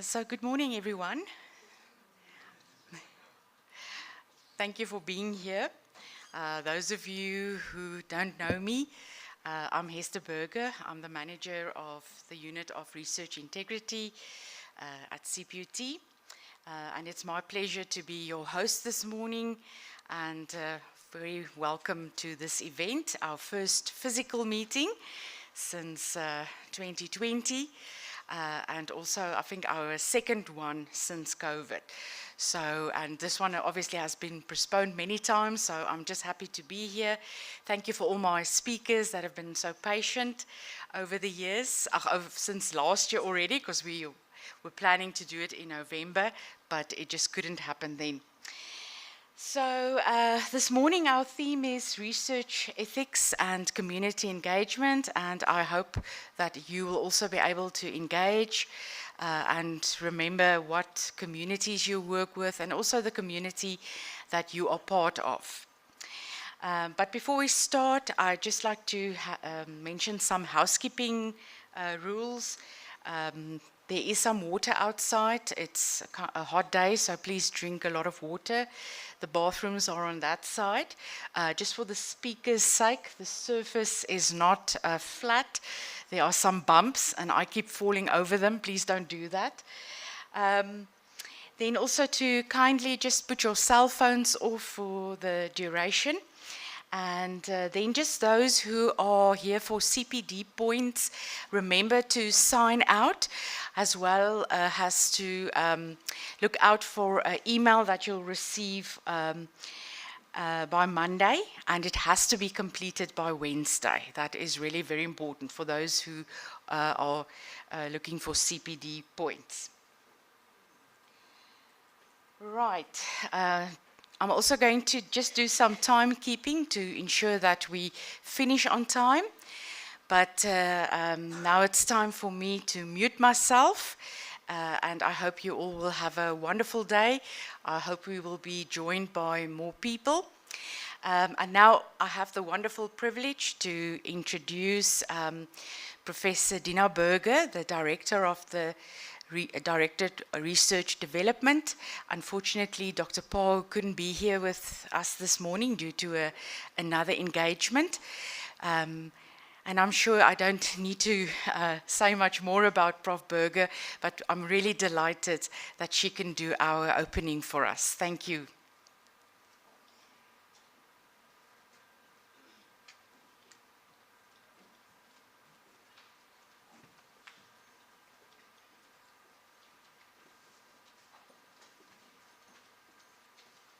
So good morning, everyone. Thank you for being here. Those of you who don't know me, I'm Hester Berger. I'm the manager of the Unit of Research Integrity at CPUT. And it's my pleasure to be your host this morning and very welcome to this event, our first physical meeting since 2020. And also, I think, our second one since COVID. So, and this one obviously has been postponed many times, so I'm just happy to be here. Thank you for all my speakers that have been so patient over the years, since last year already, because we were planning to do it in November, but it just couldn't happen then. So this morning our theme is research ethics and community engagement, and I hope that you will also be able to engage and remember what communities you work with and also the community that you are part of. But before we start, I'd just like to mention some housekeeping rules. There is some water outside. It's a hot day, so please drink a lot of water. The bathrooms are on that side. Just for the speaker's sake, the surface is not flat. There are some bumps, and I keep falling over them. Please don't do that. Then also to kindly just put your cell phones off for the duration. And then just those who are here for CPD points, remember to sign out, as well as to look out for an email that you'll receive by Monday, and it has to be completed by Wednesday. That is really very important for those who are looking for CPD points. Right. I'm also going to just do some timekeeping to ensure that we finish on time. But now it's time for me to mute myself. And I hope you all will have a wonderful day. I hope we will be joined by more people. And now I have the wonderful privilege to introduce Professor Dina Berger, the director of the Directed Research Development. Unfortunately, Dr. Paul couldn't be here with us this morning due to another engagement. And I'm sure I don't need to say much more about Prof. Berger, but I'm really delighted that she can do our opening for us. Thank you.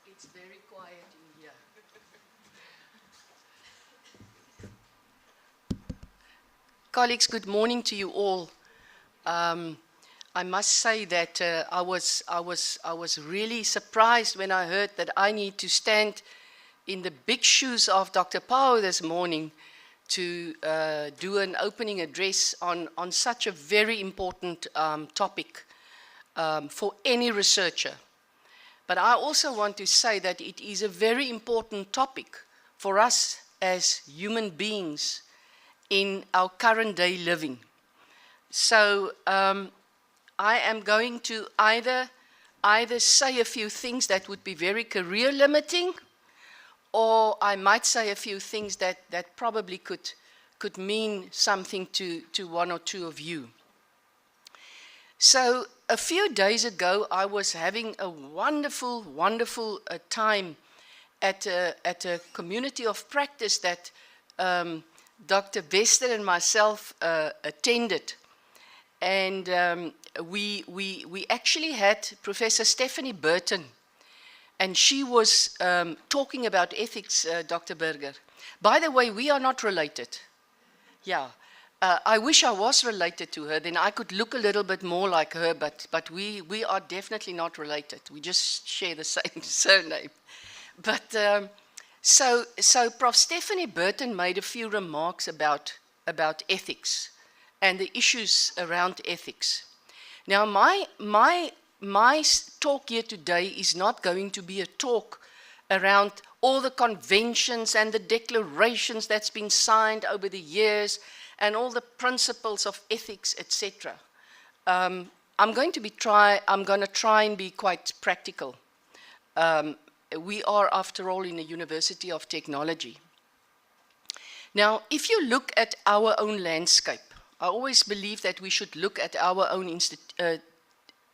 It's very quiet in here. Colleagues, good morning to you all. I must say that I was really surprised when I heard that I need to stand in the big shoes of Dr. Pao this morning to do an opening address on such a very important topic for any researcher. But I also want to say that it is a very important topic for us as human beings in our current day living. So I am going to either say a few things that would be very career limiting, or I might say a few things that probably could mean something to one or two of you. So a few days ago, I was having a wonderful, wonderful time at a community of practice that Dr. Bester and myself attended. And we actually had Professor Stephanie Burton, and she was talking about ethics, Dr. Berger. By the way, we are not related. Yeah. I wish I was related to her, then I could look a little bit more like her, but we are definitely not related. We just share the same surname. But so Prof. Stephanie Burton made a few remarks about ethics and the issues around ethics. Now, my talk here today is not going to be a talk around all the conventions and the declarations that's been signed over the years and all the principles of ethics, etc. I'm going to try and be quite practical. We are, after all, in a university of technology. Now, if you look at our own landscape, I always believe that we should look at our own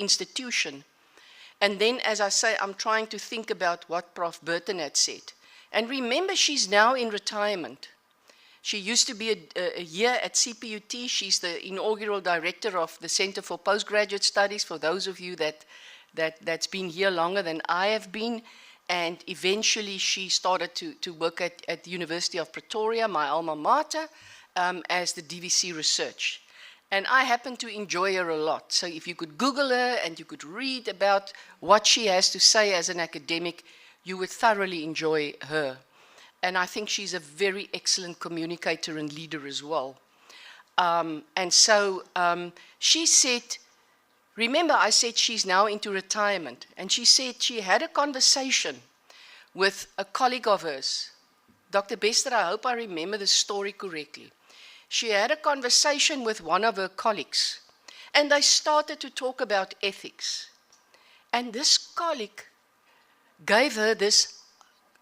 institution. And then, as I say, I'm trying to think about what Prof. Burton had said. And remember, she's now in retirement. She used to be here at CPUT. She's the inaugural director of the Center for Postgraduate Studies, for those of you that's been here longer than I have been. And eventually she started to work at the University of Pretoria, my alma mater, as the DVC research. And I happen to enjoy her a lot. So if you could Google her and you could read about what she has to say as an academic, you would thoroughly enjoy her. And I think she's a very excellent communicator and leader as well. She said, remember I said she's now into retirement, and she said she had a conversation with a colleague of hers. Dr. Bester, I hope I remember the story correctly. She had a conversation with one of her colleagues, and they started to talk about ethics. And this colleague gave her this,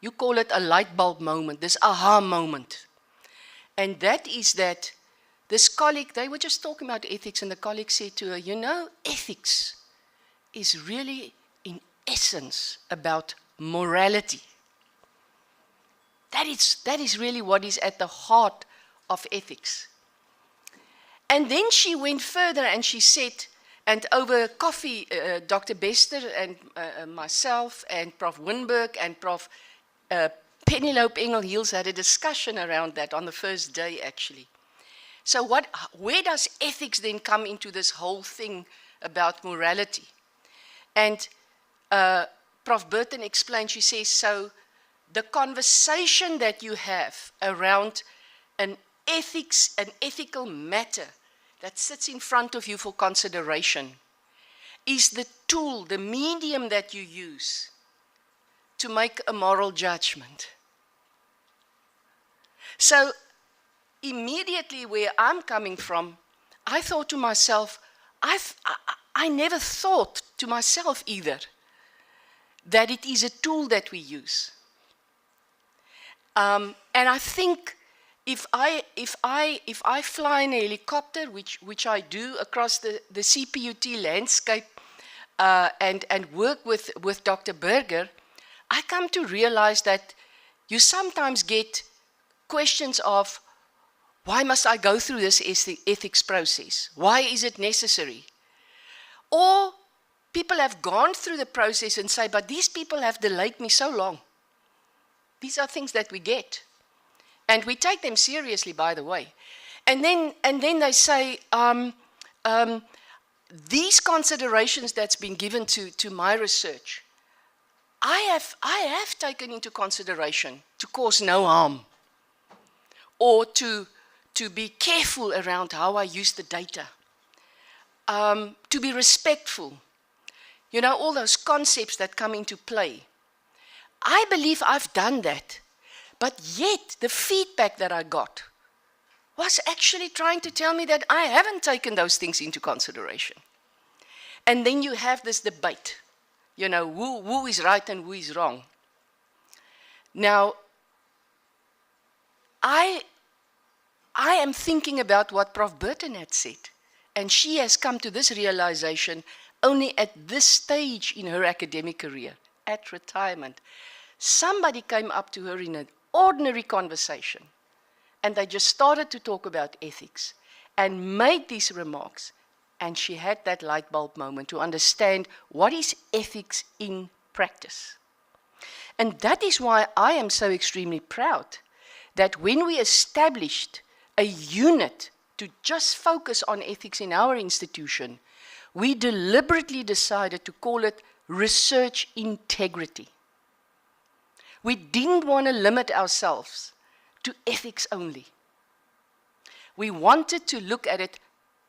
you call it a light bulb moment, this aha moment. And that is that this colleague, they were just talking about ethics, and the colleague said to her, you know, ethics is really, in essence, about morality. That is really what is at the heart of ethics. And then she went further and she said, and over coffee, Dr. Bester and myself and Prof. Winberg and Prof. Penelope Engelhiels had a discussion around that on the first day, actually. So where does ethics then come into this whole thing about morality? And Prof. Burton explained, she says, so the conversation that you have around an ethical matter that sits in front of you for consideration is the tool, the medium that you use to make a moral judgment. So immediately where I'm coming from, I thought to myself, I never thought to myself either that it is a tool that we use. And I think if I fly in a helicopter, which I do across the CPUT landscape and work with Dr. Burger, I come to realize that you sometimes get questions of, why must I go through this ethics process? Why is it necessary? Or people have gone through the process and say, but these people have delayed me so long. These are things that we get. And we take them seriously, by the way. And then they say, these considerations that's been given to my research, I have taken into consideration to cause no harm, or to be careful around how I use the data, to be respectful. You know, all those concepts that come into play. I believe I've done that, but yet the feedback that I got was actually trying to tell me that I haven't taken those things into consideration. And then you have this debate, you know, who is right and who is wrong. Now, I am thinking about what Prof. Burton had said, and she has come to this realization only at this stage in her academic career, at retirement. Somebody came up to her in an ordinary conversation, and they just started to talk about ethics and made these remarks, and she had that light bulb moment to understand what is ethics in practice. And that is why I am so extremely proud that when we established a unit to just focus on ethics in our institution, we deliberately decided to call it research integrity. We didn't want to limit ourselves to ethics only. We wanted to look at it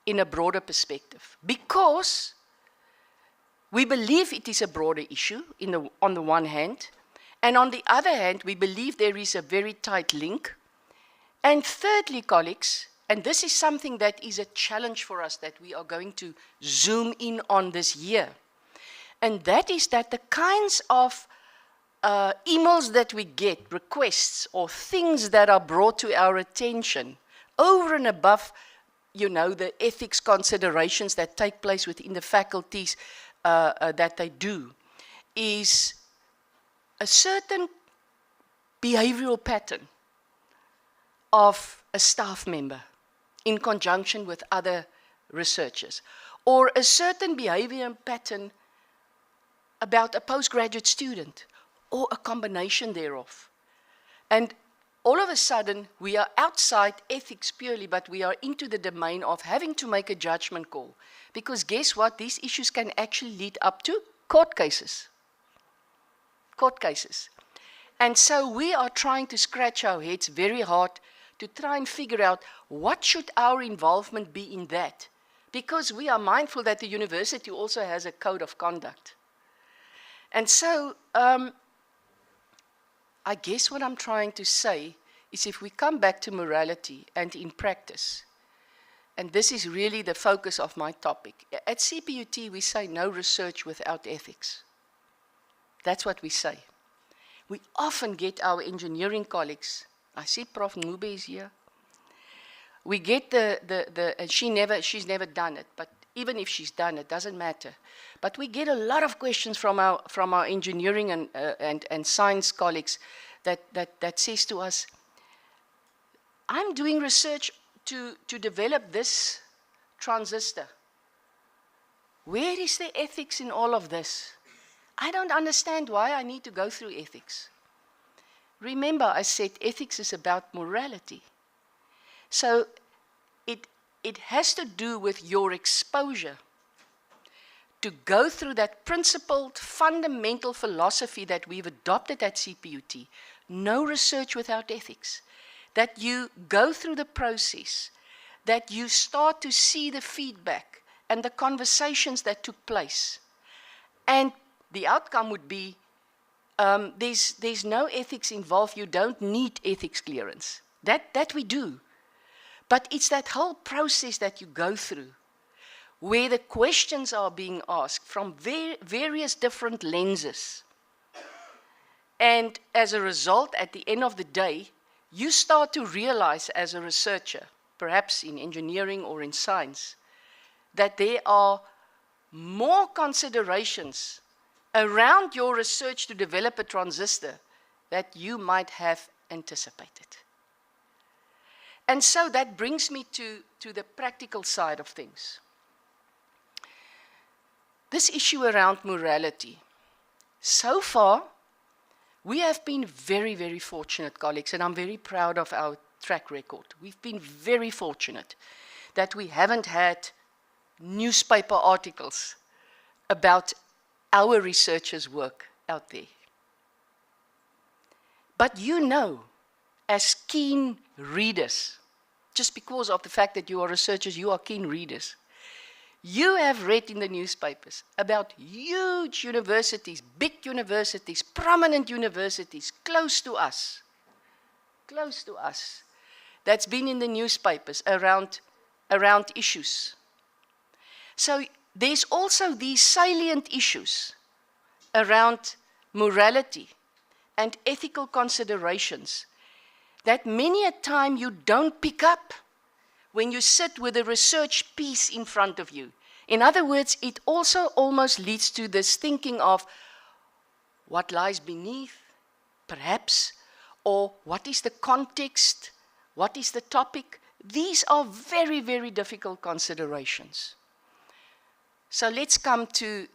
in a broader perspective because we believe it is a broader issue on the one hand, and on the other hand, we believe there is a very tight link. And thirdly, colleagues, and this is something that is a challenge for us that we are going to zoom in on this year. And that is that the kinds of emails that we get, requests or things that are brought to our attention over and above, the ethics considerations that take place within the faculties that they do, is a certain behavioral pattern of a staff member in conjunction with other researchers, or a certain behavioral pattern about a postgraduate student, or a combination thereof. And all of a sudden, we are outside ethics purely, but we are into the domain of having to make a judgment call. Because guess what? These issues can actually lead up to court cases. Court cases. And so we are trying to scratch our heads very hard to try and figure out what should our involvement be in that. Because we are mindful that the university also has a code of conduct. And so, I guess what I'm trying to say is if we come back to morality and in practice, and this is really the focus of my topic. At CPUT, we say no research without ethics. That's what we say. We often get our engineering colleagues, I see Prof. Ngube is here. We get and she's never done it, but even if she's done it, doesn't matter. But we get a lot of questions from our engineering and science colleagues that says to us, I'm doing research to develop this transistor. Where is the ethics in all of this? I don't understand why I need to go through ethics. Remember, I said ethics is about morality. So it has to do with your exposure to go through that principled, fundamental philosophy that we've adopted at CPUT. No research without ethics. That you go through the process, that you start to see the feedback and the conversations that took place. And the outcome would be, there's no ethics involved, you don't need ethics clearance. That we do. But it's that whole process that you go through, where the questions are being asked from various different lenses. And as a result, at the end of the day, you start to realize as a researcher, perhaps in engineering or in science, that there are more considerations around your research to develop a transistor that you might have anticipated. And so that brings me to the practical side of things. This issue around morality. So far, we have been very, very fortunate, colleagues, and I'm very proud of our track record. We've been very fortunate that we haven't had newspaper articles about our researchers' work out there. But as keen readers, just because of the fact that you are researchers, you are keen readers. You have read in the newspapers about huge universities, big universities, prominent universities, close to us, that's been in the newspapers around issues. So there's also these salient issues around morality and ethical considerations that many a time you don't pick up when you sit with a research piece in front of you. In other words, it also almost leads to this thinking of what lies beneath, perhaps, or what is the context, what is the topic. These are very, very difficult considerations. So let's come to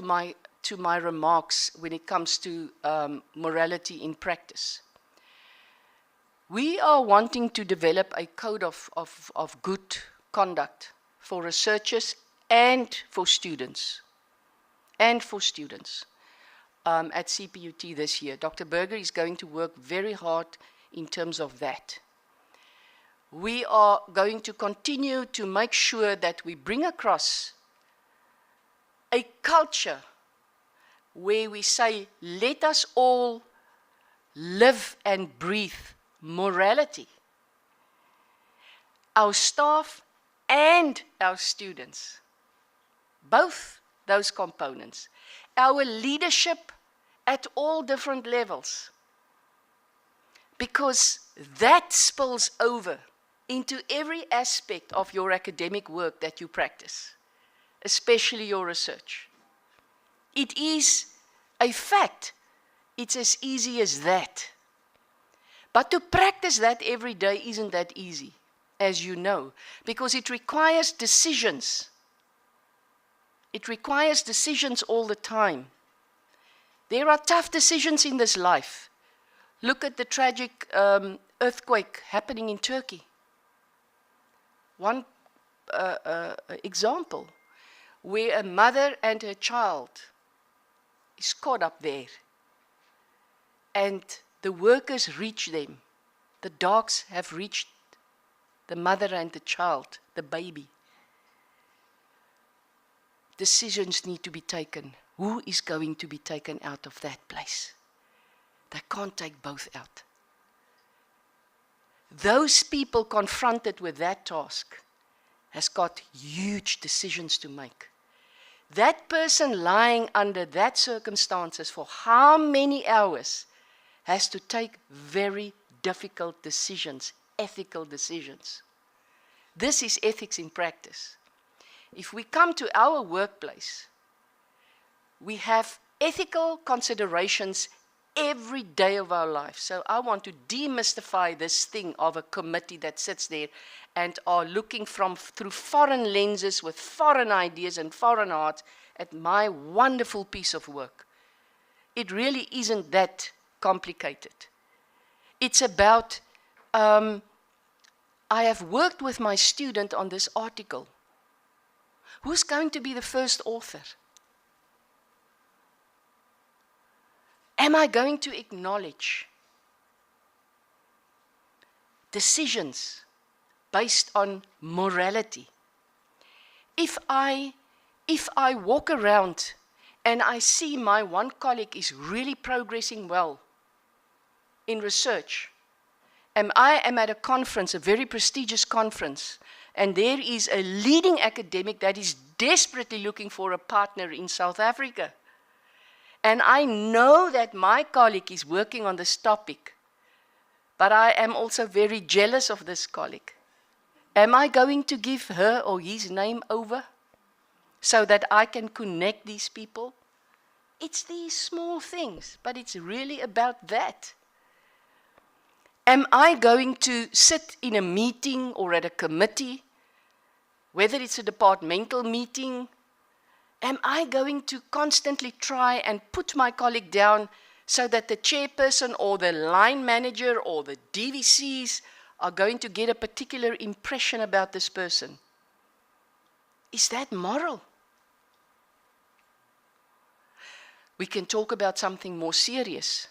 my remarks when it comes to morality in practice. We are wanting to develop a code of good conduct for researchers and for students. At CPUT this year. Dr. Berger is going to work very hard in terms of that. We are going to continue to make sure that we bring across a culture where we say, let us all live and breathe morality. our staff, and our students. Both those components. Our leadership at all different levels. Because that spills over into every aspect of your academic work that you practice, especially your research. It is a fact. It's as easy as that. But to practice that every day isn't that easy, as you know, because it requires decisions. It requires decisions all the time. There are tough decisions in this life. Look at the tragic earthquake happening in Turkey. One example, where a mother and her child is caught up there. And the workers reach them. The dogs have reached the mother and the child, the baby. Decisions need to be taken. Who is going to be taken out of that place? They can't take both out. Those people confronted with that task has got huge decisions to make. That person lying under that circumstances for how many hours has to take very difficult decisions, ethical decisions. This is ethics in practice. If we come to our workplace, we have ethical considerations every day of our life. So I want to demystify this thing of a committee that sits there and are looking through foreign lenses with foreign ideas and foreign art at my wonderful piece of work. It really isn't that complicated. It's about, I have worked with my student on this article. Who's going to be the first author? Am I going to acknowledge decisions based on morality? If I walk around and I see my one colleague is really progressing well in research, and I am at a conference, a very prestigious conference, and there is a leading academic that is desperately looking for a partner in South Africa, and I know that my colleague is working on this topic, but I am also very jealous of this colleague. Am I going to give her or his name over so that I can connect these people? It's these small things, but it's really about that. Am I going to sit in a meeting or at a committee, whether it's a departmental meeting? Am I going to constantly try and put my colleague down so that the chairperson or the line manager or the DVCs are going to get a particular impression about this person? Is that moral? We can talk about something more serious.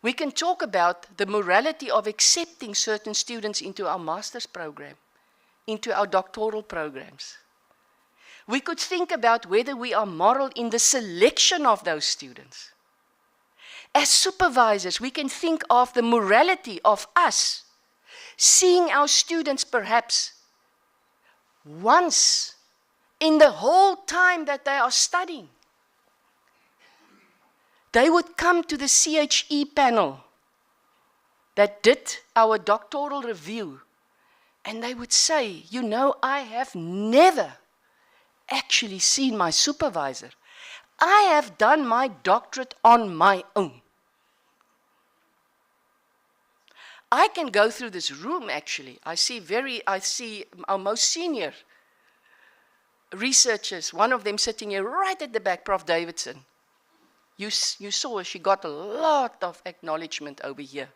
We can talk about the morality of accepting certain students into our master's program, into our doctoral programs. We could think about whether we are moral in the selection of those students. As supervisors, we can think of the morality of us seeing our students perhaps once in the whole time that they are studying. They would come to the CHE panel that did our doctoral review, and they would say, you know, I have never actually seen my supervisor. I have done my doctorate on my own. I can go through this room actually. I see our most senior researchers, one of them sitting here right at the back, Prof. Davidson. You saw her, she got a lot of acknowledgement over here.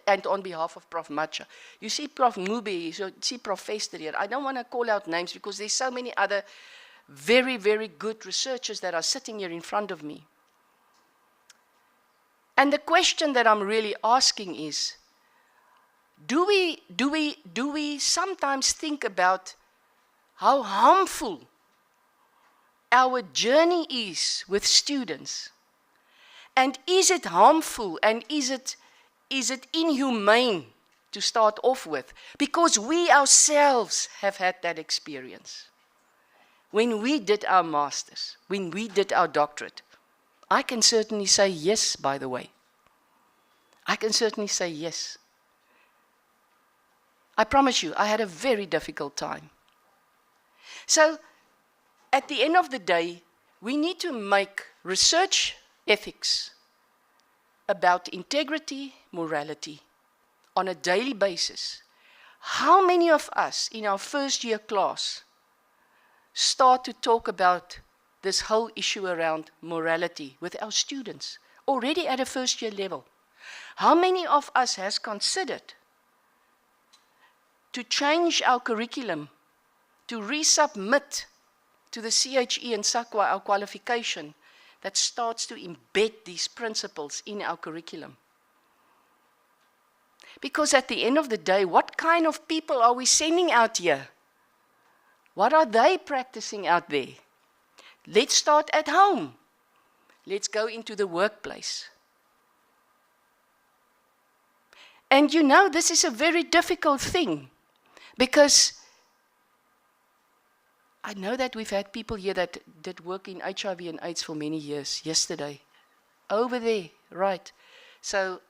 And on behalf of Prof. Macha. You see Prof. Ngube, you see Prof. Fester here. I don't want to call out names because there's so many other very, very good researchers that are sitting here in front of me. And the question that I'm really asking is, do we sometimes think about how harmful our journey is with students? And is it harmful and is it inhumane to start off with, because we ourselves have had that experience. When we did our masters, when we did our doctorate, I can certainly say yes, by the way. I can certainly say yes. I promise you, I had a very difficult time. So, at the end of the day, we need to make research ethics about integrity, morality, on a daily basis. How many of us in our first year class start to talk about this whole issue around morality with our students, already at a first year level? How many of us has considered to change our curriculum, to resubmit to the CHE and SAQA our qualification that starts to embed these principles in our curriculum? Because at the end of the day, what kind of people are we sending out here? What are they practicing out there? Let's start at home. Let's go into the workplace. And you know, this is a very difficult thing, because I know that we've had people here that did work in HIV and AIDS for many years. Yesterday, over there, right. So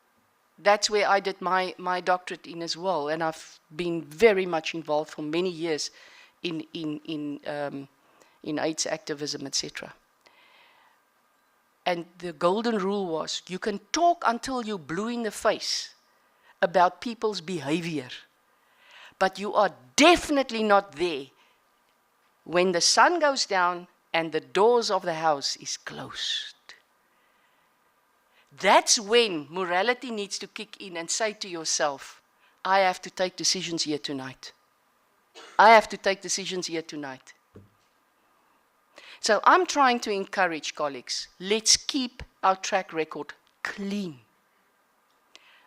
that's where I did my doctorate in as well, and I've been very much involved for many years in AIDS activism, etc. And the golden rule was, you can talk until you're blue in the face about people's behavior, but you are definitely not there when the sun goes down and the doors of the house is closed. That's when morality needs to kick in and say to yourself, I have to take decisions here tonight. I have to take decisions here tonight. So I'm trying to encourage colleagues, let's keep our track record clean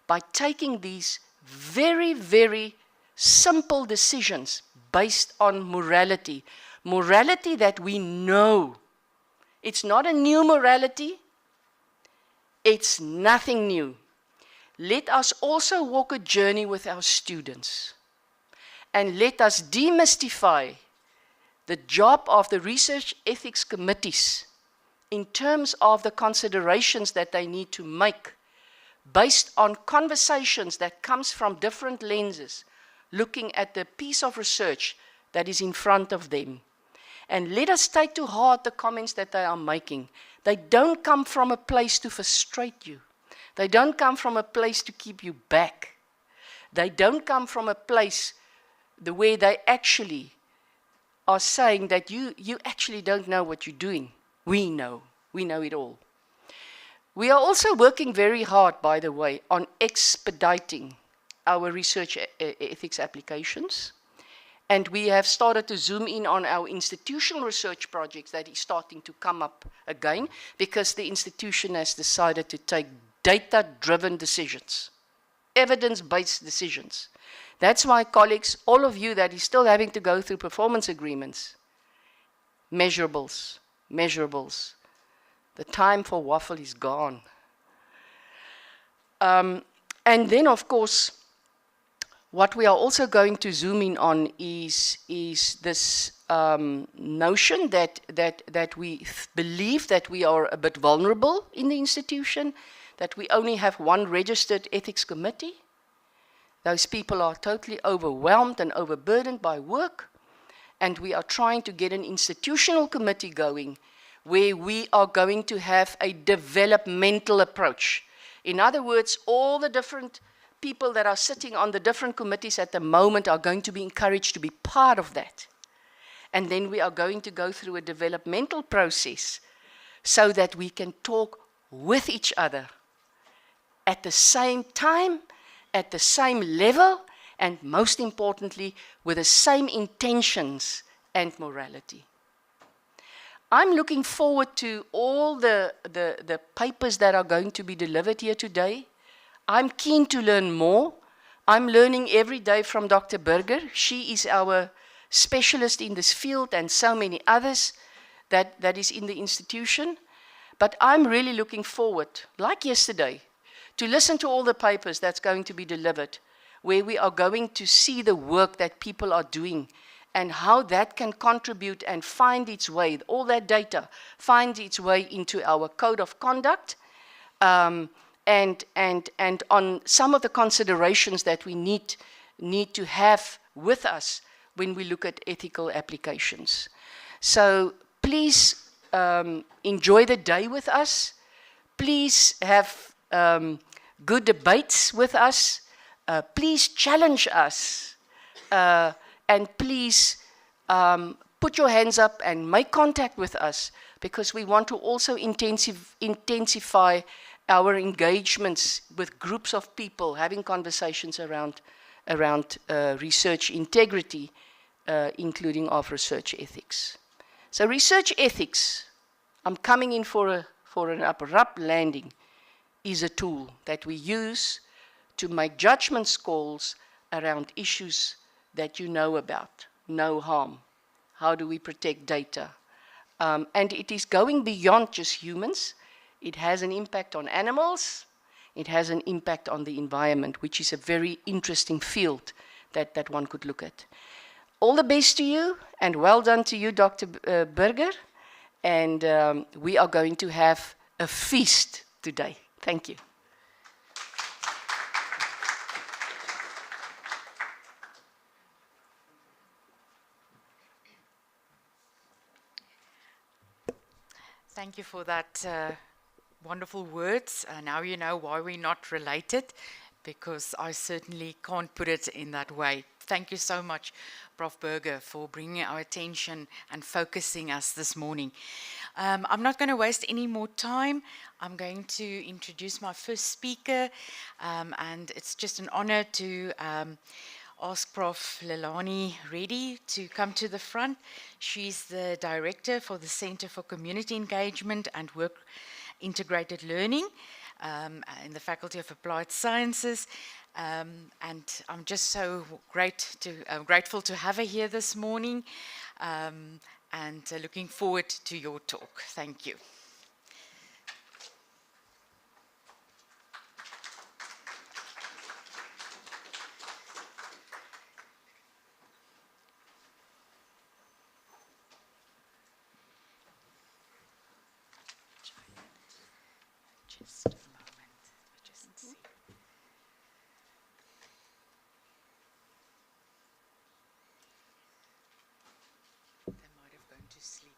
by taking these very, very simple decisions based on morality. Morality that we know. It's not a new morality. It's nothing new. Let us also walk a journey with our students. And let us demystify the job of the research ethics committees in terms of the considerations that they need to make based on conversations that comes from different lenses, looking at the piece of research that is in front of them. And let us take to heart the comments that they are making. They don't come from a place to frustrate you. They don't come from a place to keep you back. They don't come from a place where they actually are saying that you actually don't know what you're doing. We know it all. We are also working very hard, by the way, on expediting our research ethics applications. And we have started to zoom in on our institutional research projects that is starting to come up again, because the institution has decided to take data-driven decisions, evidence-based decisions. That's why, colleagues, all of you that is still having to go through performance agreements, measurables, the time for waffle is gone. And then, of course, what we are also going to zoom in on is this notion that we believe that we are a bit vulnerable in the institution, that we only have one registered ethics committee. Those people are totally overwhelmed and overburdened by work, and we are trying to get an institutional committee going where we are going to have a developmental approach. In other words, all the different people that are sitting on the different committees at the moment are going to be encouraged to be part of that. And then we are going to go through a developmental process so that we can talk with each other at the same time, at the same level, and most importantly, with the same intentions and morality. I'm looking forward to all the papers that are going to be delivered here today. I'm keen to learn more. I'm learning every day from Dr. Burger. She is our specialist in this field, and so many others that is in the institution. But I'm really looking forward, like yesterday, to listen to all the papers that's going to be delivered. where we are going to see the work that people are doing and how that can contribute and find its way, all that data finds its way into our code of conduct, and on some of the considerations that we need to have with us when we look at ethical applications. So please enjoy the day with us. Please have good debates with us. Please challenge us. And please put your hands up and make contact with us, because we want to also intensify our engagements with groups of people, having conversations around research integrity, including of research ethics. So research ethics, I'm coming in for an abrupt landing, is a tool that we use to make judgment calls around issues that you know about. No harm. How do we protect data? And it is going beyond just humans. It has an impact on animals. It has an impact on the environment, which is a very interesting field that one could look at. All the best to you, and well done to you, Dr. Burger. And we are going to have a feast today. Thank you. Thank you for that wonderful words. Now you know why we're not related, because I certainly can't put it in that way. Thank you so much, Prof. Burger, for bringing our attention and focusing us this morning. I'm not going to waste any more time. I'm going to introduce my first speaker, and it's just an honor to ask Prof. Lelani Reddy to come to the front. She's the director for the Center for Community Engagement and Work Integrated Learning in the Faculty of Applied Sciences. And I'm just so grateful to have her here this morning, and looking forward to your talk. Thank you. Just a moment. Just see. They might have gone to sleep.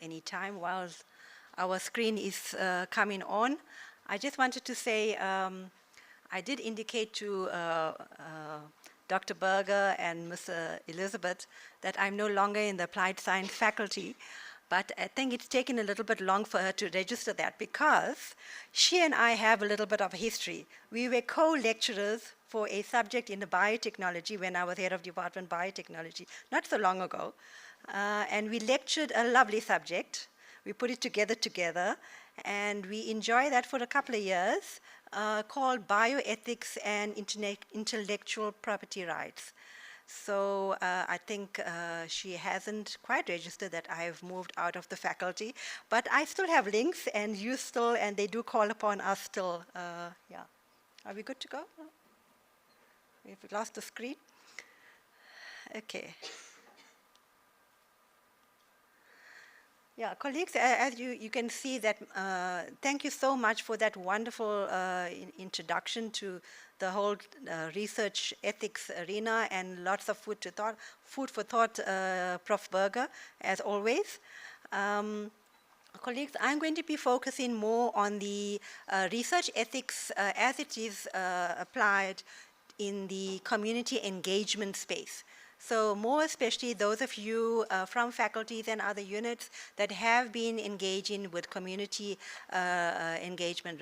Anytime while our screen is coming on. I just wanted to say I did indicate to Dr. Berger and Mr. Elizabeth that I'm no longer in the applied science faculty, but I think it's taken a little bit long for her to register that, because she and I have a little bit of a history. We were co-lecturers for a subject in the biotechnology when I was head of department biotechnology, not so long ago. And we lectured a lovely subject. We put it together, and we enjoyed that for a couple of years, called Bioethics and Intellectual Property Rights. So I think she hasn't quite registered that I have moved out of the faculty, but I still have links, and you still, and they do call upon us still. Yeah. Are we good to go? We've lost the screen. Okay. Yeah, colleagues, as you can see that, thank you so much for that wonderful introduction to the whole research ethics arena, and lots of food for thought, Prof. Berger, as always. Colleagues, I'm going to be focusing more on the research ethics as it is applied in the community engagement space. So more especially those of you from faculties and other units that have been engaging with community engagement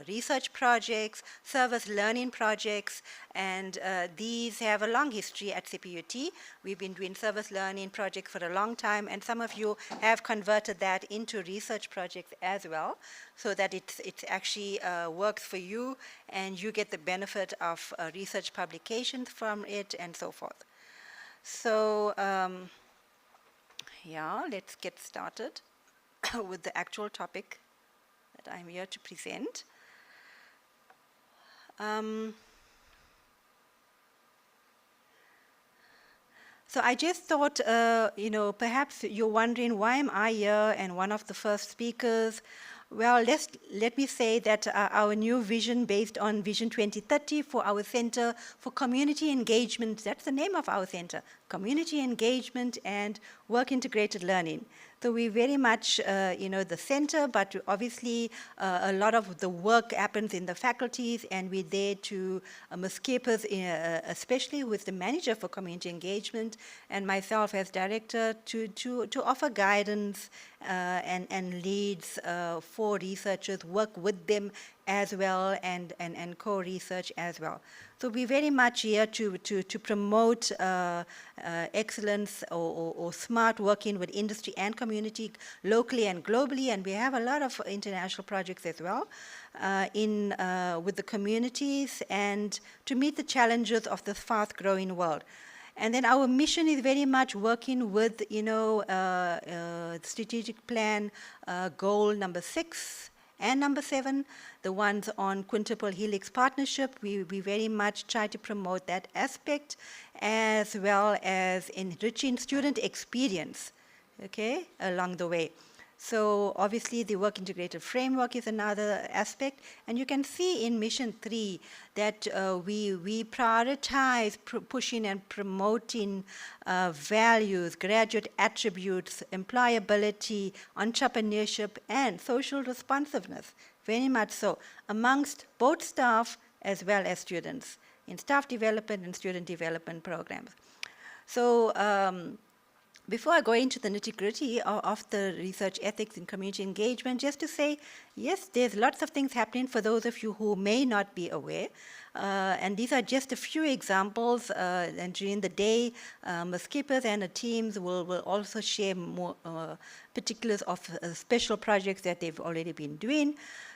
research projects, service learning projects, and these have a long history at CPUT. We've been doing service learning projects for a long time, and some of you have converted that into research projects as well, so that it actually works for you and you get the benefit of research publications from it and so forth. So yeah, let's get started with the actual topic that I'm here to present. So I just thought, perhaps you're wondering, why am I here and one of the first speakers? Well, let me say that our new vision, based on Vision 2030 for our Center for Community Engagement, that's the name of our center, Community Engagement and Work Integrated Learning. So we very much, the center, but obviously a lot of the work happens in the faculties, and we're there to Ms. Capers, especially with the manager for community engagement, and myself as director to offer guidance and leads for researchers, work with them as well, and co-research as well. So we're very much here to promote excellence or smart working with industry and community locally and globally, and we have a lot of international projects as well with the communities and to meet the challenges of this fast-growing world. And then our mission is very much working with, strategic plan goal number 6 and number 7, the ones on quintuple helix partnership. We very much try to promote that aspect, as well as enriching student experience, okay, along the way. So obviously the work integrated framework is another aspect, and you can see in mission 3 that we prioritize pushing and promoting values, graduate attributes, employability, entrepreneurship, and social responsiveness, very much so, amongst both staff as well as students in staff development and student development programs. So before I go into the nitty-gritty of the research ethics and community engagement, just to say, yes, there's lots of things happening for those of you who may not be aware. And these are just a few examples. And during the day, Ms. Kippers and her teams will also share more particulars of special projects that they've already been doing.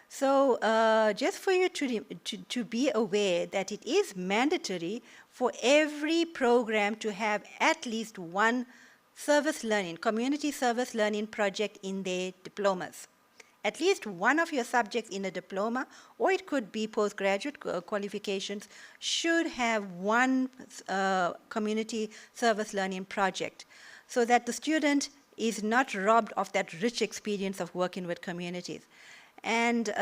So just for you to be aware that it is mandatory for every program to have at least one service learning, community service learning project in their diplomas. At least one of your subjects in a diploma, or it could be postgraduate qualifications, should have one community service learning project, so that the student is not robbed of that rich experience of working with communities. And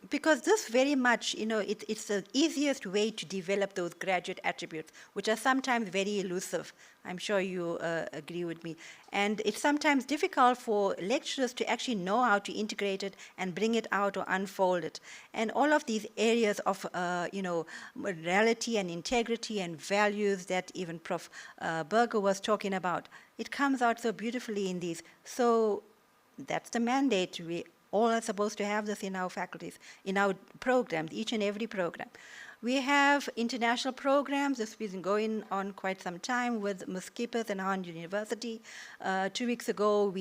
because this very much, it's the easiest way to develop those graduate attributes, which are sometimes very elusive. I'm sure you agree with me. And it's sometimes difficult for lecturers to actually know how to integrate it and bring it out or unfold it. And all of these areas of, morality and integrity and values that even Prof. Berger was talking about, it comes out so beautifully in these. So that's the mandate. We all are supposed to have this in our faculties, in our programs, each and every program. We have international programs. This has been going on quite some time with Ms. Kippers and Harvard University. 2 weeks ago,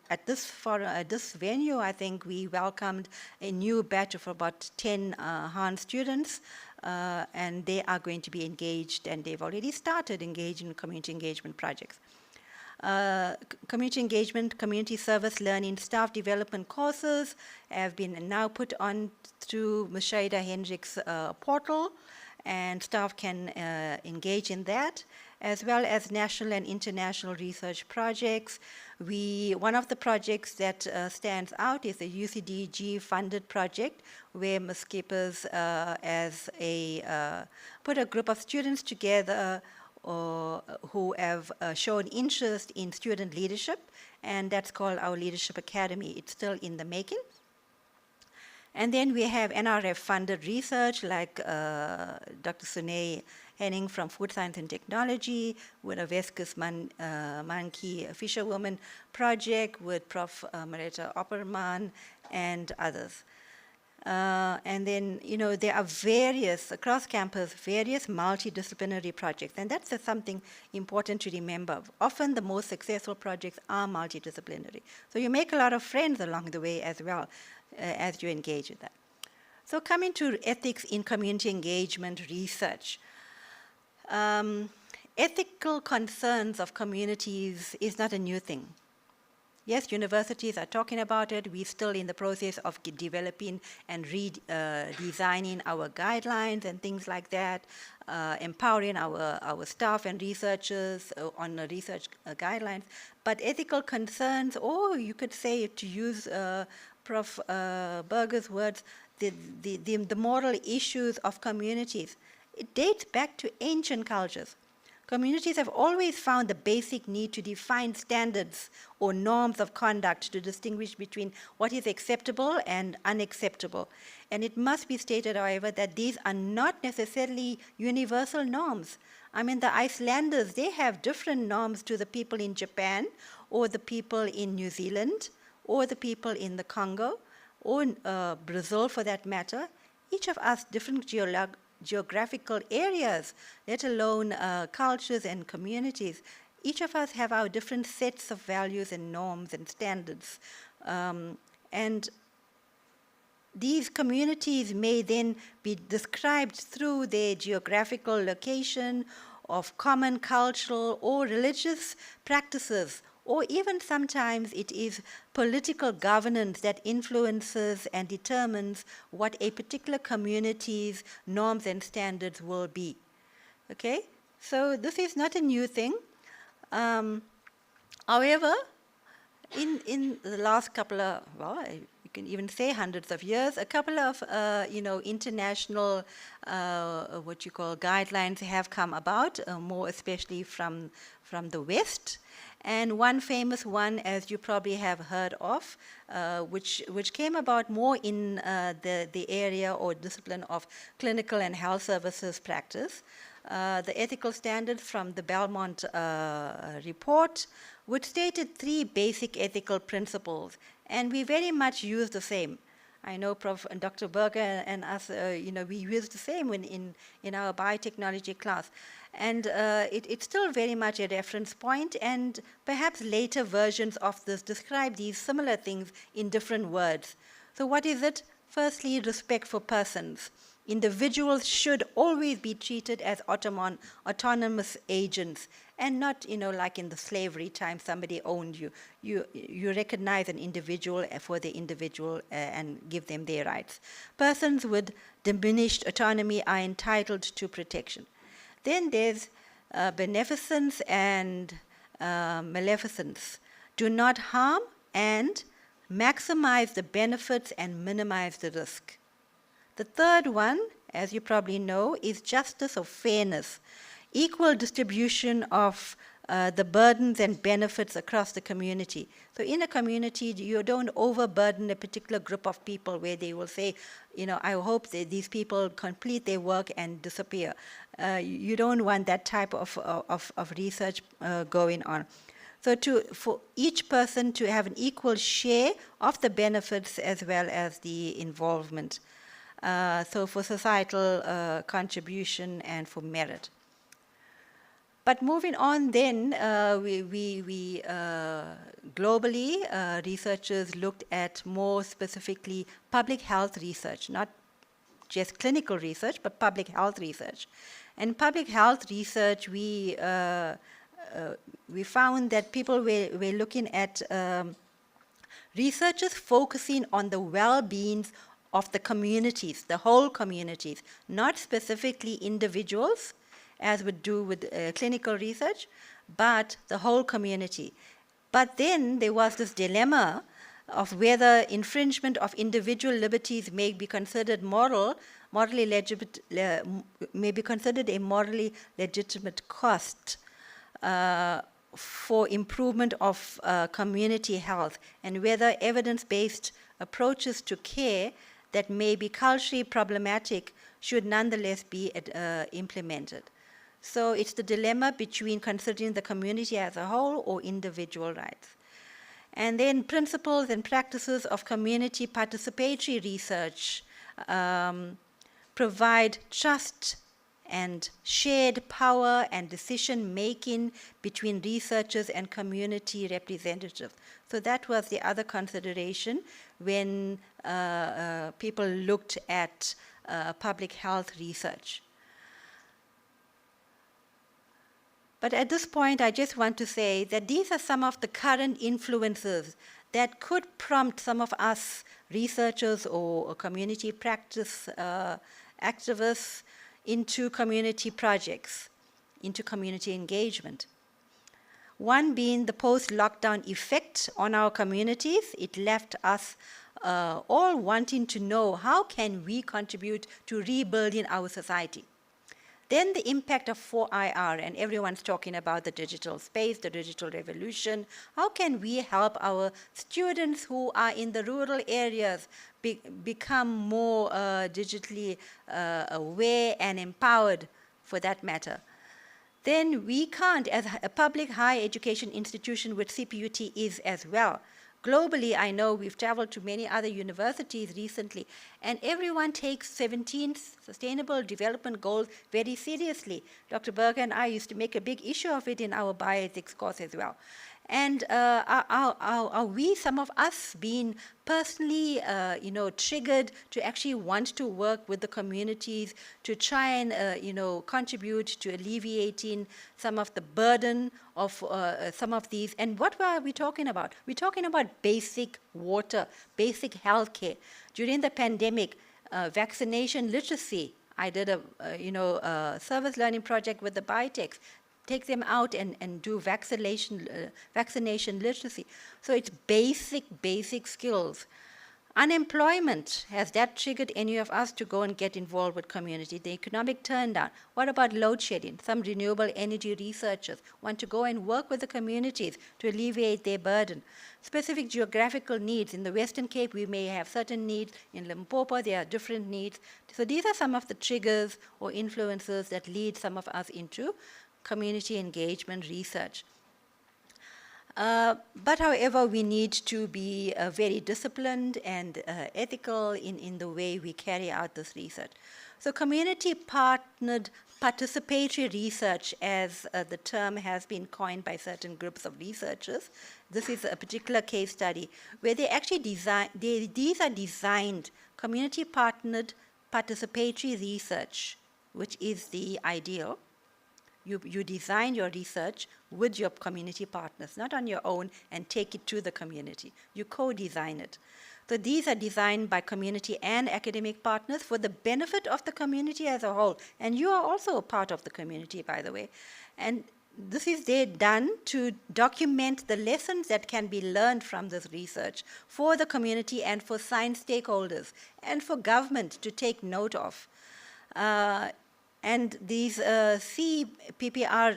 at this venue, I think we welcomed a new batch of about 10 Harvard students, and they are going to be engaged, and they've already started engaging in community engagement projects. Community engagement, community service learning, staff development courses have been now put on through Ms. Shaida Hendricks' portal, and staff can engage in that, as well as national and international research projects. One of the projects that stands out is the UCDG funded project, where Ms. Kippers put a group of students together who have shown interest in student leadership, and that's called our Leadership Academy. It's still in the making. And then we have NRF-funded research, like Dr. Sunay heading from Food Science and Technology, with a Veskus Monkey Fisherwoman project, with Prof. Marita Opperman, and others. And then, there are various, across campus, various multidisciplinary projects. And that's something important to remember. Often the most successful projects are multidisciplinary. So you make a lot of friends along the way as well as you engage with that. So coming to ethics in community engagement research. Ethical concerns of communities is not a new thing. Yes, universities are talking about it. We're still in the process of developing and redesigning our guidelines and things like that, empowering our staff and researchers on the research guidelines. But ethical concerns, or you could say, to use Prof. Berger's words, the moral issues of communities, it dates back to ancient cultures. Communities have always found the basic need to define standards or norms of conduct to distinguish between what is acceptable and unacceptable. And it must be stated, however, that these are not necessarily universal norms. I mean, the Icelanders, they have different norms to the people in Japan, or the people in New Zealand, or the people in the Congo, or Brazil for that matter. Each of us different geographical areas, let alone cultures and communities. Each of us have our different sets of values and norms and standards. And these communities may then be described through their geographical location of common cultural or religious practices, or even sometimes it is political governance that influences and determines what a particular community's norms and standards will be. Okay? So this is not a new thing. However, in the last couple of, well, you can even say hundreds of years, a couple of, international, what you call guidelines have come about, more especially from the West. And one famous one, as you probably have heard of, which came about more in the area or discipline of clinical and health services practice, the ethical standards from the Belmont report, which stated 3 basic ethical principles, and we very much use the same. I know Prof. and Dr. Berger and us, we use the same in our biotechnology class. And it's still very much a reference point, and perhaps later versions of this describe these similar things in different words. So what is it? Firstly, respect for persons. Individuals should always be treated as autonomous agents, and not, like in the slavery time, somebody owned you. You recognize an individual for the individual and give them their rights. Persons with diminished autonomy are entitled to protection. Then there's beneficence and maleficence. Do not harm and maximize the benefits and minimize the risk. The third one, as you probably know, is justice or fairness. Equal distribution of the burdens and benefits across the community. So in a community, you don't overburden a particular group of people where they will say, I hope that these people complete their work and disappear. You don't want that type of research going on. So for each person to have an equal share of the benefits as well as the involvement. So for societal contribution and for merit. But moving on then, we globally, researchers looked at more specifically public health research, not just clinical research, but public health research. And public health research, we found that people were looking at researchers focusing on the well-being of the communities, the whole communities, not specifically individuals, as would do with clinical research, but the whole community. But then there was this dilemma of whether infringement of individual liberties may be considered may be considered a morally legitimate cost for improvement of community health, and whether evidence-based approaches to care that may be culturally problematic should nonetheless be implemented. So it's the dilemma between considering the community as a whole or individual rights. And then principles and practices of community participatory research provide trust and shared power and decision making between researchers and community representatives. So that was the other consideration when people looked at public health research. But at this point, I just want to say that these are some of the current influences that could prompt some of us researchers or community practice activists into community projects, into community engagement. One being the post-lockdown effect on our communities. It left us all wanting to know how can we contribute to rebuilding our society. Then the impact of 4IR, and everyone's talking about the digital space, the digital revolution. How can we help our students who are in the rural areas become more digitally aware and empowered, for that matter? Then we can't, as a public higher education institution, which CPUT is as well. Globally, I know we've traveled to many other universities recently, and everyone takes 17 Sustainable Development Goals very seriously. Dr. Berger and I used to make a big issue of it in our bioethics course as well. And are we, some of us, being personally, triggered to actually want to work with the communities to try and, contribute to alleviating some of the burden of some of these? And what are we talking about? We're talking about basic water, basic health care. During the pandemic, vaccination literacy. I did a service learning project with the biotechs. Take them out and do vaccination literacy. So it's basic skills. Unemployment, has that triggered any of us to go and get involved with community? The economic turndown. What about load shedding? Some renewable energy researchers want to go and work with the communities to alleviate their burden. Specific geographical needs. In the Western Cape, we may have certain needs. In Limpopo, there are different needs. So these are some of the triggers or influences that lead some of us into community engagement research. But however, we need to be very disciplined and ethical in the way we carry out this research. So community partnered participatory research, as the term has been coined by certain groups of researchers. This is a particular case study where they actually these are designed community partnered participatory research, which is the ideal. You design your research with your community partners, not on your own, and take it to the community. You co-design it. So these are designed by community and academic partners for the benefit of the community as a whole. And you are also a part of the community, by the way. And this is there done to document the lessons that can be learned from this research for the community and for science stakeholders and for government to take note of. And these CPPR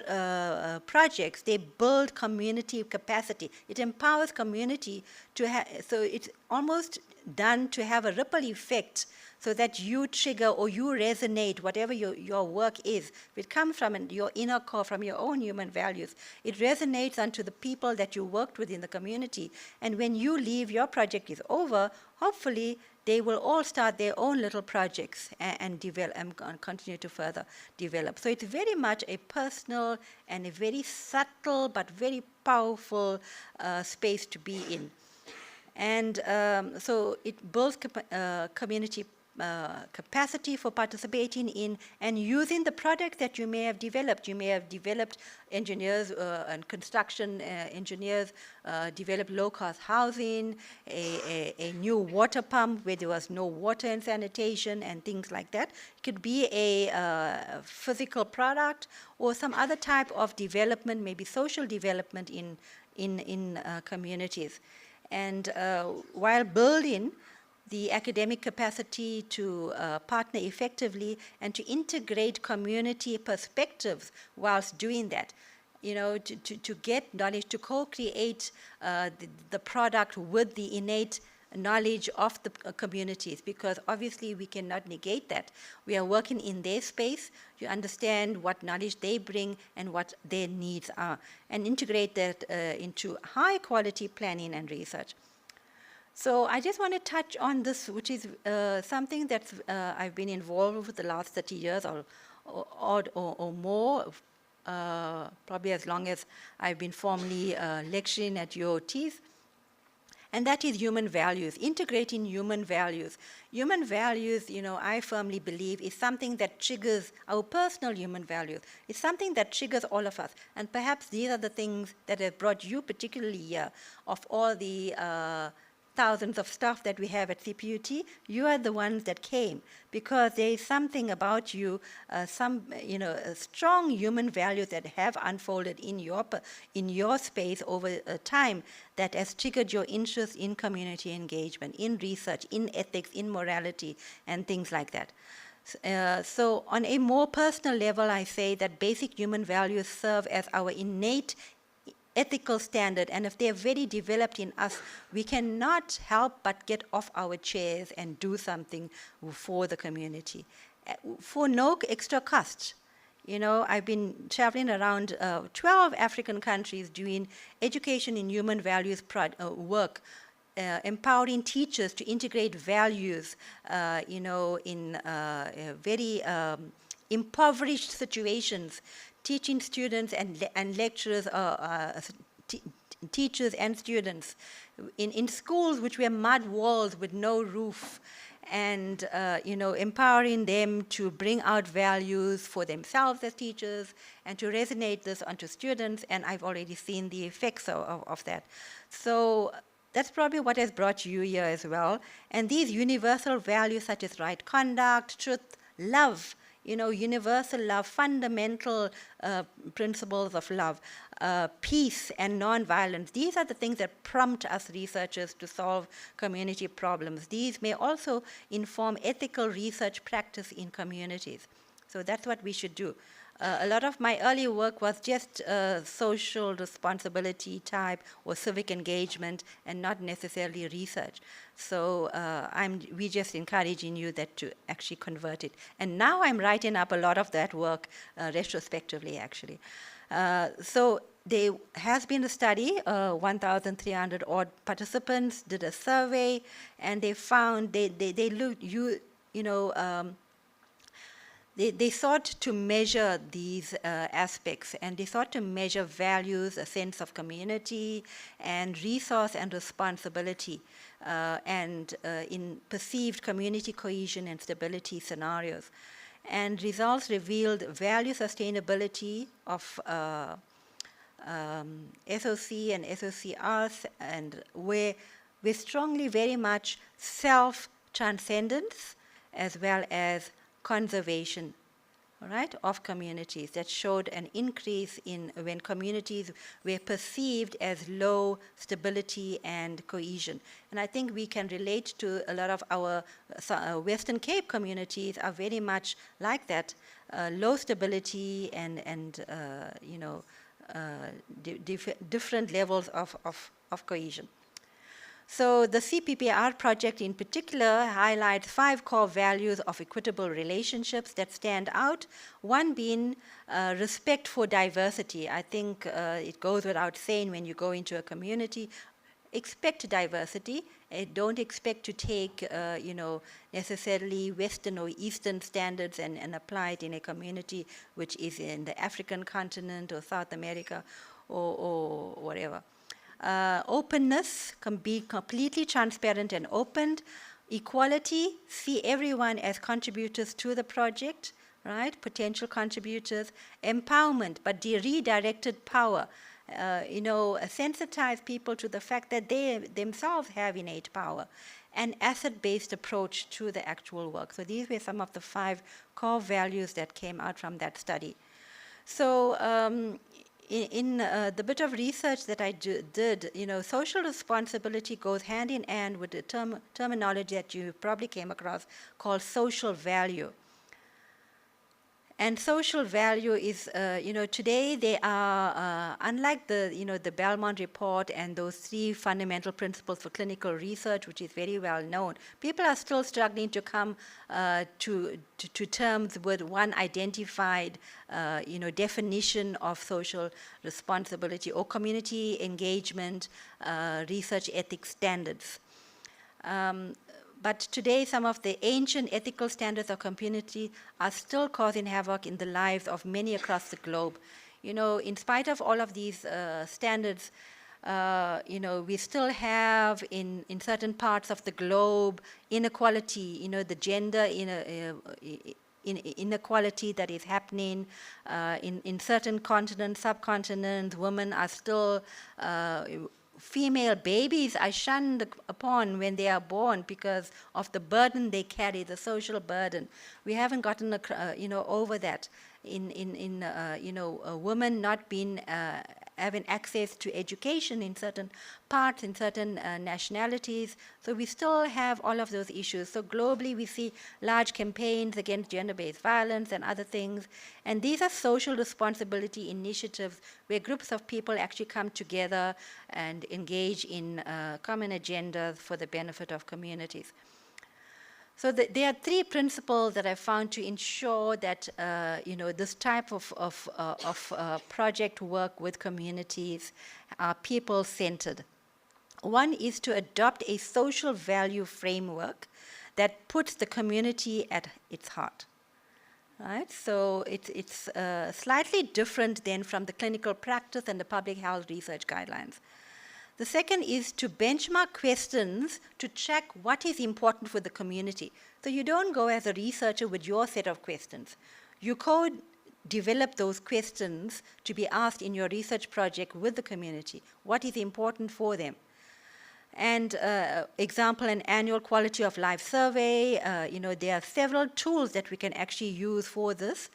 projects, they build community capacity. It empowers community to have, so it's almost done to have a ripple effect so that you trigger or you resonate, whatever your work is. If it comes from your inner core, from your own human values, it resonates onto the people that you worked with in the community. And when you leave, your project is over, hopefully they will all start their own little projects and develop and continue to further develop. So it's very much a personal and a very subtle but very powerful space to be in. And so it builds community capacity for participating in and using the products that you may have developed. You may have developed engineers and construction engineers, developed low-cost housing, a new water pump where there was no water and sanitation and things like that. It could be a physical product or some other type of development, maybe social development in communities. And while building the academic capacity to partner effectively and to integrate community perspectives whilst doing that, to get knowledge, to co-create the product with the innate knowledge of the communities, because obviously we cannot negate that. We are working in their space. You understand what knowledge they bring and what their needs are, and integrate that into high quality planning and research. So I just want to touch on this, which is something that I've been involved with the last 30 years or more, probably as long as I've been formally lecturing at UOTs. And that is human values, integrating human values. Human values, I firmly believe, is something that triggers our personal human values. It's something that triggers all of us. And perhaps these are the things that have brought you particularly here, of all the thousands of staff that we have at CPUT. You are the ones that came because there is something about you, strong human values that have unfolded in your space over time that has triggered your interest in community engagement, in research, in ethics, in morality, and things like that. So on a more personal level, I say that basic human values serve as our innate ethical standard, and if they're very developed in us, we cannot help but get off our chairs and do something for the community for no extra cost. I've been traveling around 12 African countries doing education in human values work, empowering teachers to integrate values, in very impoverished situations, teaching students and lecturers, teachers and students in schools which were mud walls with no roof, and empowering them to bring out values for themselves as teachers and to resonate this onto students. And I've already seen the effects of that. So that's probably what has brought you here as well. And these universal values such as right conduct, truth, love, universal love, fundamental principles of love, peace and non-violence. These are the things that prompt us researchers to solve community problems. These may also inform ethical research practice in communities. So that's what we should do. A lot of my early work was just social responsibility type or civic engagement and not necessarily research. So we just encouraging you that to actually convert it. And now I'm writing up a lot of that work retrospectively, actually. So there has been a study, 1,300 odd participants did a survey, and they found they looked, they sought to measure these aspects, and they sought to measure values, a sense of community, and resource and responsibility, and in perceived community cohesion and stability scenarios. And results revealed value sustainability of SOC and SOCRs, and we're strongly very much self-transcendence as well as conservation, all right, of communities, that showed an increase in when communities were perceived as low stability and cohesion. And I think we can relate to a lot of our Western Cape communities are very much like that, low stability and different levels of cohesion. So the CPPR project in particular highlights 5 core values of equitable relationships that stand out, one being respect for diversity. I think it goes without saying when you go into a community, expect diversity. Don't expect to take necessarily Western or Eastern standards and apply it in a community which is in the African continent or South America or whatever. Openness, can be completely transparent and open. Equality, see everyone as contributors to the project, right? Potential contributors. Empowerment, but the redirected power. Sensitize people to the fact that they themselves have innate power. An asset-based approach to the actual work. So these were some of the 5 core values that came out from that study. So in the bit of research that I did, social responsibility goes hand in hand with the terminology that you probably came across called social value. And social value is, today they are, unlike the Belmont report and those 3 fundamental principles for clinical research, which is very well known, people are still struggling to come to terms with one identified, definition of social responsibility or community engagement, research ethics standards. But today, some of the ancient ethical standards of community are still causing havoc in the lives of many across the globe. In spite of all of these standards, we still have in certain parts of the globe inequality, the gender inequality that is happening in certain continents, subcontinents. Women are still female babies are shunned upon when they are born because of the burden they carry, the social burden. We haven't gotten, over that. Women not being having access to education in certain parts, in certain nationalities. So we still have all of those issues. So globally, we see large campaigns against gender-based violence and other things. And these are social responsibility initiatives where groups of people actually come together and engage in common agendas for the benefit of communities. So there are 3 principles that I found to ensure that this type of project work with communities are people-centered. One is to adopt a social value framework that puts the community at its heart. Right? So it's slightly different than from the clinical practice and the public health research guidelines. The second is to benchmark questions to check what is important for the community. So you don't go as a researcher with your set of questions. You co-develop those questions to be asked in your research project with the community. What is important for them? And example, an annual quality of life survey. There are several tools that we can actually use for this.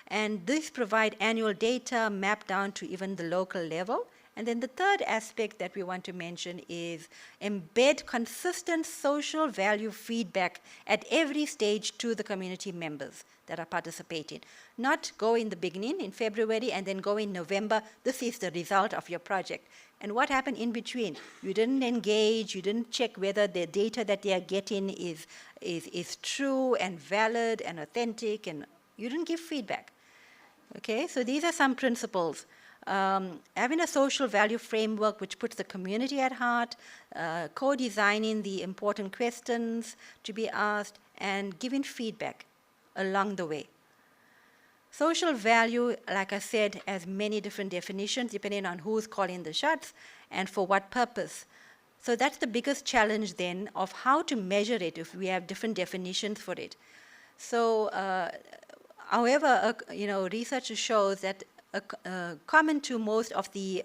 And these provide annual data mapped down to even the local level. And then the third aspect that we want to mention is embed consistent social value feedback at every stage to the community members that are participating. Not go in the beginning, in February, and then go in November. This is the result of your project. And what happened in between? You didn't engage, you didn't check whether the data that they are getting is true and valid and authentic, and you didn't give feedback. Okay, so these are some principles. Having a social value framework which puts the community at heart, co-designing the important questions to be asked, and giving feedback along the way. Social value, like I said, has many different definitions depending on who's calling the shots and for what purpose. So that's the biggest challenge then of how to measure it if we have different definitions for it. So, however, research shows that common to most of the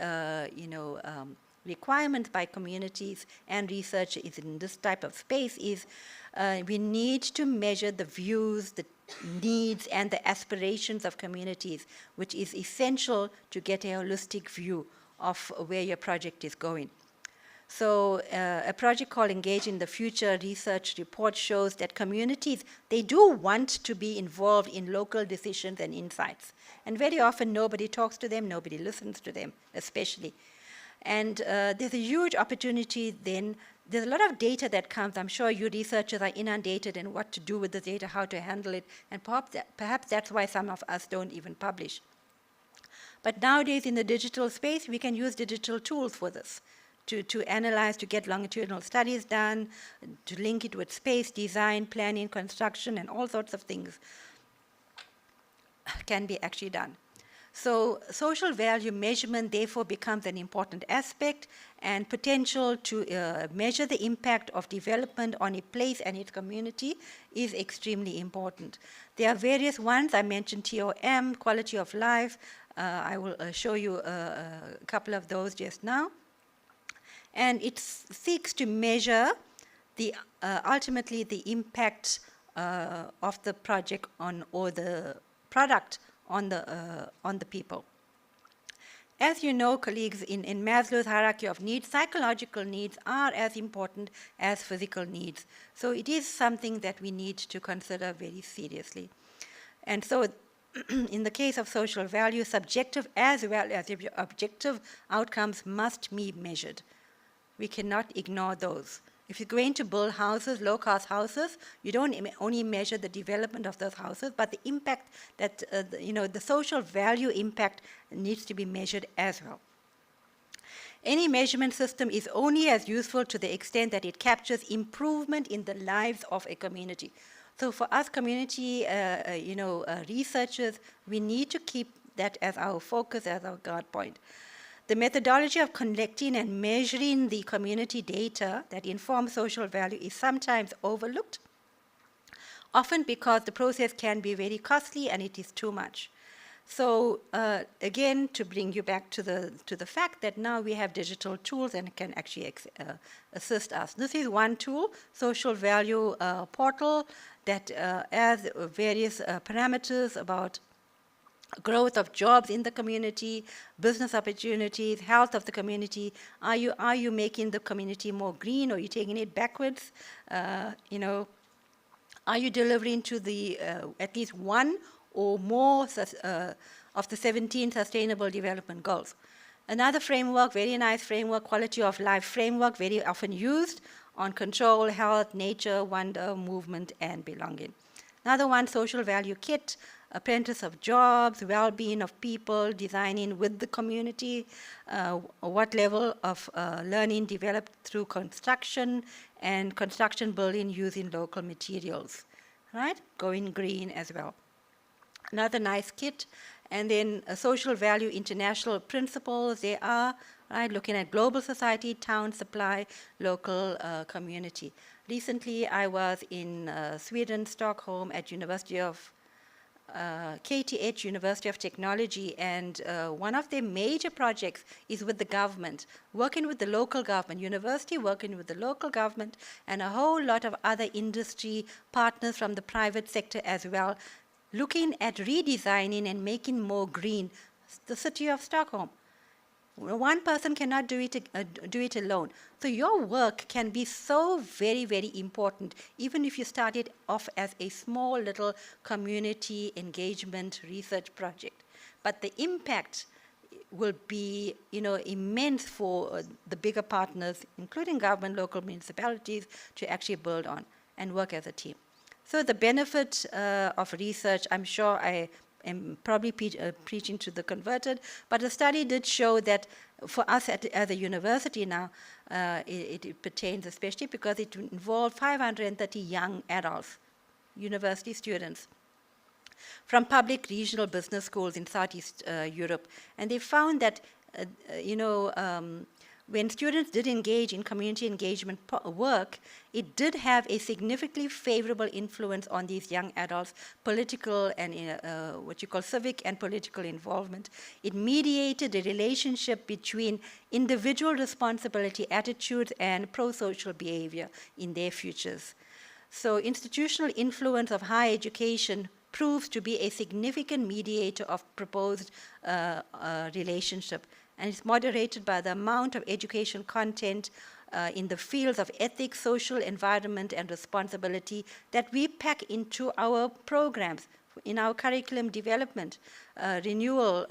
requirements by communities and research is in this type of space is we need to measure the views, the needs, and the aspirations of communities, which is essential to get a holistic view of where your project is going. So a project called Engage in the Future research report shows that communities, they do want to be involved in local decisions and insights. And very often nobody talks to them, nobody listens to them, especially. And there's a huge opportunity then. There's a lot of data that comes. I'm sure you researchers are inundated in what to do with the data, how to handle it, and perhaps that's why some of us don't even publish. But nowadays in the digital space, we can use digital tools for this, to analyze, to get longitudinal studies done, to link it with space, design, planning, construction, and all sorts of things can be actually done. So social value measurement therefore becomes an important aspect, and potential to measure the impact of development on a place and its community is extremely important. There are various ones. I mentioned TOM, quality of life. I will show you a couple of those just now. And it seeks to measure ultimately the impact of the project or the product on the people. As you know, colleagues, in Maslow's hierarchy of needs, psychological needs are as important as physical needs. So it is something that we need to consider very seriously. And so in the case of social value, subjective as well as objective outcomes must be measured. We cannot ignore those. If you're going to build houses, low-cost houses, you don't only measure the development of those houses, but the impact that, the social value impact needs to be measured as well. Any measurement system is only as useful to the extent that it captures improvement in the lives of a community. So for us community, researchers, we need to keep that as our focus, as our guard point. The methodology of collecting and measuring the community data that informs social value is sometimes overlooked, often because the process can be very costly and it is too much. So again, to bring you back to the fact that now we have digital tools and can actually assist us. This is one tool, social value portal, that has various parameters about growth of jobs in the community, business opportunities, health of the community. Are you making the community more green, or are you taking it backwards? Are you delivering to the at least one or more of the 17 Sustainable Development Goals? Another framework, very nice framework, quality of life framework, very often used on control, health, nature, wonder, movement, and belonging. Another one, social value kit, apprentice of jobs, well-being of people, designing with the community, what level of learning developed through construction, and construction building using local materials, right? Going green as well. Another nice kit. And then social value international principles, they are, right, looking at global society, town, supply, local community. Recently, I was in Sweden, Stockholm, at University of KTH, University of Technology, and one of their major projects is with the government, working with the local government, university working with the local government, and a whole lot of other industry partners from the private sector as well, looking at redesigning and making more green the city of Stockholm. One person cannot do it alone. So your work can be so very, very important, even if you started off as a small little community engagement research project. But the impact will be, immense for the bigger partners, including government, local municipalities, to actually build on and work as a team. So the benefit of research, I'm sure I am probably preaching to the converted, but the study did show that for us as a university now, it pertains especially because it involved 530 young adults, university students, from public regional business schools in Southeast Europe. And they found that, when students did engage in community engagement work, it did have a significantly favorable influence on these young adults' political and what you call civic and political involvement. It mediated the relationship between individual responsibility attitudes and pro-social behavior in their futures. So institutional influence of higher education proves to be a significant mediator of proposed relationship. And it's moderated by the amount of education content in the fields of ethics, social, environment, and responsibility that we pack into our programs, in our curriculum development, renewal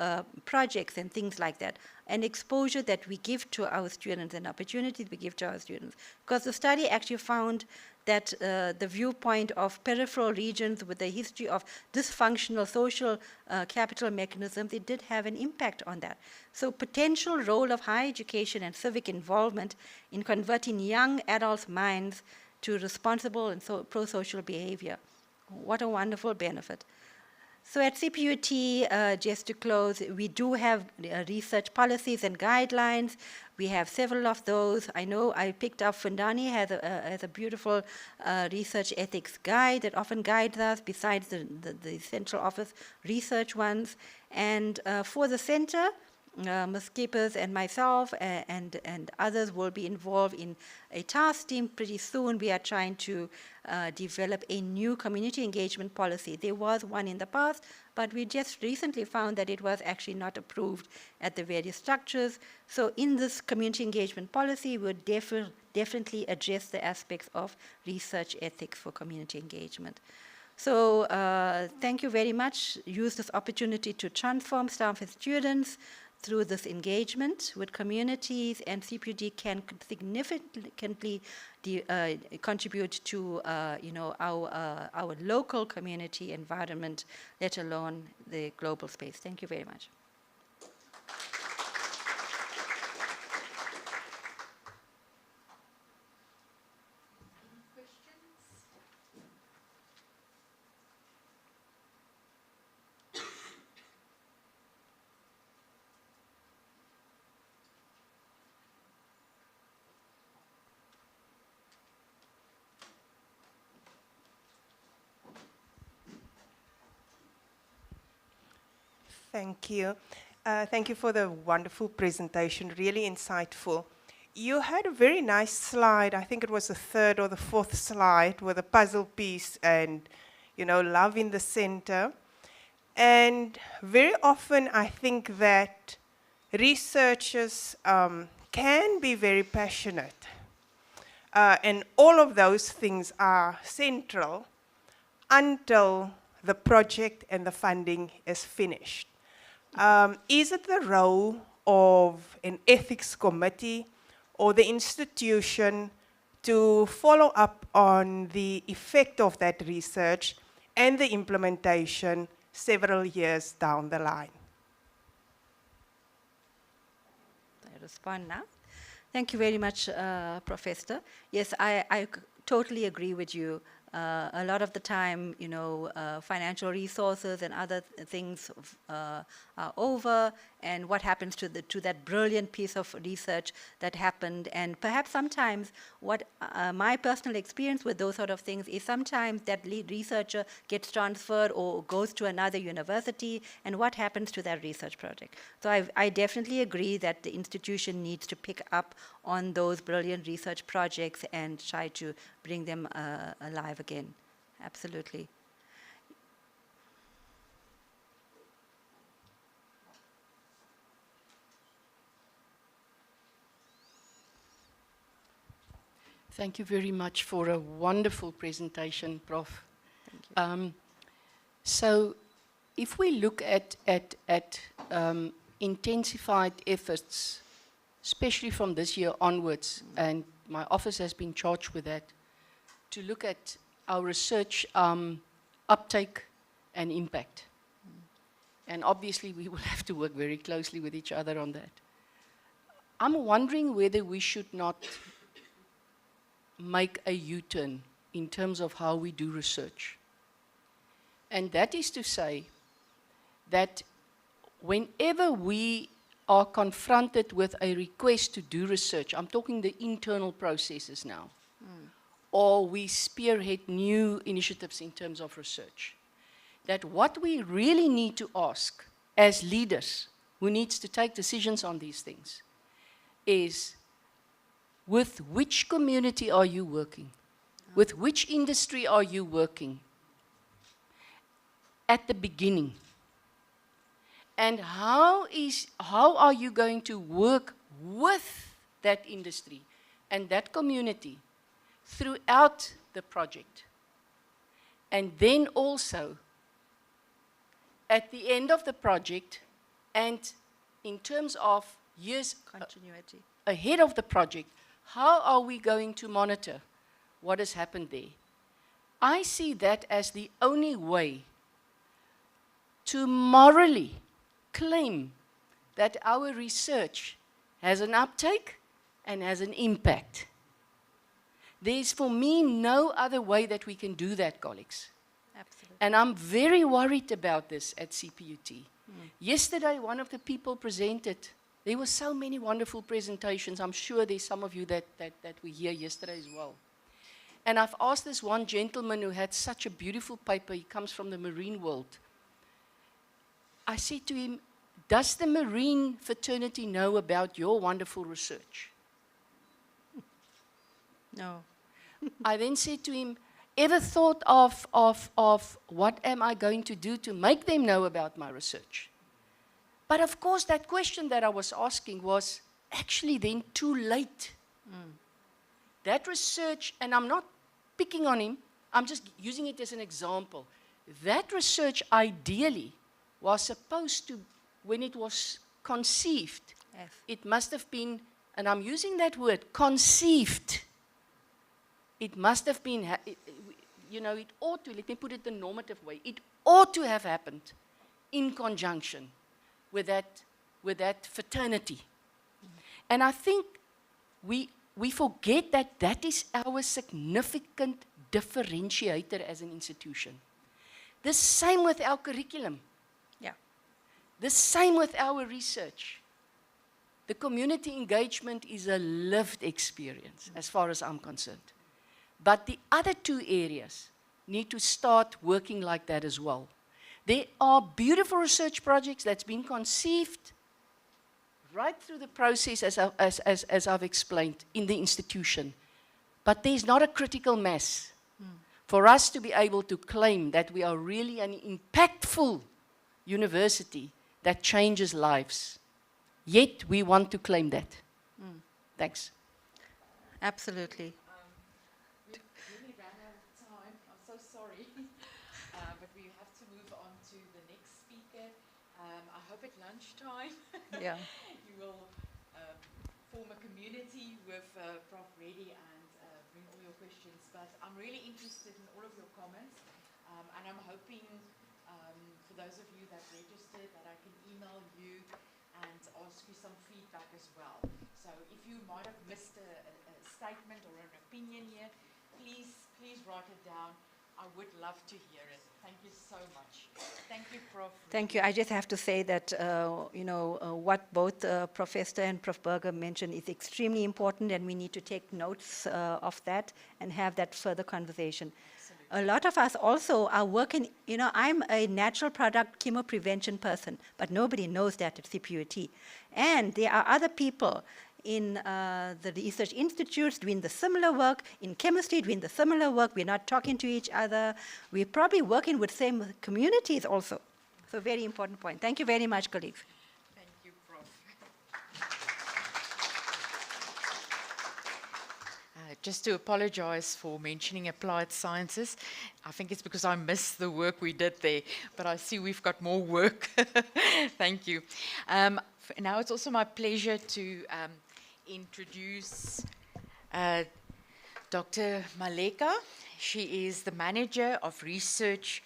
projects, and things like that, and exposure that we give to our students and opportunities we give to our students. Because the study actually found that the viewpoint of peripheral regions with a history of dysfunctional social capital mechanisms, it did have an impact on that. So potential role of higher education and civic involvement in converting young adults' minds to responsible and pro-social behavior. What a wonderful benefit. So at CPUT, just to close, we do have research policies and guidelines. We have several of those. I know I picked up Fundani has a beautiful research ethics guide that often guides us besides the central office research ones. And for the center, Ms. Skippers and myself and others will be involved in a task team pretty soon. We are trying to develop a new community engagement policy. There was one in the past, but we just recently found that it was actually not approved at the various structures. So in this community engagement policy, we'll definitely address the aspects of research ethics for community engagement. So thank you very much. Use this opportunity to transform staff and students through this engagement with communities, and CPUT can significantly contribute to our local community environment, let alone the global space. Thank you very much. Thank you. Thank you for the wonderful presentation, really insightful. You had a very nice slide, I think it was the third or the fourth slide, with a puzzle piece and, you know, love in the center. And very often I think that researchers can be very passionate. And all of those things are central until the project and the funding is finished. Is it the role of an ethics committee or the institution to follow up on the effect of that research and the implementation several years down the line? I respond now. Thank you very much, Professor. Yes, I totally agree with you. A lot of the time, you know, financial resources and other things are over, and what happens to that brilliant piece of research that happened. And perhaps sometimes what my personal experience with those sort of things is sometimes that lead researcher gets transferred or goes to another university, and what happens to that research project. So I definitely agree that the institution needs to pick up on those brilliant research projects and try to bring them alive again. Absolutely. Thank you very much for a wonderful presentation, Prof. Thank you. So if we look at intensified efforts, especially from this year onwards, and my office has been charged with that, to look at our research uptake and impact. And obviously we will have to work very closely with each other on that. I'm wondering whether we should not make a U-turn in terms of how we do research. And that is to say that whenever we are confronted with a request to do research, I'm talking the internal processes now, or we spearhead new initiatives in terms of research, that what we really need to ask as leaders who needs to take decisions on these things is, with which community are you working? With which industry are you working at the beginning? And how are you going to work with that industry and that community throughout the project? And then also, at the end of the project, and in terms of years Continuity. ahead of the project, how are we going to monitor what has happened there? I see that as the only way to morally claim that our research has an uptake and has an impact. There is, for me, no other way that we can do that, colleagues. Absolutely. And I'm very worried about this at CPUT. Yesterday, one of the people presented. There were so many wonderful presentations. I'm sure there's some of you that were here yesterday as well. And I've asked this one gentleman who had such a beautiful paper. He comes from the marine world. I said to him, does the marine fraternity know about your wonderful research? No. I then said to him, ever thought of what am I going to do to make them know about my research? But of course, that question that I was asking was actually then too late. That research, and I'm not picking on him, I'm just using it as an example. That research ideally was supposed to, when it was conceived, Yes. it must have been, and I'm using that word, conceived. It must have been, you know, it ought to, let me put it the normative way, it ought to have happened in conjunction with that fraternity. And I think we forget that that is our significant differentiator as an institution. The same with our curriculum. Yeah. The same with our research. The community engagement is a lived experience, as far as I'm concerned. But the other two areas need to start working like that as well. There are beautiful research projects that's been conceived right through the process, as I've explained, in the institution. But there's not a critical mass for us to be able to claim that we are really an impactful university that changes lives. Yet we want to claim that. Thanks. Absolutely. We really ran out of time. I'm so sorry. But we have to move on to the next speaker. I hope at lunchtime Yeah. you will form a community with Prof. Reddy and bring all your questions. But I'm really interested in all of your comments. And I'm hoping for those of you that registered that I can email you and ask you some feedback as well. So if you might have missed a statement or an opinion here, please write it down. I would love to hear it. Thank you so much. Thank you, Prof. Thank you. I just have to say that, what both Professor and Prof. Berger mentioned is extremely important, and we need to take notes of that and have that further conversation. A lot of us also are working, I'm a natural product chemoprevention person, but nobody knows that at CPUT. And there are other people in the research institutes doing the similar work, in chemistry doing the similar work. We're not talking to each other. We're probably working with same communities also. So very important point. Thank you very much, colleagues. Thank you, Prof. Just to apologize for mentioning applied sciences. I think it's because I missed the work we did there, but I see we've got more work. Thank you. Now it's also my pleasure to introduce Dr. Maleka. She is the Manager of Research,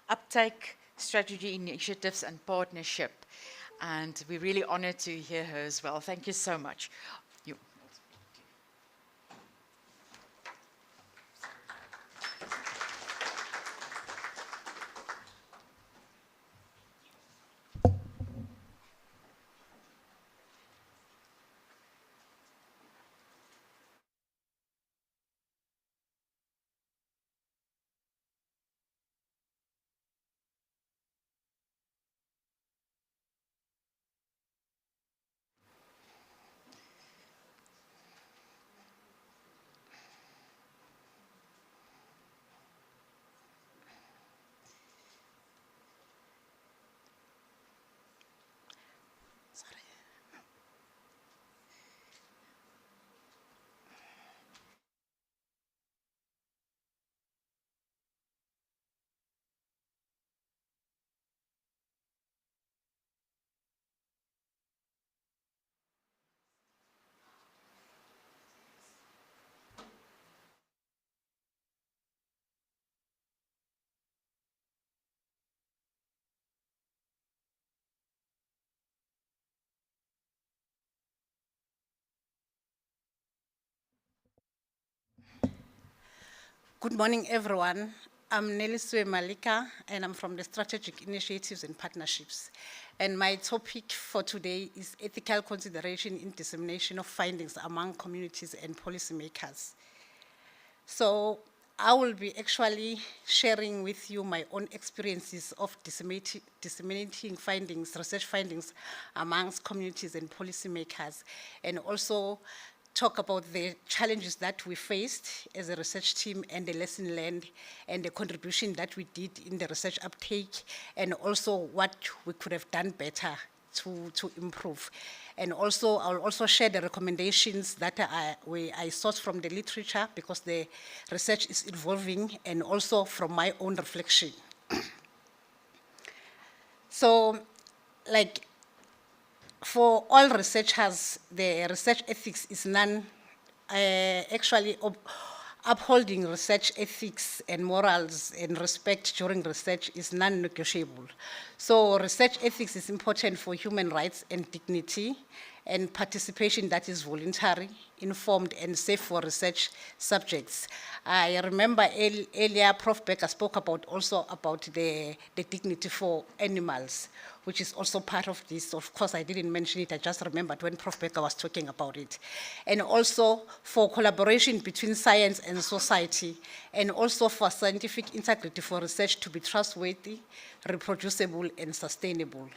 Uptake, Strategy Initiatives and Partnership. And we're really honored to hear her as well. Thank you so much. You. Good morning, everyone. I'm Neliswe Malika, and I'm from the Strategic Initiatives and Partnerships. And my topic for today is ethical consideration in dissemination of findings among communities and policymakers. So I will be actually sharing with you my own experiences of disseminating findings, research findings amongst communities and policymakers, and also talk about the challenges that we faced as a research team and the lesson learned and the contribution that we did in the research uptake, and also what we could have done better to improve. And also, I'll also share the recommendations that I sourced from the literature, because the research is evolving, and also from my own reflection. So, like, for all researchers, the research ethics is actually upholding research ethics and morals and respect during research is non-negotiable. So research ethics is important for human rights and dignity, and participation that is voluntary, informed, and safe for research subjects. I remember earlier Prof. Becker spoke also about the dignity for animals, which is also part of this. Of course, I didn't mention it, I just remembered when Prof. Becker was talking about it. And also for collaboration between science and society, and also for scientific integrity for research to be trustworthy, reproducible, and sustainable.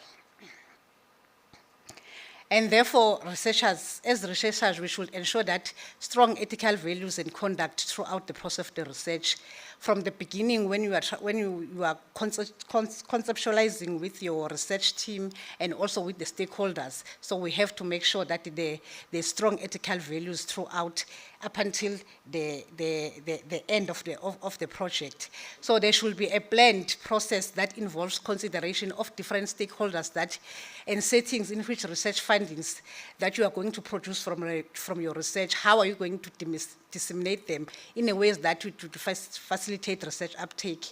And therefore, as researchers, we should ensure that strong ethical values and conduct throughout the process of the research, from the beginning when you are conceptualizing with your research team and also with the stakeholders. So we have to make sure that there's strong ethical values throughout up until the end of the project. So there should be a blend process that involves consideration of different stakeholders and settings in which research findings that you are going to produce from your research, how are you going to disseminate them in a way that to facilitate research uptake.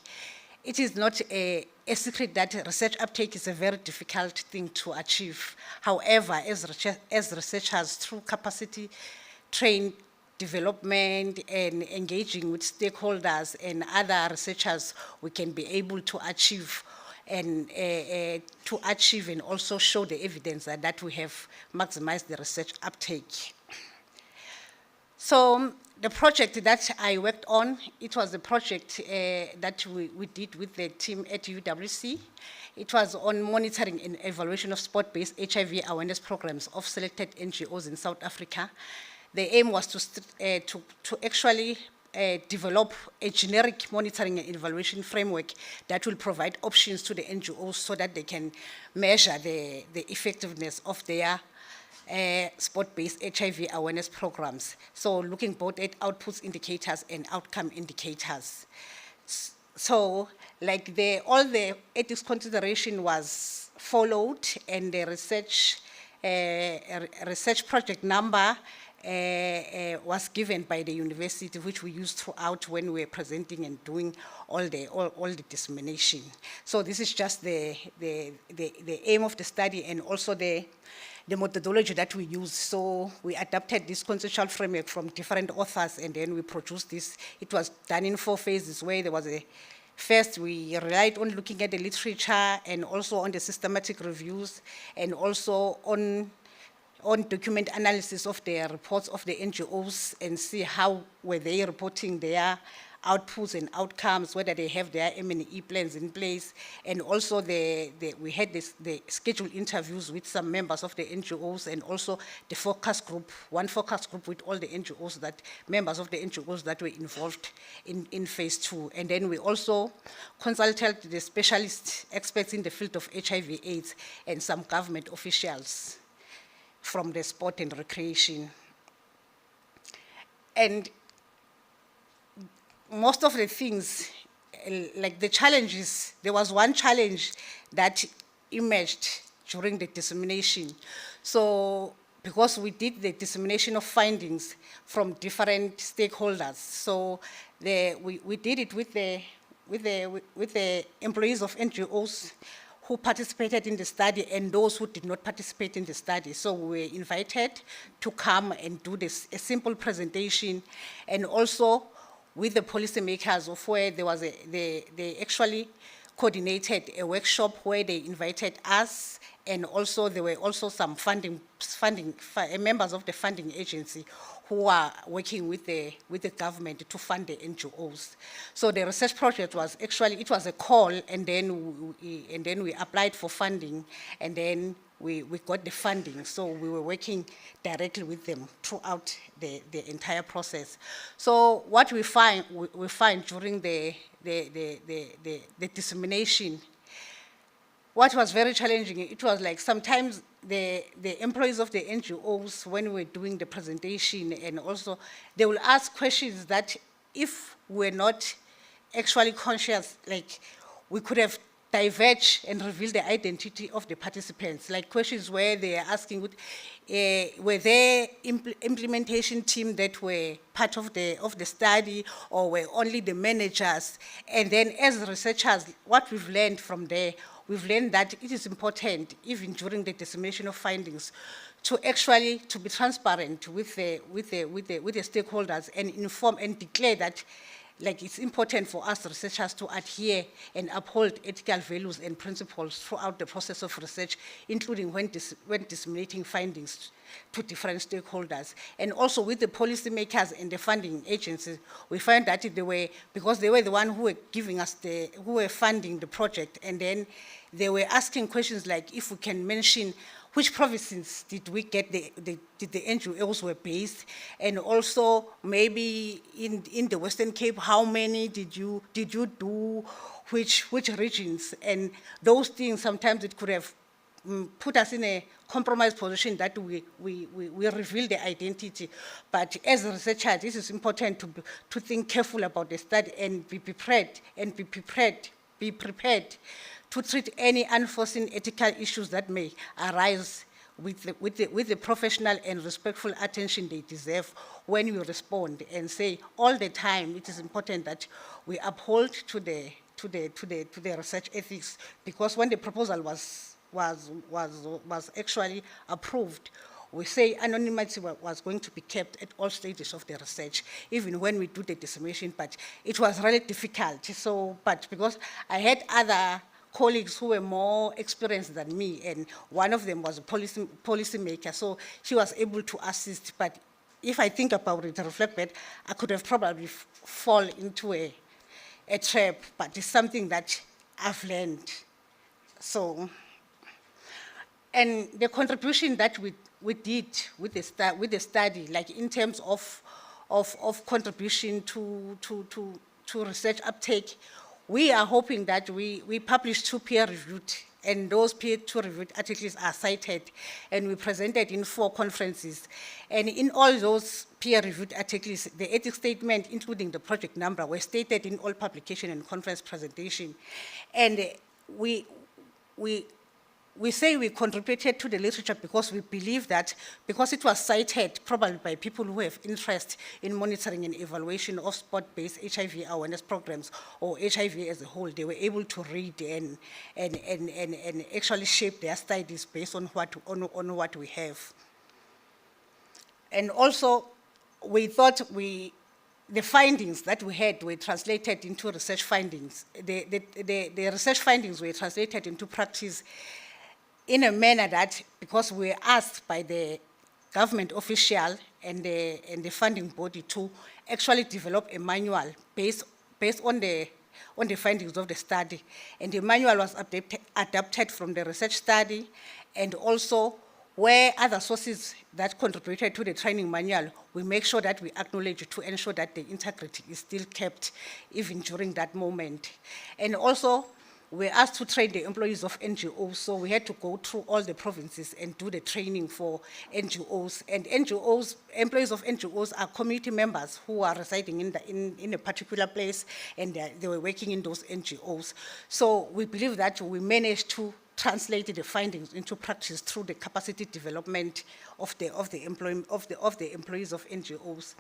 It is not a secret that research uptake is a very difficult thing to achieve. However, as researchers, through capacity trained development and engaging with stakeholders and other researchers, we can be able to achieve and also show the evidence that we have maximized the research uptake. So the project that I worked on, it was a project that we did with the team at UWC. It was on monitoring and evaluation of sport-based HIV awareness programs of selected NGOs in South Africa. The aim was to actually develop a generic monitoring and evaluation framework that will provide options to the NGOs so that they can measure the effectiveness of their sport-based HIV awareness programs. So looking both at outputs indicators and outcome indicators. So like all the ethics consideration was followed, and the research project number was given by the university, which we used throughout when we were presenting and doing all the dissemination. So this is just the aim of the study, and also the methodology that we use. So we adapted this conceptual framework from different authors, and then we produced this. It was done in 4 phases, where there was first, we relied on looking at the literature and also on the systematic reviews, and also on document analysis of the reports of the NGOs, and see how were they reporting their outputs and outcomes, whether they have their M&E plans in place. And also we had the scheduled interviews with some members of the NGOs, and also the focus group, one focus group with all the NGOs, members of the NGOs that were involved in phase 2. And then we also consulted the specialist experts in the field of HIV/AIDS and some government officials from the sport and recreation. And most of the things, like the challenges, there was one challenge that emerged during the dissemination. So, because we did the dissemination of findings from different stakeholders, so we did it with the employees of NGOs who participated in the study and those who did not participate in the study. So we were invited to come and do a simple presentation, and also with the policymakers, of where there was they actually coordinated a workshop where they invited us, and also there were also some members of the funding agency who are working with the government to fund the NGOs. So the research project was actually, it was a call, and then we applied for funding, and then we got the funding. So we were working directly with them throughout the entire process. So what we find during the dissemination, what was very challenging, it was like sometimes the employees of the NGOs, when we were doing the presentation, and also they will ask questions that if we're not actually conscious, like we could have diverged and revealed the identity of the participants, like questions where they are asking, were there implementation team that were part of the study, or were only the managers? And then as researchers, what we've learned from there, we've learned that it is important, even during the dissemination of findings, to actually to be transparent with the stakeholders and inform and declare that, like, it's important for us researchers to adhere and uphold ethical values and principles throughout the process of research, including when disseminating findings to different stakeholders. And also with the policymakers and the funding agencies, we find that because they were the ones who were giving us who were funding the project, and then they were asking questions like if we can mention which provinces did we get did the NGOs were based, and also maybe in the Western Cape, how many did you do, which regions, and those things. Sometimes it could have put us in a compromised position that we reveal the identity. But as researchers, this is important to think careful about the study and be prepared to treat any unforeseen ethical issues that may arise with the professional and respectful attention they deserve when we respond, and say all the time it is important that we uphold to the research ethics, because when the proposal was actually approved, we say anonymity was going to be kept at all stages of the research, even when we do the dissemination, but it was really difficult. So, but because I had other colleagues who were more experienced than me, and one of them was a policymaker, so she was able to assist. But if I think about it, reflect back, I could have probably fall into a trap, but it's something that I've learned. So, and the contribution that we did with the study, like in terms of contribution to research uptake, we are hoping that we publish 2 peer-reviewed, and those peer-reviewed articles are cited, and we presented in 4 conferences. And in all those peer-reviewed articles, the ethics statement, including the project number, were stated in all publication and conference presentation. And we say we contributed to the literature because we believe that, because it was cited probably by people who have interest in monitoring and evaluation of spot-based HIV awareness programs or HIV as a whole, they were able to read and actually shape their studies based on what we have. And also, we thought the findings that we had were translated into research findings. The research findings were translated into practice in a manner that, because we were asked by the government official and the funding body to actually develop a manual based on the findings of the study. And the manual was adapted from the research study, and also where other sources that contributed to the training manual, we make sure that we acknowledge to ensure that the integrity is still kept even during that moment. And also, we're asked to train the employees of NGOs, so we had to go through all the provinces and do the training for NGOs. And NGOs, employees of NGOs are community members who are residing in a particular place, and they were working in those NGOs. So we believe that we managed to translate the findings into practice through the capacity development of the employees of NGOs.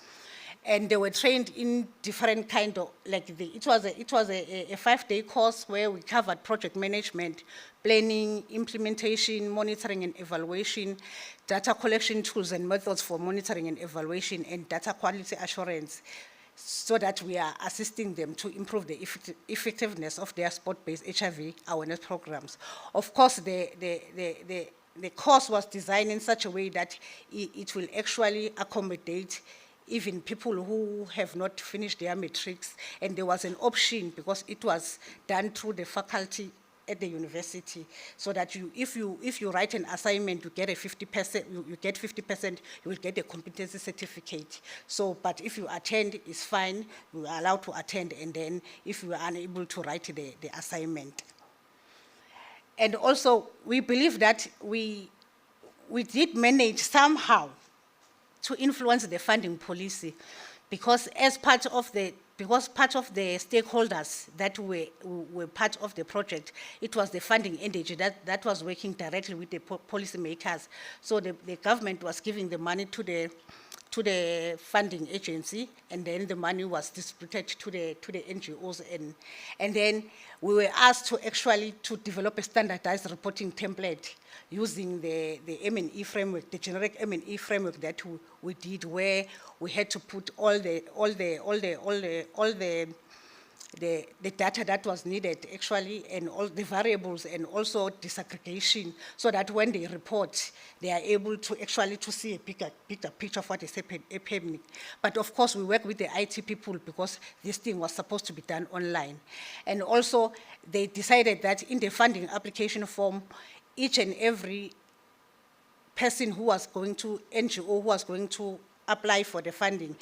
And they were trained in different kind of, like it was a 5-day course where we covered project management, planning, implementation, monitoring and evaluation, data collection tools and methods for monitoring and evaluation, and data quality assurance, so that we are assisting them to improve the effectiveness of their spot-based HIV awareness programs. Of course, the course was designed in such a way that it will actually accommodate even people who have not finished their matrics, and there was an option because it was done through the faculty at the university, so that if you write an assignment, you get 50%, you get 50%, you will get a competency certificate. So, but if you attend, it's fine, you are allowed to attend, and then if you are unable to write the assignment. And also, we believe that we did manage somehow to influence the funding policy, because part of the stakeholders that were part of the project, it was the funding entity that was working directly with the policy makers. So the government was giving the money to the funding agency, and then the money was distributed to the NGOs, and then we were asked to actually to develop a standardized reporting template using the M&E framework, the generic M&E framework that we did, where we had to put all the data that was needed actually, and all the variables, and also disaggregation, so that when they report, they are able to actually to see a bigger picture of what is happening. But of course, we work with the IT people, because this thing was supposed to be done online. And also, they decided that in the funding application form, each and every person who was going to, NGO who was going to apply for the funding,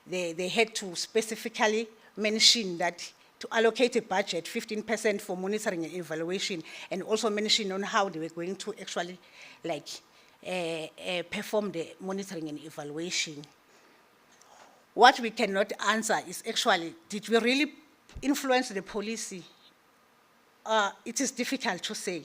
they had to specifically mention that to allocate a budget, 15% for monitoring and evaluation, and also mention on how they were going to actually perform the monitoring and evaluation. What we cannot answer is actually, did we really influence the policy? It is difficult to say.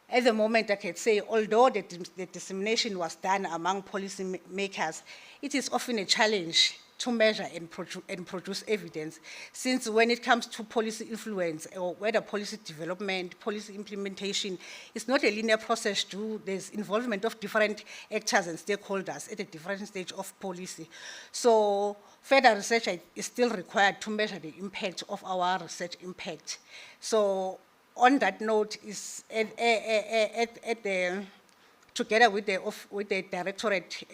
At the moment, I can say, although the dissemination was done among policy makers, it is often a challenge to measure and produce evidence, since when it comes to policy influence, or whether policy development, policy implementation, it's not a linear process. There's involvement of different actors and stakeholders at a different stage of policy. So further research is still required to measure the impact of our research impact. So on that note, is together with the Directorate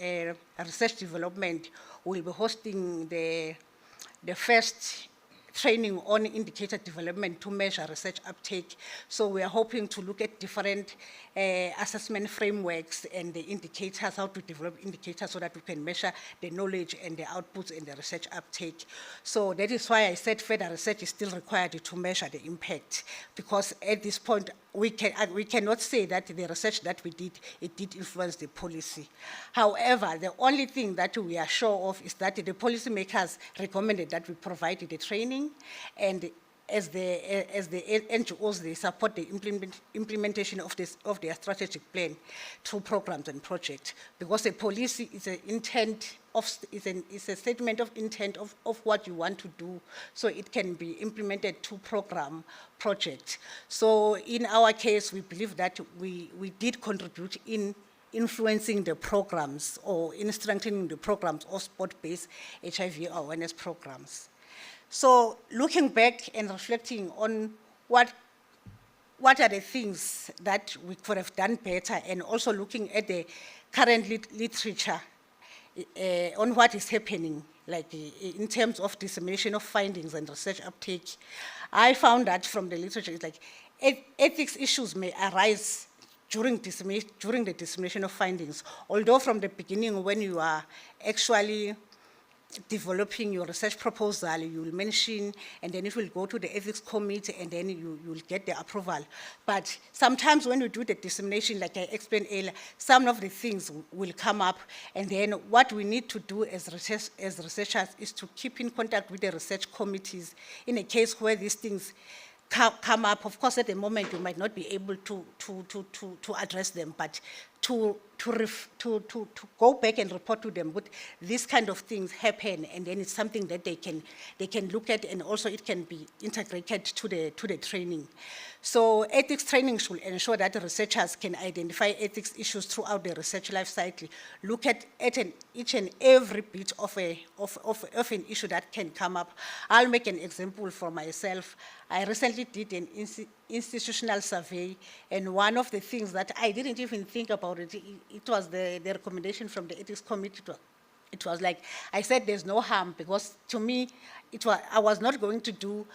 Research Development, we'll be hosting the first training on indicator development to measure research uptake. So we are hoping to look at different assessment frameworks and the indicators, how to develop indicators so that we can measure the knowledge and the outputs and the research uptake. So that is why I said further research is still required to measure the impact, because at this point, we cannot say that the research that we did, it did influence the policy. However, the only thing that we are sure of is that the policymakers recommended that we provide the training, and as the NGOs, they support the implementation of their strategic plan through programs and projects, because a policy is an intent is a statement of intent of what you want to do, so it can be implemented to program projects. So in our case, we believe that we did contribute in influencing the programs, or in strengthening the programs of sport-based HIV awareness programs. So looking back and reflecting on what are the things that we could have done better, and also looking at the current literature on what is happening, like in terms of dissemination of findings and research uptake, I found that from the literature, it's like ethics issues may arise during the dissemination of findings, although from the beginning, when you are actually developing your research proposal, you will mention, and then it will go to the ethics committee, and then you will get the approval. But sometimes when you do the dissemination, like I explained earlier, some of the things will come up, and then what we need to do as researchers is to keep in contact with the research committees in a case where these things come up. Of course, at the moment, you might not be able to address them, but to go back and report to them, but these kind of things happen, and then it's something that they can look at, and also it can be integrated to the training. So ethics training should ensure that the researchers can identify ethics issues throughout the research life cycle, look at each and every bit of an issue that can come up. I'll make an example for myself. I recently did an institutional survey, and one of the things that I didn't even think about it was the recommendation from the ethics committee. It was like, I said there's no harm, because to me, I was not going to do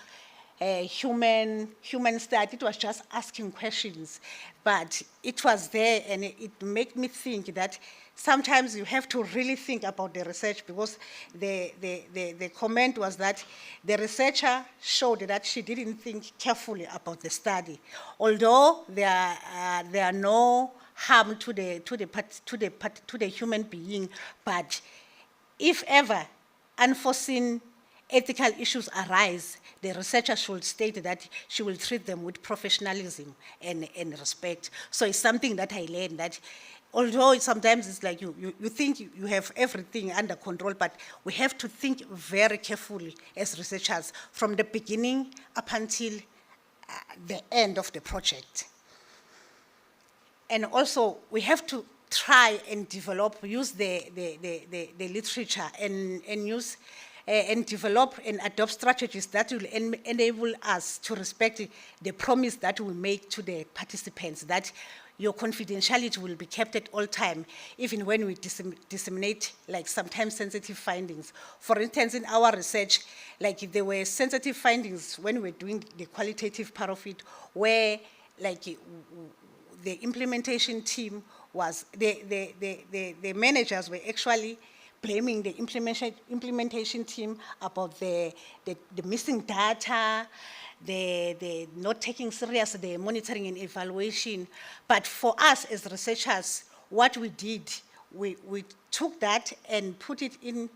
human study. It was just asking questions, but it was there, and it made me think that sometimes you have to really think about the research, because the comment was that the researcher showed that she didn't think carefully about the study. Although there are no harm to the human being, but if ever unforeseen ethical issues arise, the researcher should state that she will treat them with professionalism and respect. So it's something that I learned, that although sometimes it's like you think you have everything under control, but we have to think very carefully as researchers from the beginning up until the end of the project. And also, we have to try and use the literature and use and develop and adopt strategies that will enable us to respect the promise that we make to the participants, that your confidentiality will be kept at all time, even when we disseminate like sometimes sensitive findings. For instance, in our research, like there were sensitive findings when we were doing the qualitative part of it, where like the implementation team was, the managers were actually blaming the implementation team about the missing data, the not taking serious the monitoring and evaluation. But for us as researchers, what we did, we took that and put it in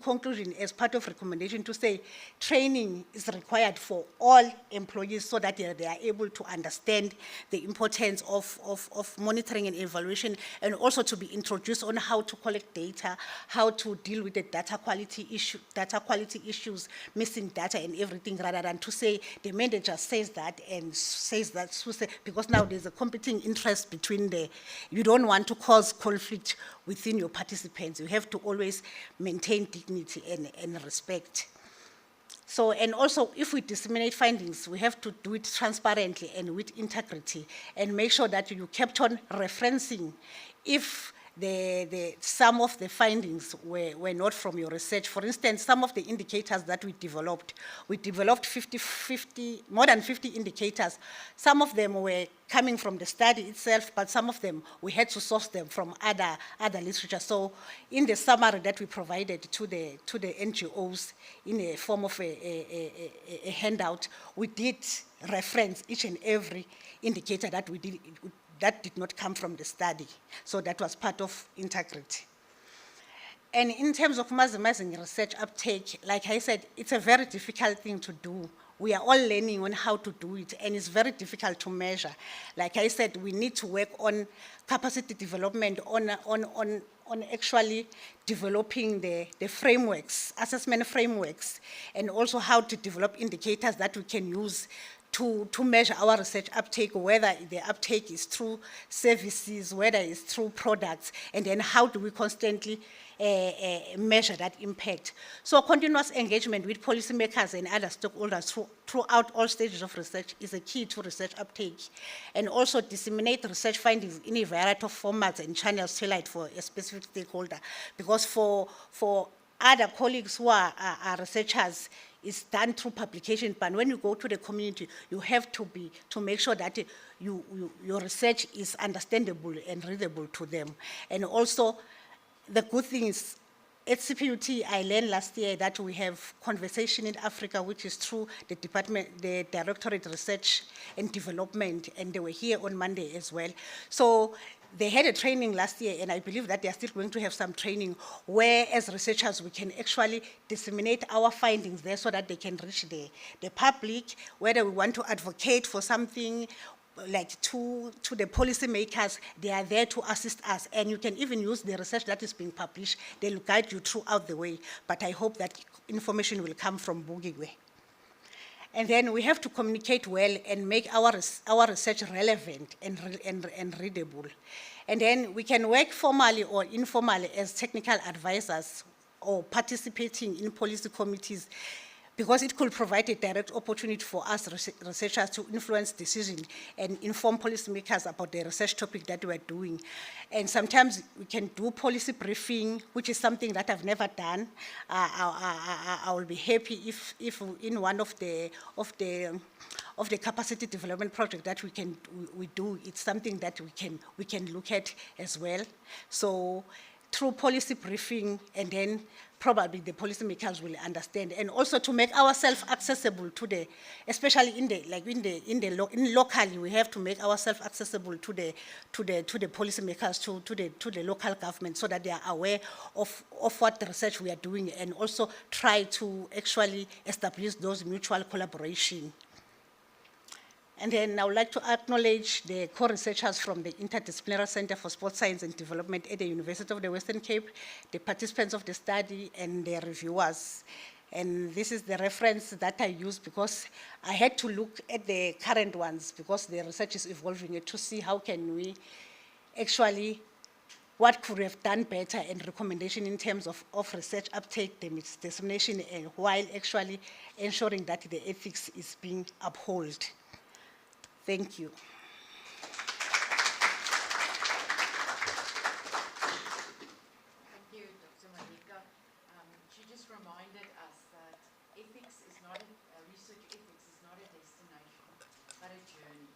conclusion as part of recommendation to say training is required for all employees so that they are able to understand the importance of monitoring and evaluation, and also to be introduced on how to collect data, how to deal with the data quality issues, missing data and everything, rather than to say the manager says that and says that, because now there's a competing interest between you don't want to cause conflict within your participants. You have to always maintain dignity and respect. So, and also, if we disseminate findings, we have to do it transparently and with integrity, and make sure that you kept on referencing if some of the findings were not from your research. For instance, some of the indicators that we developed more than 50 indicators. Some of them were coming from the study itself, but some of them we had to source them from other literature. So in the summary that we provided to the NGOs in a form of a handout, we did reference each and every indicator that we did that did not come from the study. So that was part of integrity. And in terms of maximizing research uptake, like I said, it's a very difficult thing to do. We are all learning on how to do it, and it's very difficult to measure. Like I said, we need to work on capacity development, on actually developing the frameworks, assessment frameworks, and also how to develop indicators that we can use to measure our research uptake, whether the uptake is through services, whether it's through products, and then how do we constantly measure that impact. So continuous engagement with policymakers and other stakeholders throughout all stages of research is a key to research uptake. And also disseminate research findings in a variety of formats and channels tailored for a specific stakeholder. Because for other colleagues who are researchers, it's done through publication, but when you go to the community, you have to make sure that your research is understandable and readable to them. And also, the good thing is, at CPUT, I learned last year that we have Conversation in Africa, which is through the Directorate Research and Development, and they were here on Monday as well. So they had a training last year, and I believe that they are still going to have some training where, as researchers, we can actually disseminate our findings there so that they can reach the public, whether we want to advocate for something, like to the policymakers, they are there to assist us. And you can even use the research that is being published. They'll guide you throughout the way. But I hope that information will come from Bugiwe. And then we have to communicate well and make our research relevant and readable. And then we can work formally or informally as technical advisors or participating in policy committees, because it could provide a direct opportunity for us researchers to influence decision and inform policymakers about the research topic that we're doing. And sometimes we can do policy briefing, which is something that I've never done. I will be happy if in one of the capacity development project that we do, it's something that we can look at as well. So through policy briefing, and then probably the policymakers will understand, and also to make ourselves accessible to the, especially locally, we have to make ourselves accessible to the policymakers, to the local government, so that they are aware of what the research we are doing, and also try to actually establish those mutual collaboration. And then I would like to acknowledge the co-researchers from the Interdisciplinary Center for Sports Science and Development at the University of the Western Cape, the participants of the study, and the reviewers. And this is the reference that I use because I had to look at the current ones because the research is evolving to see how can we actually, what could we have done better, and recommendation in terms of research uptake, dissemination, and while actually ensuring that the ethics is being upheld. Thank you. Thank you, Dr. Malika. She just reminded us that ethics is not, research ethics is not a destination, but a journey.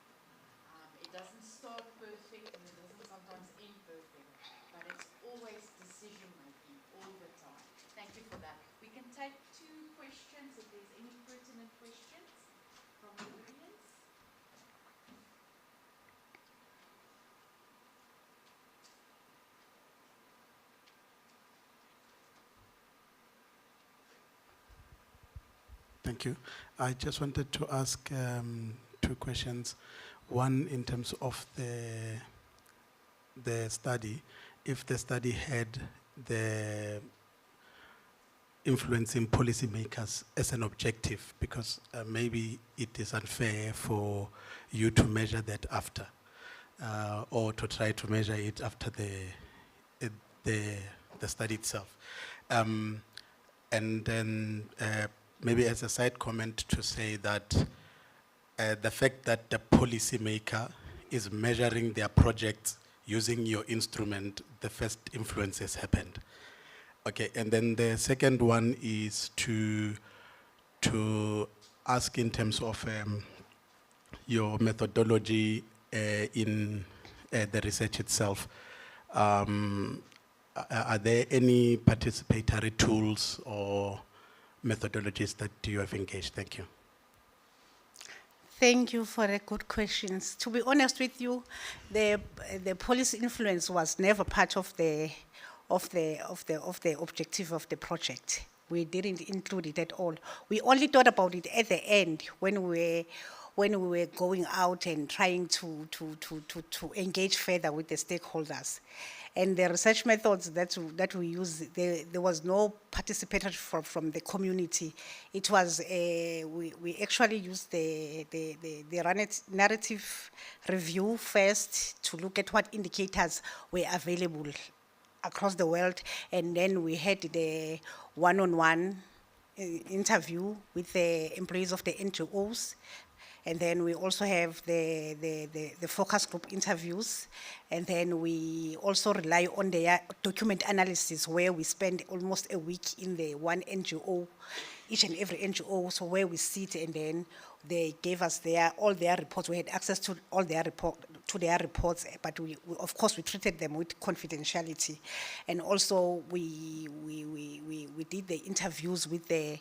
It doesn't start perfect and it doesn't sometimes end perfect, but it's always decision making all the time. Thank you for that. We can take 2 questions if there's any pertinent questions from the audience. Thank you. I just wanted to ask 2 questions. One, in terms of the study, if the study had the influencing policymakers as an objective, because maybe it is unfair for you to measure that after, or to try to measure it after the study itself. And then maybe as a side comment to say that the fact that the policymaker is measuring their projects using your instrument, the first influence has happened. Okay, and then the second one is to ask in terms of your methodology in the research itself. Are there any participatory tools or methodologies that you have engaged? Thank you. Thank you for the good questions. To be honest with you, the policy influence was never part of the objective of the project. We didn't include it at all. We only thought about it at the end when we were going out and trying to engage further with the stakeholders. And the research methods that we use, there was no participation from the community. It was, we actually used the narrative review first to look at what indicators were available across the world. And then we had the one-on-one interview with the employees of the NGOs. And then we also have the focus group interviews. And then we also rely on their document analysis, where we spend almost a week in the one NGO, each and every NGO, so where we sit, and then they gave us all their reports. We had access to all their reports, but we of course we treated them with confidentiality. And also we did the interviews with the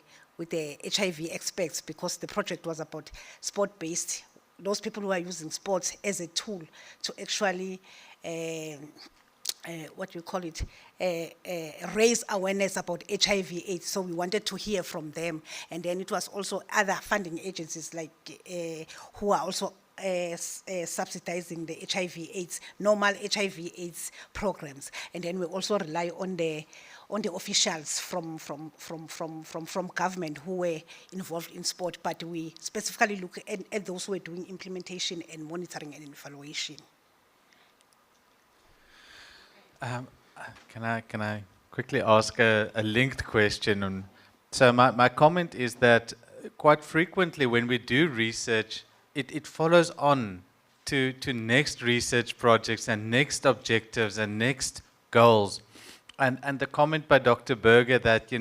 HIV experts, because the project was about sport-based, those people who are using sports as a tool to actually, raise awareness about HIV/AIDS. So we wanted to hear from them. And then it was also other funding agencies like who are also subsidizing the HIV/AIDS, normal HIV/AIDS programs. And then we also rely on the officials from government who were involved in sport, but we specifically look at those who were doing implementation and monitoring and evaluation. Can I quickly ask a linked question on So my comment is that quite frequently when we do research, it follows on to next research projects and next objectives and next goals. And the comment by Dr. Berger that,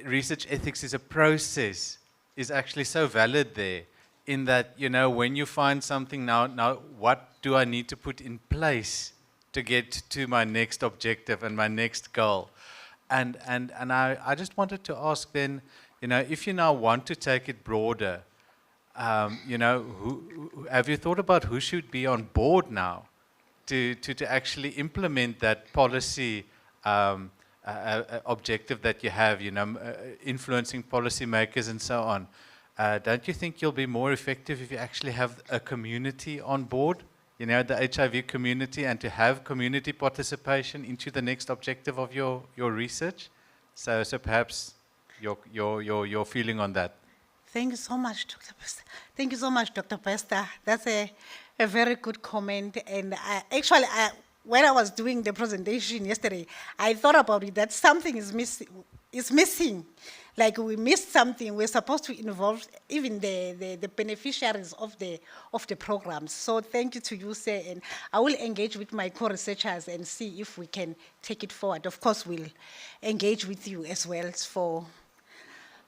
research ethics is a process is actually so valid there in that, when you find something now what do I need to put in place to get to my next objective and my next goal? And I just wanted to ask then, if you now want to take it broader, have you thought about who should be on board now to actually implement that policy objective that you have, influencing policymakers and so on? Don't you think you'll be more effective if you actually have a community on board, the HIV community, and to have community participation into the next objective of your research? So perhaps your feeling on that. Thank you so much, Dr. Pester. Thank you so much, Dr. Pester. That's a very good comment. And when I was doing the presentation yesterday, I thought about it, that something is missing. Like we missed something. We're supposed to involve even the beneficiaries of the programs. So thank you to you, sir. And I will engage with my co-researchers and see if we can take it forward. Of course, we'll engage with you as well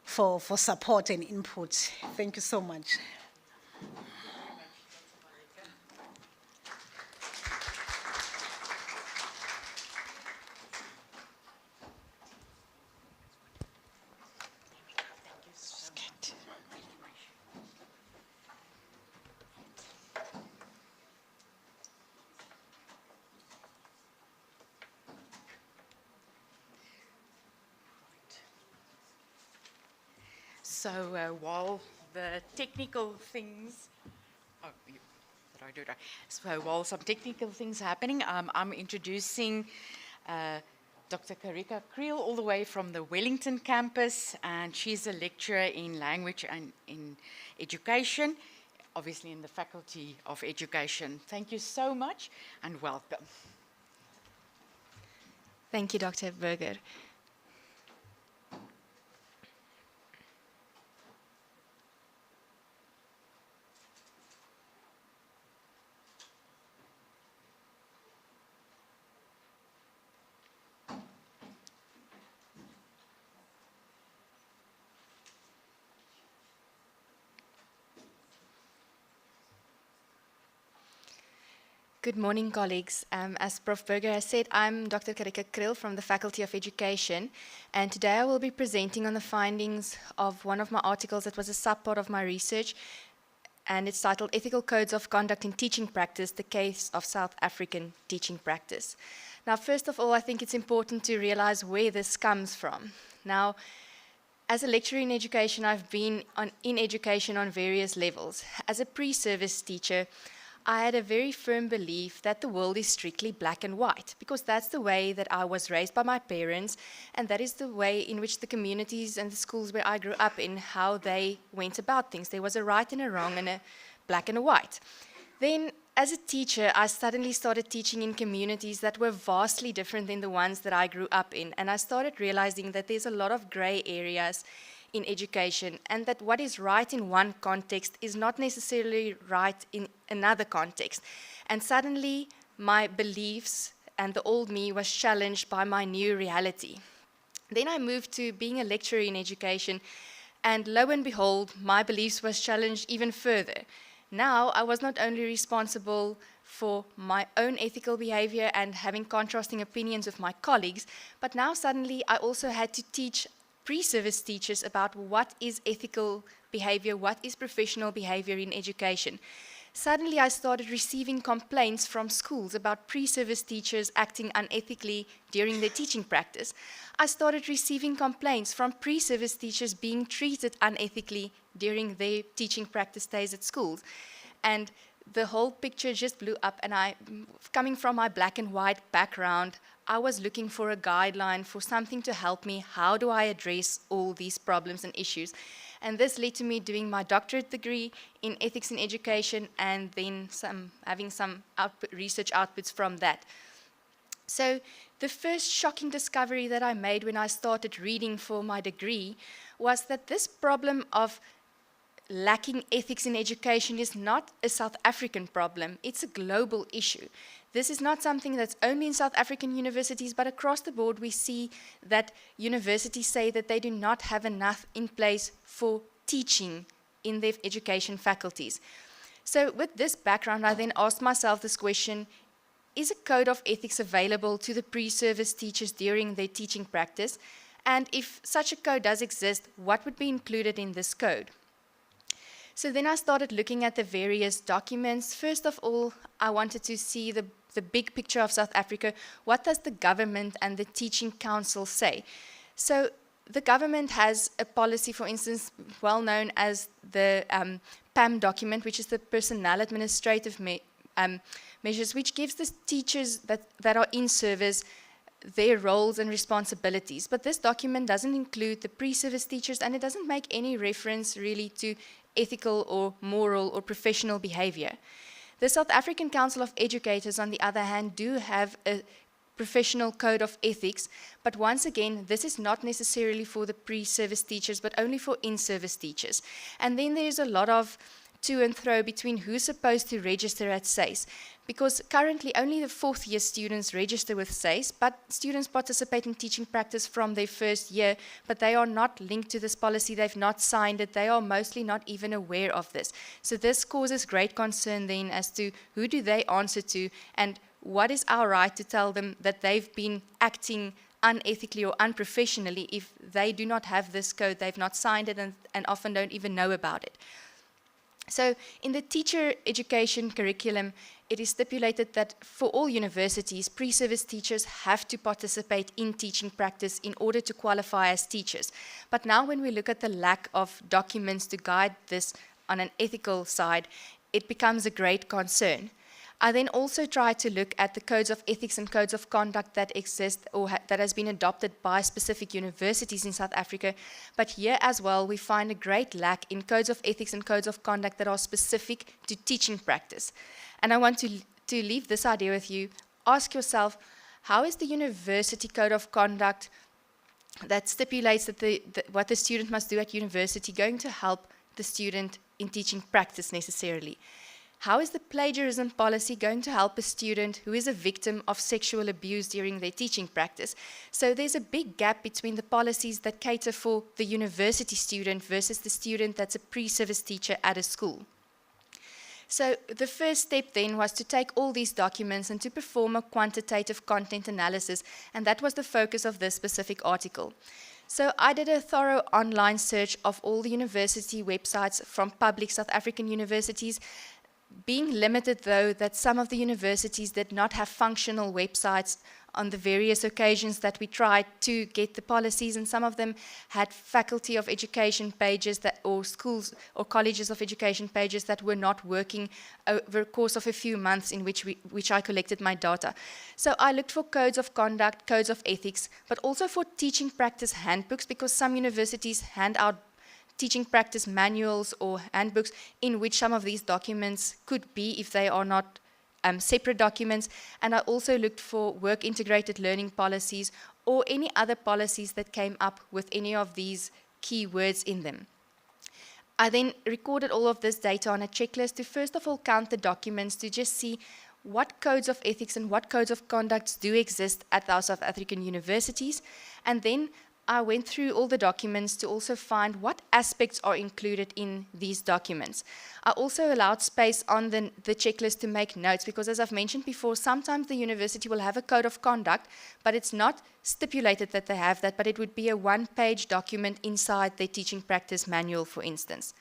for support and input. Thank you so much. So while the technical things, did I do it right? So while some technical things are happening, I'm introducing Dr. Karika Creel all the way from the Wellington campus, and she's a lecturer in language and in education, obviously in the Faculty of Education. Thank you so much and welcome. Thank you, Dr. Berger. Good morning, colleagues. As Prof. Berger has said, I'm Dr. Karika Krill from the Faculty of Education, and today I will be presenting on the findings of one of my articles that was a subpart of my research, and it's titled Ethical Codes of Conduct in Teaching Practice, the Case of South African Teaching Practice. Now, first of all, I think it's important to realize where this comes from. Now, as a lecturer in education, I've been in education on various levels. As a pre-service teacher, I had a very firm belief that the world is strictly black and white, because that's the way that I was raised by my parents, and that is the way in which the communities and the schools where I grew up in, how they went about things. There was a right and a wrong and a black and a white. Then, as a teacher, I suddenly started teaching in communities that were vastly different than the ones that I grew up in, and I started realizing that there's a lot of gray areas in education, and that what is right in one context is not necessarily right in another context. And suddenly, my beliefs and the old me was challenged by my new reality. Then I moved to being a lecturer in education, and lo and behold, my beliefs was challenged even further. Now, I was not only responsible for my own ethical behavior and having contrasting opinions with my colleagues, but now suddenly I also had to teach pre-service teachers about what is ethical behavior, what is professional behavior in education. Suddenly I started receiving complaints from schools about pre-service teachers acting unethically during their teaching practice. I started receiving complaints from pre-service teachers being treated unethically during their teaching practice days at schools. And the whole picture just blew up, and coming from my black and white background, I was looking for a guideline, for something to help me. How do I address all these problems and issues? And this led to me doing my doctorate degree in ethics in education, and then having some research outputs from that. So the first shocking discovery that I made when I started reading for my degree was that this problem of lacking ethics in education is not a South African problem, it's a global issue. This is not something that's only in South African universities, but across the board we see that universities say that they do not have enough in place for teaching in their education faculties. So with this background, I then asked myself this question: is a code of ethics available to the pre-service teachers during their teaching practice? And if such a code does exist, what would be included in this code? So then I started looking at the various documents. First of all, I wanted to see the big picture of South Africa. What does the government and the Teaching Council say? So the government has a policy, for instance, well known as the PAM document, which is the Personnel Administrative Measures, which gives the teachers that are in service their roles and responsibilities. But this document doesn't include the pre-service teachers, and it doesn't make any reference really to ethical or moral or professional behavior. The South African Council of Educators, on the other hand, do have a professional code of ethics, but once again, this is not necessarily for the pre-service teachers, but only for in-service teachers. And then there's a lot of to and fro between who's supposed to register at SACE, because currently only the fourth year students register with SACE, but students participate in teaching practice from their first year, but they are not linked to this policy, they've not signed it, they are mostly not even aware of this. So this causes great concern then as to who do they answer to, and what is our right to tell them that they've been acting unethically or unprofessionally if they do not have this code, they've not signed it, and often don't even know about it. So in the teacher education curriculum, it is stipulated that for all universities, pre-service teachers have to participate in teaching practice in order to qualify as teachers. But now when we look at the lack of documents to guide this on an ethical side, it becomes a great concern. I then also tried to look at the codes of ethics and codes of conduct that exist or that has been adopted by specific universities in South Africa. But here as well, we find a great lack in codes of ethics and codes of conduct that are specific to teaching practice. And I want to leave this idea with you. Ask yourself, how is the university code of conduct that stipulates that what the student must do at university going to help the student in teaching practice necessarily? How is the plagiarism policy going to help a student who is a victim of sexual abuse during their teaching practice? So there's a big gap between the policies that cater for the university student versus the student that's a pre-service teacher at a school. So the first step then was to take all these documents and to perform a quantitative content analysis, and that was the focus of this specific article. So I did a thorough online search of all the university websites from public South African universities, being limited, though, that some of the universities did not have functional websites on the various occasions that we tried to get the policies, and some of them had faculty of education pages or schools or colleges of education pages that were not working over a course of a few months in which I collected my data. So I looked for codes of conduct, codes of ethics, but also for teaching practice handbooks, because some universities hand out teaching practice manuals or handbooks in which some of these documents could be if they are not separate documents. And I also looked for work integrated learning policies or any other policies that came up with any of these key words in them. I then recorded all of this data on a checklist to first of all count the documents to just see what codes of ethics and what codes of conduct do exist at our South African universities, and then I went through all the documents to also find what aspects are included in these documents. I also allowed space on the checklist to make notes, because as I've mentioned before, sometimes the university will have a code of conduct, but it's not stipulated that they have that, but it would be a one-page document inside their teaching practice manual, for instance.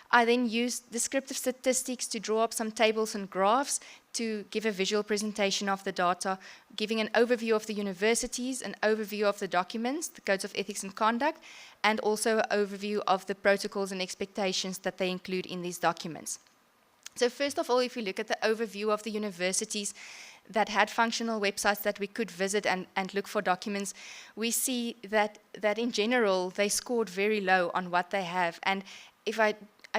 I then used descriptive statistics to draw up some tables and graphs to give a visual presentation of the data, giving an overview of the universities, an overview of the documents, the codes of ethics and conduct, and also an overview of the protocols and expectations that they include in these documents. So first of all, if we look at the overview of the universities that had functional websites that we could visit and look for documents, we see that in general, they scored very low on what they have. And if I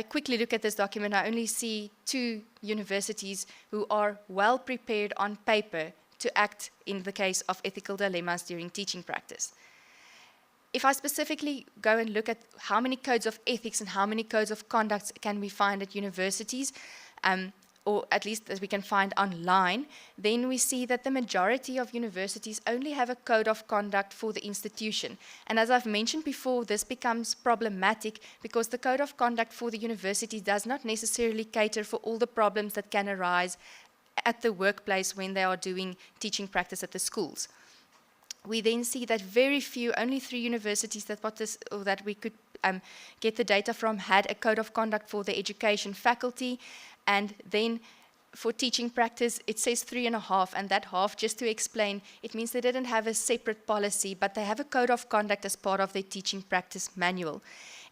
quickly look at this document, I only see 2 universities who are well prepared on paper to act in the case of ethical dilemmas during teaching practice. If I specifically go and look at how many codes of ethics and how many codes of conduct can we find at universities, or at least that we can find online, then we see that the majority of universities only have a code of conduct for the institution. And as I've mentioned before, this becomes problematic because the code of conduct for the university does not necessarily cater for all the problems that can arise at the workplace when they are doing teaching practice at the schools. We then see that very few, only 3 universities that we could get the data from had a code of conduct for the education faculty, and then for teaching practice, it says 3.5, and that half, just to explain, it means they didn't have a separate policy, but they have a code of conduct as part of their teaching practice manual.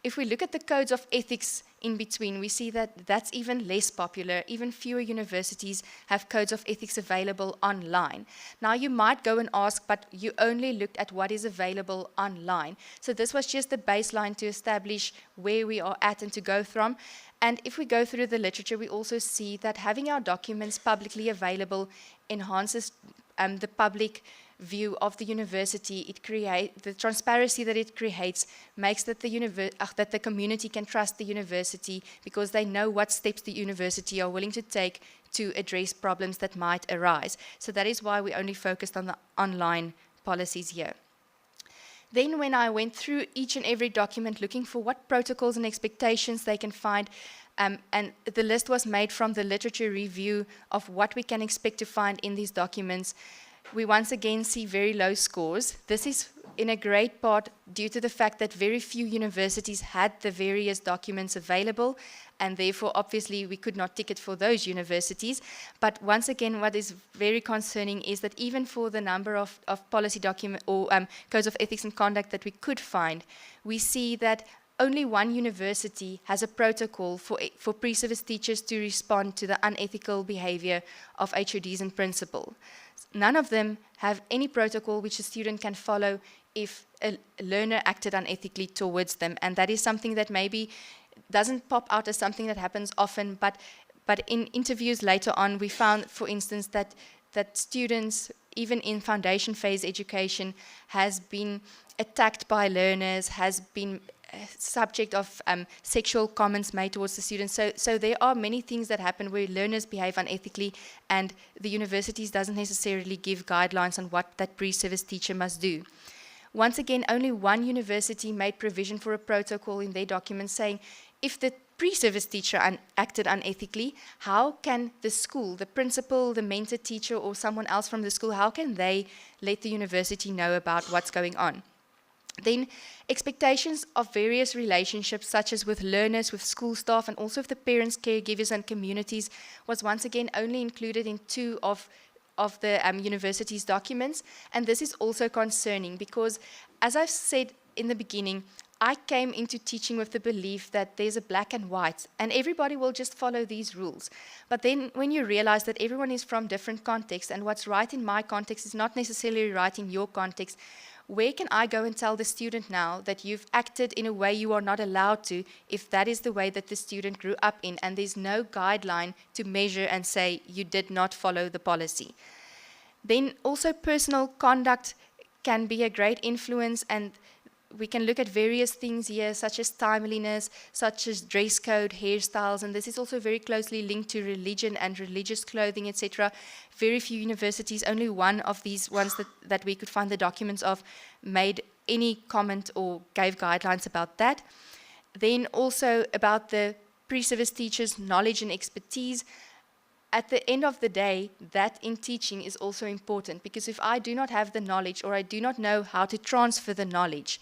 If we look at the codes of ethics in between, we see that that's even less popular. Even fewer universities have codes of ethics available online. Now, you might go and ask, but you only looked at what is available online. So this was just the baseline to establish where we are at and to go from. And if we go through the literature, we also see that having our documents publicly available enhances the public view of the university. It creates the transparency that it creates, makes that that the community can trust the university because they know what steps the university are willing to take to address problems that might arise. So that is why we only focused on the online policies here. Then when I went through each and every document looking for what protocols and expectations they can find, and the list was made from the literature review of what we can expect to find in these documents, we once again see very low scores. This is in a great part due to the fact that very few universities had the various documents available, and therefore obviously we could not ticket for those universities. But once again, what is very concerning is that even for the number of policy document or codes of ethics and conduct that we could find, we see that only one university has a protocol for pre-service teachers to respond to the unethical behavior of HODs and principal. None of them have any protocol which a student can follow if a learner acted unethically towards them. And that is something that maybe doesn't pop out as something that happens often, but in interviews later on, we found, for instance, that students, even in foundation phase education, has been attacked by learners, has been subject of sexual comments made towards the students. So there are many things that happen where learners behave unethically, and the universities doesn't necessarily give guidelines on what that pre-service teacher must do. Once again, only one university made provision for a protocol in their documents saying, if the pre-service teacher acted unethically, how can the school, the principal, the mentor teacher, or someone else from the school, how can they let the university know about what's going on? Then expectations of various relationships, such as with learners, with school staff, and also with the parents, caregivers, and communities, was once again only included in 2 of the university's documents. And this is also concerning because, as I've said in the beginning, I came into teaching with the belief that there's a black and white, and everybody will just follow these rules. But then when you realize that everyone is from different contexts, and what's right in my context is not necessarily right in your context, where can I go and tell the student now that you've acted in a way you are not allowed to, if that is the way that the student grew up in, and there's no guideline to measure and say you did not follow the policy? Then also personal conduct can be a great influence, and we can look at various things here, such as timeliness, such as dress code, hairstyles, and this is also very closely linked to religion and religious clothing, etc. Very few universities, only one of these ones that we could find the documents of, made any comment or gave guidelines about that. Then also about the pre-service teachers' knowledge and expertise. At the end of the day, that in teaching is also important, because if I do not have the knowledge, or I do not know how to transfer the knowledge,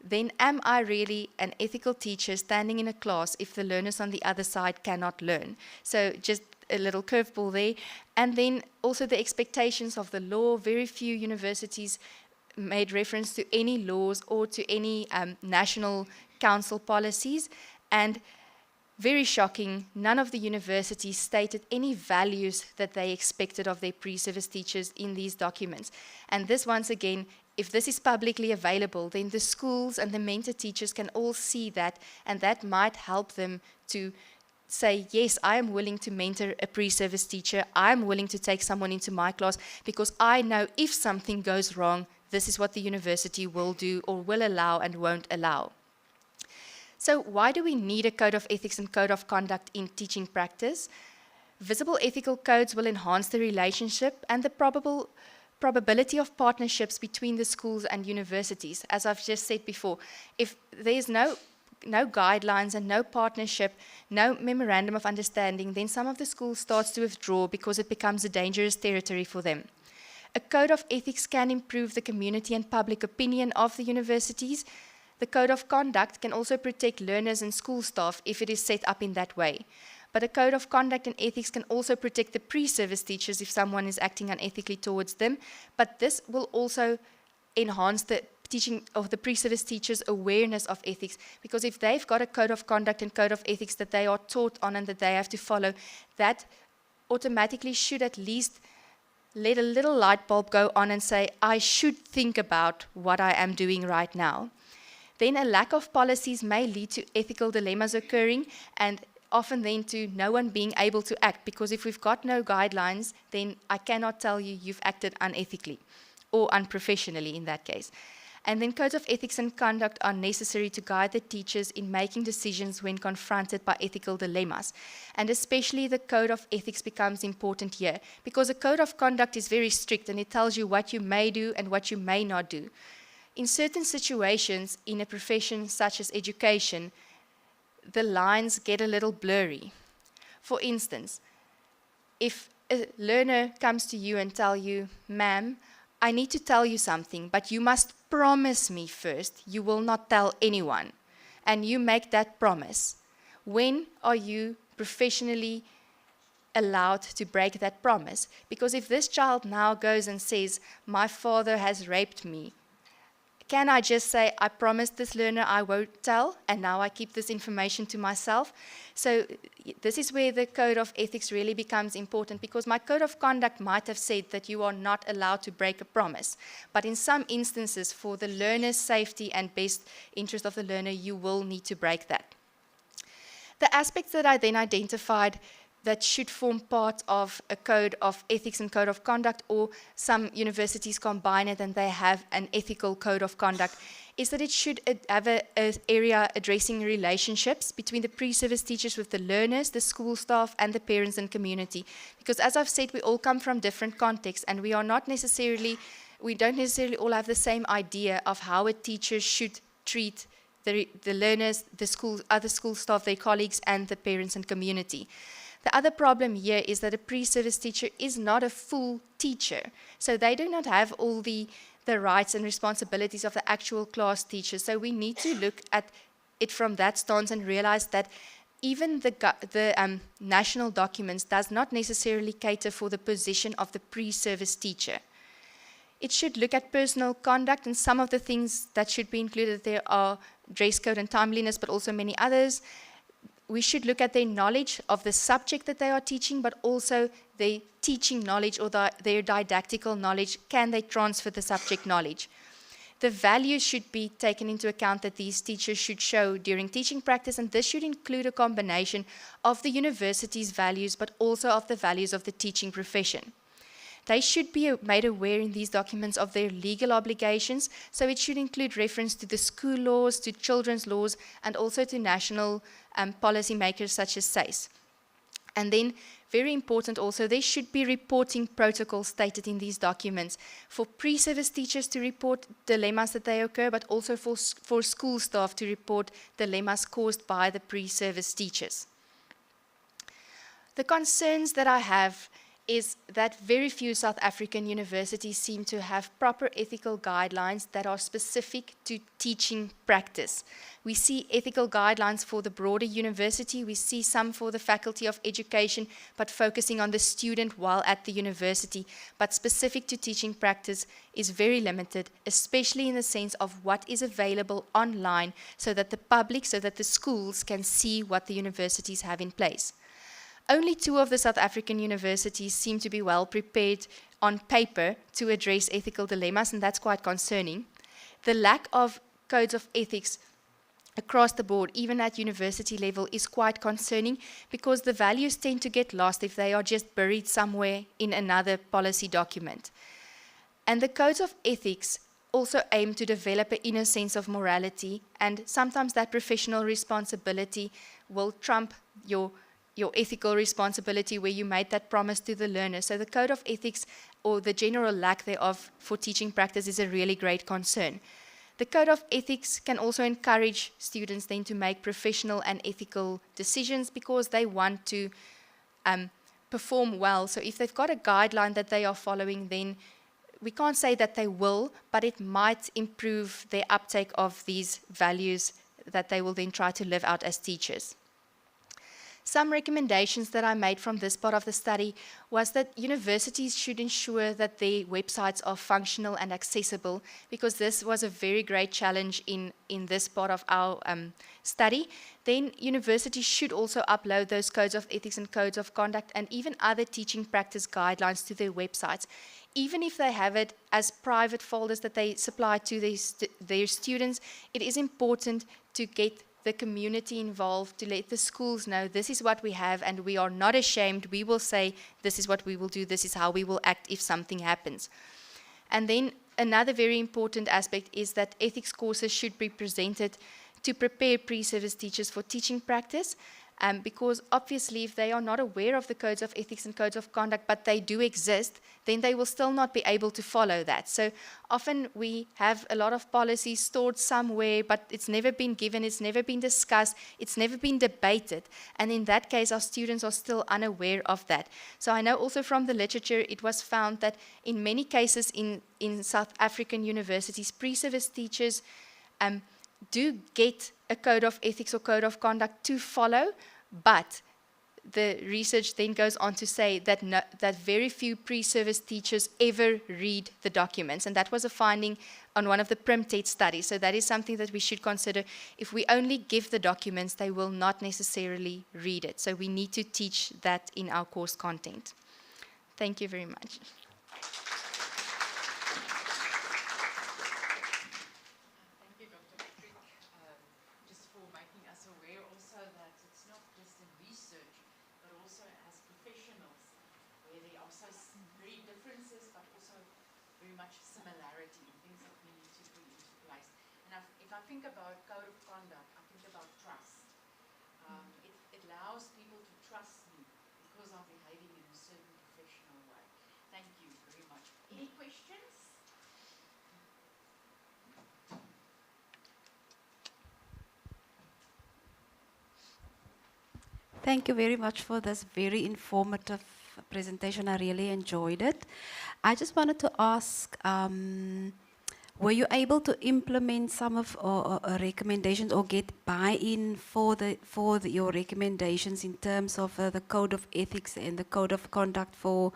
then am I really an ethical teacher standing in a class if the learners on the other side cannot learn? So just a little curveball there. And then also the expectations of the law. Very few universities made reference to any laws or to any national council policies. And very shocking, none of the universities stated any values that they expected of their pre-service teachers in these documents. And this, once again, if this is publicly available, then the schools and the mentor teachers can all see that, and that might help them to say, yes, I am willing to mentor a pre-service teacher. I'm willing to take someone into my class because I know if something goes wrong, this is what the university will do or will allow and won't allow. So why do we need a code of ethics and code of conduct in teaching practice? Visible ethical codes will enhance the relationship and the probability of partnerships between the schools and universities. As I've just said before, if there's no guidelines and no partnership, no memorandum of understanding, then some of the schools starts to withdraw because it becomes a dangerous territory for them. A code of ethics can improve the community and public opinion of the universities. The code of conduct can also protect learners and school staff if it is set up in that way. But a code of conduct and ethics can also protect the pre-service teachers if someone is acting unethically towards them. But this will also enhance the teaching of the pre-service teachers' awareness of ethics, because if they've got a code of conduct and code of ethics that they are taught on and that they have to follow, that automatically should at least let a little light bulb go on and say, I should think about what I am doing right now. Then a lack of policies may lead to ethical dilemmas occurring and often then to no one being able to act, because if we've got no guidelines, then I cannot tell you you've acted unethically or unprofessionally in that case. And then codes of ethics and conduct are necessary to guide the teachers in making decisions when confronted by ethical dilemmas. And especially the code of ethics becomes important here, because a code of conduct is very strict and it tells you what you may do and what you may not do. In certain situations in a profession such as education, the lines get a little blurry. For instance, if a learner comes to you and tells you, ma'am, I need to tell you something, but you must promise me first you will not tell anyone, and you make that promise, when are you professionally allowed to break that promise? Because if this child now goes and says, my father has raped me, can I just say, I promised this learner I won't tell, and now I keep this information to myself? So this is where the code of ethics really becomes important, because my code of conduct might have said that you are not allowed to break a promise. But in some instances, for the learner's safety and best interest of the learner, you will need to break that. The aspects that I then identified that should form part of a code of ethics and code of conduct, or some universities combine it and they have an ethical code of conduct, is that it should have an area addressing relationships between the pre-service teachers with the learners, the school staff, and the parents and community. Because as I've said, we all come from different contexts, and we don't necessarily all have the same idea of how a teacher should treat the learners, the school, other school staff, their colleagues, and the parents and community. The other problem here is that a pre-service teacher is not a full teacher. So they do not have all the rights and responsibilities of the actual class teacher. So we need to look at it from that stance and realize that even the national documents does not necessarily cater for the position of the pre-service teacher. It should look at personal conduct, and some of the things that should be included there are dress code and timeliness, but also many others. We should look at their knowledge of the subject that they are teaching, but also their teaching knowledge or their didactical knowledge. Can they transfer the subject knowledge? The values should be taken into account that these teachers should show during teaching practice, and this should include a combination of the university's values, but also of the values of the teaching profession. They should be made aware in these documents of their legal obligations, so it should include reference to the school laws, to children's laws, and also to national policy makers such as SACE. And then, very important also, there should be reporting protocols stated in these documents for pre-service teachers to report dilemmas that they occur, but also for school staff to report dilemmas caused by the pre-service teachers. The concerns that I have is that very few South African universities seem to have proper ethical guidelines that are specific to teaching practice. We see ethical guidelines for the broader university, we see some for the Faculty of Education, but focusing on the student while at the university, but specific to teaching practice is very limited, especially in the sense of what is available online, so that the public, so that the schools can see what the universities have in place. Only 2 of the South African universities seem to be well prepared on paper to address ethical dilemmas, and that's quite concerning. The lack of codes of ethics across the board, even at university level, is quite concerning because the values tend to get lost if they are just buried somewhere in another policy document. And the codes of ethics also aim to develop an inner sense of morality, and sometimes that professional responsibility will trump your ethical responsibility where you made that promise to the learner. So the code of ethics, or the general lack thereof for teaching practice, is a really great concern. The code of ethics can also encourage students then to make professional and ethical decisions because they want to perform well. So if they've got a guideline that they are following, then we can't say that they will, but it might improve their uptake of these values that they will then try to live out as teachers. Some recommendations that I made from this part of the study was that universities should ensure that their websites are functional and accessible, because this was a very great challenge in this part of our study. Then universities should also upload those codes of ethics and codes of conduct and even other teaching practice guidelines to their websites. Even if they have it as private folders that they supply to their students, it is important to get the community involved, to let the schools know this is what we have and we are not ashamed. We will say this is what we will do, this is how we will act if something happens. And then another very important aspect is that ethics courses should be presented to prepare pre-service teachers for teaching practice, because obviously if they are not aware of the codes of ethics and codes of conduct, but they do exist, then they will still not be able to follow that. So often we have a lot of policies stored somewhere, but it's never been given, it's never been discussed, it's never been debated. And in that case, our students are still unaware of that. So I know also from the literature, it was found that in many cases in South African universities, pre-service teachers do get a code of ethics or code of conduct to follow, but the research then goes on to say that that very few pre-service teachers ever read the documents, and that was a finding on one of the PrimTED studies. So that is something that we should consider. If we only give the documents, they will not necessarily read it. So we need to teach that in our course content. Thank you very much. Think about code of conduct, I think about trust. It allows people to trust me because I'm behaving in a certain professional way. Thank you very much. Any questions? Thank you very much for this very informative presentation. I really enjoyed it. I just wanted to ask, were you able to implement some of recommendations or get buy-in for your recommendations in terms of the code of ethics and the code of conduct for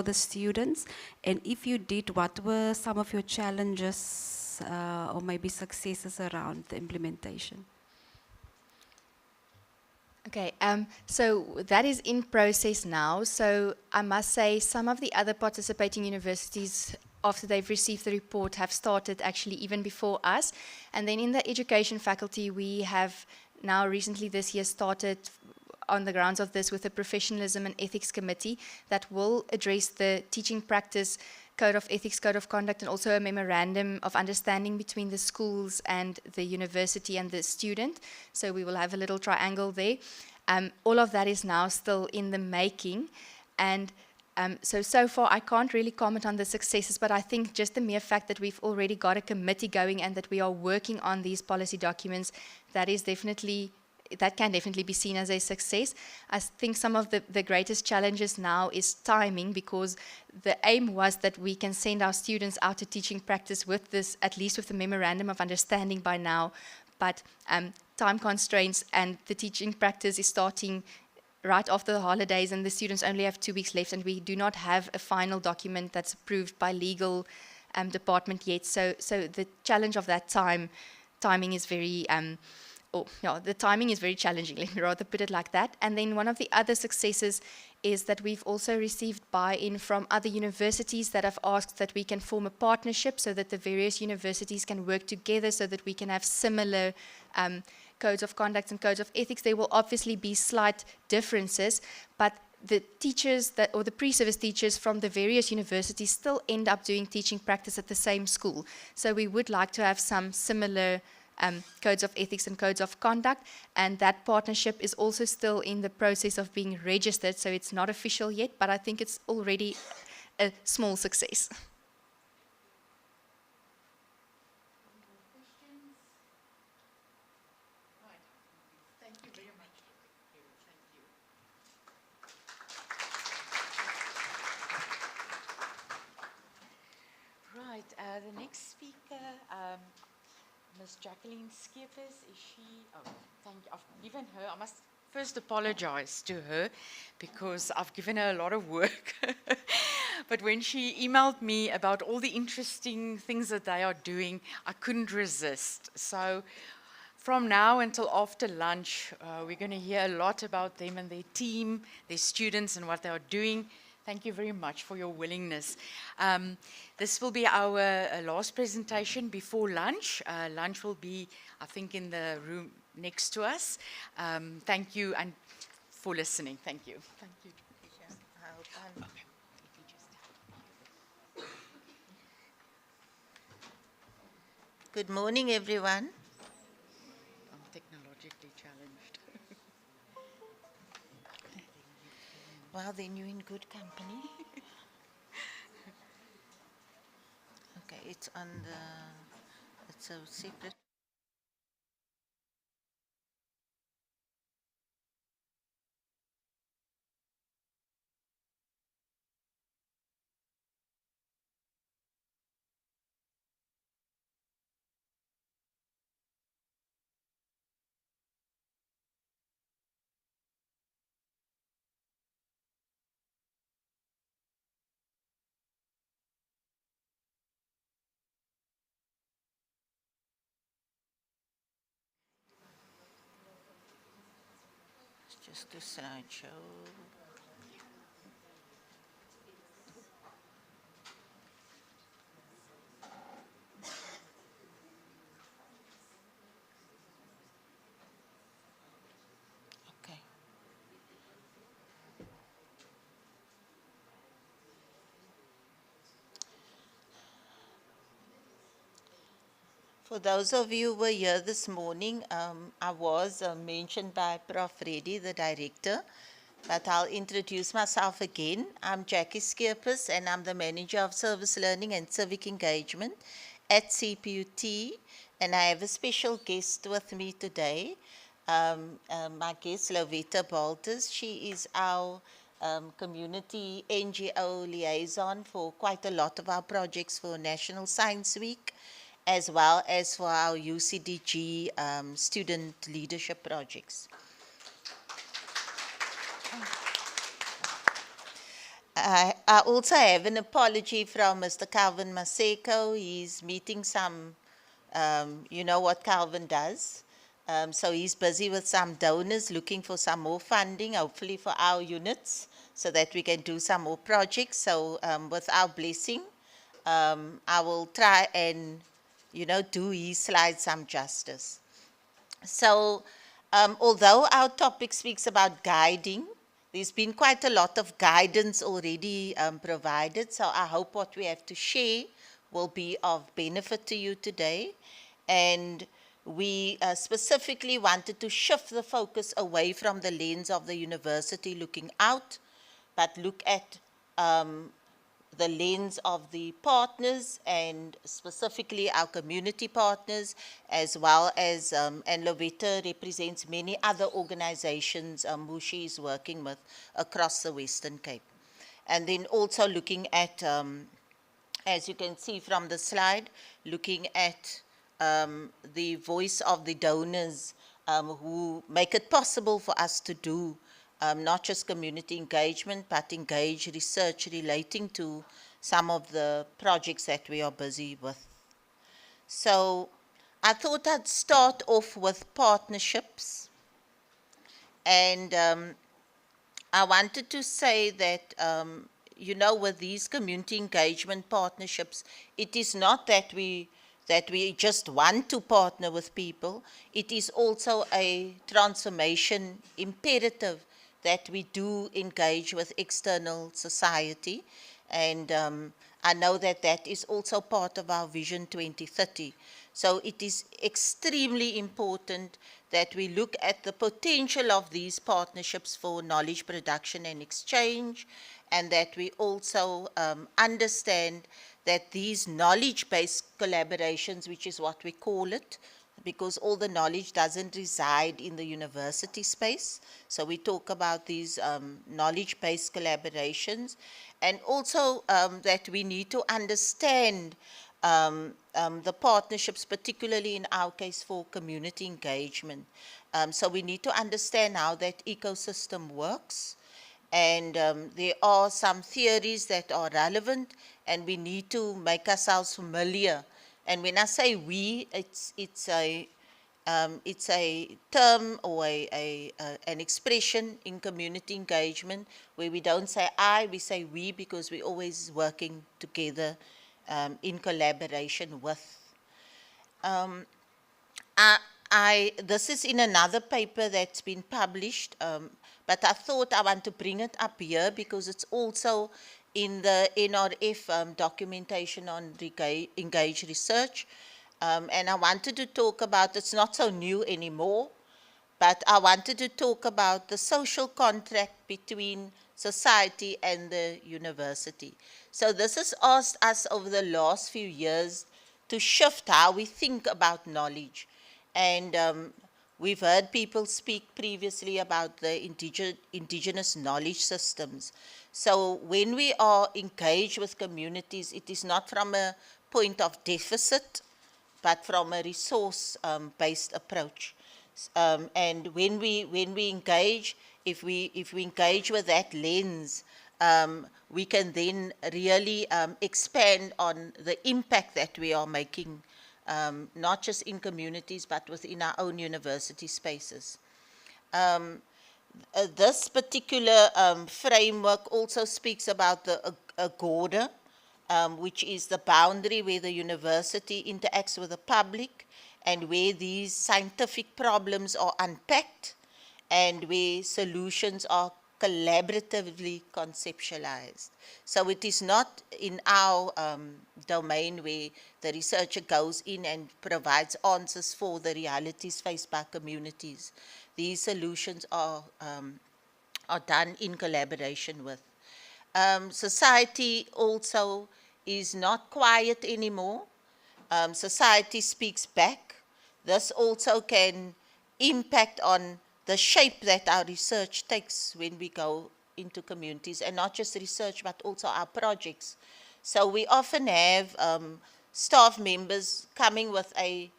the students? And if you did, what were some of your challenges or maybe successes around the implementation? Okay, so that is in process now. So I must say some of the other participating universities, after they've received the report, have started actually even before us. And then in the education faculty, we have now recently this year started on the grounds of this with a professionalism and ethics committee that will address the teaching practice code of ethics, code of conduct, and also a memorandum of understanding between the schools and the university and the student. So we will have a little triangle there. All of that is now still in the making. And so far I can't really comment on the successes, but I think just the mere fact that we've already got a committee going and that we are working on these policy documents, that can definitely be seen as a success. I think some of the greatest challenges now is timing, because the aim was that we can send our students out to teaching practice with this, at least with the memorandum of understanding by now, but time constraints and the teaching practice is starting right after the holidays and the students only have 2 weeks left and we do not have a final document that's approved by legal department yet. So the challenge of that timing is very the timing is very challenging, let me rather put it like that. And then one of the other successes is that we've also received buy-in from other universities that have asked that we can form a partnership so that the various universities can work together so that we can have similar codes of conduct and codes of ethics, there will obviously be slight differences, but the teachers that, or the pre-service teachers from the various universities still end up doing teaching practice at the same school. So we would like to have some similar codes of ethics and codes of conduct, and that partnership is also still in the process of being registered, so it's not official yet, but I think it's already a small success. Right, the next speaker, Ms. Jacqueline Skippers, is she? Oh, thank you. I've given her, I must first apologize to her because I've given her a lot of work. But when she emailed me about all the interesting things that they are doing, I couldn't resist. So from now until after lunch, we're going to hear a lot about them and their team, their students, and what they are doing. Thank you very much for your willingness. This will be our last presentation before lunch. Lunch will be, I think, in the room next to us. Thank you and for listening. Thank you. Thank you. Good morning, everyone. I'm technologically challenged. Well, then you're in good company. Okay, it's on the, it's a separate. It's just a slideshow. Okay. For those of you who were here this morning, I was mentioned by Prof. Reddy, the director, but I'll introduce myself again. I'm Jackie Skippers, and I'm the Manager of Service Learning and Civic Engagement at CPUT, and I have a special guest with me today. My guest, Lovetta Balters. She is our community NGO liaison for quite a lot of our projects for National Science Week, as well as for our UCDG student leadership projects. I also have an apology from Mr. Calvin Maseko. He's meeting some, you know what Calvin does. So he's busy with some donors looking for some more funding, hopefully for our units, so that we can do some more projects. So with our blessing, I will try and, you know, do his slides some justice. So although our topic speaks about guiding, there's been quite a lot of guidance already provided. So I hope what we have to share will be of benefit to you today. And we specifically wanted to shift the focus away from the lens of the university looking out, but look at the lens of the partners, and specifically our community partners, as well as, and Lovetta represents many other organizations who she is working with across the Western Cape. And then also looking at, as you can see from the slide, looking at the voice of the donors who make it possible for us to do not just community engagement, but engage research relating to some of the projects that we are busy with. So I thought I'd start off with partnerships. And I wanted to say that, you know, with these community engagement partnerships, it is not that we that we just want to partner with people. It is also a transformation imperative that we do engage with external society. And I know that that is also part of our Vision 2030. So it is extremely important that we look at the potential of these partnerships for knowledge production and exchange, and that we also understand that these knowledge-based collaborations, which is what we call it, because all the knowledge doesn't reside in the university space. So we talk about these knowledge-based collaborations, and also that we need to understand the partnerships, particularly in our case for community engagement. So we need to understand how that ecosystem works. And there are some theories that are relevant, and we need to make ourselves familiar. And when I say we, it's a term or an expression in community engagement where we don't say I, we say we, because we're always working together in collaboration with. This is in another paper that's been published, but I thought I want to bring it up here because it's also in the NRF documentation on engaged research. And I wanted to talk about, it's not so new anymore, but I wanted to talk about the social contract between society and the university. So this has asked us over the last few years to shift how we think about knowledge. And we've heard people speak previously about the indigenous knowledge systems. So when we are engaged with communities, it is not from a point of deficit, but from a resource-based approach. And when we engage, if we engage with that lens, we can then really expand on the impact that we are making, not just in communities, but within our own university spaces. This particular framework also speaks about the agora, which is the boundary where the university interacts with the public and where these scientific problems are unpacked and where solutions are collaboratively conceptualized. So it is not in our domain where the researcher goes in and provides answers for the realities faced by communities. These solutions are done in collaboration with. Society also is not quiet anymore. Society speaks back. This also can impact on the shape that our research takes when we go into communities, and not just research, but also our projects. So we often have staff members coming with a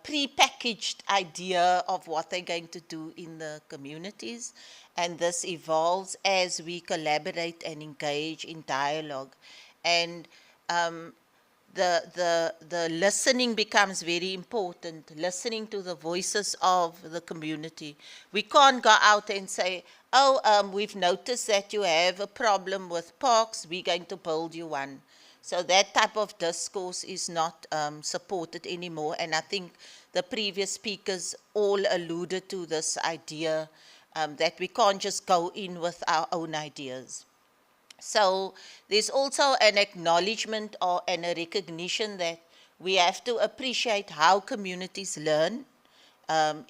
pre-packaged idea of what they're going to do in the communities, and this evolves as we collaborate and engage in dialogue. And the listening becomes very important, listening to the voices of the community. We can't go out and say, oh, we've noticed that you have a problem with parks, we're going to build you one. So that type of discourse is not supported anymore, and I think the previous speakers all alluded to this idea that we can't just go in with our own ideas. So there's also an acknowledgement and a recognition that we have to appreciate how communities learn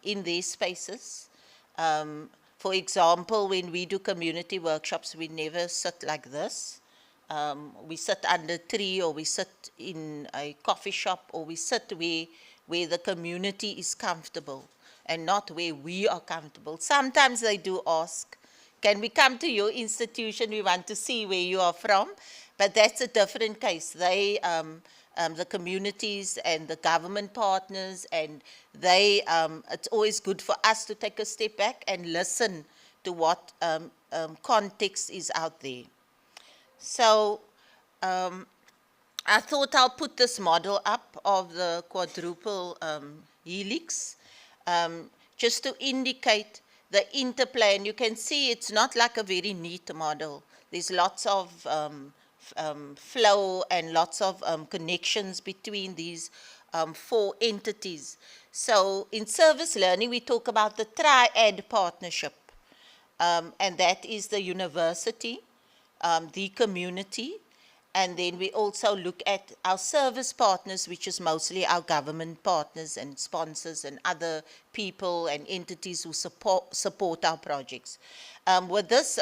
in these spaces. For example, when we do community workshops, we never sit like this. We sit under a tree, or we sit in a coffee shop, or we sit where the community is comfortable and not where we are comfortable. Sometimes they do ask, can we come to your institution? We want to see where you are from. But that's a different case. They, the communities and the government partners, and they, it's always good for us to take a step back and listen to what context is out there. So I thought I'll put this model up of the quadruple helix just to indicate the interplay. And you can see it's not like a very neat model. There's lots of flow and lots of connections between these 4 entities. So in service learning, we talk about the triad partnership, and that is the university, the community, and then we also look at our service partners, which is mostly our government partners and sponsors and other people and entities who support our projects. With this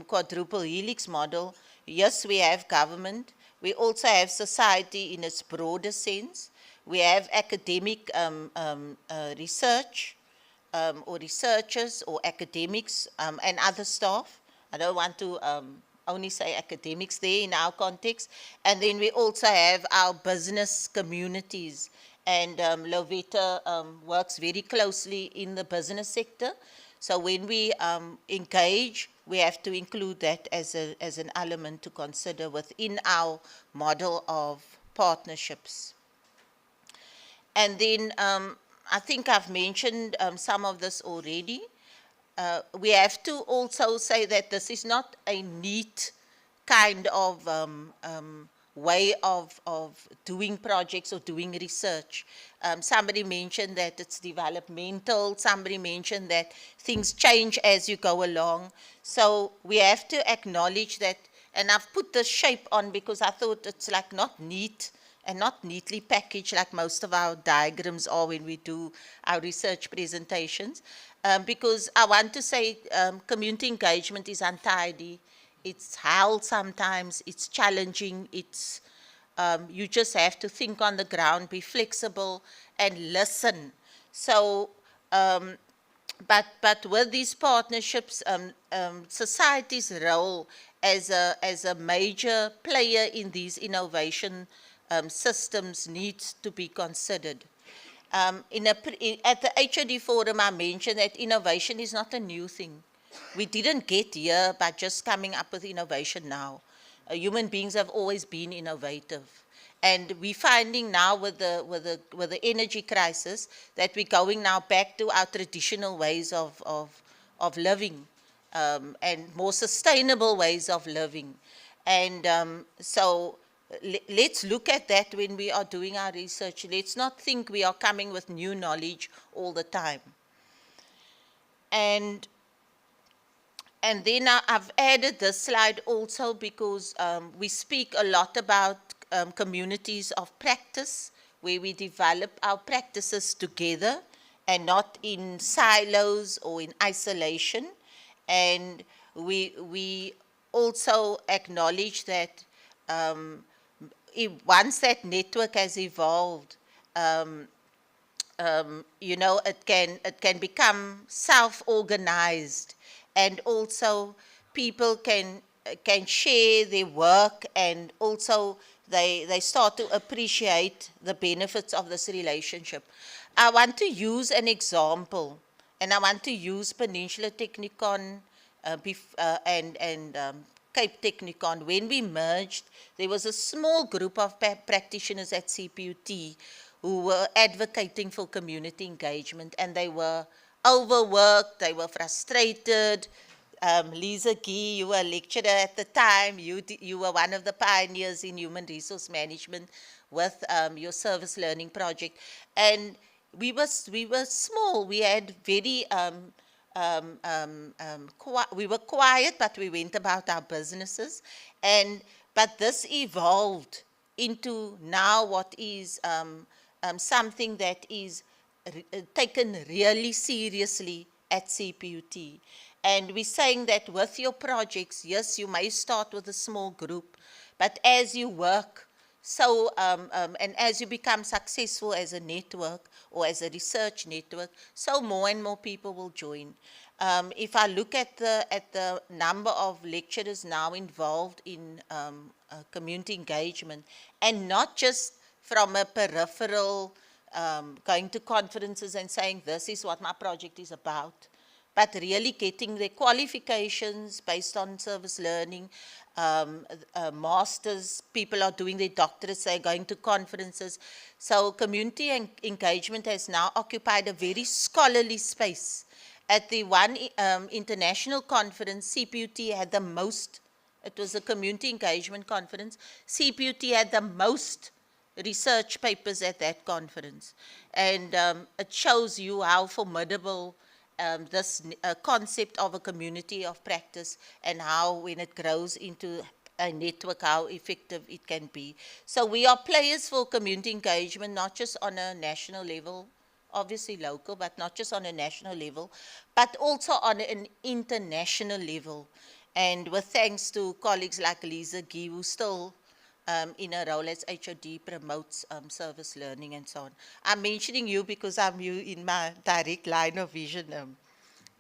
quadruple helix model, yes, we have government. We also have society in its broader sense. We have academic research, or researchers or academics and other staff. I don't want to only say academics there in our context. And then we also have our business communities. And Lovetta works very closely in the business sector. So when we engage, we have to include that as an element to consider within our model of partnerships. And then I think I've mentioned some of this already. We have to also say that this is not a neat kind of way of doing projects or doing research. Somebody mentioned that it's developmental. Somebody mentioned that things change as you go along. So we have to acknowledge that, and I've put the shape on because I thought it's like not neat and not neatly packaged like most of our diagrams are when we do our research presentations. Because I want to say community engagement is untidy. It's held sometimes, it's challenging, it's, you just have to think on the ground, be flexible and listen. So, but with these partnerships, society's role as a major player in these innovation systems needs to be considered. At the HOD forum, I mentioned that innovation is not a new thing. We didn't get here by just coming up with innovation now. Human beings have always been innovative. And we're finding now with the energy crisis that we're going now back to our traditional ways of living, and more sustainable ways of living. And so let's look at that when we are doing our research. Let's not think we are coming with new knowledge all the time. And then I've added this slide also because we speak a lot about communities of practice, where we develop our practices together and not in silos or in isolation. And we also acknowledge that once that network has evolved, you know, it can become self-organized, and also people can share their work, and also they start to appreciate the benefits of this relationship. I want to use an example, and I want to use Peninsula Technikon and Cape Technikon. When we merged, there was a small group of practitioners at CPUT who were advocating for community engagement, and they were overworked, they were frustrated. Lisa Gee, you were a lecturer at the time. You were one of the pioneers in human resource management with your service learning project. And we were small. We had very we were quiet, but we went about our businesses. But this evolved into now what is something that is taken really seriously at CPUT. And we're saying that with your projects, yes, you may start with a small group, but as you work, so, and as you become successful as a network or as a research network, so more and more people will join. If I look at the number of lecturers now involved in community engagement, and not just from a peripheral, going to conferences and saying, this is what my project is about, but really getting their qualifications based on service learning, masters, people are doing their doctorates, they're going to conferences. So community engagement has now occupied a very scholarly space. At the one international conference, CPUT had the most, it was a community engagement conference, CPUT had the most research papers at that conference. And it shows you how formidable this concept of a community of practice and how when it grows into a network, how effective it can be. So we are players for community engagement, not just on a national level, obviously local, but not just on a national level, but also on an international level. And with thanks to colleagues like Lisa Guy, who still in a role as HOD promotes service learning and so on. I'm mentioning you because I'm you in my direct line of vision,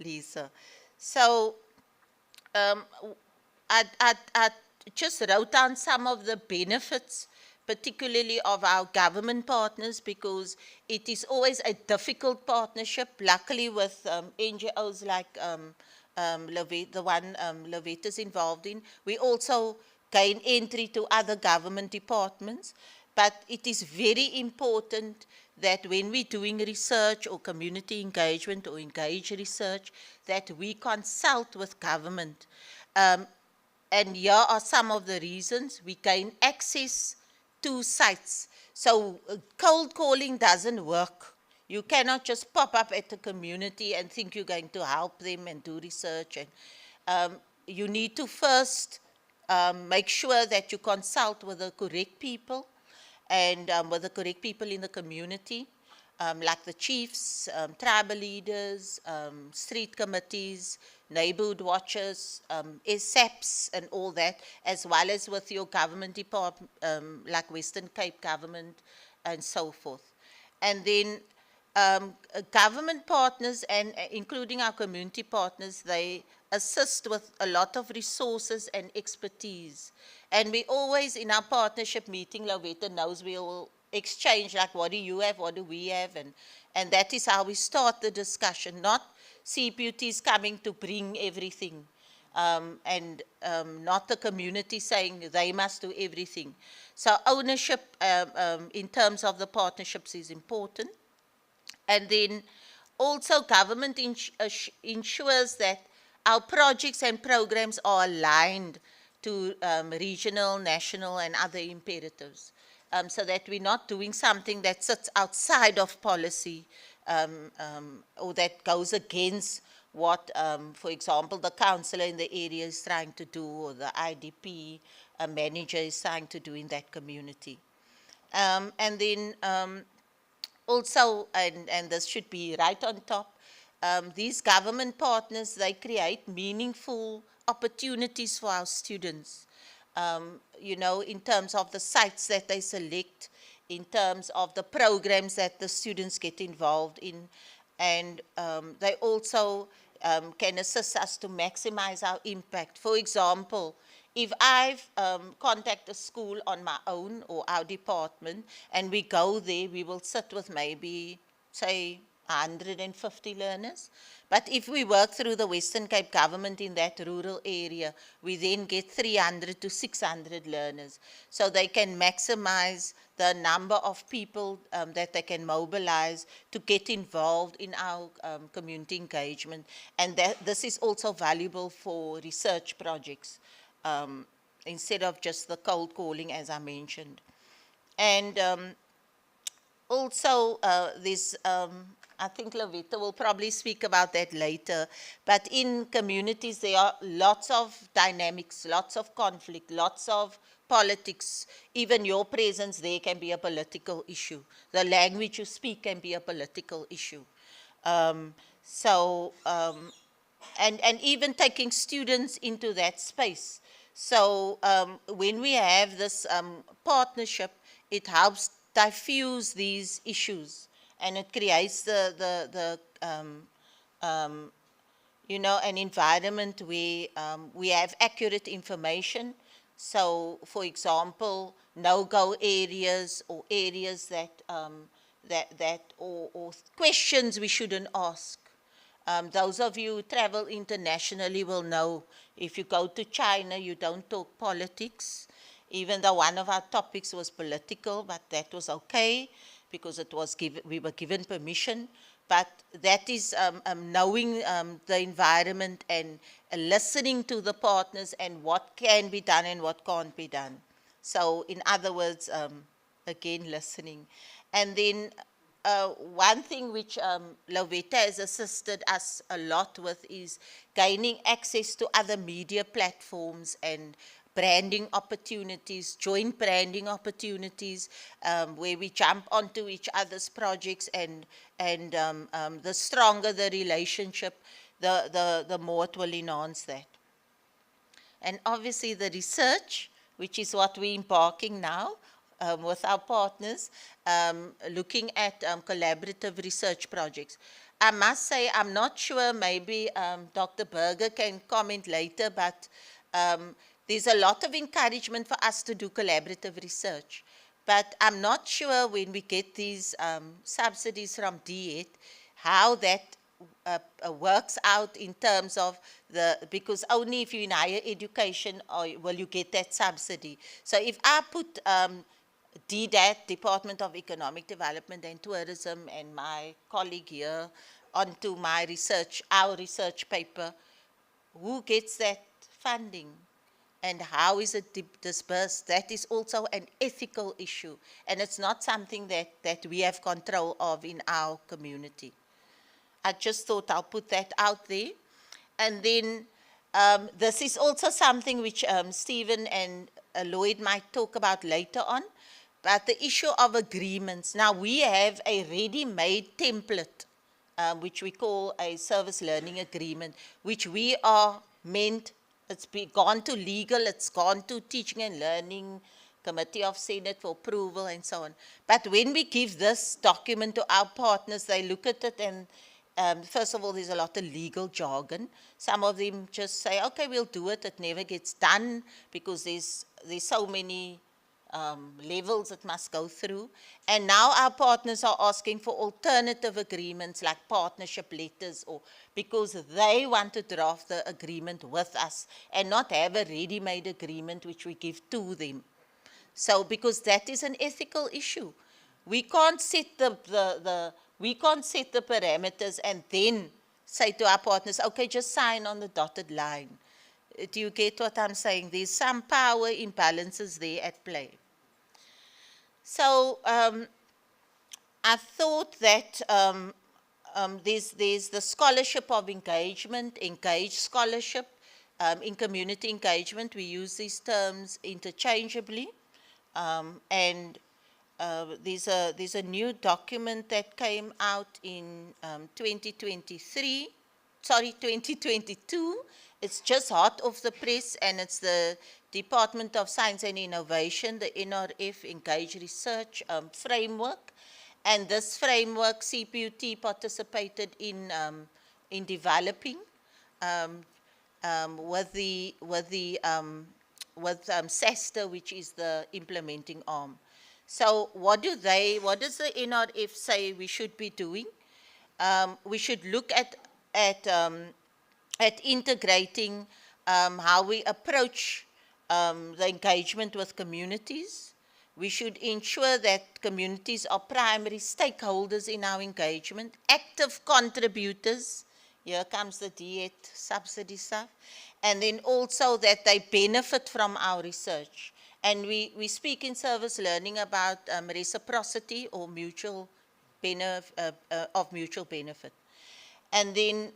Lisa. So I just wrote down some of the benefits, particularly of our government partners, because it is always a difficult partnership. Luckily, with NGOs like the one Lovette is involved in, we also gain entry to other government departments. But it is very important that when we're doing research or community engagement or engage research, that we consult with government. And here are some of the reasons. We gain access to sites. So cold calling doesn't work. You cannot just pop up at the community and think you're going to help them and do research. And you need to first make sure that you consult with the correct people and with the correct people in the community, like the chiefs, tribal leaders, street committees, neighborhood watchers, SAPs and all that, as well as with your government department, like Western Cape government and so forth. And then government partners and including our community partners, they assist with a lot of resources and expertise. And we always, in our partnership meeting, Lovetta knows we will exchange, like, what do you have, what do we have? And that is how we start the discussion, not CPUTs coming to bring everything. And not the community saying they must do everything. So ownership in terms of the partnerships is important. And then also government ensures that our projects and programs are aligned to regional, national, and other imperatives, so that we're not doing something that sits outside of policy or that goes against what, for example, the councillor in the area is trying to do, or the IDP manager is trying to do in that community. And then also, and this should be right on top, these government partners, they create meaningful opportunities for our students, you know, in terms of the sites that they select, in terms of the programs that the students get involved in, and they also can assist us to maximize our impact. For example, if I've contacted a school on my own or our department and we go there, we will sit with maybe, say, 150 learners. But if we work through the Western Cape government in that rural area, we then get 300 to 600 learners. So they can maximize the number of people that they can mobilize to get involved in our community engagement. And this is also valuable for research projects, instead of just the cold calling, as I mentioned. And also, this, I think Lovetta will probably speak about that later, but in communities there are lots of dynamics, lots of conflict, lots of politics. Even your presence there can be a political issue. The language you speak can be a political issue. And even taking students into that space. So when we have this partnership, it helps diffuse these issues, and it creates you know, an environment where we have accurate information. So, for example, no-go areas or areas that or questions we shouldn't ask. Those of you who travel internationally will know, if you go to China, you don't talk politics, even though one of our topics was political, but that was okay because it was we were given permission. But that is knowing the environment and listening to the partners and what can be done and what can't be done. So in other words, again, listening. And then one thing which Lovetta has assisted us a lot with is gaining access to other media platforms and branding opportunities, joint branding opportunities, where we jump onto each other's projects, and the stronger the relationship, the more it will enhance that. And obviously the research, which is what we're embarking now with our partners, looking at collaborative research projects. I must say, I'm not sure, maybe Dr. Berger can comment later, but there's a lot of encouragement for us to do collaborative research. But I'm not sure when we get these subsidies from DHET, how that works out in terms of because only if you're in higher education will you get that subsidy. So if I put DDAT, Department of Economic Development and Tourism, and my colleague here onto my research, our research paper, who gets that funding? And how is it disbursed? That is also an ethical issue, and it's not something that we have control of in our community. I just thought I'll put that out there. And then this is also something which Stephen and Lloyd might talk about later on, but the issue of agreements. Now, we have a ready-made template, which we call a service learning agreement, which we are meant, it's gone to legal, it's gone to teaching and learning, Committee of Senate for approval and so on. But when we give this document to our partners, they look at it and first of all, there's a lot of legal jargon. Some of them just say, okay, we'll do it. It never gets done because there's so many levels it must go through. And now our partners are asking for alternative agreements like partnership letters, or because they want to draft the agreement with us and not have a ready-made agreement which we give to them. So because that is an ethical issue. We can't set we can't set the parameters and then say to our partners, okay, just sign on the dotted line. Do you get what I'm saying? There's some power imbalances there at play. So I thought that there's the scholarship of engagement, engaged scholarship, in community engagement. We use these terms interchangeably. And there's a new document that came out in 2022. It's just hot off the press, and it's the Department of Science and Innovation, the NRF Engage Research framework. And this framework, CPUT participated in developing with SESTA, which is the implementing arm. So what does the NRF say we should be doing? We should look at integrating how we approach the engagement with communities. We should ensure that communities are primary stakeholders in our engagement, active contributors. Here comes the DHET subsidy stuff. And then also that they benefit from our research. And we speak in service learning about reciprocity or mutual mutual benefit. And then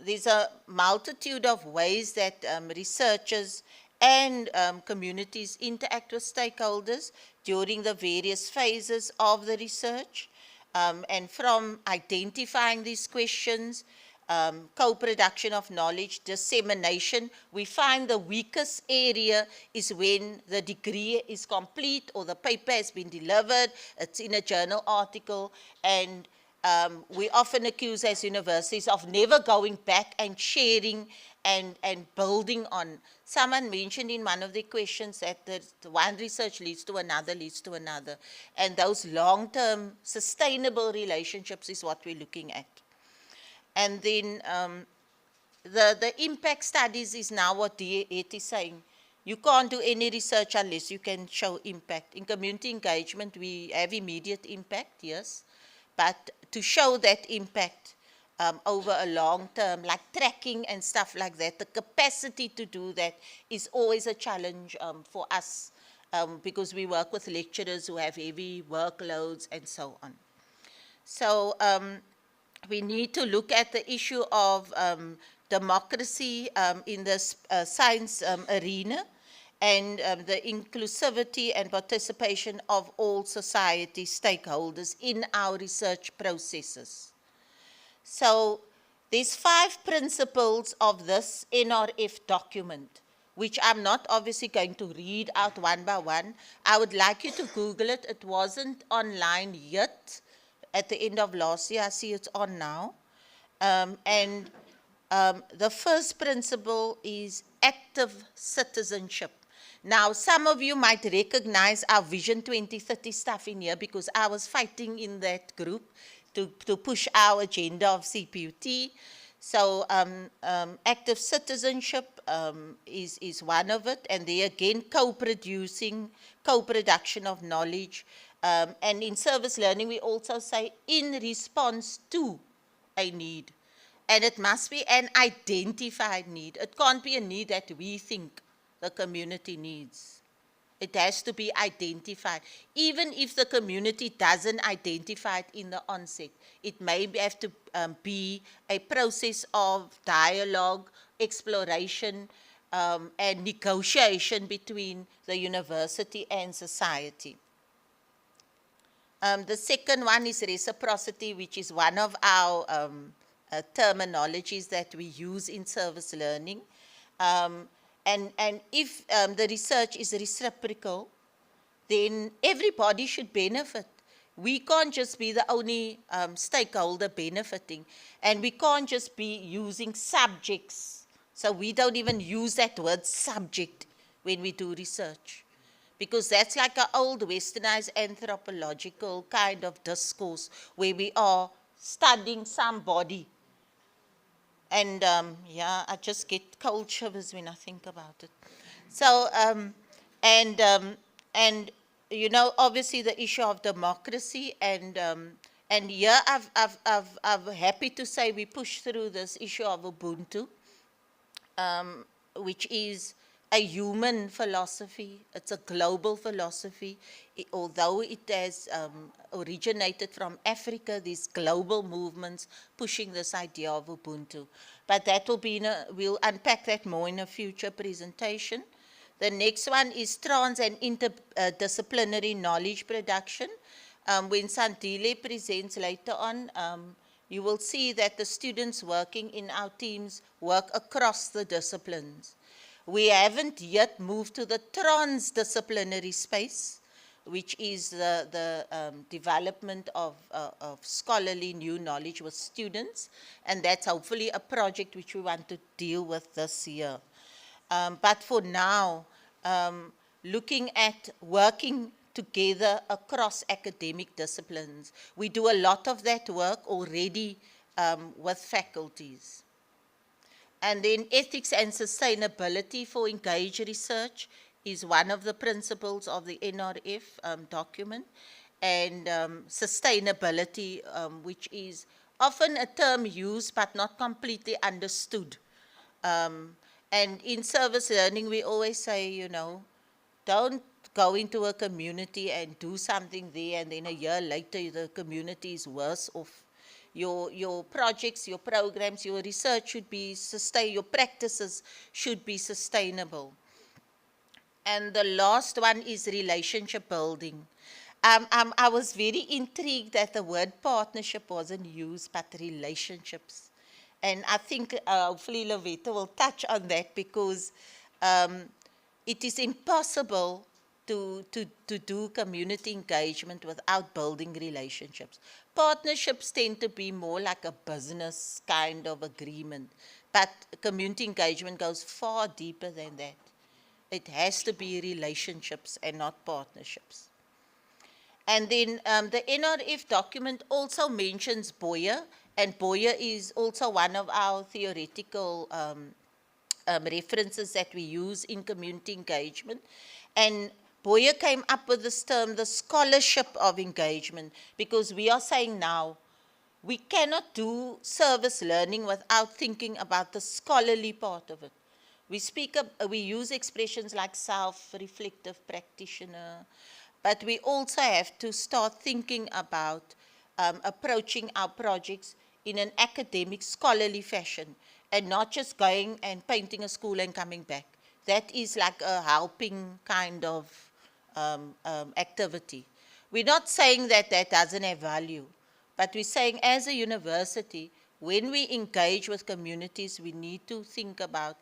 there's a multitude of ways that researchers and communities interact with stakeholders during the various phases of the research. And from identifying these questions, co-production of knowledge, dissemination, we find the weakest area is when the degree is complete or the paper has been delivered, it's in a journal article, and we often accuse as universities of never going back and sharing and building on. Someone mentioned in one of the questions that the one research leads to another, and those long-term sustainable relationships is what we're looking at. And then the impact studies is now what DHET is saying. You can't do any research unless you can show impact. In community engagement, we have immediate impact, yes, but to show that impact over a long term, like tracking and stuff like that, the capacity to do that is always a challenge for us because we work with lecturers who have heavy workloads and so on. So we need to look at the issue of democracy in the science arena, and the inclusivity and participation of all society stakeholders in our research processes. So there's 5 principles of this NRF document, which I'm not obviously going to read out one by one. I would like you to Google it. It wasn't online yet. At the end of last year, I see it's on now. The first principle is active citizenship. Now, some of you might recognize our Vision 2030 stuff in here because I was fighting in that group to push our agenda of CPUT. So active citizenship is one of it, and there again co-production of knowledge. And in service learning, we also say in response to a need. And it must be an identified need. It can't be a need that we think the community needs. It has to be identified. Even if the community doesn't identify it in the onset, it may have to be a process of dialogue, exploration, and negotiation between the university and society. The second one is reciprocity, which is one of our terminologies that we use in service learning. And if the research is reciprocal, then everybody should benefit. We can't just be the only stakeholder benefiting, and we can't just be using subjects. So we don't even use that word subject when we do research, because that's like an old westernized anthropological kind of discourse where we are studying somebody. And yeah, I just get cold shivers when I think about it. So, and you know, obviously the issue of democracy, and here I'm happy to say we pushed through this issue of Ubuntu, which is a human philosophy. It's a global philosophy. Although it has originated from Africa, these global movements pushing this idea of Ubuntu. But that will be, we'll unpack that more in a future presentation. The next one is trans and interdisciplinary knowledge production. When Sandile presents later on, you will see that the students working in our teams work across the disciplines. We haven't yet moved to the transdisciplinary space, which is the development of scholarly new knowledge with students, and that's hopefully a project which we want to deal with this year. But for now, looking at working together across academic disciplines, we do a lot of that work already with faculties. And then ethics and sustainability for engaged research is one of the principles of the NRF document. And sustainability, which is often a term used but not completely understood. And in service learning, we always say, you know, don't go into a community and do something there, and then a year later the community is worse off. Your projects, your programs, your research should be sustainable, your practices should be sustainable. And the last one is relationship building. I was very intrigued that the word partnership wasn't used, but relationships. And I think hopefully Lovetta will touch on that, because it is impossible to do community engagement without building relationships. Partnerships tend to be more like a business kind of agreement, but community engagement goes far deeper than that. It has to be relationships and not partnerships. And then the NRF document also mentions Boyer, and Boyer is also one of our theoretical references that we use in community engagement. And Boyer came up with this term, the scholarship of engagement, because we are saying now, we cannot do service learning without thinking about the scholarly part of it. We use expressions like self-reflective practitioner, but we also have to start thinking about approaching our projects in an academic, scholarly fashion, and not just going and painting a school and coming back. That is like a helping kind of activity. We're not saying that that doesn't have value, but we're saying as a university, when we engage with communities, we need to think about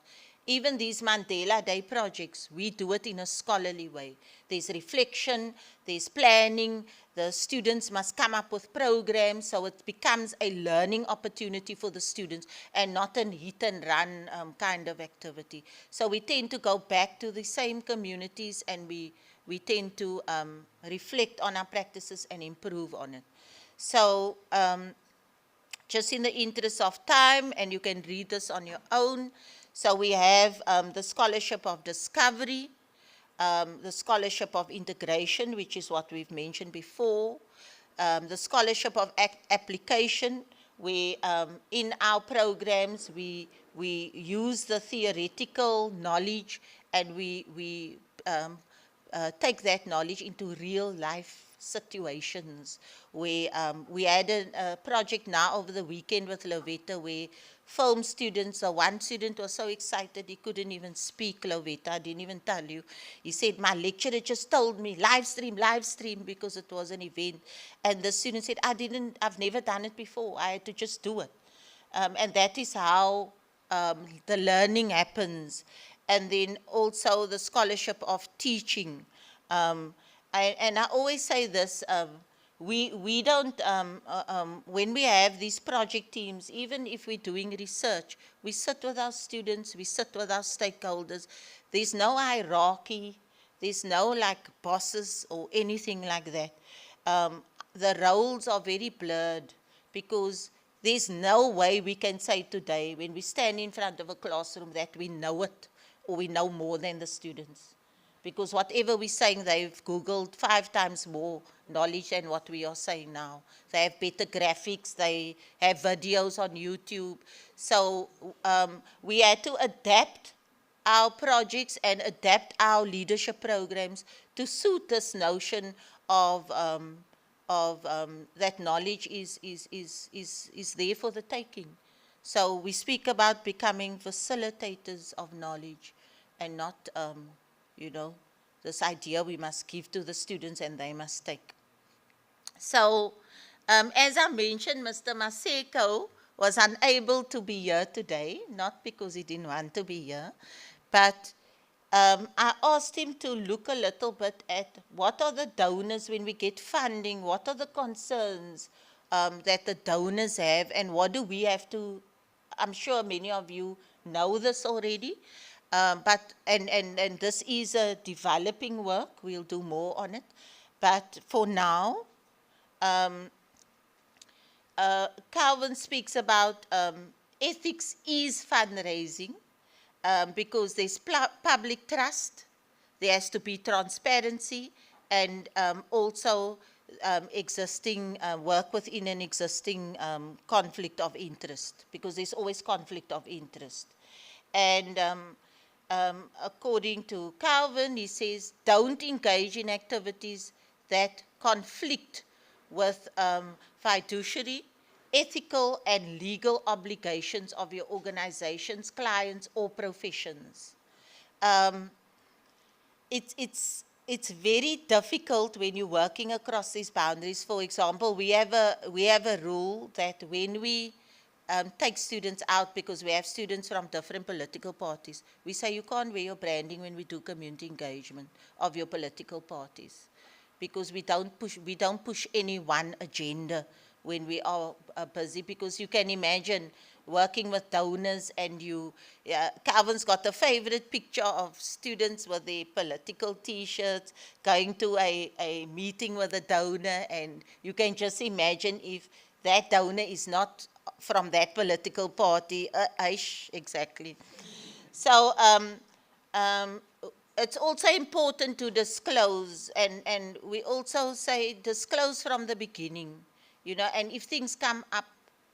even these Mandela Day projects, we do it in a scholarly way. There's reflection, there's planning, the students must come up with programs, so it becomes a learning opportunity for the students and not a hit and run kind of activity. So we tend to go back to the same communities, and we tend to reflect on our practices and improve on it. So just in the interest of time, and you can read this on your own, so we have the Scholarship of Discovery, the Scholarship of Integration, which is what we've mentioned before, the Scholarship of Application, where in our programs we use the theoretical knowledge and we take that knowledge into real life situations, where we had a project now over the weekend with Lovetta where film students, one student was so excited he couldn't even speak, Lovetta, I didn't even tell you. He said, my lecturer just told me, live stream, because it was an event. And the student said, I've never done it before, I had to just do it. And that is how the learning happens. And then also the Scholarship of Teaching. And I always say this, we don't, when we have these project teams, even if we're doing research, we sit with our students, we sit with our stakeholders. There's no hierarchy, there's no like bosses or anything like that. The roles are very blurred because there's no way we can say today when we stand in front of a classroom that we know it or we know more than the students. Because whatever we're saying, they've Googled 5 times more knowledge than what we are saying now. They have better graphics, they have videos on YouTube. So we had to adapt our projects and adapt our leadership programs to suit this notion of that knowledge is there for the taking. So we speak about becoming facilitators of knowledge and not you know, this idea we must give to the students and they must take. So, as I mentioned, Mr. Maseko was unable to be here today, not because he didn't want to be here, but I asked him to look a little bit at what are the donors when we get funding, what are the concerns that the donors have, and what do we have to, I'm sure many of you know this already, but this is a developing work. We'll do more on it. But for now, Calvin speaks about ethics is fundraising because there's public trust, there has to be transparency, and also existing work within an existing conflict of interest, because there's always conflict of interest. And according to Calvin, he says, don't engage in activities that conflict with fiduciary, ethical, and legal obligations of your organizations, clients, or professions. It's very difficult when you're working across these boundaries. For example, we have a rule that when we take students out, because we have students from different political parties, we say you can't wear your branding when we do community engagement of your political parties, because we don't push any one agenda when we are busy, because you can imagine working with donors and Calvin's got a favorite picture of students with their political t-shirts going to a meeting with a donor, and you can just imagine if that donor is not from that political party, exactly. So it's also important to disclose, and we also say disclose from the beginning, you know, and if things come up,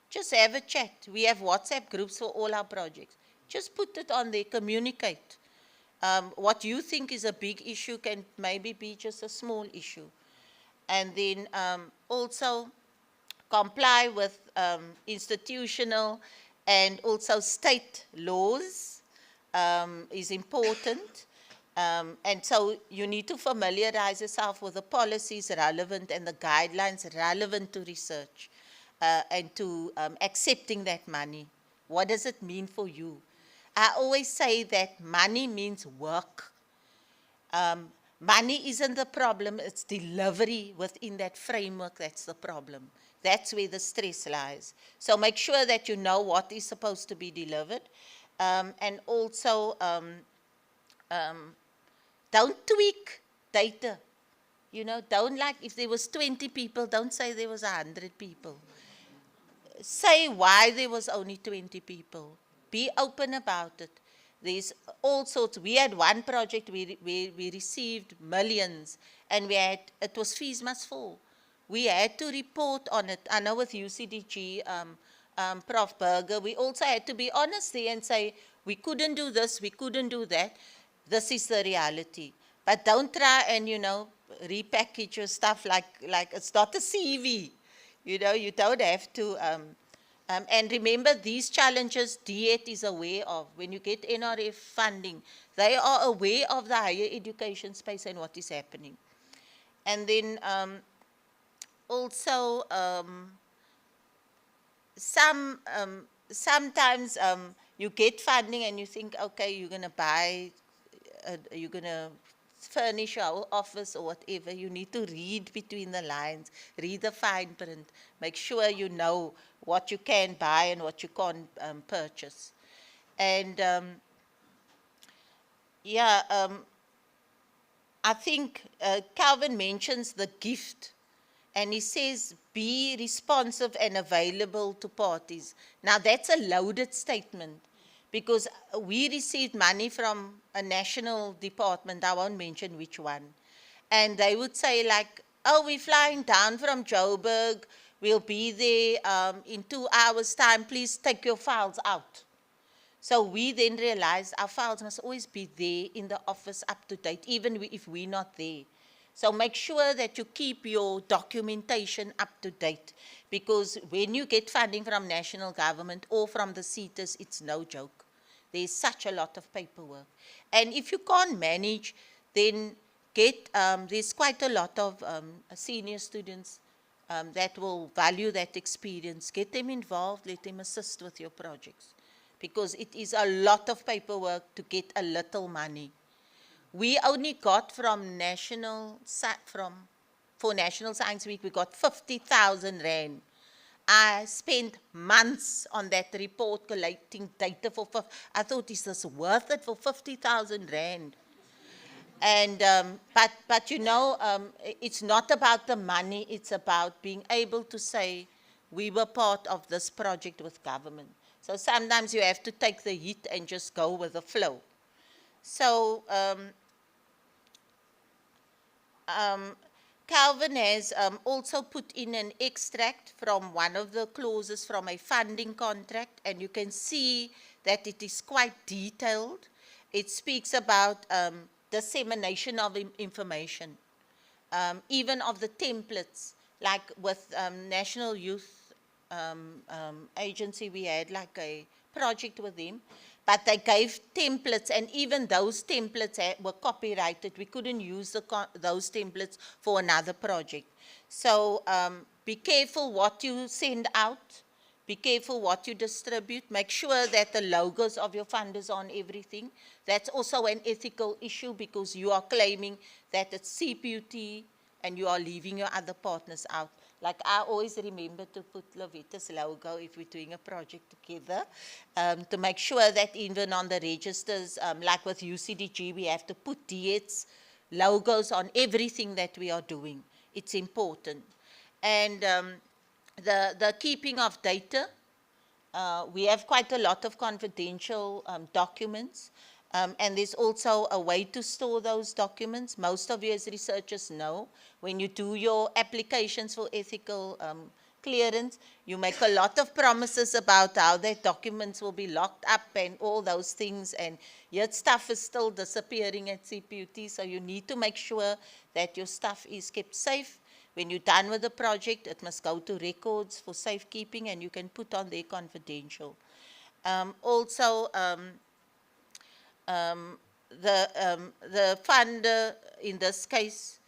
just have a chat. We have WhatsApp groups for all our projects. Just put it on there, communicate. What you think is a big issue can maybe be just a small issue. And then also comply with institutional and also state laws is important. And so you need to familiarize yourself with the policies relevant and the guidelines relevant to research and to accepting that money. What does it mean for you? I always say that money means work. Money isn't the problem, it's delivery within that framework that's the problem. That's where the stress lies. So make sure that you know what is supposed to be delivered. And also, don't tweak data. You know, don't like, if there was 20 people, don't say there was 100 people. Say why there was only 20 people. Be open about it. There's all sorts. We had one project where we received millions, and it was fees must fall. We had to report on it. I know with UCDG, Prof. Berger, we also had to be honest there and say, we couldn't do this, we couldn't do that. This is the reality. But don't try and, you know, repackage your stuff like it's not a CV. You know, you don't have to. And remember, these challenges DET is aware of. When you get NRF funding, they are aware of the higher education space and what is happening. And then also, sometimes you get funding and you think, okay, you're going to buy, you're going to furnish our office or whatever. You need to read between the lines, read the fine print, make sure you know what you can buy and what you can't purchase. And I think Calvin mentions the gift, and he says, be responsive and available to parties. Now that's a loaded statement, because we received money from a national department, I won't mention which one, and they would say like, oh, we're flying down from Joburg, we'll be there in 2 hours' time, please take your files out. So we then realized our files must always be there in the office up to date, even if we're not there. So make sure that you keep your documentation up to date, because when you get funding from national government or from the CETAs, it's no joke. There's such a lot of paperwork. And if you can't manage, then there's quite a lot of senior students that will value that experience. Get them involved, let them assist with your projects, because it is a lot of paperwork to get a little money. We only got for National Science Week, we got 50,000 Rand. I spent months on that report collating data I thought, is this worth it for 50,000 Rand? And, but you know, it's not about the money, it's about being able to say, we were part of this project with government. So sometimes you have to take the heat and just go with the flow. So Calvin has also put in an extract from one of the clauses from a funding contract, and you can see that it is quite detailed. It speaks about dissemination of information, even of the templates, like with National Youth Agency, we had like a project with them, but they gave templates, and even those templates were copyrighted. We couldn't use those templates for another project. So be careful what you send out. Be careful what you distribute. Make sure that the logos of your funders are on everything. That's also an ethical issue, because you are claiming that it's CPUT and you are leaving your other partners out. Like I always remember to put Lovetta's logo if we're doing a project together, to make sure that even on the registers, like with UCDG, we have to put DET's logos on everything that we are doing. It's important. And the keeping of data, we have quite a lot of confidential documents, and there's also a way to store those documents. Most of you as researchers know, when you do your applications for ethical clearance. You make a lot of promises about how their documents will be locked up and all those things, and yet stuff is still disappearing at CPUT, so you need to make sure that your stuff is kept safe. When you're done with the project, it must go to records for safekeeping, and you can put on there confidential. The funder, in this case,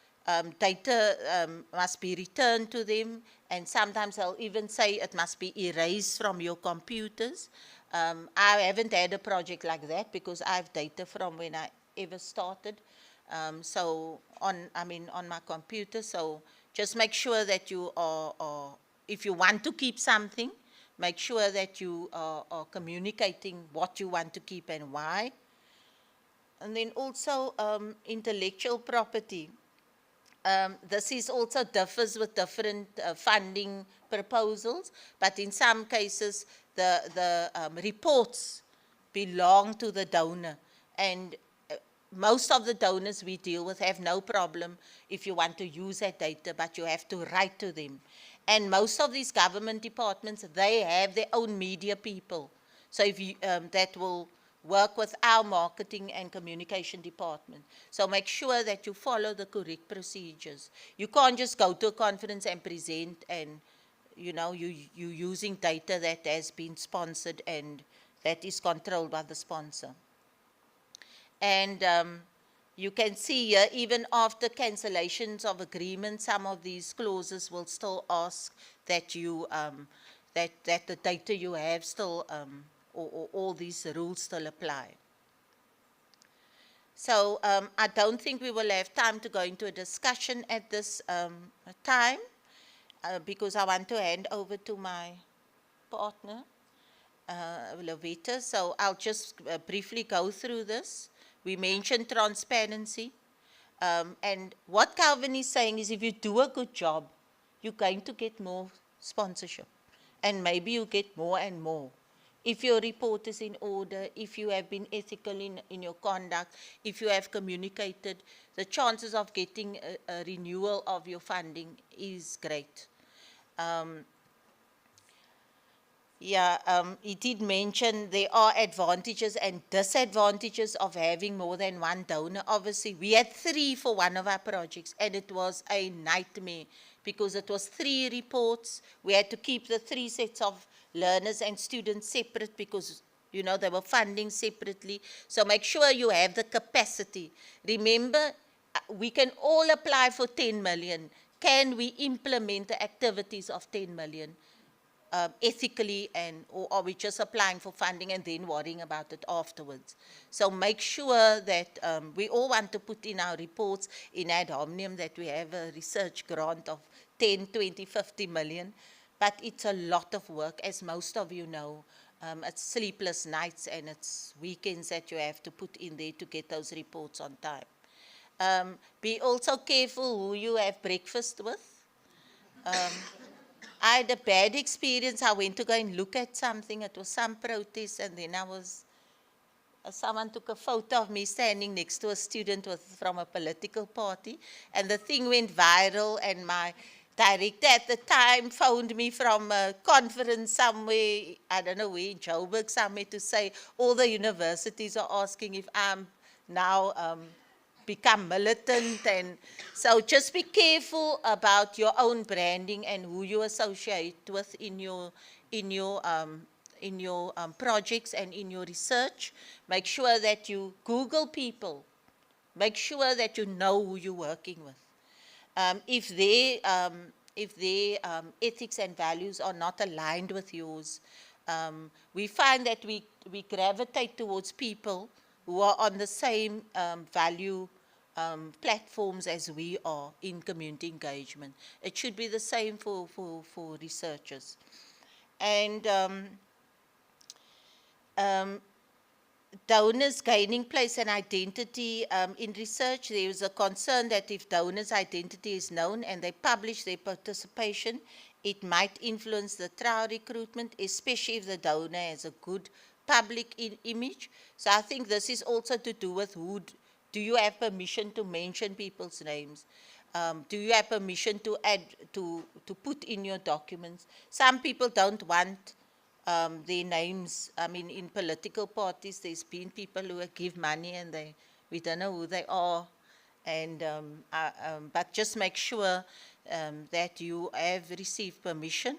data must be returned to them, and sometimes they'll even say it must be erased from your computers. I haven't had a project like that because I have data from when I ever started. On my computer, so just make sure that you are, if you want to keep something, make sure that you are communicating what you want to keep and why. And then also intellectual property. This is also differs with different funding proposals, but in some cases the reports belong to the donor, and most of the donors we deal with have no problem if you want to use that data, but you have to write to them. And most of these government departments, they have their own media people. So if you, that will work with our marketing and communication department. So make sure that you follow the correct procedures. You can't just go to a conference and present and, you're using data that has been sponsored and that is controlled by the sponsor. And you can see here, even after cancellations of agreements, some of these clauses will still ask that you, that the data you have still, or all these rules still apply. So I don't think we will have time to go into a discussion at this time, because I want to hand over to my partner, Lovita. So I'll just briefly go through this. We mentioned transparency. And what Calvin is saying is if you do a good job, you're going to get more sponsorship. And maybe you get more and more. If your report is in order, if you have been ethical in your conduct, if you have communicated, the chances of getting a renewal of your funding is great. He did mention there are advantages and disadvantages of having more than one donor. Obviously, we had 3 for one of our projects, and it was a nightmare because it was 3 reports. We had to keep the 3 sets of learners and students separate because, they were funding separately. So make sure you have the capacity. Remember, we can all apply for 10 million. Can we implement the activities of 10 million? Ethically, or are we just applying for funding and then worrying about it afterwards? So make sure that we all want to put in our reports in ad hominem that we have a research grant of 10, 20, 50 million, but it's a lot of work, as most of you know. It's sleepless nights and it's weekends that you have to put in there to get those reports on time. Be also careful who you have breakfast with. I had a bad experience. I went to go and look at something. It was some protest, and then someone took a photo of me standing next to a student from a political party, and the thing went viral, and my director at the time phoned me from a conference somewhere, I don't know where, in Joburg somewhere, to say all the universities are asking if I'm now become militant. And so just be careful about your own branding and who you associate with in your projects and in your research. Make sure that you Google people. Make sure that you know who you're working with. If their ethics and values are not aligned with yours, we find that we gravitate towards people who are on the same value platforms as we are in community engagement. It should be the same for researchers. And donors gaining place and identity in research, there is a concern that if donors' identity is known and they publish their participation, it might influence the trial recruitment, especially if the donor has a good public image. So I think this is also to do with who do you have permission to mention people's names. Do you have permission to add, to put in your documents? Some people don't want their names. I mean, in political parties, there's been people who give money and we don't know who they are. And, but just make sure that you have received permission.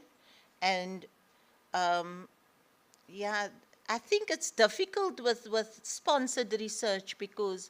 And yeah, I think it's difficult with sponsored research because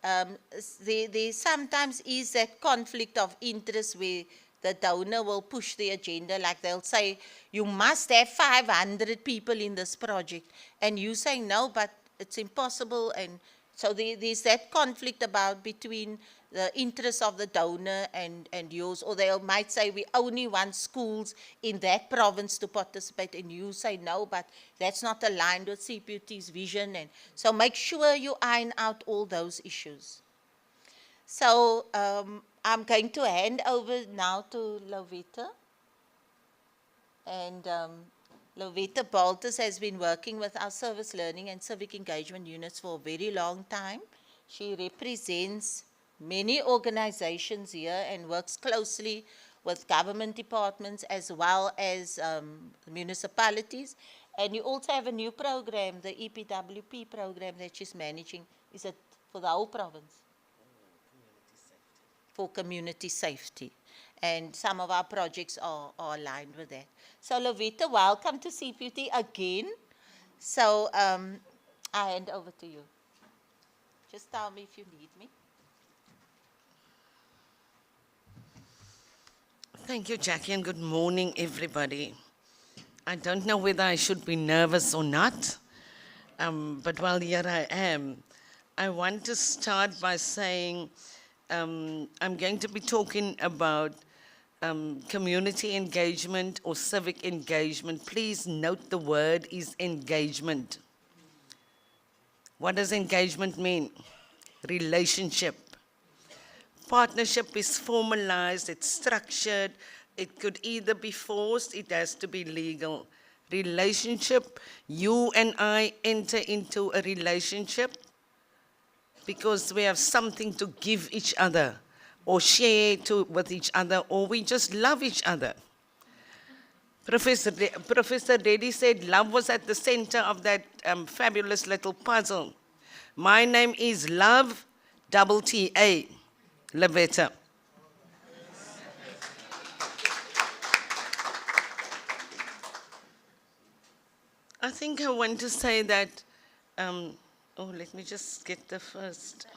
there sometimes is that conflict of interest where the donor will push the agenda, like they'll say, you must have 500 people in this project. And you say, no, but it's impossible. And so there's that conflict about between the interests of the donor and yours, or they might say we only want schools in that province to participate, and you say no, but that's not aligned with CPUT's vision. And so make sure you iron out all those issues. So I'm going to hand over now to Lovita. And Lovita Baltus has been working with our service learning and civic engagement units for a very long time. She represents many organizations here and works closely with government departments as well as municipalities. And you also have a new program, the EPWP program that she's managing. Is it for the whole province? For community safety. And some of our projects are aligned with that. So Lovita, welcome to CPUT again. So I hand over to you. Just tell me if you need me. Thank you, Jackie, and good morning, everybody. I don't know whether I should be nervous or not, but while here I am, I want to start by saying I'm going to be talking about community engagement or civic engagement. Please note the word is engagement. What does engagement mean? Relationship. Partnership is formalized, it's structured, it could either be forced, it has to be legal. Relationship, you and I enter into a relationship because we have something to give each other or share with each other, or we just love each other. Professor Reddy said love was at the center of that fabulous little puzzle. My name is Love, double T-A. Lovita. I think I want to say that, let me just get the first.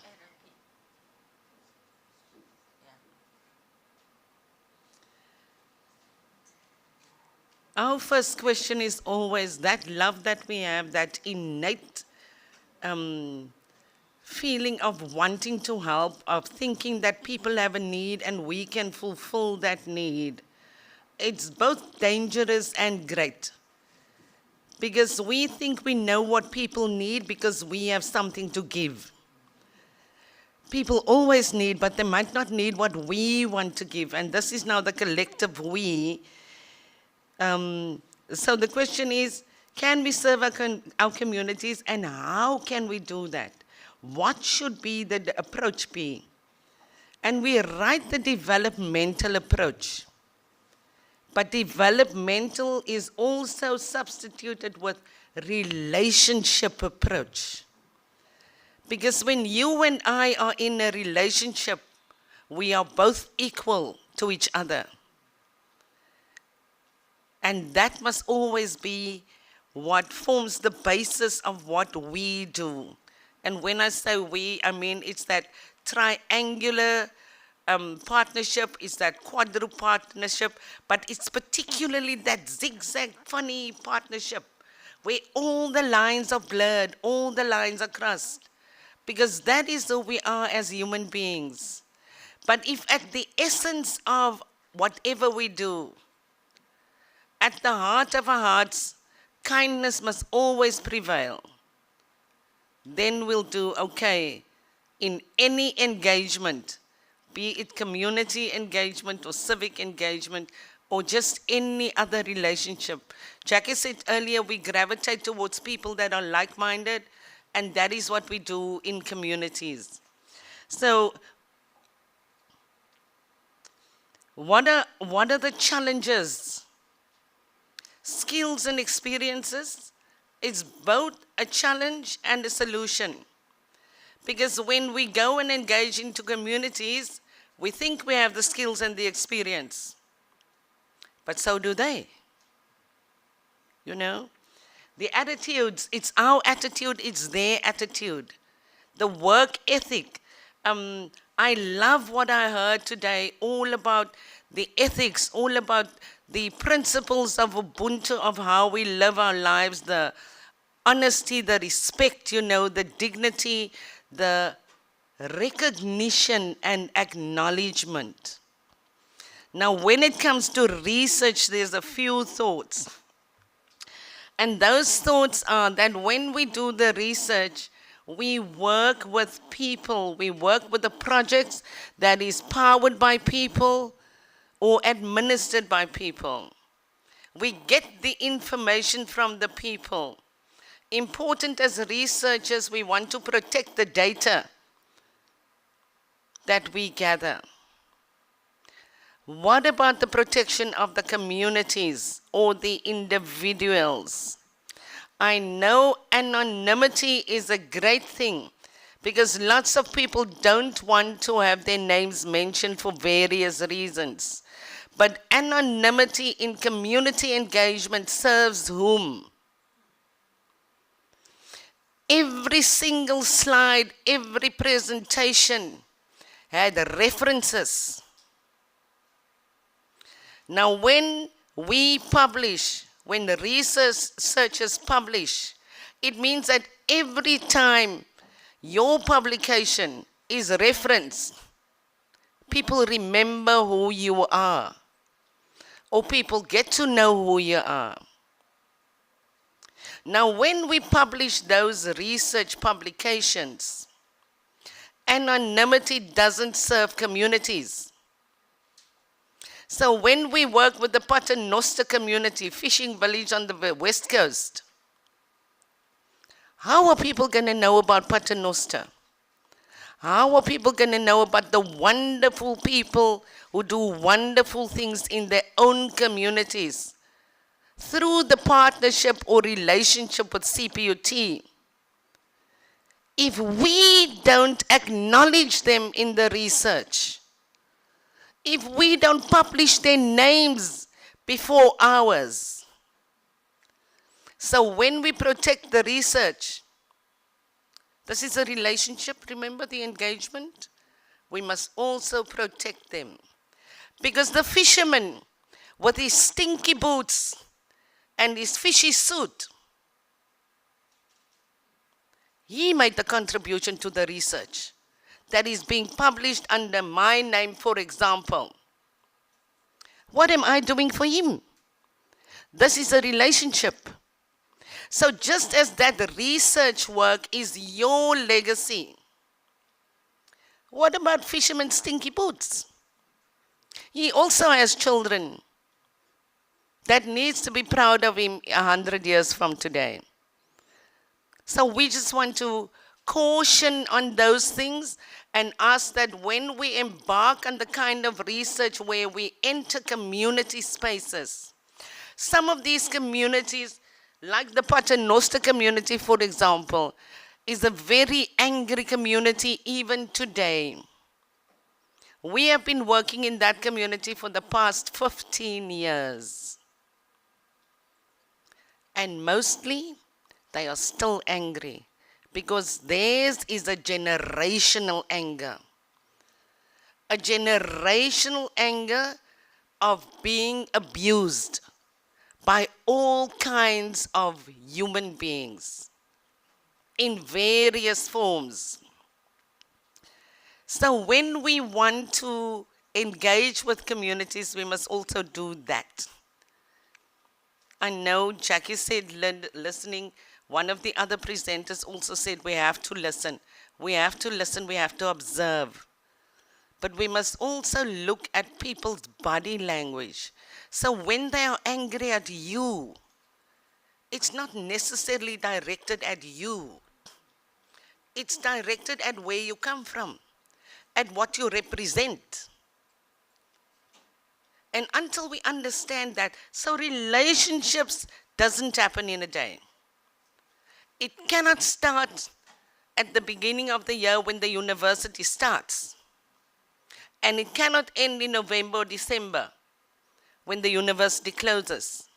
Our first question is always that love that we have, that innate feeling of wanting to help, of thinking that people have a need and we can fulfill that need. It's both dangerous and great. Because we think we know what people need because we have something to give. People always need, but they might not need what we want to give. And this is now the collective we. So the question is, can we serve our communities, and how can we do that? What should be the approach be? And we write the developmental approach. But developmental is also substituted with relationship approach. Because when you and I are in a relationship, we are both equal to each other. And that must always be what forms the basis of what we do. And when I say we, I mean it's that triangular partnership, it's that quadruple partnership, but it's particularly that zigzag funny partnership where all the lines are blurred, all the lines are crossed, because that is who we are as human beings. But if at the essence of whatever we do, at the heart of our hearts, kindness must always prevail, then we'll do okay in any engagement, be it community engagement or civic engagement or just any other relationship. Jackie said earlier, we gravitate towards people that are like-minded, and that is what we do in communities. So What are the challenges? Skills and experiences is both a challenge and a solution. Because when we go and engage into communities, we think we have the skills and the experience. But so do they. You know? The attitudes, it's our attitude, it's their attitude. The work ethic. I love what I heard today, all about the ethics, all about the principles of Ubuntu, of how we live our lives, the honesty, the respect, you know, the dignity, the recognition and acknowledgement. Now, when it comes to research, there's a few thoughts. And those thoughts are that when we do the research, we work with people, we work with the projects that is powered by people or administered by people. We get the information from the people. Important as researchers, we want to protect the data that we gather. What about the protection of the communities or the individuals? I know anonymity is a great thing because lots of people don't want to have their names mentioned for various reasons. But anonymity in community engagement serves whom? Every single slide, every presentation had references. Now, when we publish, when the researchers publish, it means that every time your publication is referenced, people remember who you are, or people get to know who you are. Now, when we publish those research publications, anonymity doesn't serve communities. So when we work with the Paternoster community, fishing village on the west coast, how are people going to know about Paternoster? How are people going to know about the wonderful people who do wonderful things in their own communities through the partnership or relationship with CPUT? If we don't acknowledge them in the research, if we don't publish their names before ours. So when we protect the research, this is a relationship, remember the engagement? We must also protect them. Because the fisherman with his stinky boots and his fishy suit, he made the contribution to the research that is being published under my name, for example. What am I doing for him? This is a relationship. So just as that research work is your legacy, what about Fisherman Stinky Boots? He also has children that needs to be proud of him 100 years from today. So we just want to caution on those things and ask that when we embark on the kind of research where we enter community spaces, some of these communities, like the Paternoster community, for example, is a very angry community even today. We have been working in that community for the past 15 years. And mostly, they are still angry because theirs is a generational anger. A generational anger of being abused by all kinds of human beings in various forms. So when we want to engage with communities, we must also do that. I know Jackie said listening. One of the other presenters also said we have to listen. We have to listen, we have to observe. But we must also look at people's body language. So when they are angry at you, it's not necessarily directed at you. It's directed at where you come from, at what you represent. And until we understand that, so relationships doesn't happen in a day. It cannot start at the beginning of the year when the university starts. And it cannot end in November or December when the university closes.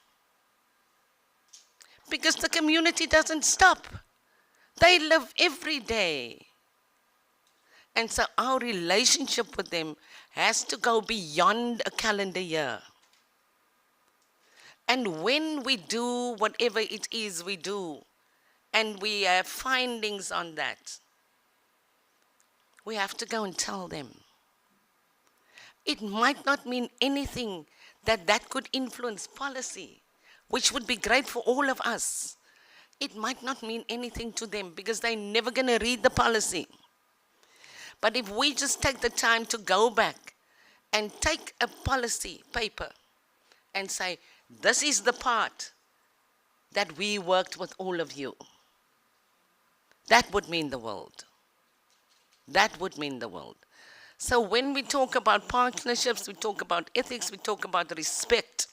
Because the community doesn't stop. They live every day. And so our relationship with them has to go beyond a calendar year. And when we do whatever it is we do, and we have findings on that, we have to go and tell them. It might not mean anything that could influence policy, which would be great for all of us. It might not mean anything to them because they're never going to read the policy. But if we just take the time to go back and take a policy paper and say, this is the part that we worked with all of you, that would mean the world. That would mean the world. So when we talk about partnerships, we talk about ethics, we talk about respect.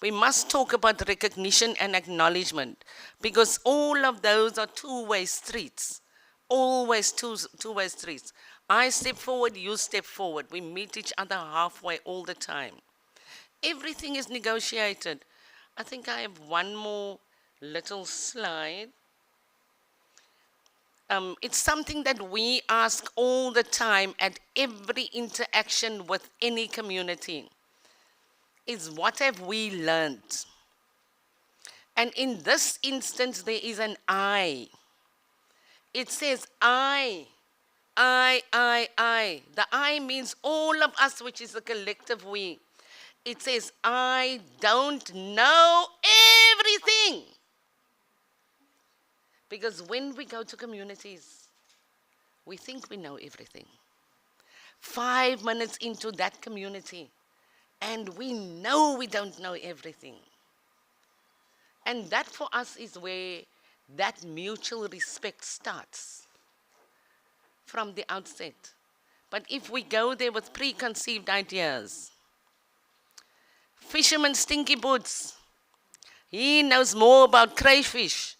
We must talk about recognition and acknowledgement, because all of those are two-way streets. Always two-way streets. I step forward, you step forward. We meet each other halfway all the time. Everything is negotiated. I think I have one more little slide. It's something that we ask all the time at every interaction with any community. Is what have we learned? And in this instance, there is an I. It says I. The I means all of us, which is the collective we. It says, I don't know everything. Because when we go to communities, we think we know everything. 5 minutes into that community, and we know we don't know everything. And that for us is where that mutual respect starts from the outset. But if we go there with preconceived ideas, fisherman Stinky Boots, he knows more about crayfish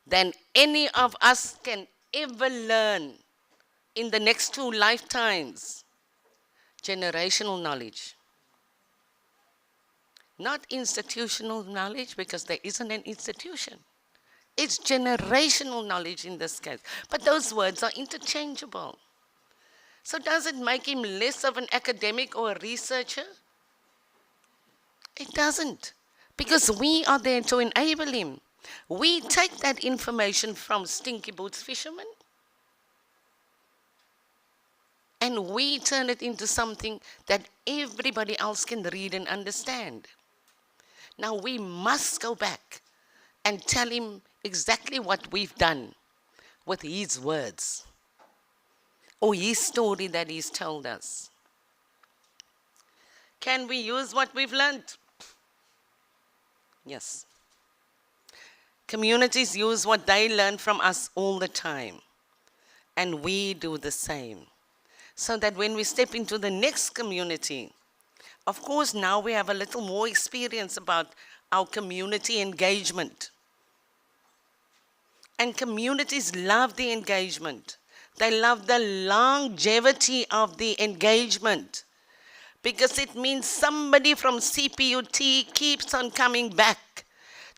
than any of us can ever learn in the next 2 lifetimes. Generational knowledge. Not institutional knowledge, because there isn't an institution. It's generational knowledge in this case. But those words are interchangeable. So does it make him less of an academic or a researcher? It doesn't. Because we are there to enable him. We take that information from Stinky Boots fishermen and we turn it into something that everybody else can read and understand. Now we must go back and tell him exactly what we've done with his words or his story that he's told us. Can we use what we've learned? Yes. Communities use what they learn from us all the time, and we do the same. So that when we step into the next community, of course now we have a little more experience about our community engagement. And communities love the engagement. They love the longevity of the engagement, because it means somebody from CPUT keeps on coming back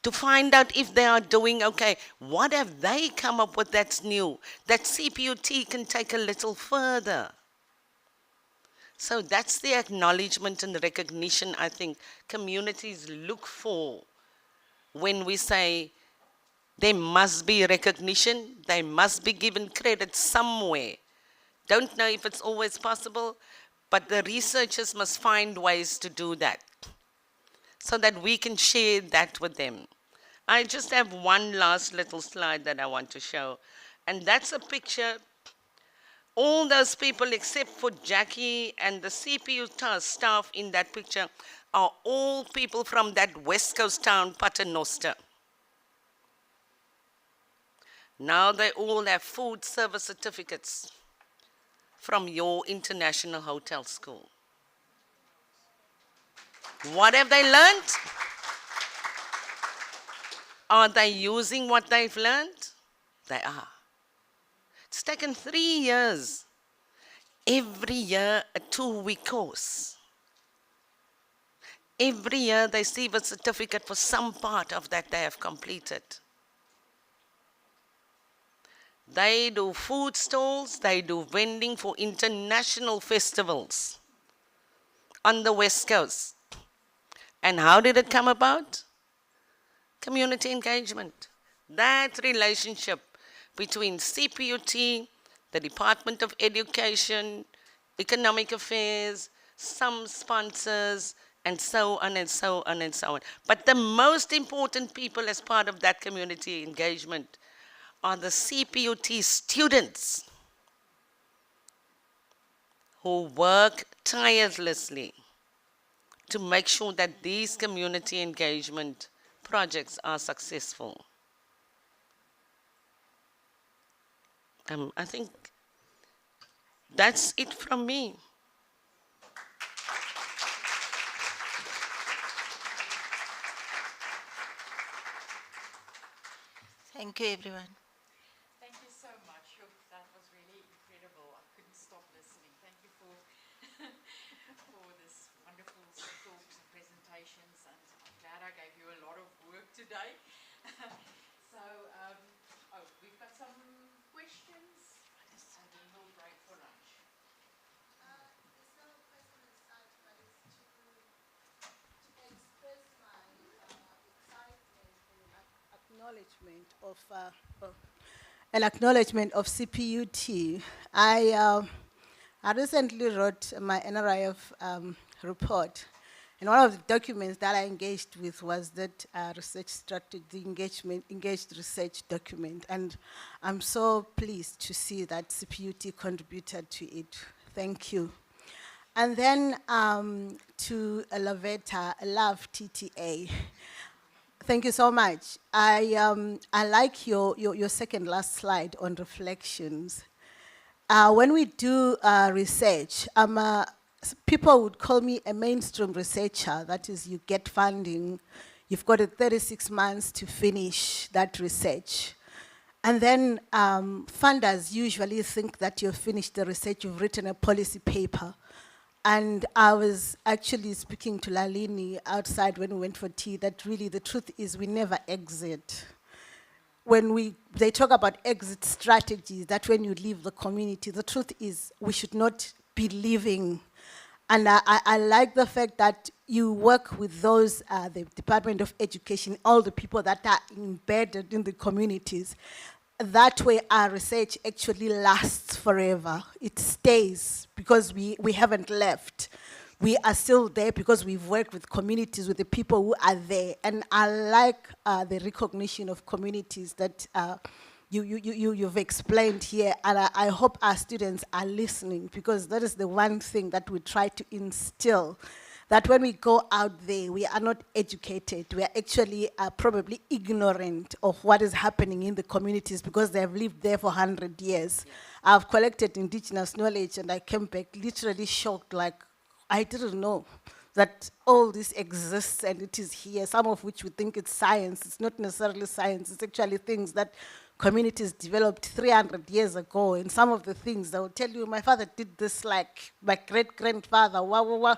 to find out if they are doing okay. What have they come up with that's new, that CPUT can take a little further? So that's the acknowledgement and the recognition I think communities look for when we say there must be recognition, they must be given credit somewhere. Don't know if it's always possible, but the researchers must find ways to do that so that we can share that with them. I just have one last little slide that I want to show, and that's a picture. All those people except for Jackie and the CPUT staff in that picture are all people from that West Coast town, Paternoster. Now they all have food service certificates from your international hotel school. What have they learned? Are they using what they've learned? They are. It's taken 3 years. Every year, a 2-week course. Every year, they receive a certificate for some part of that they have completed. They do food stalls, they do vending for international festivals on the West Coast. And how did it come about? Community engagement. That relationship between CPUT, the Department of Education, Economic Affairs, some sponsors, and so on and so on and so on. But the most important people as part of that community engagement are the CPUT students who work tirelessly to make sure that these community engagement projects are successful. I think that's it from me. Thank you, everyone. Thank you so much. That was really incredible. I couldn't stop listening. Thank you for for this wonderful talks and presentations. And I'm glad I gave you a lot of work today. So, we've got some questions, and then we'll break for lunch. There's no question as such, but it's to express my excitement and acknowledgement of CPUT. I recently wrote my NRIF report, and one of the documents that I engaged with was that research strategy, the engaged research document, and I'm so pleased to see that CPUT contributed to it. Thank you. And then to Lavetta, Love TTA. Thank you so much. I like your second last slide on reflections. When we do research, people would call me a mainstream researcher. That is, you get funding, you've got 36 months to finish that research. And then funders usually think that you've finished the research, you've written a policy paper. And I was actually speaking to Lalini outside when we went for tea that really the truth is we never exit. When they talk about exit strategies, that when you leave the community, the truth is we should not be leaving. And I like the fact that you work with those, the Department of Education, all the people that are embedded in the communities. That way our research actually lasts forever. It stays because we haven't left. We are still there because we've worked with communities, with the people who are there. And I like the recognition of communities that you've explained here. And I hope our students are listening, because that is the one thing that we try to instill, that when we go out there, we are not educated. We are actually probably ignorant of what is happening in the communities because they have lived there for 100 years. Yeah. I've collected indigenous knowledge and I came back literally shocked, like, I didn't know that all this exists and it is here, some of which we think it's science. It's not necessarily science. It's actually things that communities developed 300 years ago. And some of the things, they will tell you, my father did this like my great-grandfather, wah, wah, wah.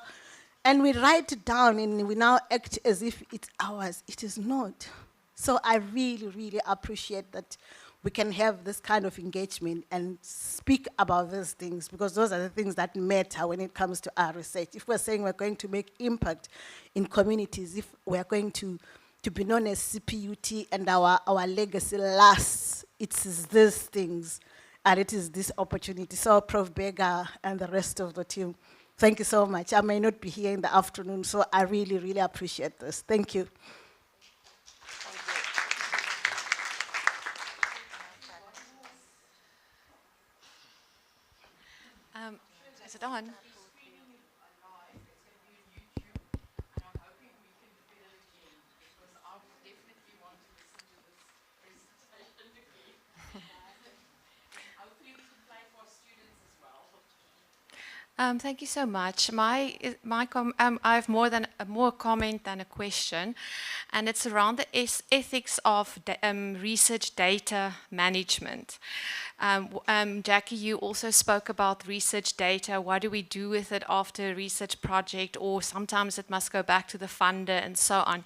And we write it down and we now act as if it's ours. It is not. So I really, really appreciate that we can have this kind of engagement and speak about these things, because those are the things that matter when it comes to our research. If we're saying we're going to make impact in communities, if we're going to be known as CPUT and our legacy lasts, it's these things and it is this opportunity. So Prof. Berger and the rest of the team, thank you so much. I may not be here in the afternoon, so I really, really appreciate this. Thank you. Is it on? Thank you so much. I have more comment than a question, and it's around the ethics of research data management. Jackie, you also spoke about research data. What do we do with it after a research project, or sometimes it must go back to the funder and so on.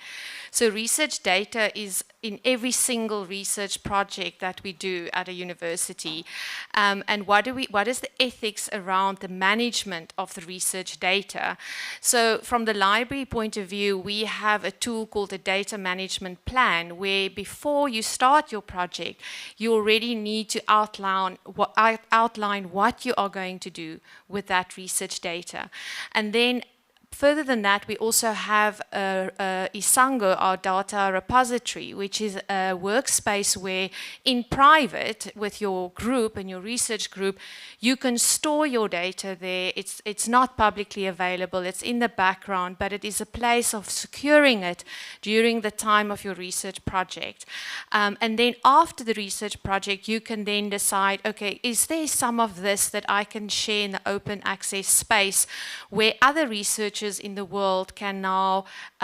So research data is in every single research project that we do at a university. And what is the ethics around the management of the research data? So from the library point of view, we have a tool called a data management plan, where before you start your project, you already need to outline what you are going to do with that research data. And then further than that, we also have Isango, our data repository, which is a workspace where in private with your group and your research group, you can store your data there. It's not publicly available, it's in the background, but it is a place of securing it during the time of your research project. And then after the research project, you can then decide, okay, is there some of this that I can share in the open access space where other researchers in the world can now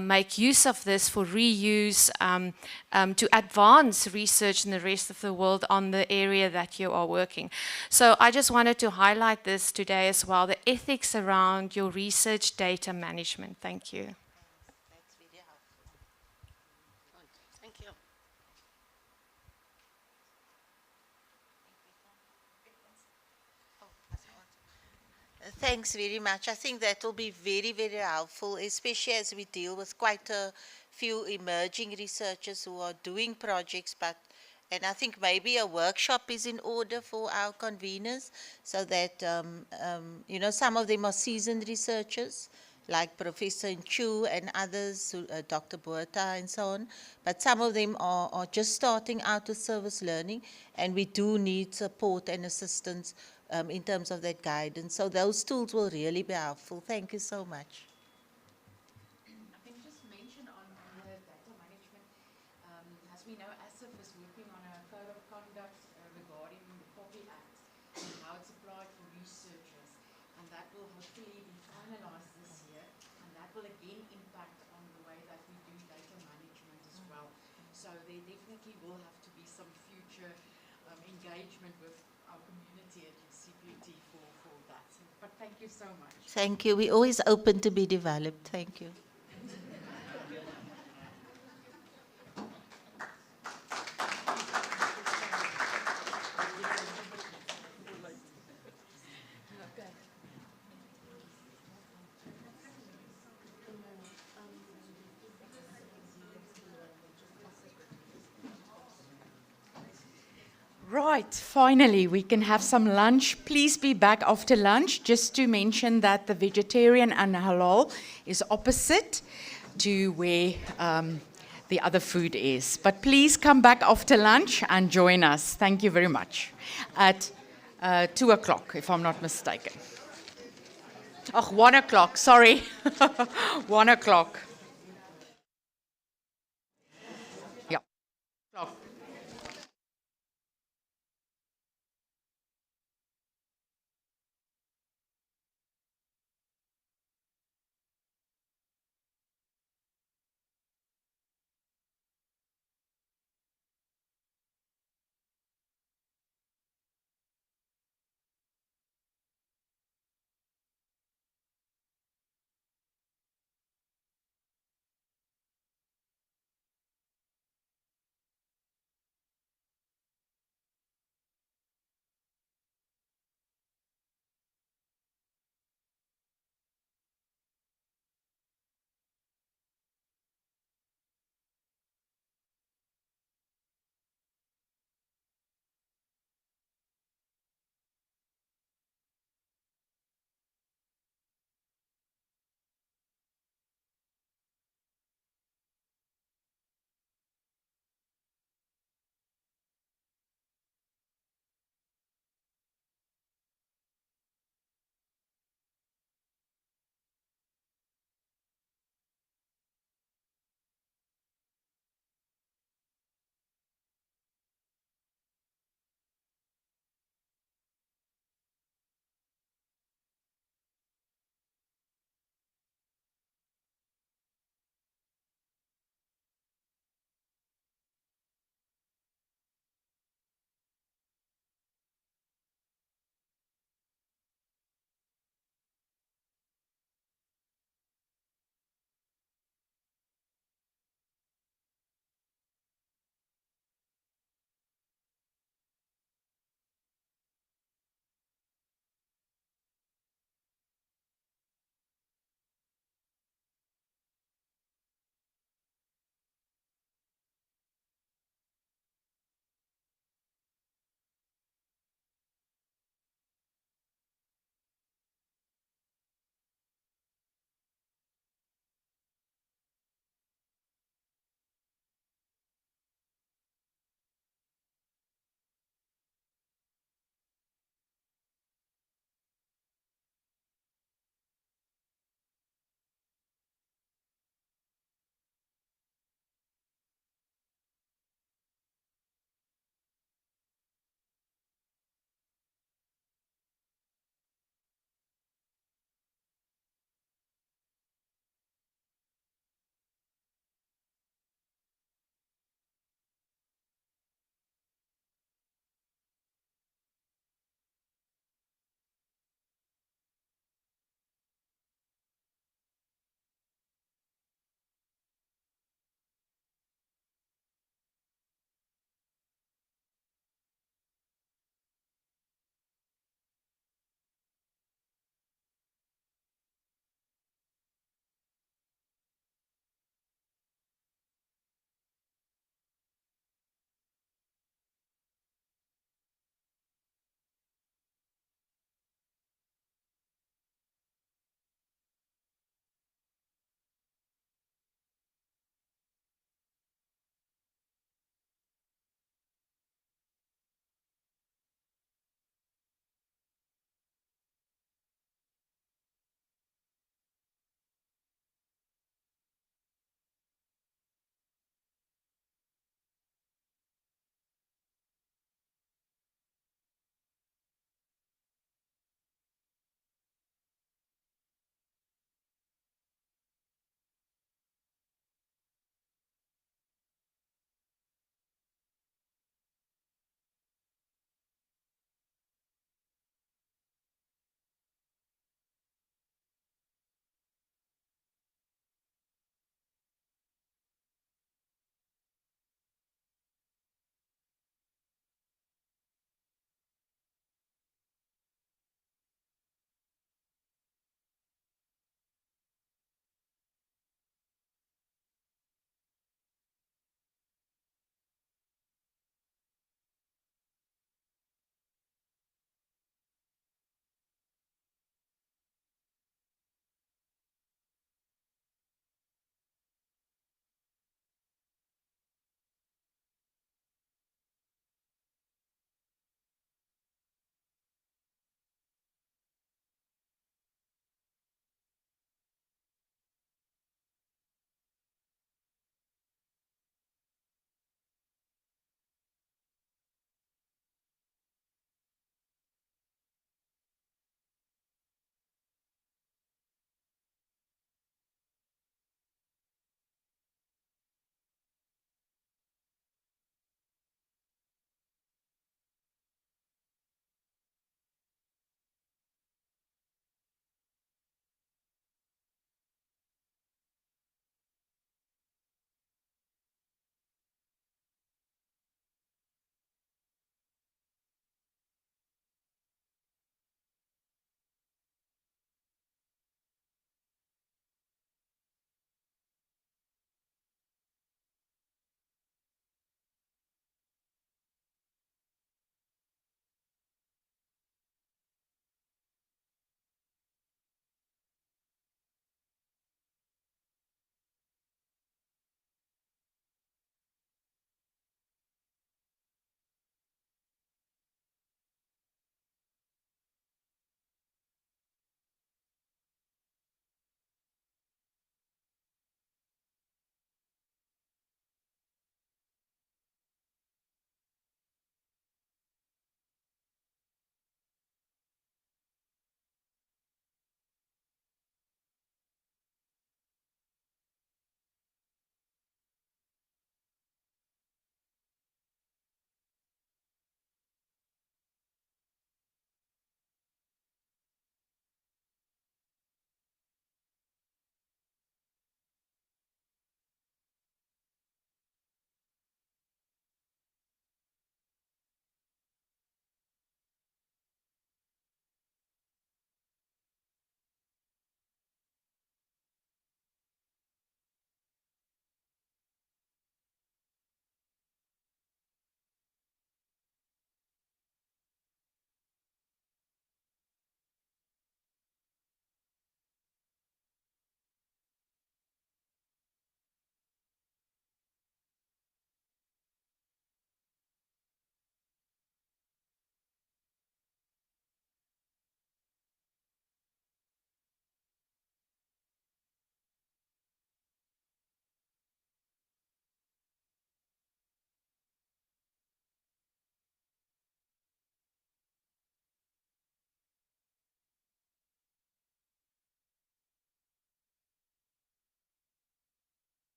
make use of this for reuse to advance research in the rest of the world on the area that you are working. So I just wanted to highlight this today as well, the ethics around your research data management. Thank you. That's very helpful. Thank you. Thanks very much. I think that will be very, very helpful, especially as we deal with quite a few emerging researchers who are doing projects, and I think maybe a workshop is in order for our conveners, so that, some of them are seasoned researchers, like Professor Nchu and others, Dr. Boerta and so on, but some of them are just starting out with service learning, and we do need support and assistance in terms of that guidance. So those tools will really be helpful. Thank you so much. I can just mention on the data management, as we know, ASIF is working on a code of conduct regarding the Copy Act and how it's applied for researchers, and that will hopefully be finalized this year, and that will again impact on the way that we do data management as well. So there definitely will have to be some future engagement with our community at CPUT for that. But thank you so much. Thank you. We're always open to be developed. Thank you. Right, finally, we can have some lunch. Please be back after lunch. Just to mention that the vegetarian and halal is opposite to where the other food is. But please come back after lunch and join us. Thank you very much. At 2 o'clock, if I'm not mistaken. Oh, 1 o'clock, sorry. 1 o'clock.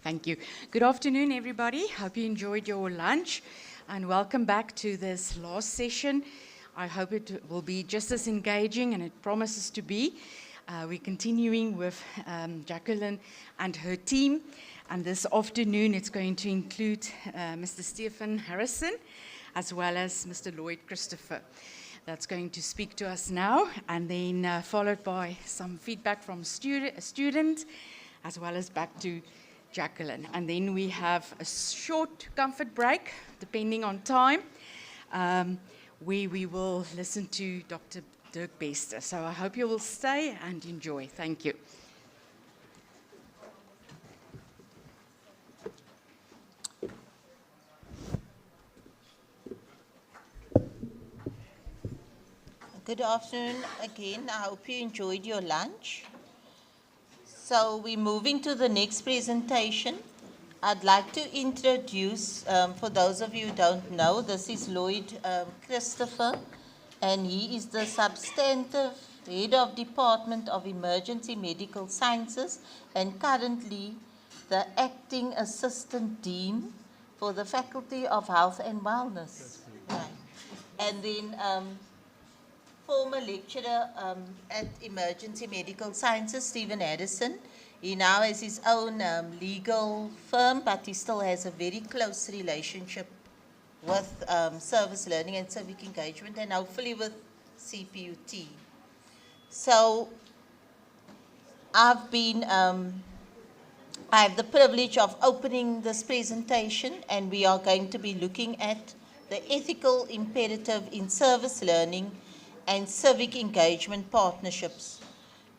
Thank you. Good afternoon, everybody. Hope you enjoyed your lunch, and welcome back to this last session. I hope it will be just as engaging, and it promises to be. We're continuing with Jacqueline and her team, and this afternoon it's going to include Mr. Stephen Harrison, as well as Mr. Lloyd Christopher. That's going to speak to us now, and then followed by some feedback from a student, as well as back to Jacqueline. And then we have a short comfort break, depending on time, where we will listen to Dr. Dirk Bester. So I hope you will stay and enjoy. Thank you. Good afternoon again. I hope you enjoyed your lunch. So we're moving to the next presentation. I'd like to introduce, for those of you who don't know, this is Lloyd Christopher, and he is the substantive head of Department of Emergency Medical Sciences and currently the acting assistant dean for the Faculty of Health and Wellness. Right. And then former lecturer at Emergency Medical Sciences, Stephen Harrison. He now has his own legal firm, but he still has a very close relationship with service learning and civic engagement, and hopefully with CPUT. So I have the privilege of opening this presentation, and we are going to be looking at the ethical imperative in service learning and civic engagement partnerships.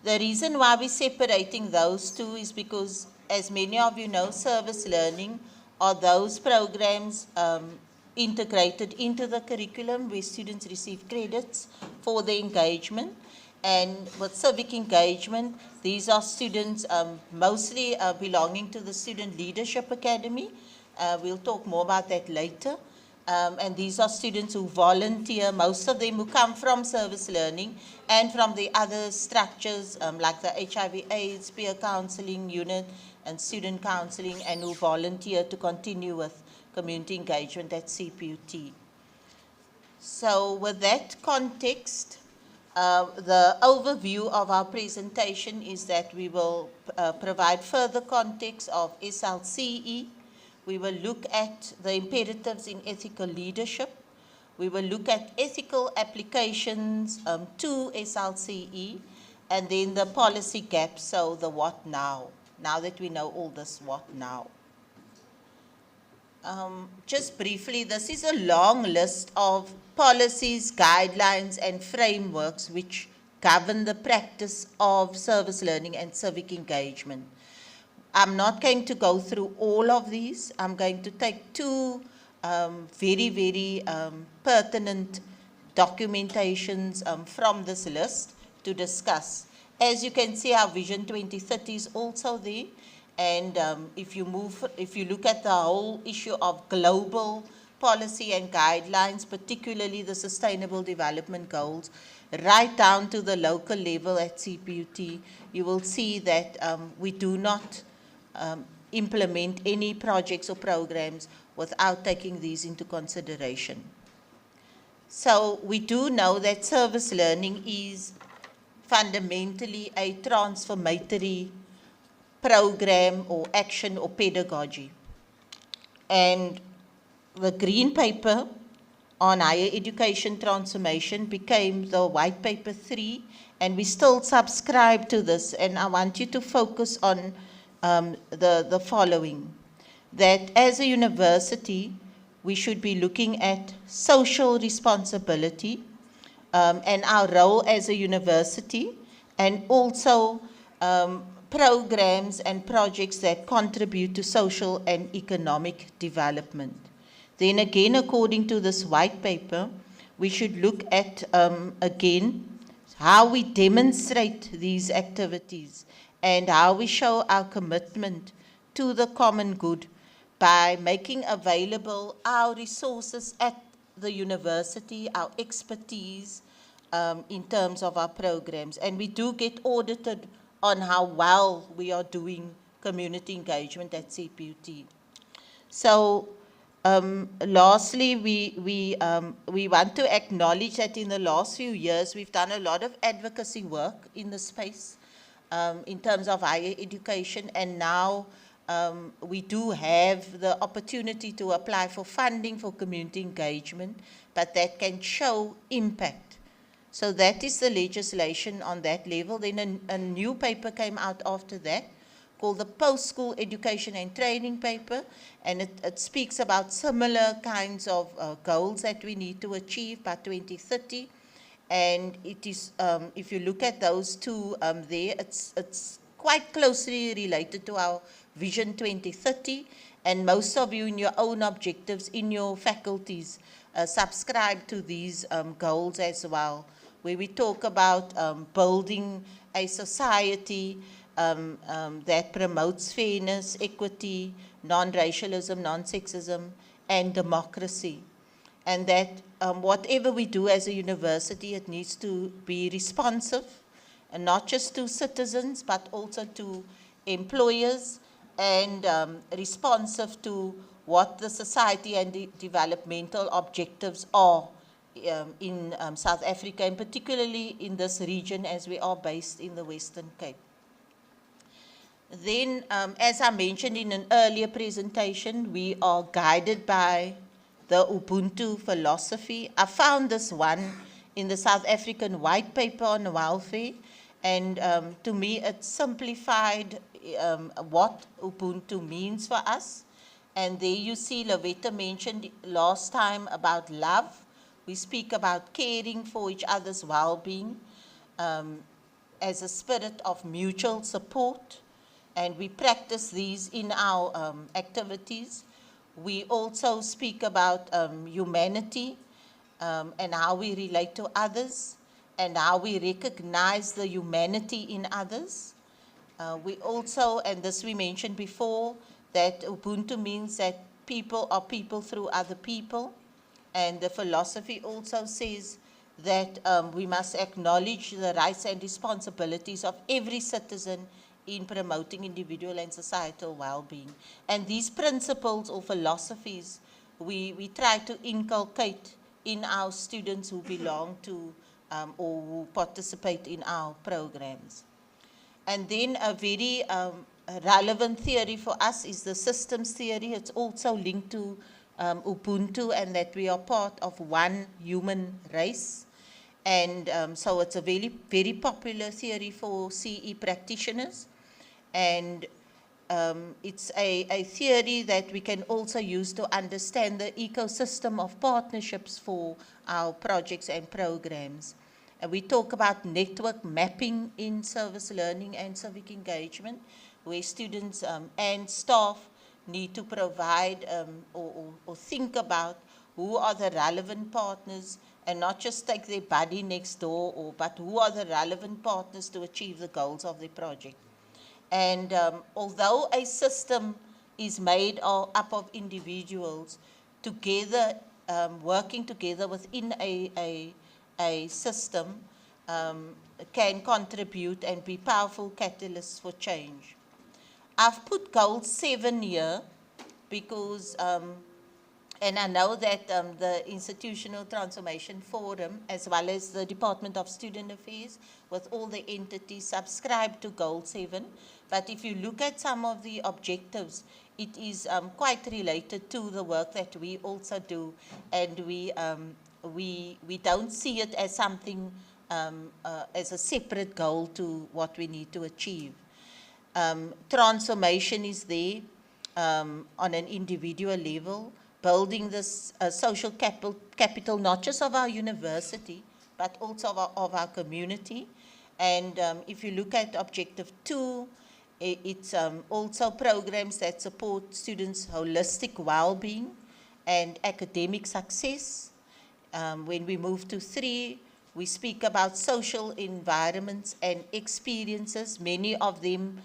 The reason why we're separating those two is because, as many of you know, service learning are those programs integrated into the curriculum where students receive credits for their engagement. And with civic engagement, these are students mostly belonging to the Student Leadership Academy. We'll talk more about that later. And these are students who volunteer, most of them who come from service learning and from the other structures like the HIV/AIDS peer counseling unit and student counseling, and who volunteer to continue with community engagement at CPUT. So with that context, the overview of our presentation is that we will provide further context of SLCE. We will look at the imperatives in ethical leadership. We will look at ethical applications to SLCE, and then the policy gaps, so the what now. Now that we know all this, what now? Just briefly, this is a long list of policies, guidelines, and frameworks which govern the practice of service learning and civic engagement. I'm not going to go through all of these. I'm going to take two very pertinent documentations from this list to discuss. As you can see, our Vision 2030 is also there. And if you look at the whole issue of global policy and guidelines, particularly the Sustainable Development Goals, right down to the local level at CPUT, you will see that we do not implement any projects or programs without taking these into consideration. So we do know that service learning is fundamentally a transformatory program or action or pedagogy. And the Green Paper on Higher Education Transformation became the White Paper 3, and we still subscribe to this. And I want you to focus on the following, that as a university, we should be looking at social responsibility and our role as a university, and also programs and projects that contribute to social and economic development. Then again, according to this white paper, we should look at, again, how we demonstrate these activities and how we show our commitment to the common good by making available our resources at the university, our expertise in terms of our programs. And we do get audited on how well we are doing community engagement at CPUT. So, lastly, we want to acknowledge that in the last few years, we've done a lot of advocacy work in the space in terms of higher education, and now we do have the opportunity to apply for funding for community engagement, but that can show impact. So that is the legislation on that level. Then a new paper came out after that called the Post-School Education and Training Paper, and it speaks about similar kinds of goals that we need to achieve by 2030. And it is, if you look at those two there, it's quite closely related to our Vision 2030, and most of you in your own objectives in your faculties subscribe to these goals as well, where we talk about building a society that promotes fairness, equity, non-racialism, non-sexism, and democracy. And that whatever we do as a university, it needs to be responsive, and not just to citizens, but also to employers, and responsive to what the society and the developmental objectives are in South Africa, and particularly in this region as we are based in the Western Cape. Then, as I mentioned in an earlier presentation, we are guided by the Ubuntu philosophy. I found this one in the South African White Paper on Welfare, and to me it simplified what Ubuntu means for us. And there you see Lavetta mentioned last time about love. We speak about caring for each other's well-being as a spirit of mutual support, and we practice these in our activities. We also speak about humanity and how we relate to others, and how we recognize the humanity in others. We also, and this we mentioned before, that Ubuntu means that people are people through other people. And the philosophy also says that we must acknowledge the rights and responsibilities of every citizen in promoting individual and societal well-being. And these principles or philosophies, we try to inculcate in our students who belong to or who participate in our programs. And then a very relevant theory for us is the systems theory. It's also linked to Ubuntu, and that we are part of one human race. And so it's a very, very popular theory for CE practitioners. And it's a theory that we can also use to understand the ecosystem of partnerships for our projects and programs. And we talk about network mapping in service learning and civic engagement, where students and staff need to provide or think about who are the relevant partners, and not just take their buddy next door, but who are the relevant partners to achieve the goals of the project. And although a system is made up of individuals, together, working together within a system can contribute and be powerful catalysts for change. I've put goal 7 here because, and I know that the Institutional Transformation Forum, as well as the Department of Student Affairs, with all the entities, subscribe to goal 7. But if you look at some of the objectives, it is quite related to the work that we also do, and we don't see it as something, as a separate goal to what we need to achieve. Transformation is there on an individual level, building this social capital, not just of our university, but also of our community. And if you look at objective 2, it's also programs that support students' holistic well-being and academic success. When we move to 3, we speak about social environments and experiences, many of them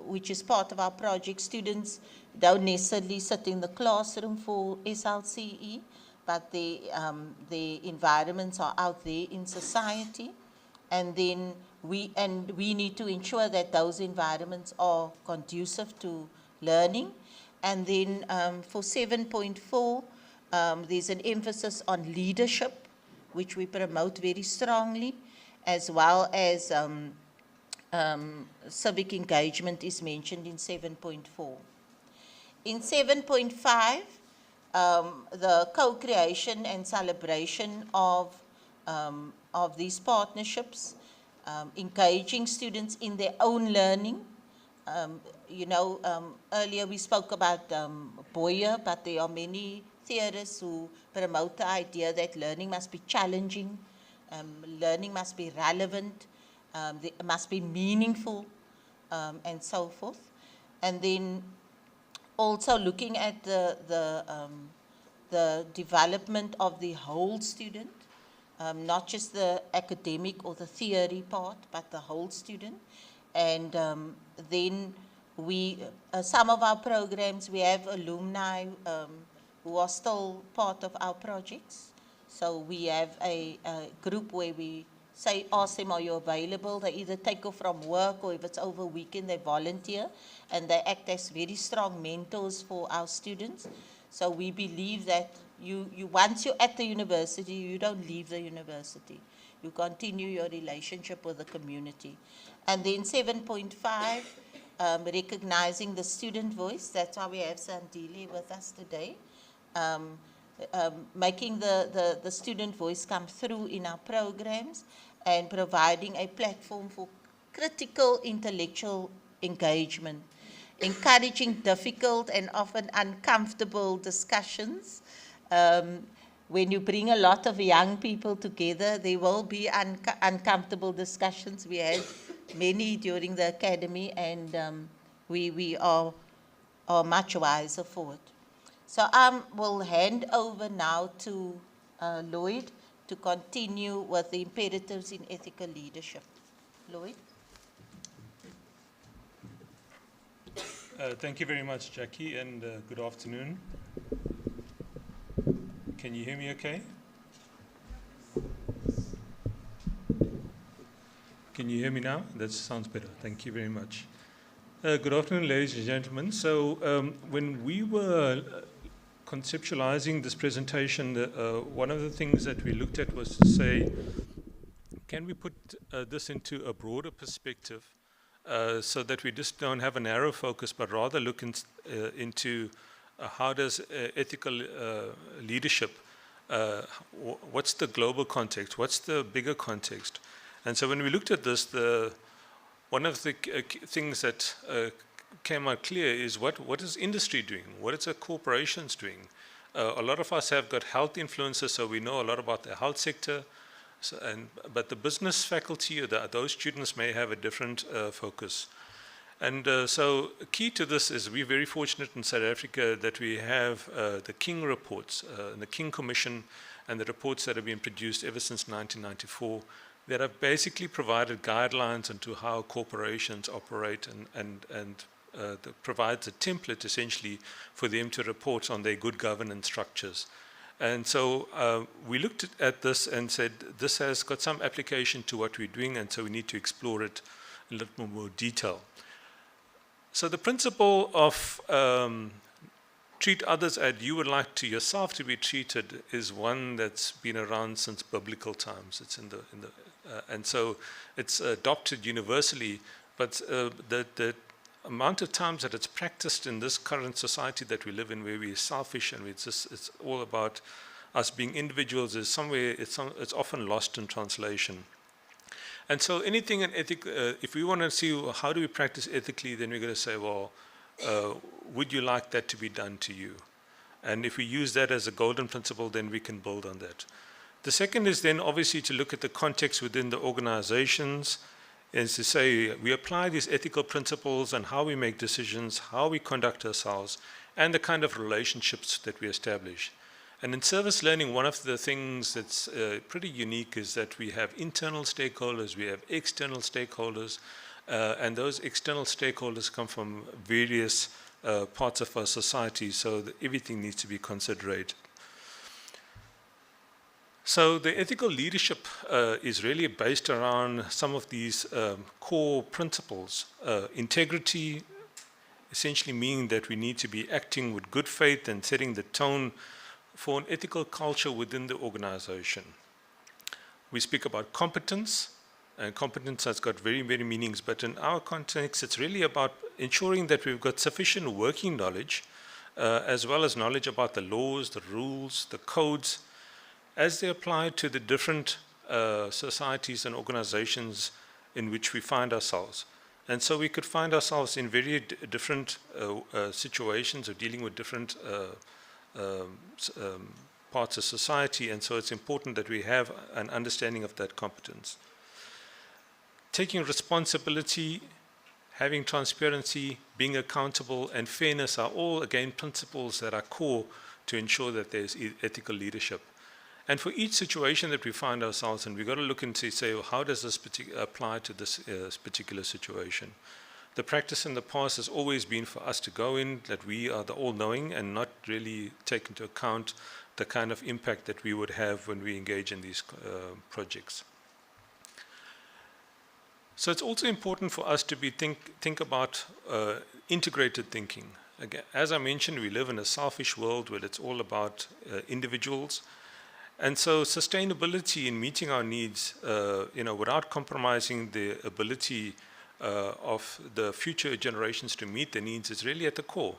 which is part of our project. Students don't necessarily sit in the classroom for SLCE, but the environments are out there in society. And then we need to ensure that those environments are conducive to learning. And then for 7.4, there's an emphasis on leadership, which we promote very strongly, as well as civic engagement is mentioned in 7.4. In 7.5, the co-creation and celebration of these partnerships, engaging students in their own learning. Earlier we spoke about Boyer, but there are many theorists who promote the idea that learning must be challenging, learning must be relevant, it must be meaningful, and so forth. And then also looking at the development of the whole student, not just the academic or the theory part, but the whole student. And then some of our programs, we have alumni who are still part of our projects. So we have a group where we ask them, are you available? They either take off from work, or if it's over weekend, they volunteer, and they act as very strong mentors for our students. So we believe that once you're at the university, you don't leave the university. You continue your relationship with the community. And then 7.5, recognizing the student voice. That's why we have Sandile with us today. Making the student voice come through in our programs and providing a platform for critical intellectual engagement, encouraging difficult and often uncomfortable discussions. When you bring a lot of young people together, there will be uncomfortable discussions. We had many during the academy, and we are much wiser for it. So I will hand over now to Lloyd to continue with the imperatives in ethical leadership. Lloyd? Thank you very much, Jackie, and good afternoon. Can you hear me okay? Can you hear me now? That sounds better. Thank you very much. Good afternoon, ladies and gentlemen. So when we were conceptualizing this presentation, one of the things that we looked at was to say, can we put this into a broader perspective so that we just don't have a narrow focus, but rather look into how does ethical leadership, what's the global context, what's the bigger context? And so when we looked at this, one of the things that came out clear is what is industry doing? What is the corporations doing? A lot of us have got health influences, so we know a lot about the health sector. So, but the business faculty, or those students may have a different focus. And so key to this is we're very fortunate in South Africa that we have the King reports, and the King Commission, and the reports that have been produced ever since 1994 that have basically provided guidelines into how corporations operate and provides a template essentially for them to report on their good governance structures. And so we looked at this and said, this has got some application to what we're doing, and so we need to explore it in a little more detail. So the principle of treat others as you would like to yourself to be treated is one that's been around since biblical times. It's and so it's adopted universally, but the amount of times that it's practiced in this current society that we live in, where we're selfish and it's all about us being individuals, is somewhere it's often lost in translation. And so anything in if we want to see how do we practice ethically, then we're going to say, well, would you like that to be done to you? And if we use that as a golden principle, then we can build on that. The second is then obviously to look at the context within the organizations, is to say we apply these ethical principles and how we make decisions, how we conduct ourselves, and the kind of relationships that we establish. And in service learning, one of the things that's pretty unique is that we have internal stakeholders, we have external stakeholders, and those external stakeholders come from various parts of our society, so that everything needs to be considered. So the ethical leadership is really based around some of these core principles. Integrity, essentially meaning that we need to be acting with good faith and setting the tone for an ethical culture within the organization. We speak about competence, and competence has got very, very meanings, but in our context, it's really about ensuring that we've got sufficient working knowledge, as well as knowledge about the laws, the rules, the codes, as they apply to the different societies and organizations in which we find ourselves. And so we could find ourselves in very different situations of dealing with different parts of society, and so it's important that we have an understanding of that competence. Taking responsibility, having transparency, being accountable, and fairness are all, again, principles that are core to ensure that there's ethical leadership. And for each situation that we find ourselves in, we've got to look and say, well, how does this apply to this particular situation? The practice in the past has always been for us to go in, that we are the all-knowing and not really take into account the kind of impact that we would have when we engage in these projects. So it's also important for us to think about integrated thinking. Again, as I mentioned, we live in a selfish world where it's all about individuals. And so sustainability in meeting our needs, without compromising the ability of the future generations to meet their needs is really at the core.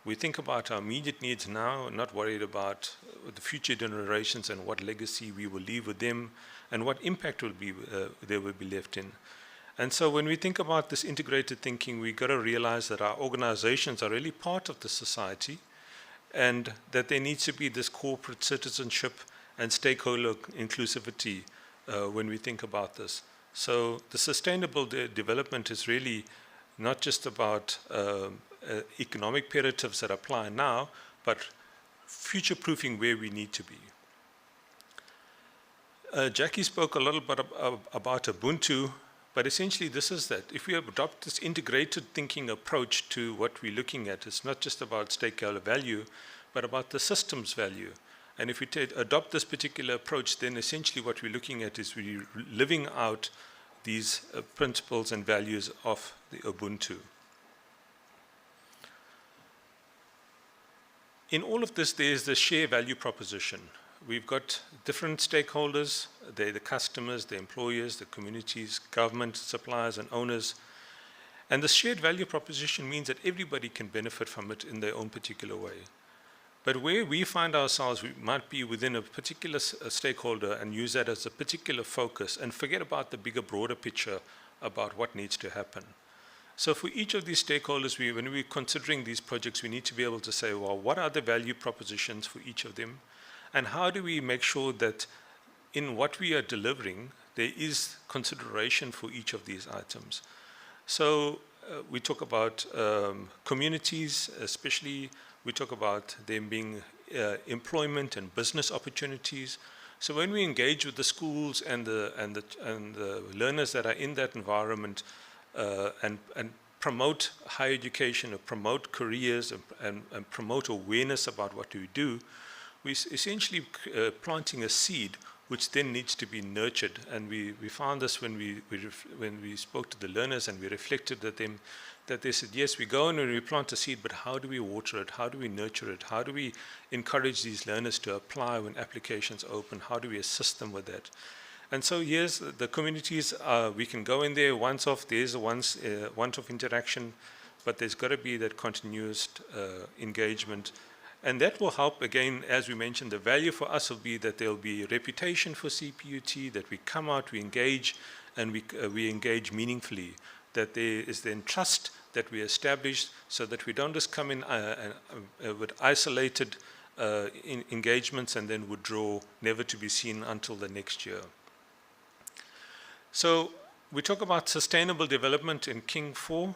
We think about our immediate needs now, not worried about the future generations and what legacy we will leave with them and what impact will be they will be left in. And so when we think about this integrated thinking, we've got to realize that our organizations are really part of the society and that there needs to be this corporate citizenship and stakeholder inclusivity when we think about this. So the sustainable development is really not just about economic imperatives that apply now, but future-proofing where we need to be. Jackie spoke a little bit about Ubuntu, but essentially this is that. If we adopt this integrated thinking approach to what we're looking at, it's not just about stakeholder value, but about the system's value. And if we adopt this particular approach, then essentially what we're looking at is we're living out these principles and values of the Ubuntu. In all of this, there's the shared value proposition. We've got different stakeholders. They're the customers, the employers, the communities, government, suppliers, and owners. And the shared value proposition means that everybody can benefit from it in their own particular way. But where we find ourselves, we might be within a particular stakeholder and use that as a particular focus and forget about the bigger, broader picture about what needs to happen. So for each of these stakeholders, when we're considering these projects, we need to be able to say, well, what are the value propositions for each of them? And how do we make sure that in what we are delivering, there is consideration for each of these items? So we talk about communities, especially. We talk about them being employment and business opportunities. So when we engage with the schools and the learners that are in that environment and promote higher education or promote careers and promote awareness about what we do, we're essentially planting a seed which then needs to be nurtured. And we found this when we spoke to the learners and we reflected at them, that they said, yes, we go in and we plant a seed, but how do we water it? How do we nurture it? How do we encourage these learners to apply when applications open? How do we assist them with that? And so here's the communities. We can go in there once off. There's a once-off interaction, but there's got to be that continuous engagement. And that will help, again, as we mentioned, the value for us will be that there will be a reputation for CPUT, that we come out, we engage, and we engage meaningfully, that there is then trust that we establish so that we don't just come in with isolated engagements and then withdraw, never to be seen until the next year. So we talk about sustainable development in King 4.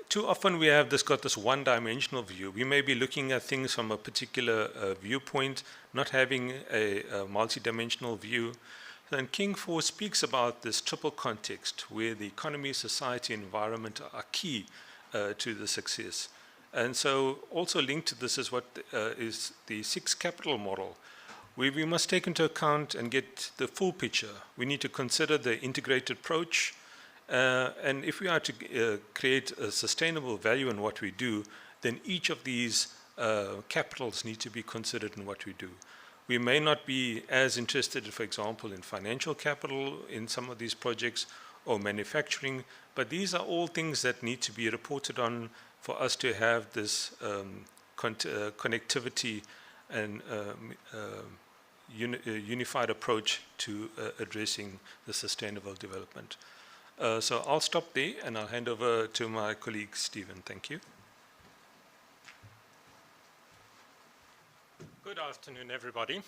Too often we have got this one-dimensional view. We may be looking at things from a particular viewpoint, not having a multi-dimensional view. And King 4 speaks about this triple context where the economy, society, and environment are key to the success. And so also linked to this is what is the 6 capital model, we must take into account and get the full picture. We need to consider the integrated approach, and if we are to create a sustainable value in what we do, then each of these capitals need to be considered in what we do. We may not be as interested, for example, in financial capital in some of these projects or manufacturing, but these are all things that need to be reported on for us to have this connectivity and unified approach to addressing the sustainable development. So I'll stop there and I'll hand over to my colleague Stephen. Thank you. Good afternoon, everybody.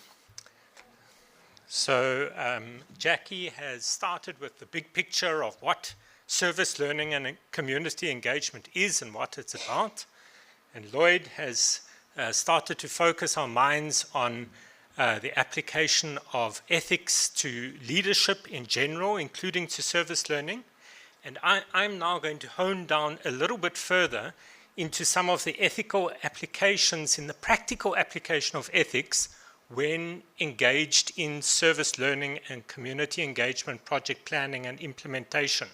So Jackie has started with the big picture of what service learning and community engagement is and what it's about. And Lloyd has started to focus our minds on the application of ethics to leadership in general, including to service learning. And I'm now going to hone down a little bit further into some of the ethical applications, in the practical application of ethics when engaged in service learning and community engagement, project planning and implementation.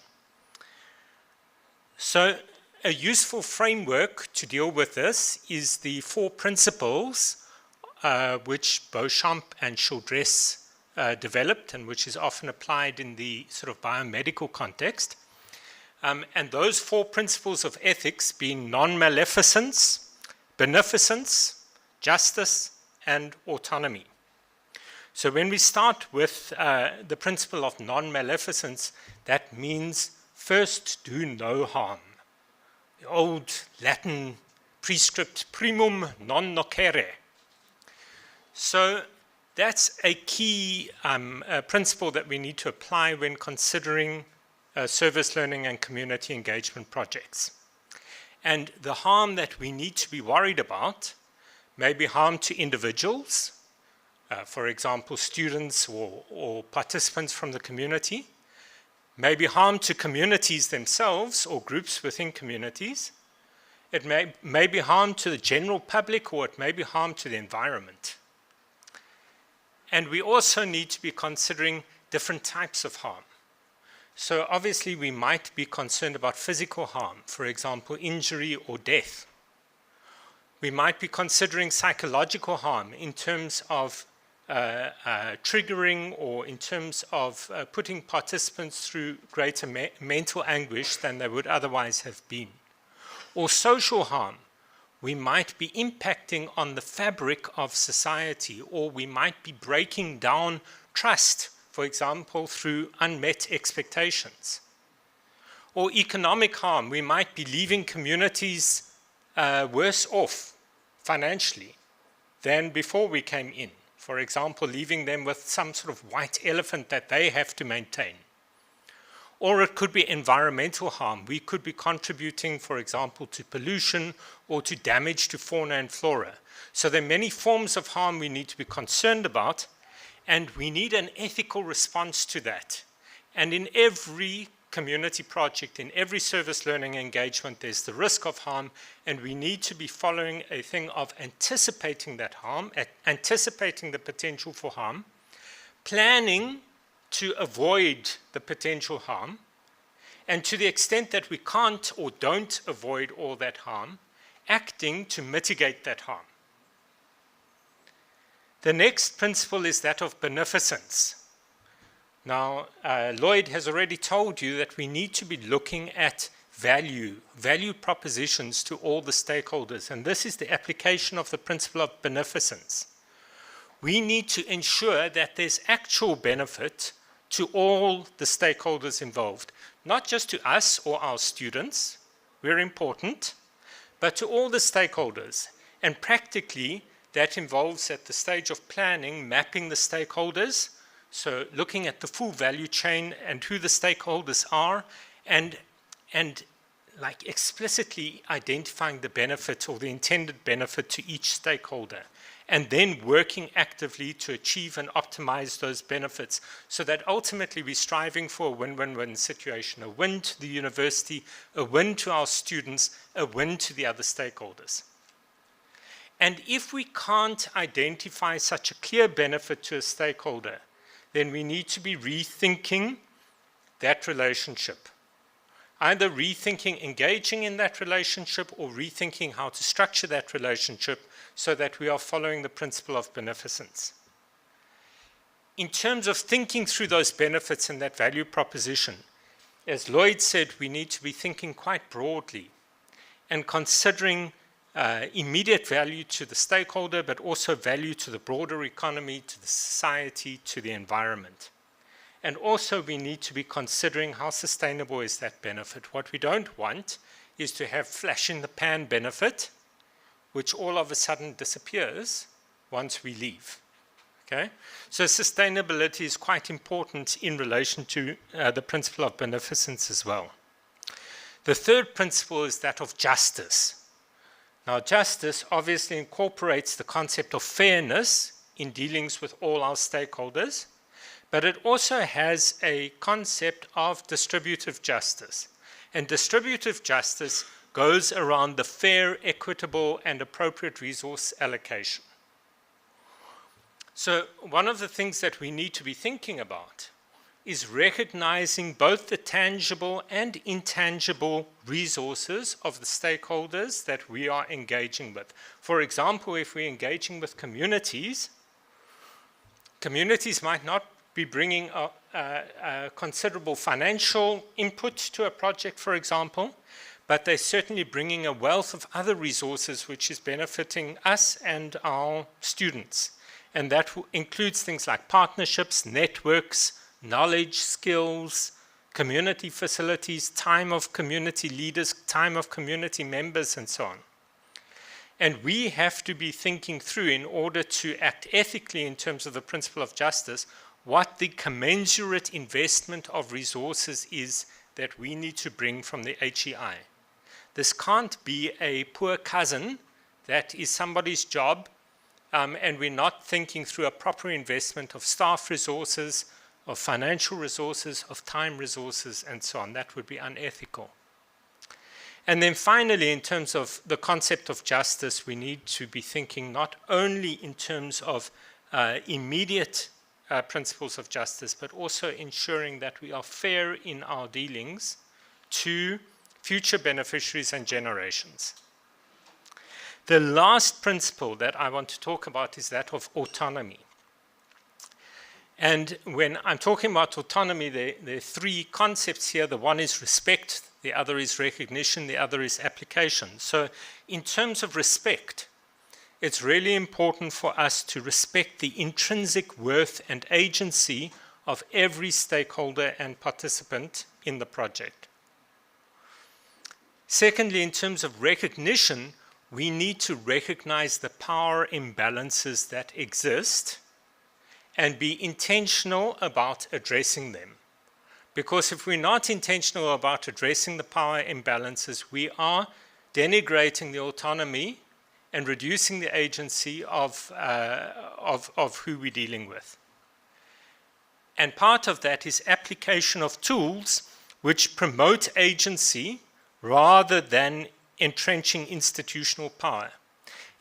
So a useful framework to deal with this is the 4 principles which Beauchamp and Childress developed, and which is often applied in the sort of biomedical context. And those 4 principles of ethics being non-maleficence, beneficence, justice, and autonomy. So when we start with the principle of non-maleficence, that means first do no harm. The old Latin prescript, primum non nocere. So that's a key principle that we need to apply when considering service learning and community engagement projects. And the harm that we need to be worried about may be harm to individuals, for example, students or participants from the community, may be harm to communities themselves or groups within communities. It may be harm to the general public, or it may be harm to the environment. And we also need to be considering different types of harm. So obviously we might be concerned about physical harm, for example, injury or death. We might be considering psychological harm in terms of triggering, or in terms of putting participants through greater mental anguish than they would otherwise have been. Or social harm. We might be impacting on the fabric of society, or we might be breaking down trust, for example, through unmet expectations. Or economic harm. We might be leaving communities worse off financially than before we came in. For example, leaving them with some sort of white elephant that they have to maintain. Or it could be environmental harm. We could be contributing, for example, to pollution or to damage to fauna and flora. So there are many forms of harm we need to be concerned about, and we need an ethical response to that. And in every community project, in every service learning engagement, there's the risk of harm, and we need to be following a thing of anticipating that harm, anticipating the potential for harm, planning to avoid the potential harm, and to the extent that we can't or don't avoid all that harm, acting to mitigate that harm. The next principle is that of beneficence. Now, Lloyd has already told you that we need to be looking at value propositions to all the stakeholders, and this is the application of the principle of beneficence. We need to ensure that there's actual benefit to all the stakeholders involved, not just to us or our students, we're important, but to all the stakeholders. And practically, that involves at the stage of planning, mapping the stakeholders, so looking at the full value chain and who the stakeholders are, and like explicitly identifying the benefit or the intended benefit to each stakeholder, and then working actively to achieve and optimize those benefits, so that ultimately we're striving for a win-win-win situation, a win to the university, a win to our students, a win to the other stakeholders. And if we can't identify such a clear benefit to a stakeholder, then we need to be rethinking that relationship. Either rethinking engaging in that relationship or rethinking how to structure that relationship so that we are following the principle of beneficence. In terms of thinking through those benefits and that value proposition, as Lloyd said, we need to be thinking quite broadly and considering immediate value to the stakeholder, but also value to the broader economy, to the society, to the environment. And also we need to be considering how sustainable is that benefit. What we don't want is to have flash in the pan benefit, which all of a sudden disappears once we leave. Okay? So sustainability is quite important in relation to the principle of beneficence as well. The third principle is that of justice. Now, justice obviously incorporates the concept of fairness in dealings with all our stakeholders, but it also has a concept of distributive justice. And distributive justice goes around the fair, equitable, and appropriate resource allocation. So one of the things that we need to be thinking about is recognizing both the tangible and intangible resources of the stakeholders that we are engaging with. For example, if we're engaging with communities, communities might not be bringing a considerable financial input to a project, for example, but they're certainly bringing a wealth of other resources which is benefiting us and our students. And that includes things like partnerships, networks, knowledge, skills, community facilities, time of community leaders, time of community members, and so on. And we have to be thinking through, in order to act ethically in terms of the principle of justice, what the commensurate investment of resources is that we need to bring from the HEI. This can't be a poor cousin that is somebody's job, and we're not thinking through a proper investment of staff resources, of financial resources, of time resources, and so on. That would be unethical. And then finally, in terms of the concept of justice, we need to be thinking not only in terms of immediate principles of justice, but also ensuring that we are fair in our dealings to future beneficiaries and generations. The last principle that I want to talk about is that of autonomy. And when I'm talking about autonomy, there are three concepts here. The one is respect, the other is recognition, the other is application. So in terms of respect, it's really important for us to respect the intrinsic worth and agency of every stakeholder and participant in the project. Secondly, in terms of recognition, we need to recognize the power imbalances that exist and be intentional about addressing them. Because if we're not intentional about addressing the power imbalances, we are denigrating the autonomy and reducing the agency of who we're dealing with. And part of that is application of tools which promote agency rather than entrenching institutional power.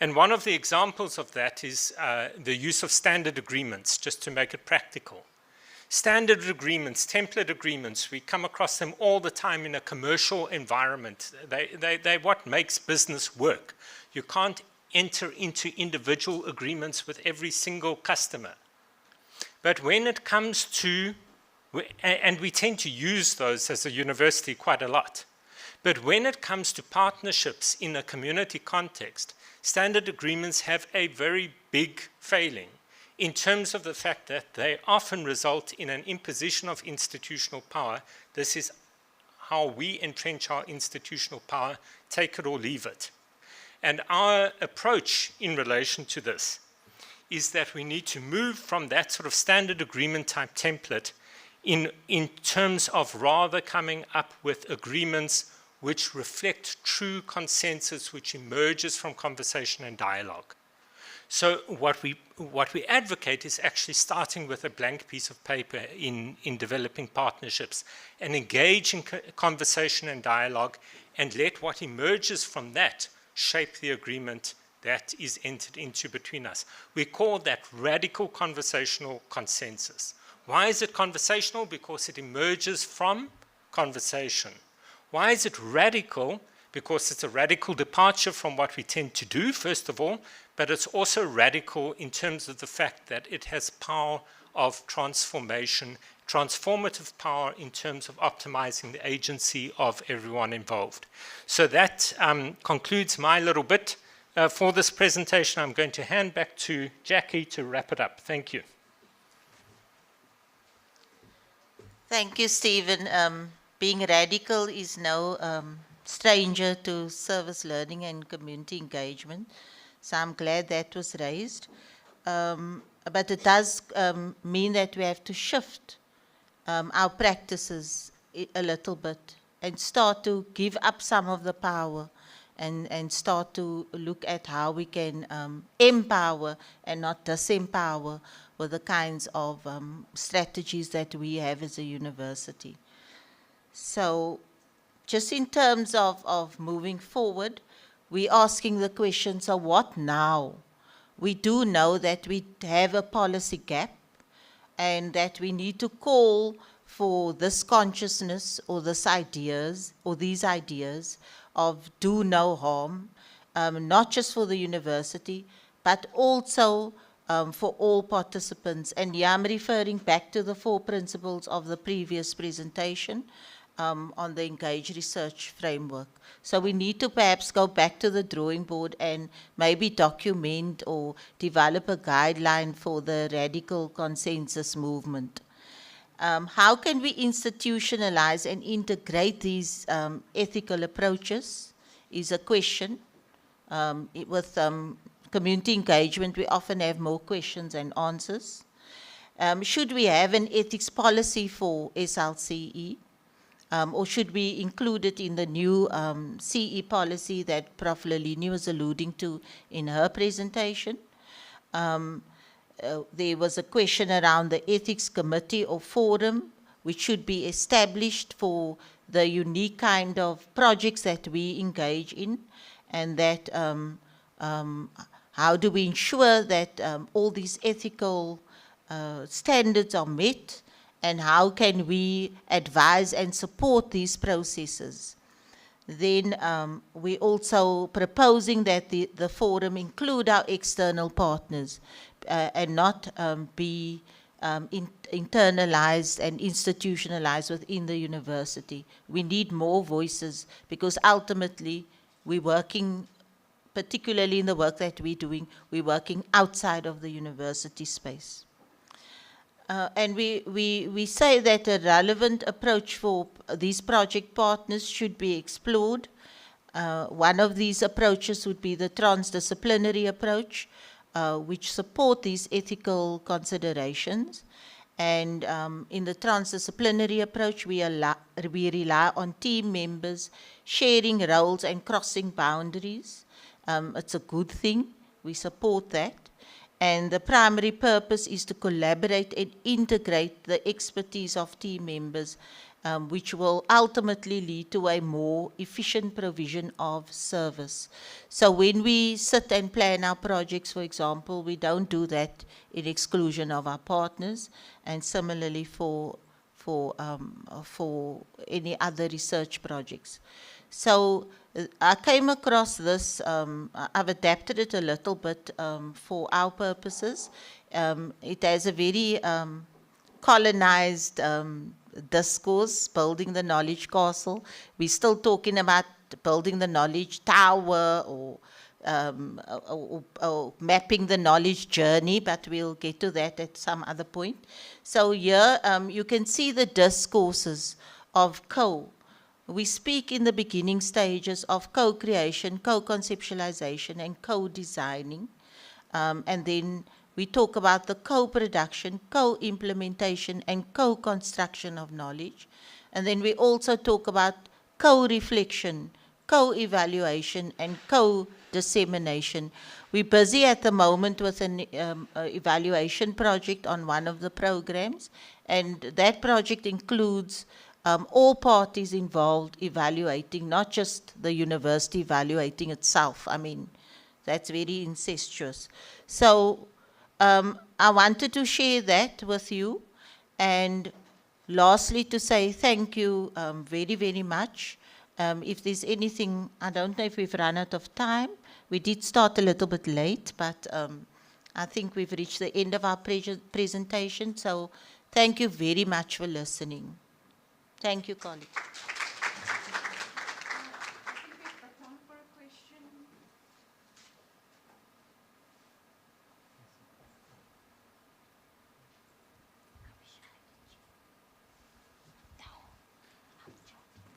And one of the examples of that is the use of standard agreements, just to make it practical. Standard agreements, template agreements, we come across them all the time in a commercial environment. They're what makes business work. You can't enter into individual agreements with every single customer. But when it comes to, and we tend to use those as a university quite a lot, but when it comes to partnerships in a community context, standard agreements have a very big failing in terms of the fact that they often result in an imposition of institutional power. This is how we entrench our institutional power, take it or leave it. And our approach in relation to this is that we need to move from that sort of standard agreement type template in terms of rather coming up with agreements which reflect true consensus which emerges from conversation and dialogue. So what we advocate is actually starting with a blank piece of paper in developing partnerships and engage in conversation and dialogue and let what emerges from that shape the agreement that is entered into between us. We call that radical conversational consensus. Why is it conversational? Because it emerges from conversation. Why is it radical? Because it's a radical departure from what we tend to do, first of all, but it's also radical in terms of the fact that it has power of transformation, transformative power in terms of optimizing the agency of everyone involved. So that concludes my little bit for this presentation. I'm going to hand back to Jackie to wrap it up. Thank you. Thank you, Stephen. Being radical is no stranger to service learning and community engagement. So I'm glad that was raised. But it does mean that we have to shift our practices a little bit and start to give up some of the power and start to look at how we can empower and not disempower with the kinds of strategies that we have as a university. So just in terms of moving forward, we're asking the question, so what now? We do know that we have a policy gap and that we need to call for this consciousness or these ideas of do no harm, not just for the university, but also for all participants. And here I'm referring back to the 4 principles of the previous presentation on the Engage Research Framework. So we need to perhaps go back to the drawing board and maybe document or develop a guideline for the radical consensus movement. How can we institutionalize and integrate these ethical approaches is a question. With community engagement, we often have more questions than answers. Should we have an ethics policy for SLCE? Or should we include it in the new CE policy that Prof. Lelini was alluding to in her presentation? There was a question around the ethics committee or forum, which should be established for the unique kind of projects that we engage in, and that how do we ensure that all these ethical standards are met, and how can we advise and support these processes. Then we're also proposing that the forum include our external partners and not be internalized and institutionalized within the university. We need more voices because ultimately we're working, particularly in the work that we're doing, we're working outside of the university space. And we say that a relevant approach for these project partners should be explored. One of these approaches would be the transdisciplinary approach, which support these ethical considerations. And in the transdisciplinary approach, we rely on team members sharing roles and crossing boundaries. It's a good thing. We support that. And the primary purpose is to collaborate and integrate the expertise of team members, which will ultimately lead to a more efficient provision of service. So when we sit and plan our projects, for example, we don't do that in exclusion of our partners, and similarly for any other research projects. So I came across this, I've adapted it a little bit for our purposes. It has a very colonized discourse, building the knowledge castle. We're still talking about building the knowledge tower or mapping the knowledge journey, but we'll get to that at some other point. So here you can see the discourses of We speak in the beginning stages of co-creation, co-conceptualization, and co-designing. And then we talk about the co-production, co-implementation, and co-construction of knowledge. And then we also talk about co-reflection, co-evaluation, and co-dissemination. We're busy at the moment with an evaluation project on one of the programs, and that project includes all parties involved evaluating, not just the university evaluating itself. I mean, That's very incestuous. So I wanted to share that with you. And lastly, to say thank you very, very much. If there's anything, I don't know if we've run out of time. We did start a little bit late, but I think we've reached the end of our presentation. So thank you very much for listening. Thank you, colleagues.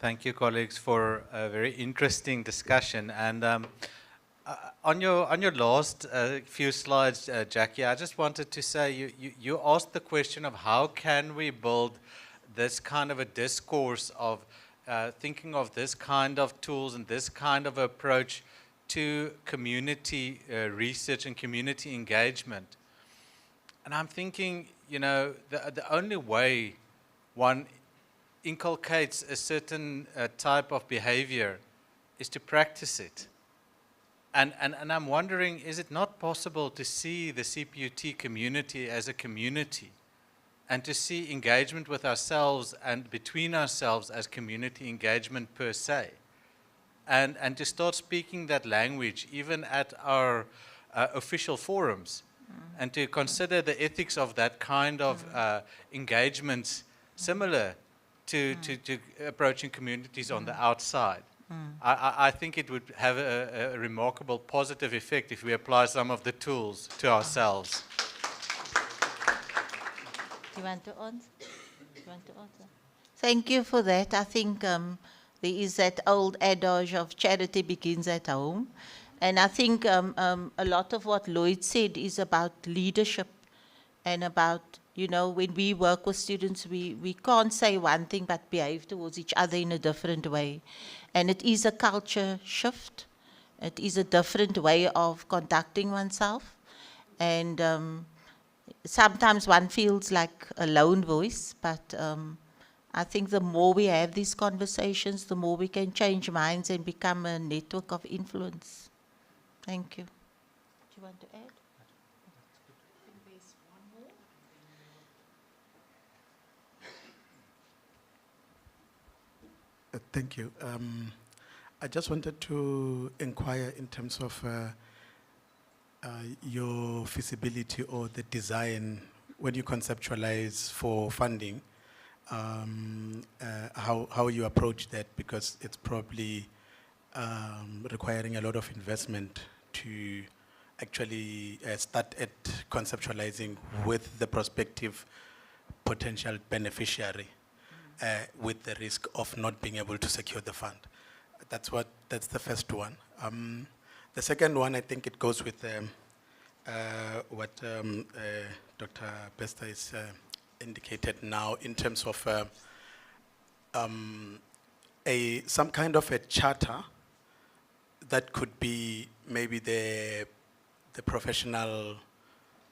Thank you, colleagues, for a very interesting discussion. And on your last few slides, Jackie, I just wanted to say you asked the question of how can we build this kind of a discourse of thinking of this kind of tools and this kind of approach to community research and community engagement. And I'm thinking, you know, the only way one inculcates a certain type of behavior is to practice it. And I'm wondering, is it not possible to see the CPUT community as a community and to see engagement with ourselves and between ourselves as community engagement per se? And to start speaking that language even at our official forums, and to consider the ethics of that kind of engagement similar to approaching communities on the outside. I think it would have a remarkable positive effect if we apply some of the tools to ourselves. Do you want to answer? Thank you for that. I think there is that old adage of charity begins at home. And I think a lot of what Lloyd said is about leadership and about, you know, when we work with students, we can't say one thing but behave towards each other in a different way. And it is a culture shift. It is a different way of conducting oneself. And sometimes one feels like a lone voice, but I think the more we have these conversations, the more we can change minds and become a network of influence. Thank you. Do you want to add? Thank you. I just wanted to inquire in terms of your feasibility or the design when you conceptualize for funding, how you approach that, because it's probably requiring a lot of investment to actually start at conceptualizing with the prospective potential beneficiary with the risk of not being able to secure the fund. That's the first one. The second one, I think it goes with what Dr. Bester is indicated now in terms of some kind of a charter that could be maybe the professional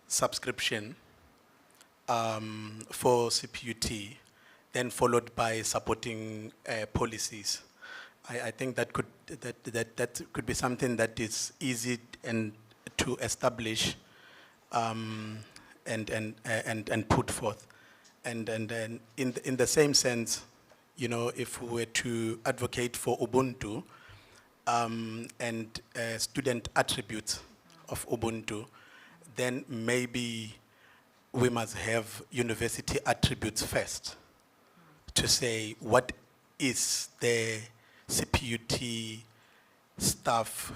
subscription for CPUT, then followed by supporting policies. I think that could be something that is easy and to establish and put forth. And then in the same sense, you know, if we were to advocate for Ubuntu and student attributes of Ubuntu, then maybe we must have university attributes first to say what is the CPUT staff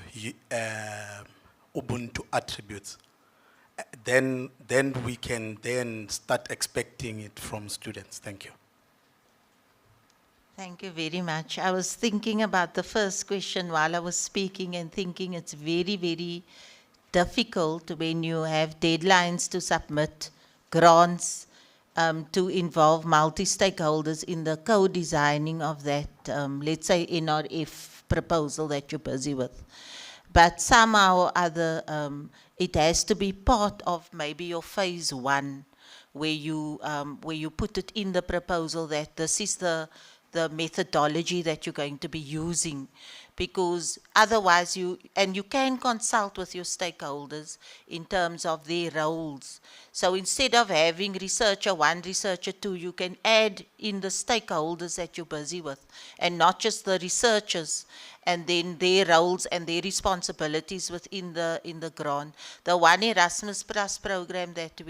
Ubuntu attributes. Then we can then start expecting it from students. Thank you. Thank you very much. I was thinking about the first question while I was speaking and thinking it's very, very difficult when you have deadlines to submit grants to involve multi-stakeholders in the co-designing of that, let's say, NRF proposal that you're busy with. But somehow or other, it has to be part of maybe your phase one, where you put it in the proposal that this is the methodology that you're going to be using. because otherwise you can consult with your stakeholders in terms of their roles. So instead of having researcher 1, researcher 2, you can add in the stakeholders that you're busy with, and not just the researchers, and then their roles and their responsibilities within the grant. The One Erasmus Plus program that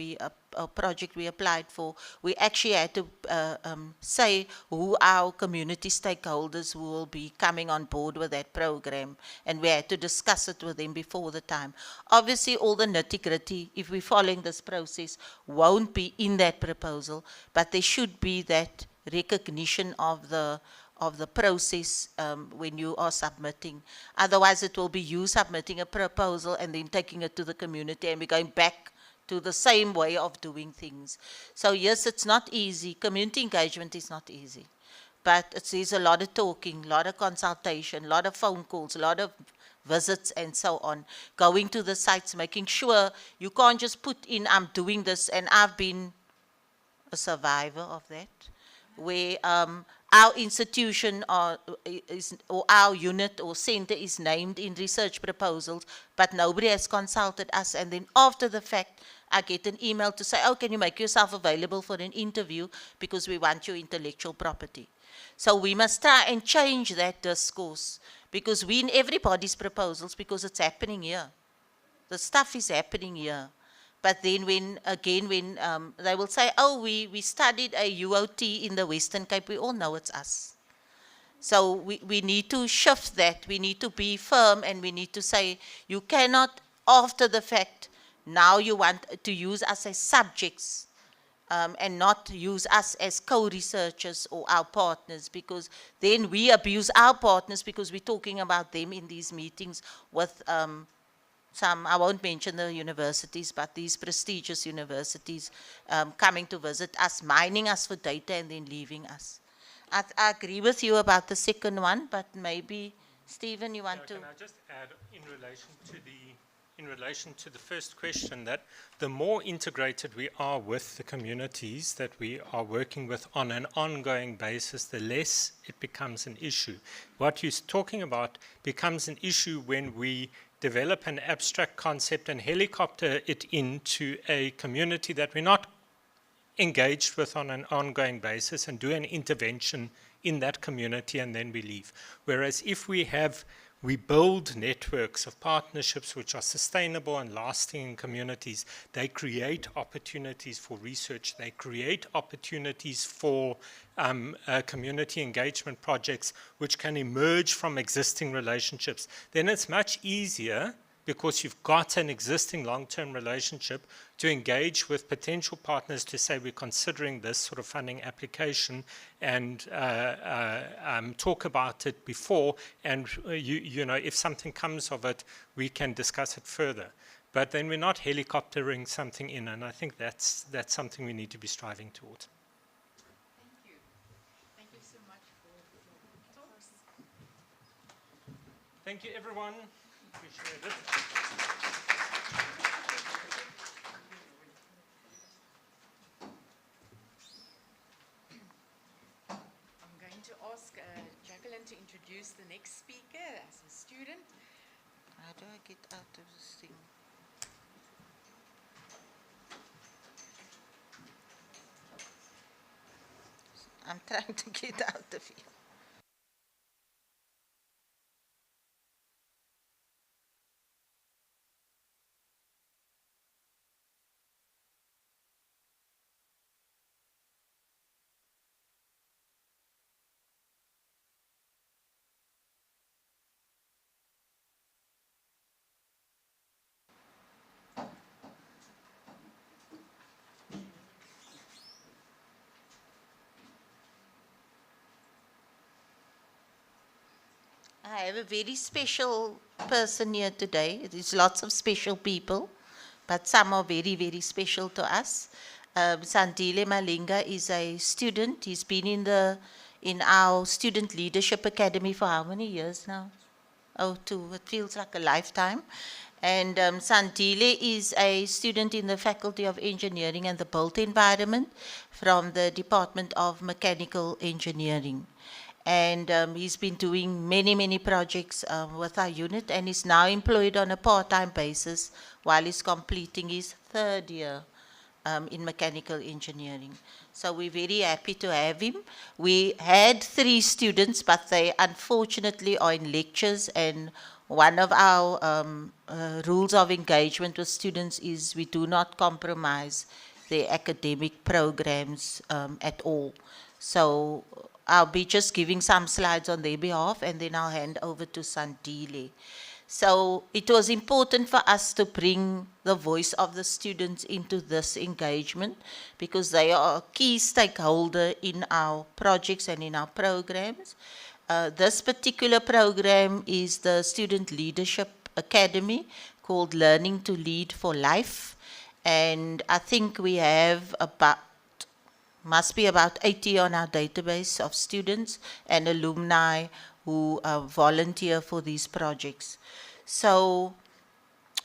a project we applied for, we actually had to say who our community stakeholders who will be coming on board with that program, and we had to discuss it with them before the time. Obviously, all the nitty-gritty, if we're following this process, won't be in that proposal, but there should be that recognition of the process when you are submitting. Otherwise, it will be you submitting a proposal and then taking it to the community, and we're going back to the same way of doing things. So yes, it's not easy. Community engagement is not easy. But there's a lot of talking, a lot of consultation, a lot of phone calls, a lot of visits and so on. Going to the sites, making sure you can't just put in, I'm doing this, and I've been a survivor of that, where our institution or our unit or center is named in research proposals, but nobody has consulted us, and then after the fact, I get an email to say, oh, can you make yourself available for an interview because we want your intellectual property. So we must try and change that discourse, because we in everybody's proposals, because it's happening here. The stuff is happening here. But then when they will say, oh, we studied a UOT in the Western Cape, we all know it's us. So we need to shift that. We need to be firm, and we need to say, you cannot, after the fact, now you want to use us as subjects and not use us as co-researchers or our partners, because then we abuse our partners because we're talking about them in these meetings with some, I won't mention the universities, but these prestigious universities coming to visit us, mining us for data and then leaving us. I agree with you about the second one, but maybe, Stephen, you want to? Can I just add in relation to the first question, that the more integrated we are with the communities that we are working with on an ongoing basis, the less it becomes an issue. What you're talking about becomes an issue when we develop an abstract concept and helicopter it into a community that we're not engaged with on an ongoing basis and do an intervention in that community and then we leave. Whereas if we build networks of partnerships which are sustainable and lasting in communities, they create opportunities for research, they create opportunities for community engagement projects which can emerge from existing relationships. Then it's much easier, because you've got an existing long-term relationship, to engage with potential partners to say, we're considering this sort of funding application, and talk about it before, and you know, if something comes of it, we can discuss it further. But then we're not helicoptering something in, and I think that's something we need to be striving towards. Thank you. Thank you so much for your talks. Thank you, everyone. Appreciate it. I'm going to ask Jacqueline to introduce the next speaker as a student. How do I get out of this thing? I'm trying to get out of here. I have a very special person here today. There's lots of special people, but some are very, very special to us. Sandile Malinga is a student. He's been in our Student Leadership Academy for how many years now? Oh, 2. It feels like a lifetime. And Sandile is a student in the Faculty of Engineering and the Built Environment from the Department of Mechanical Engineering. And he's been doing many projects with our unit, and is now employed on a part-time basis while he's completing his 3rd year in mechanical engineering. So we're very happy to have him. We had 3 students, but they unfortunately are in lectures, and one of our rules of engagement with students is we do not compromise their academic programs at all. So I'll be just giving some slides on their behalf, and then I'll hand over to Sandile. So it was important for us to bring the voice of the students into this engagement, because they are a key stakeholder in our projects and in our programs. This particular program is the Student Leadership Academy, called Learning to Lead for Life. And I think we have must be about 80 on our database of students and alumni who volunteer for these projects. So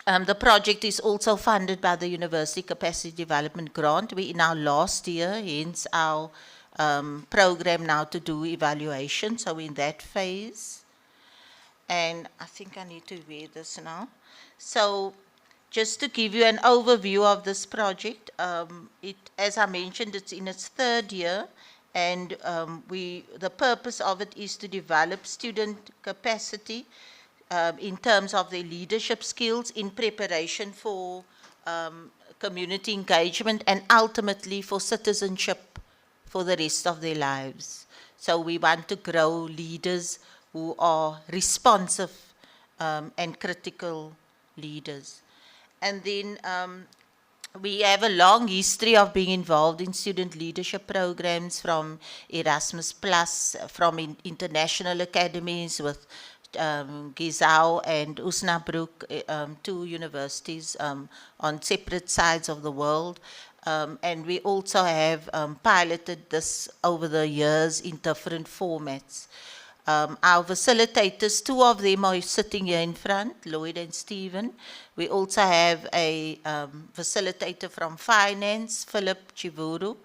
the project is also funded by the University Capacity Development Grant. We're in our last year, hence our program now to do evaluation. So we're in that phase. And I think I need to read this now. So just to give you an overview of this project, as I mentioned, it's in its 3rd year, and the purpose of it is to develop student capacity in terms of their leadership skills in preparation for community engagement and ultimately for citizenship for the rest of their lives. So we want to grow leaders who are responsive and critical leaders. And then we have a long history of being involved in student leadership programs, from Erasmus Plus, from international academies with Gizau and Osnabrück, 2 universities on separate sides of the world. And we also have piloted this over the years in different formats. Our facilitators, 2 of them are sitting here in front, Lloyd and Stephen. We also have a facilitator from finance, Philip Chivuru.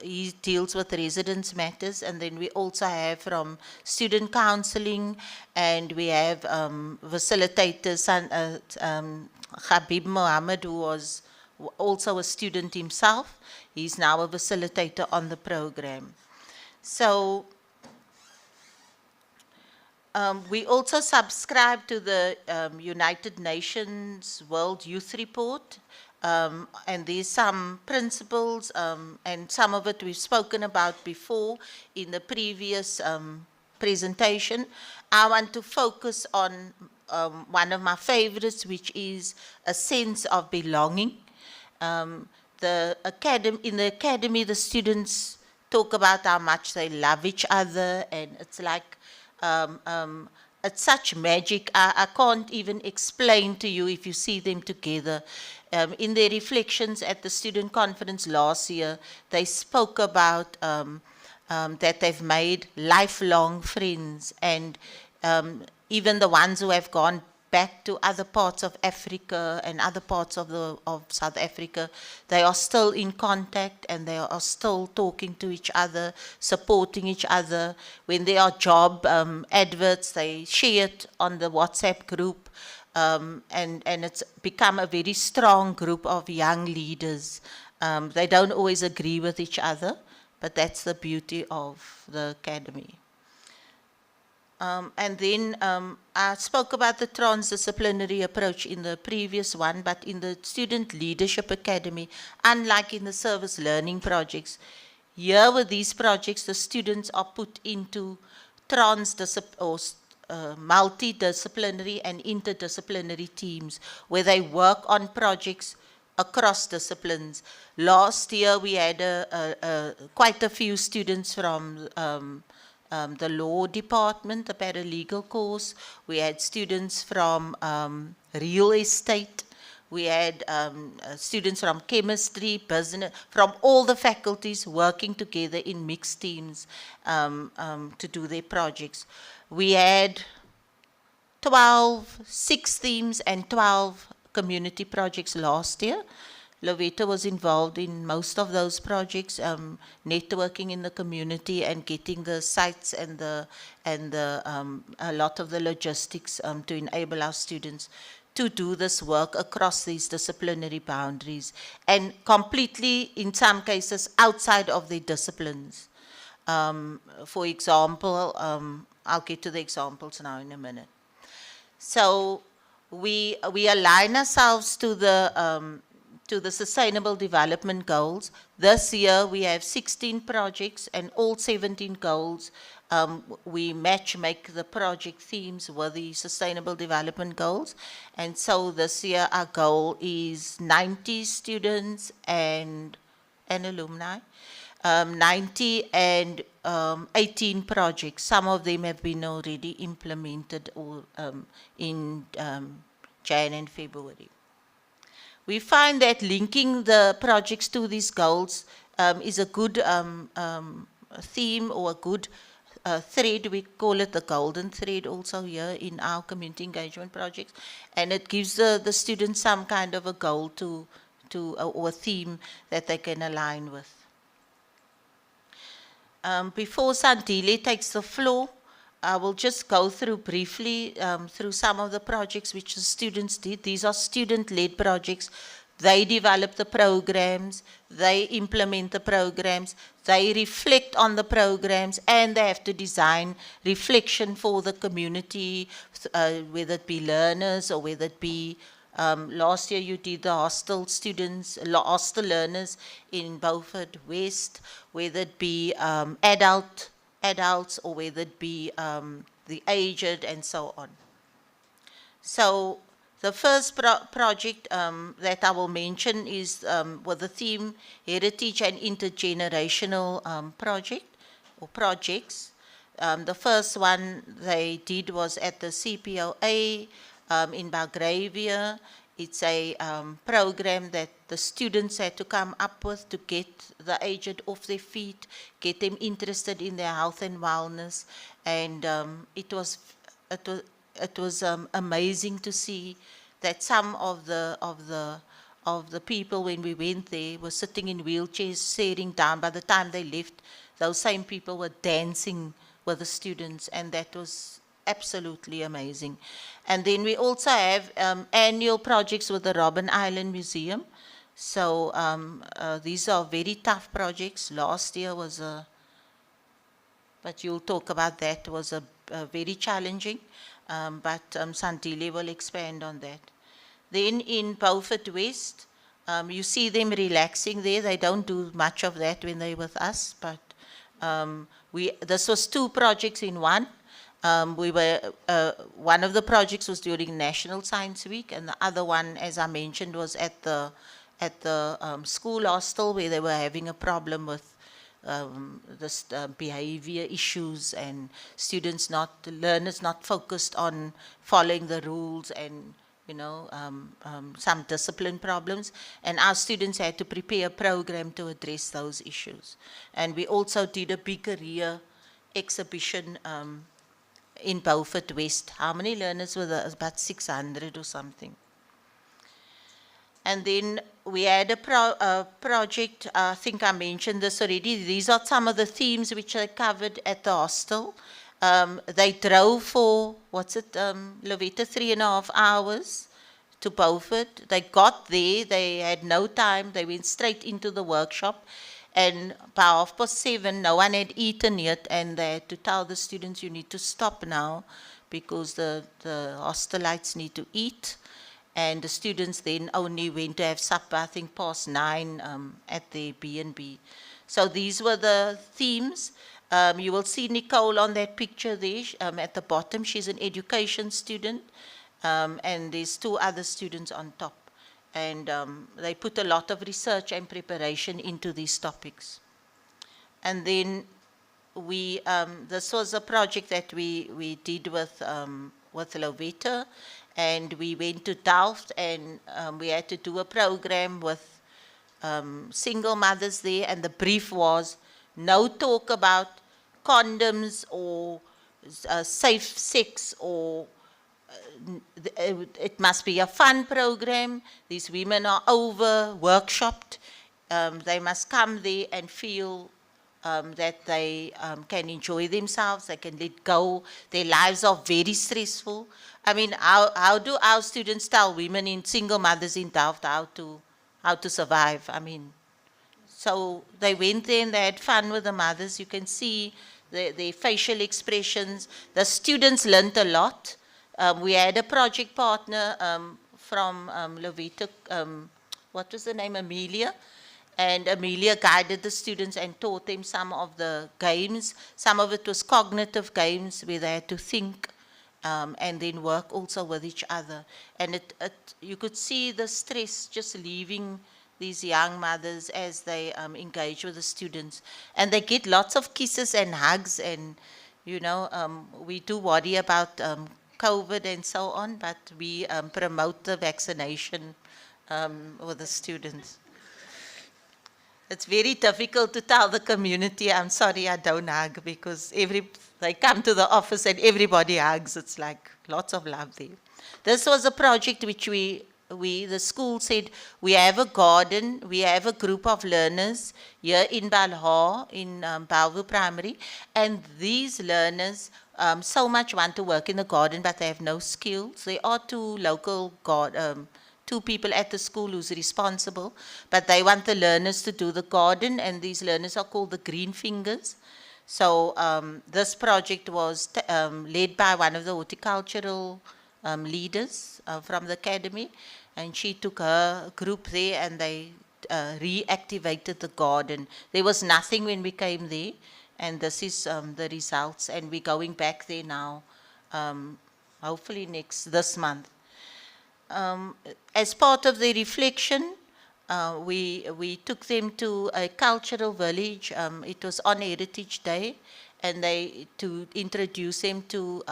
He deals with residence matters, and then we also have from student counseling, and we have facilitators, Habib Mohammed, who was also a student himself. He's now a facilitator on the program. So we also subscribe to the United Nations World Youth Report, and there's some principles, and some of it we've spoken about before in the previous presentation. I want to focus on one of my favorites, which is a sense of belonging. In the academy, the students talk about how much they love each other, and it's like it's such magic. I can't even explain to you if you see them together. In their reflections at the student conference last year, they spoke about that they've made lifelong friends, and even the ones who have gone back to other parts of Africa and other parts of South Africa, they are still in contact, and they are still talking to each other, supporting each other. When there are job adverts, they share it on the WhatsApp group, and it's become a very strong group of young leaders. They don't always agree with each other, but that's the beauty of the academy. And then I spoke about the transdisciplinary approach in the previous one, but in the Student Leadership Academy, unlike in the service learning projects, here with these projects, the students are put into multidisciplinary and interdisciplinary teams where they work on projects across disciplines. Last year, we had quite a few students from the law department, the paralegal course. We had students from real estate. We had students from chemistry, business, from all the faculties working together in mixed teams to do their projects. We had 6 themes and 12 community projects last year. Lovetta was involved in most of those projects, networking in the community and getting the sites and a lot of the logistics to enable our students to do this work across these disciplinary boundaries and completely, in some cases, outside of their disciplines. For example, I'll get to the examples now in a minute. So we align ourselves to the Sustainable Development Goals. This year we have 16 projects and all 17 goals. We make the project themes with the Sustainable Development Goals. And so this year our goal is 90 students and alumni. 90 and 18 projects. Some of them have been already implemented or, in Jan and February. We find that linking the projects to these goals is a good theme or a good thread. We call it the golden thread also here in our community engagement projects. And it gives the students some kind of a goal or a theme that they can align with. Before Sandile takes the floor, I will just go through briefly through some of the projects which the students did. These are student-led projects. They develop the programs, they implement the programs, they reflect on the programs, and they have to design reflection for the community, whether it be learners or whether it be last year you did the hostel students, hostel learners in Beaufort West, whether it be adults or whether it be the aged and so on. So the first project that I will mention is with the theme Heritage and Intergenerational project or projects. The first one they did was at the CPUT in Belgravia. It's a program that the students had to come up with to get the aged off their feet, get them interested in their health and wellness. And it was amazing to see that some of the people when we went there were sitting in wheelchairs, staring down. By the time they left, those same people were dancing with the students, and that was absolutely amazing. And then we also have annual projects with the Robben Island Museum. So these are very tough projects. Last year was but you'll talk about that, was a very challenging, but Sandile will expand on that. Then in Beaufort West, you see them relaxing there. They don't do much of that when they're with us, but this was two projects in one. One of the projects was during National Science Week, and the other one, as I mentioned, was at the school hostel where they were having a problem with behavior issues and learners not focused on following the rules and, some discipline problems. And our students had to prepare a program to address those issues. And we also did a big career exhibition in Beaufort West. How many learners were there? About 600 or something. And then we had a project, I think I mentioned this already. These are some of the themes which I covered at the hostel. They drove for, Lovetta, 3.5 hours to Beaufort. They got there, they had no time, they went straight into the workshop. And by 7:30, no one had eaten yet, and they had to tell the students, you need to stop now because the hostelites need to eat. And the students then only went to have supper, I think, past 9 at the B&B. So these were the themes. You will see Nicole on that picture there at the bottom. She's an education student, and there's 2 other students on top. And they put a lot of research and preparation into these topics. And then this was a project that we did with Lovetta, and we went to Delft, and we had to do a program with single mothers there, and the brief was no talk about condoms or safe sex or it must be a fun program. These women are over workshopped. They must come there and feel that they can enjoy themselves, they can let go. Their lives are very stressful. I mean, how do our students tell women in single mothers in Delft how to survive? I mean, so they went there and they had fun with the mothers. You can see their facial expressions. The students learned a lot. We had a project partner from Lovita, what was the name, Amelia? And Amelia guided the students and taught them some of the games. Some of it was cognitive games where they had to think and then work also with each other. And you could see the stress just leaving these young mothers as they engage with the students. And they get lots of kisses and hugs, and, you know, we do worry about COVID and so on, but we promote the vaccination with the students. It's very difficult to tell the community, I'm sorry I don't hug, because they come to the office and everybody hugs. It's like lots of love there. This was a project which the school said, we have a garden, we have a group of learners here in Balhaar, in Bellevue Primary, and these learners so much want to work in the garden, but they have no skills. There are two people at the school who's responsible, but they want the learners to do the garden, and these learners are called the Green Fingers. So this project was led by one of the horticultural leaders from the academy, and she took her group there and they reactivated the garden. There was nothing when we came there, and this is the results, and we're going back there now, hopefully this month. As part of the reflection, we took them to a cultural village. It was on Heritage Day, and to introduce them to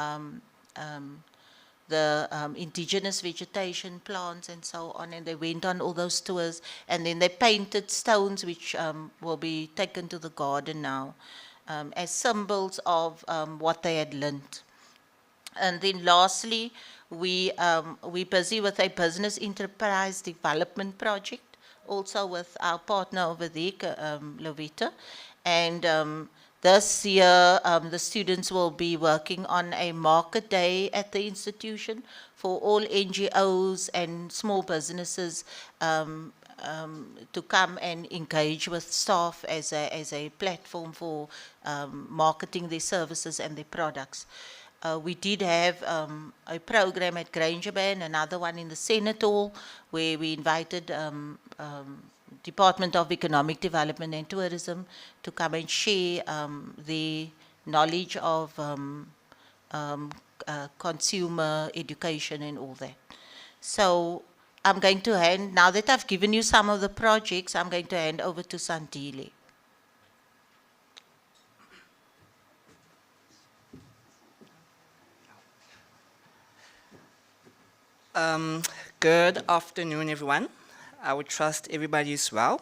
the indigenous vegetation, plants, and so on. And they went on all those tours, and then they painted stones, which will be taken to the garden now as symbols of what they had learned. And then lastly, we're busy with a business enterprise development project, also with our partner over there, Lovita. And this year, the students will be working on a market day at the institution for all NGOs and small businesses to come and engage with staff as a platform for marketing their services and their products. We did have a program at Grangerbane, another one in the Senate Hall, where we invited Department of Economic Development and Tourism to come and share the knowledge of consumer education and all that. So I'm going to now that I've given you some of the projects, I'm going to hand over to Sandile. Good afternoon, everyone. I would trust everybody is well,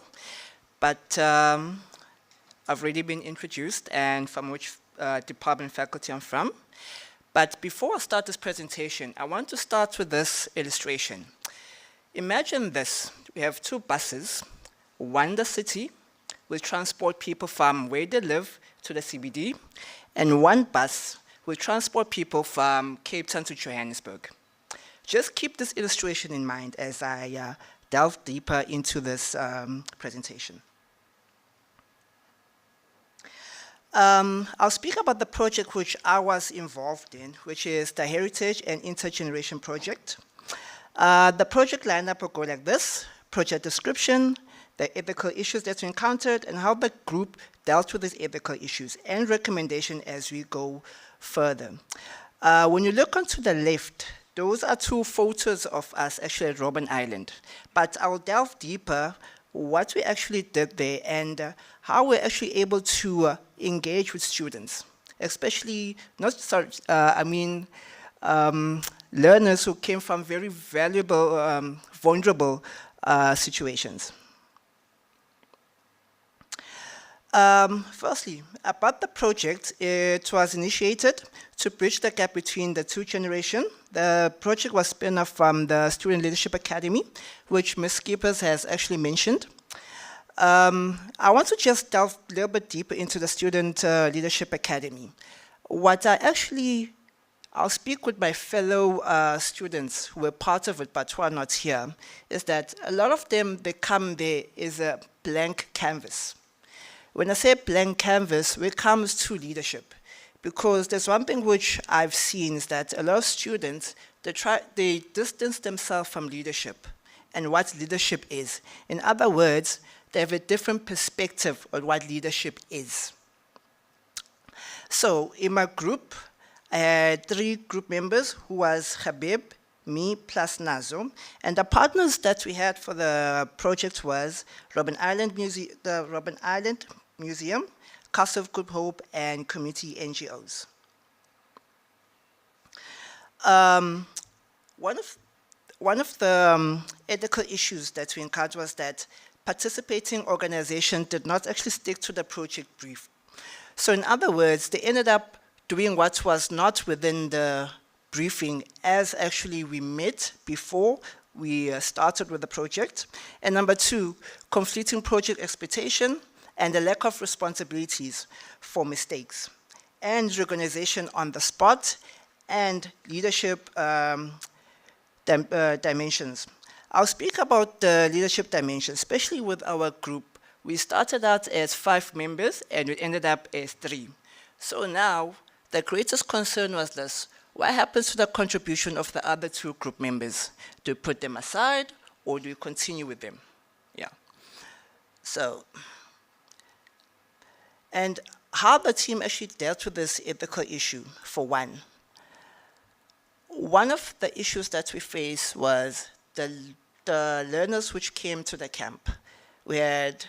but I've already been introduced and from which department faculty I'm from. But before I start this presentation, I want to start with this illustration. Imagine this. We have two buses. One in the city will transport people from where they live to the CBD, and one bus will transport people from Cape Town to Johannesburg. Just keep this illustration in mind as I delve deeper into this presentation. I'll speak about the project which I was involved in, which is the Heritage and Intergeneration Project. The project lineup will go like this: project description, the ethical issues that we encountered, and how the group dealt with these ethical issues, and recommendation as we go further. When you look onto the left, those are two photos of us actually at Robben Island. But I'll delve deeper what we actually did there and how we're actually able to engage with students, especially learners who came from very valuable, vulnerable situations. Firstly, about the project, it was initiated to bridge the gap between the two generations. The project was spun off from the Student Leadership Academy, which Ms. Skippers has actually mentioned. I want to just delve a little bit deeper into the Student Leadership Academy. I'll speak with my fellow students who were part of it but who are not here, is that a lot of them, they come there is a blank canvas. When I say blank canvas, when it comes to leadership, because there's one thing which I've seen is that a lot of students, they distance themselves from leadership and what leadership is. In other words, they have a different perspective on what leadership is. So in my group, I had 3 group members who was Habib, me, plus Nazo. And the partners that we had for the project was the Robben Island Museum, Castle of Good Hope, and community NGOs. One of the ethical issues that we encountered was that participating organizations did not actually stick to the project brief. So in other words, they ended up doing what was not within the briefing as actually we met before we started with the project. And number 2, conflicting project expectation and the lack of responsibilities for mistakes, and organization on the spot, and leadership dimensions. I'll speak about the leadership dimension, especially with our group. We started out as 5 members and we ended up as 3. So now, the greatest concern was this: what happens to the contribution of the other 2 group members? Do we put them aside or do we continue with them? Yeah. So, and how the team actually dealt with this ethical issue, for one. One of the issues that we faced was the learners which came to the camp. We had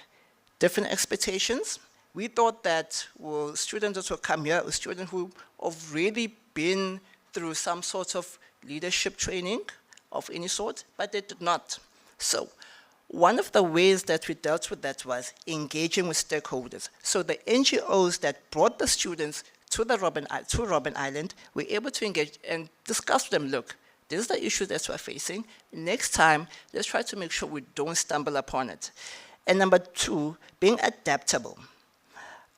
different expectations. We thought that, well, students that will come here were students who have really been through some sort of leadership training of any sort, but they did not. So one of the ways that we dealt with that was engaging with stakeholders. So the NGOs that brought the students to Robben Island were able to engage and discuss with them, look, this is the issue that we're facing. Next time, let's try to make sure we don't stumble upon it. And number 2, being adaptable.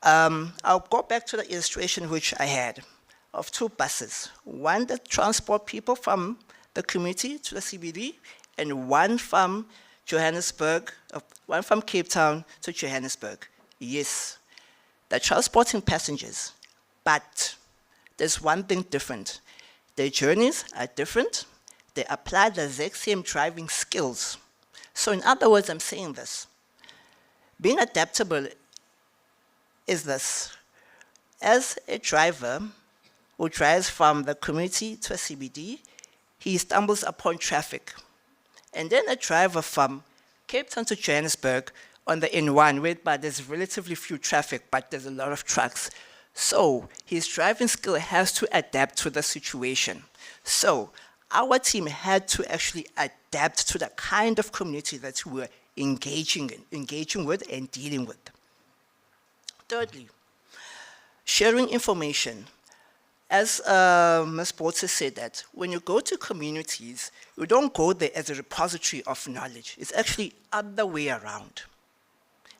I'll go back to the illustration which I had of 2 buses. One that transport people from the community to the CBD, and one from Johannesburg, one from Cape Town to Johannesburg. Yes, they're transporting passengers, but there's one thing different. Their journeys are different. They apply the exact same driving skills. So in other words, I'm saying this. Being adaptable is this: as a driver who drives from the community to a CBD, he stumbles upon traffic. And then a driver from Cape Town to Johannesburg on the N1, where there's relatively few traffic, but there's a lot of trucks. So his driving skill has to adapt to the situation. So our team had to actually adapt to the kind of community that we were engaging with and dealing with. Thirdly, sharing information. As Ms. Botsa said, that when you go to communities, you don't go there as a repository of knowledge. It's actually other way around.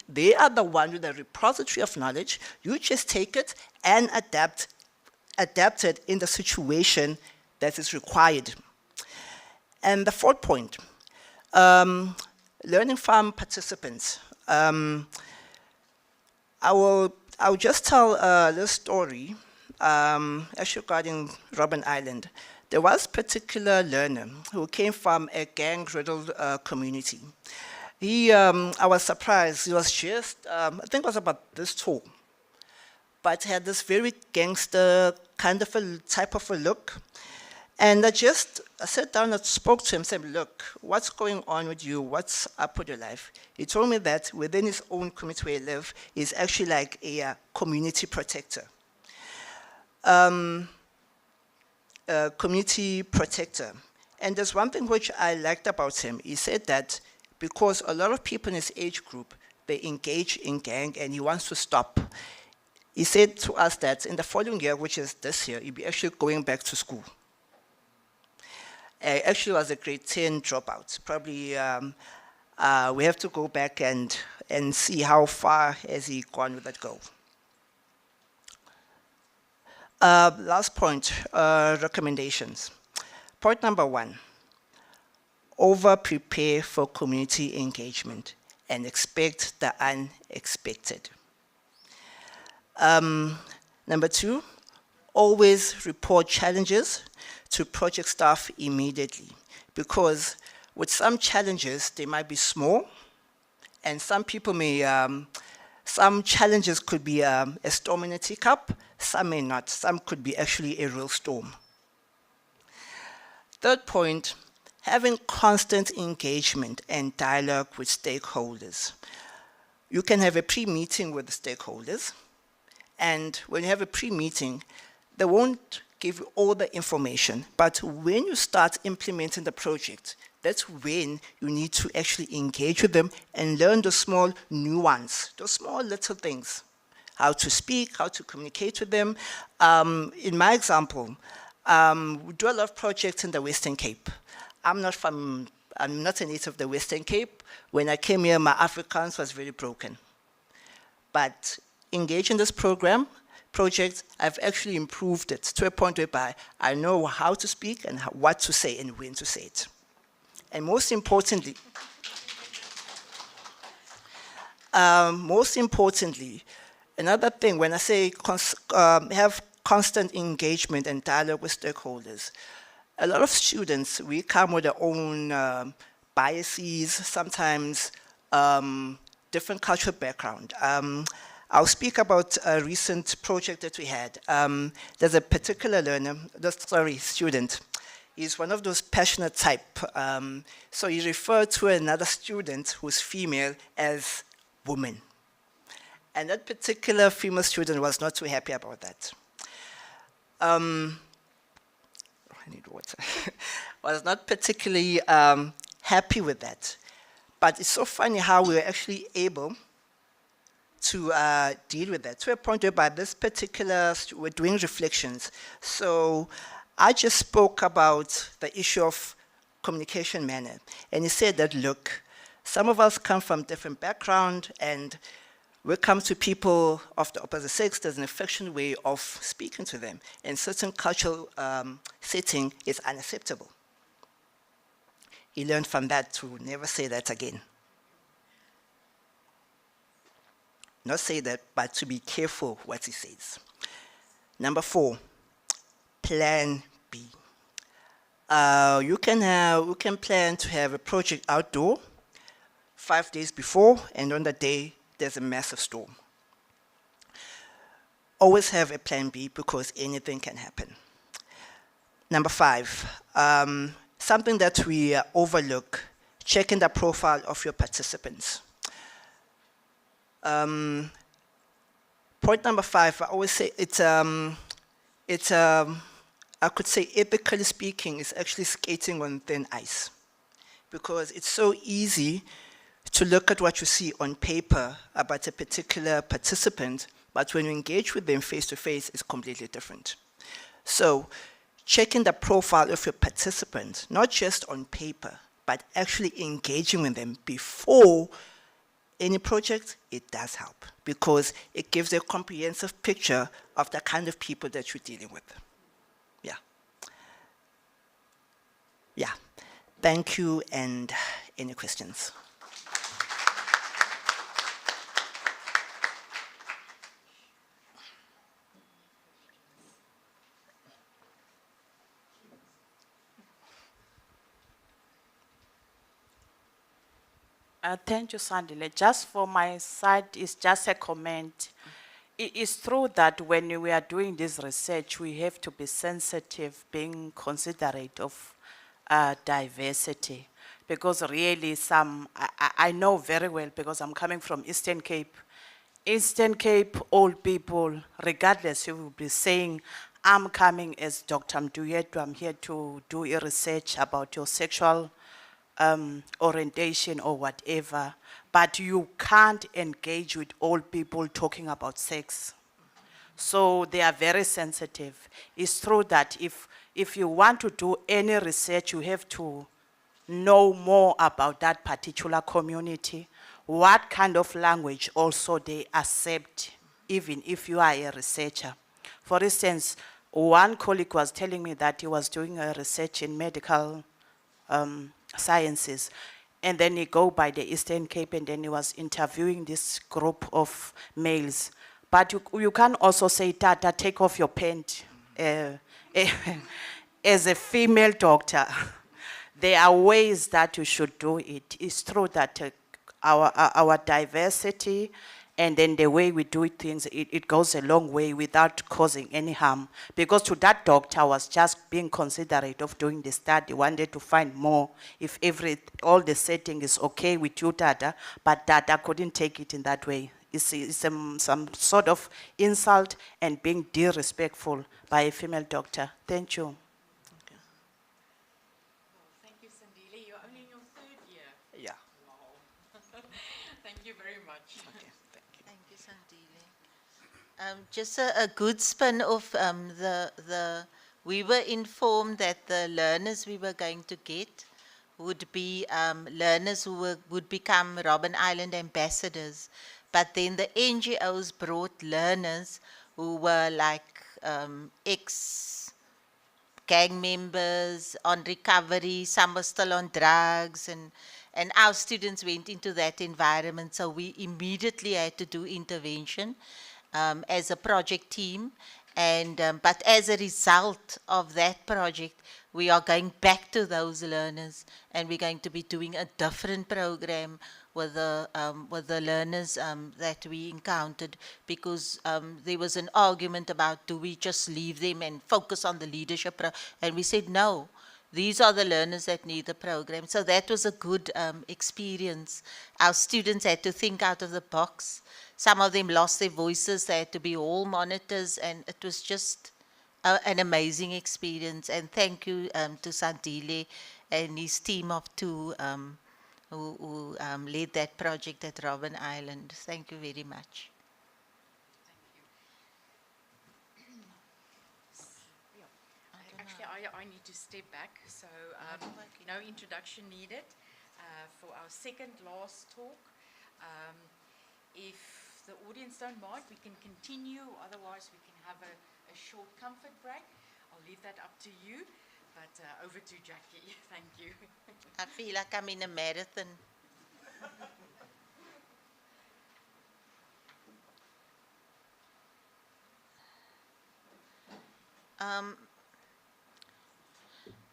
They are the one with the repository of knowledge. You just take it and adapt it in the situation that is required. And the 4th point, learning from participants. I'll just tell this story. Actually regarding Robben Island. There was a particular learner who came from a gang-riddled community. I was surprised. He was just, I think it was about this tall, but had this very gangster kind of a type of a look. And I sat down and spoke to him, said, look, what's going on with you? What's up with your life? He told me that within his own community where he lives, he's actually like a community protector. Community protector. And there's one thing which I liked about him. He said that because a lot of people in his age group they engage in gang and he wants to stop. He said to us that in the following year, which is this year, he'll be actually going back to school. Actually was a grade 10 dropout. Probably we have to go back and see how far has he gone with that goal. Last point, recommendations. Point number 1, over-prepare for community engagement and expect the unexpected. Number 2, always report challenges to project staff immediately, because with some challenges, they might be small, and some people may, some challenges could be a storm in a teacup, some may not. Some could be actually a real storm. Third point, having constant engagement and dialogue with stakeholders. You can have a pre-meeting with the stakeholders, and when you have a pre-meeting, they won't give you all the information, but when you start implementing the project, that's when you need to actually engage with them and learn the small nuance, those small little things, how to speak, how to communicate with them. In my example, we do a lot of projects in the Western Cape. I'm not a native of the Western Cape. When I came here, my Afrikaans was very broken. But engaging in this project, I've actually improved it to a point whereby I know how to speak and what to say and when to say it. And most importantly, another thing, when I say have constant engagement and dialogue with stakeholders, a lot of students, we come with their own biases, sometimes different cultural background. I'll speak about a recent project that we had. There's a particular student. He's one of those passionate type. So he referred to another student who's female as woman. And that particular female student was not too happy about that. I need water. Was not particularly happy with that. But it's so funny how we were actually able to deal with that, to a point where by this particular, we're doing reflections. So I just spoke about the issue of communication manner. And he said that, look, some of us come from different background, and we come to people of the opposite sex, there's an affectionate way of speaking to them. And certain cultural setting is unacceptable. He learned from that to never say that again. Not say that, but to be careful what he says. Number 4, plan B. You can plan to have a project outdoor 5 days before, and on the day, there's a massive storm. Always have a plan B because anything can happen. Number 5, something that we overlook, checking the profile of your participants. Point number 5, I always say I could say ethically speaking, it's actually skating on thin ice, because it's so easy to look at what you see on paper about a particular participant, but when you engage with them face to face, it's completely different. So checking the profile of your participant, not just on paper, but actually engaging with them before any project, it does help, because it gives a comprehensive picture of the kind of people that you're dealing with. Yeah. Yeah. Thank you, and any questions? Thank you, Sandile. Just for my side, it's just a comment. It is true that when we are doing this research, we have to be sensitive, being considerate of diversity. Because really I know very well, because I'm coming from Eastern Cape. Eastern Cape, old people, regardless, you will be saying, I'm coming as Dr. Mduyetu, I'm here to do a research about your sexual orientation or whatever, but you can't engage with old people talking about sex. So they are very sensitive. It's true that if you want to do any research, you have to know more about that particular community, what kind of language also they accept, even if you are a researcher. For instance, one colleague was telling me that he was doing a research in medical sciences, and then he go by the Eastern Cape, and then he was interviewing this group of males. But you can also say, Tata, take off your pant. As a female doctor, there are ways that you should do it. It's true that our diversity and then the way we do things, it goes a long way without causing any harm. Because to that doctor was just being considerate of doing the study, wanted to find more, if all the setting is okay with you, Tata, but Tata couldn't take it in that way. It's some sort of insult and being disrespectful by a female doctor. Thank you. Thank you, Sandile. You're only in your third year. Yeah. Wow. Thank you very much. Okay, thank you. Thank you, Sandile. Just a good spin off we were informed that the learners we were going to get would be learners who would become Robben Island ambassadors. But then the NGOs brought learners who were like ex-gang members on recovery, some were still on drugs, and our students went into that environment, so we immediately had to do intervention as a project team. And but as a result of that project, we are going back to those learners, and we're going to be doing a different program with the learners that we encountered, because there was an argument about, do we just leave them and focus on the leadership? And we said, no, these are the learners that need the program. So that was a good experience. Our students had to think out of the box. Some of them lost their voices. They had to be hall monitors, and it was just an amazing experience. And thank you to Sandile and his team of two who led that project at Robben Island. Thank you very much. Actually, I need to step back, so no introduction needed. For our second last talk, if the audience don't mind, we can continue, otherwise we can have a short comfort break. I'll leave that up to you, but over to Jackie. Thank you. I feel like I'm in a marathon.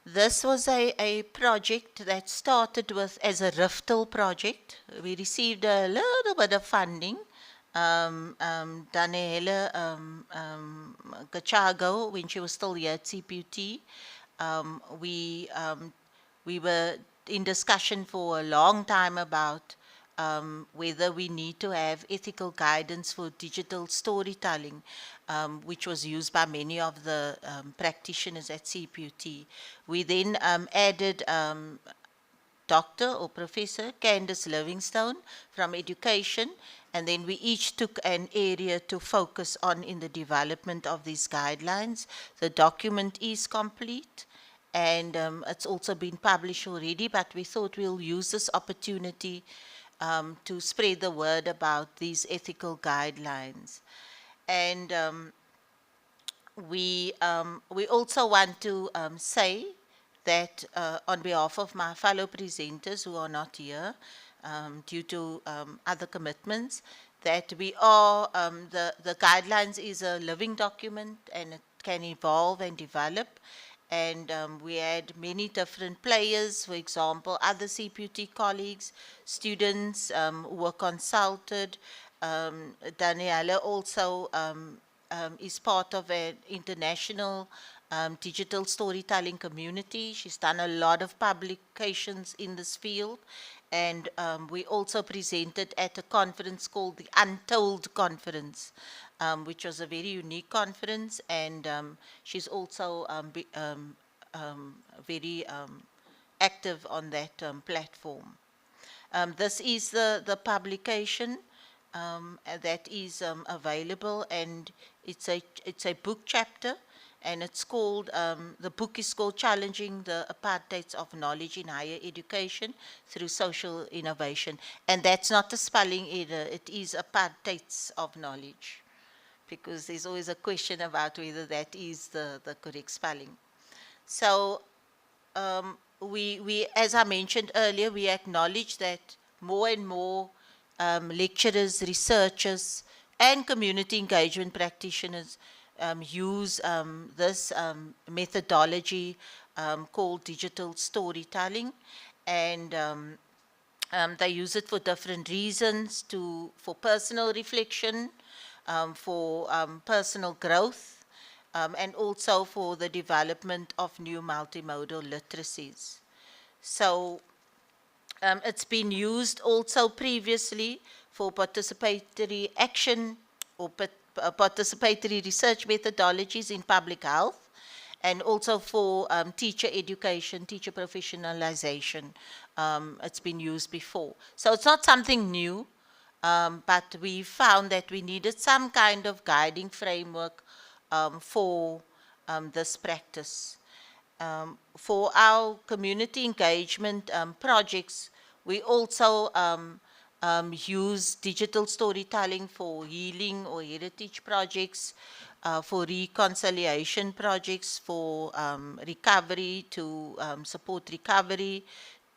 This was a project that started with as a Riftel project. We received a little bit of funding. Daniela Gachago, when she was still here at CPUT, we were in discussion for a long time about whether we need to have ethical guidance for digital storytelling, which was used by many of the practitioners at CPUT. We then added Dr. or Professor Candace Livingstone from education, and then we each took an area to focus on in the development of these guidelines. The document is complete, and it's also been published already, but we thought we'll use this opportunity to spread the word about these ethical guidelines. And we also want to say that on behalf of my fellow presenters who are not here due to other commitments, that we are, the guidelines is a living document, and it can evolve and develop. And we had many different players, for example, other CPUT colleagues, students who were consulted. Daniela also is part of an international digital storytelling community. She's done a lot of publications in this field. And we also presented at a conference called the Untold Conference, which was a very unique conference, and she's also very active on that platform. This is the publication that is available, and it's a book chapter, and it's called, the book is called Challenging the Apartheid of Knowledge in Higher Education Through Social Innovation. And that's not a spelling either, it is Apartheids of Knowledge, because there's always a question about whether that is the correct spelling. So we, as I mentioned earlier, we acknowledge that more and more lecturers, researchers, and community engagement practitioners use this methodology called digital storytelling, and they use it for different reasons, for personal reflection, for personal growth, and also for the development of new multimodal literacies. So it's been used also previously for participatory action or participatory research methodologies in public health, and also for teacher education, teacher professionalization. It's been used before. So it's not something new, but we found that we needed some kind of guiding framework for this practice. For our community engagement projects, we also use digital storytelling for healing or heritage projects, for reconciliation projects, for recovery, to support recovery,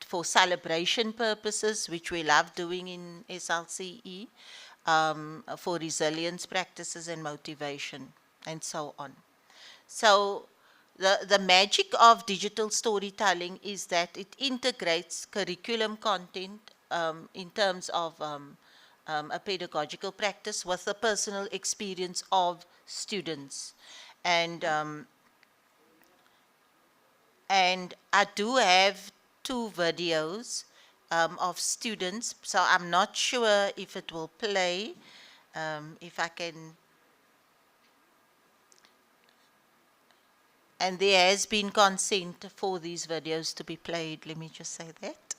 for celebration purposes, which we love doing in SLCE, for resilience practices and motivation, and so on. So the magic of digital storytelling is that it integrates curriculum content in terms of a pedagogical practice with the personal experience of students. And I do have 2 videos of students, so I'm not sure if it will play, if I can. And there has been consent for these videos to be played. Let me just say that.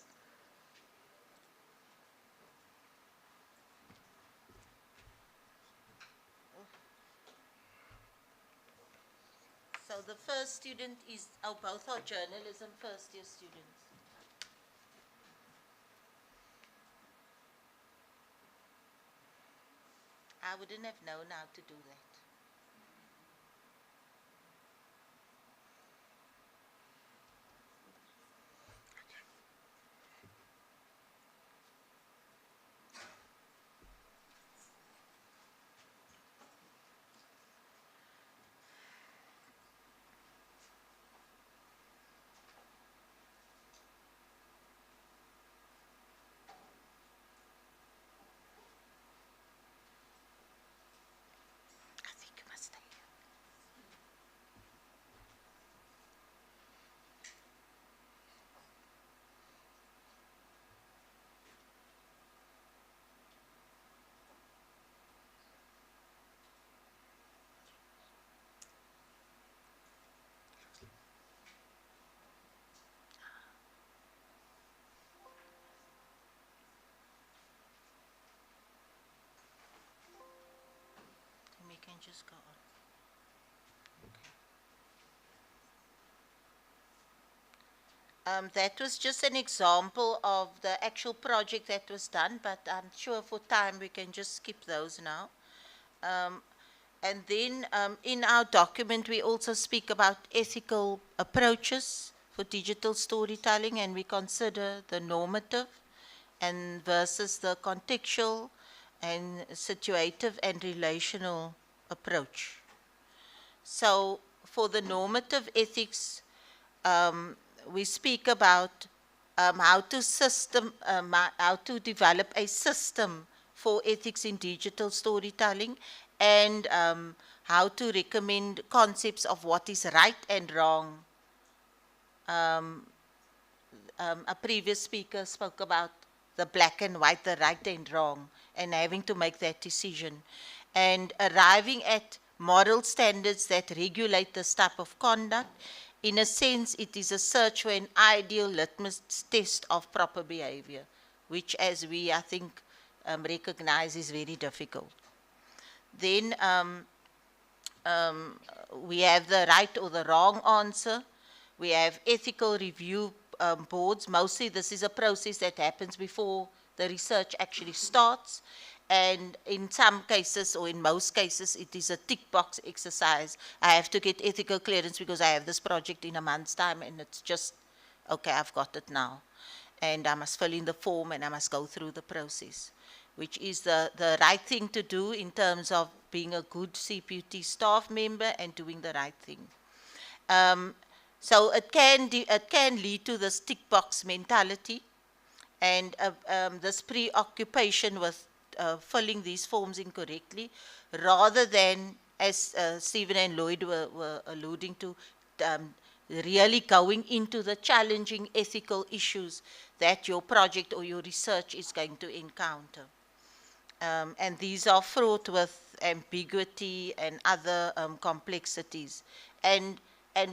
So the first student is, both are journalism first year students. I wouldn't have known how to do that. We can just go on. That was just an example of the actual project that was done, but I'm sure for time we can just skip those now. And then in our document, we also speak about ethical approaches for digital storytelling, and we consider the normative and versus the contextual and situative and relational approach. So for the normative ethics, we speak about how to develop a system for ethics in digital storytelling, and how to recommend concepts of what is right and wrong. A previous speaker spoke about the black and white, the right and wrong, and having to make that decision, and arriving at moral standards that regulate this type of conduct. In a sense, it is a search for an ideal litmus test of proper behavior, which as we, I think, recognize is very difficult. Then we have the right or the wrong answer. We have ethical review boards. Mostly this is a process that happens before the research actually starts. And in some cases, or in most cases, it is a tick box exercise. I have to get ethical clearance because I have this project in a month's time, and it's just, okay, I've got it now. And I must fill in the form and I must go through the process, which is the right thing to do in terms of being a good CPUT staff member and doing the right thing. So it can lead to this tick box mentality and this preoccupation with filling these forms incorrectly, rather than, as Stephen and Lloyd were alluding to, really going into the challenging ethical issues that your project or your research is going to encounter. And these are fraught with ambiguity and other complexities. And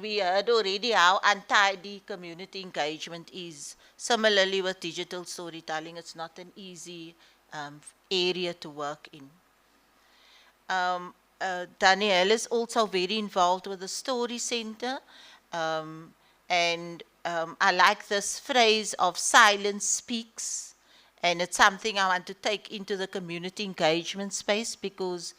we heard already how untidy community engagement is. Similarly with digital storytelling, it's not an easy area to work in. Danielle is also very involved with the Story Center. And I like this phrase of silence speaks. And it's something I want to take into the community engagement space, because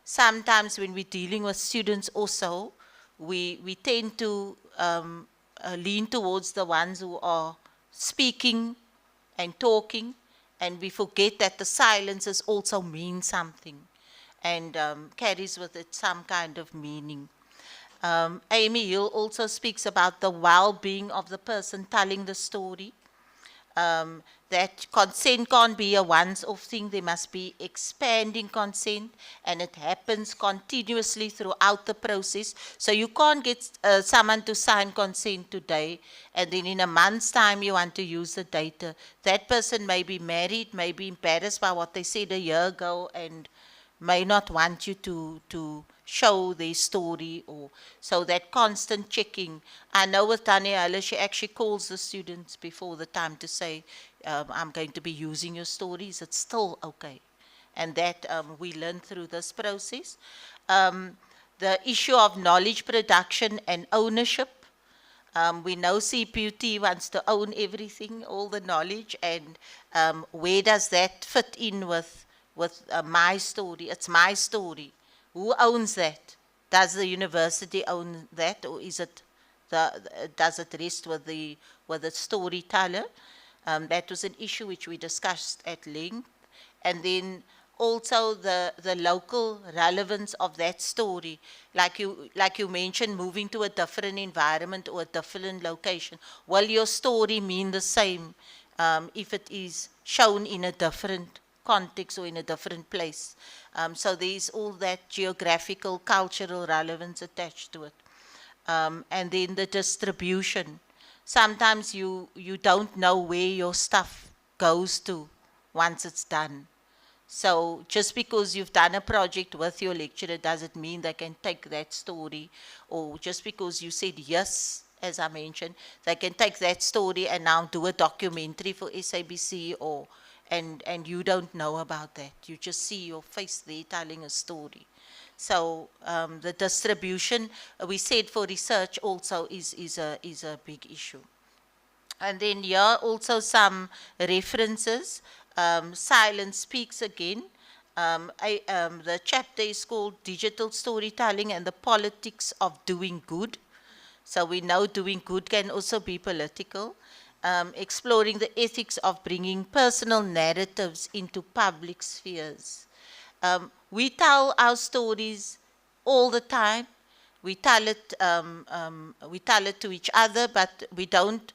sometimes when we're dealing with students also, we tend to lean towards the ones who are speaking and talking, and we forget that the silences also mean something and carries with it some kind of meaning. Amy Hill also speaks about the well-being of the person telling the story. That consent can't be a once-off thing. There must be expanding consent, and it happens continuously throughout the process. So you can't get someone to sign consent today, and then in a month's time you want to use the data. That person may be married, may be embarrassed by what they said a year ago, and may not want you to show their story, or so that constant checking. I know with Daniela, she actually calls the students before the time to say, I'm going to be using your stories. It's still okay. And that we learn through this process. The issue of knowledge production and ownership. We know CPUT wants to own everything, all the knowledge, and where does that fit in with my story? It's my story. Who owns that? Does the university own that, or is it does it rest with the storyteller? That was an issue which we discussed at length. And then also the local relevance of that story. Like you mentioned, moving to a different environment or a different location. Will your story mean the same if it is shown in a different context or in a different place? So there's all that geographical, cultural relevance attached to it. And then the distribution. Sometimes you don't know where your stuff goes to once it's done. So just because you've done a project with your lecturer doesn't mean they can take that story, or just because you said yes, as I mentioned, they can take that story and now do a documentary for SABC, or and you don't know about that. You just see your face there telling a story. So the distribution, we said for research also is a big issue. And then here also some references. Silence Speaks again. The chapter is called Digital Storytelling and the Politics of Doing Good. So we know doing good can also be political. Exploring the ethics of bringing personal narratives into public spheres. We tell our stories all the time. We tell it to each other, but we don't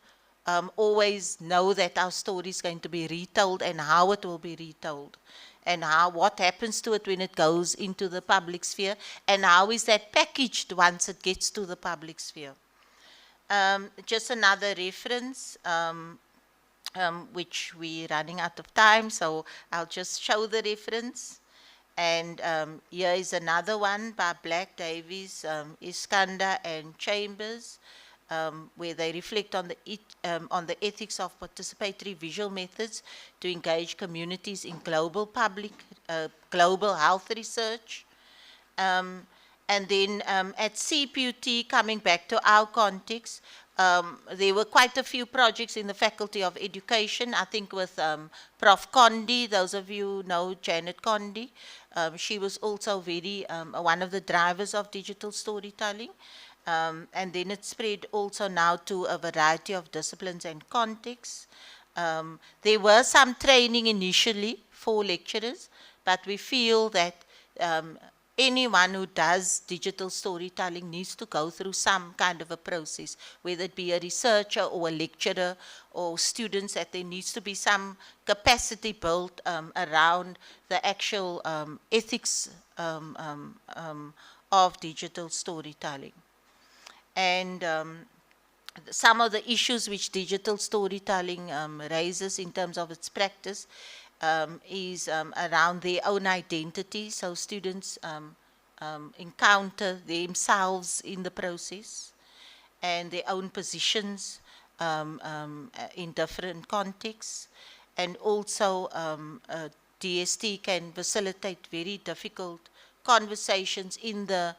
always know that our story is going to be retold and how it will be retold, and what happens to it when it goes into the public sphere, and how is that packaged once it gets to the public sphere. Just another reference, which we're running out of time, so I'll just show the reference. And here is another one by Black, Davies, Iskander, and Chambers. where they reflect on on the ethics of participatory visual methods to engage communities in global health research. And then at CPUT, coming back to our context, there were quite a few projects in the Faculty of Education, I think with Prof. Condi, those of you know Janet Condi. She was also very, one of the drivers of digital storytelling. And then it spread also now to a variety of disciplines and contexts. There were some training initially for lecturers, but we feel that anyone who does digital storytelling needs to go through some kind of a process, whether it be a researcher or a lecturer or students, that there needs to be some capacity built around the actual ethics of digital storytelling. And some of the issues which digital storytelling raises in terms of its practice is around their own identity. So students encounter themselves in the process and their own positions in different contexts. And also DST can facilitate very difficult conversations in the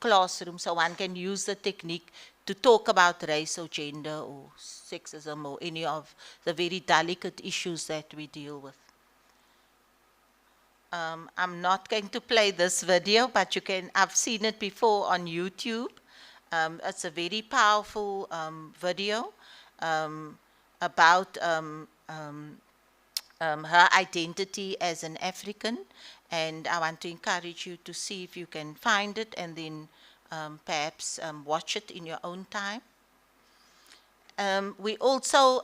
classroom, so one can use the technique to talk about race or gender or sexism or any of the very delicate issues that we deal with. I'm not going to play this video, but I've seen it before on YouTube. It's a very powerful video about her identity as an African, and I want to encourage you to see if you can find it and then perhaps watch it in your own time. We also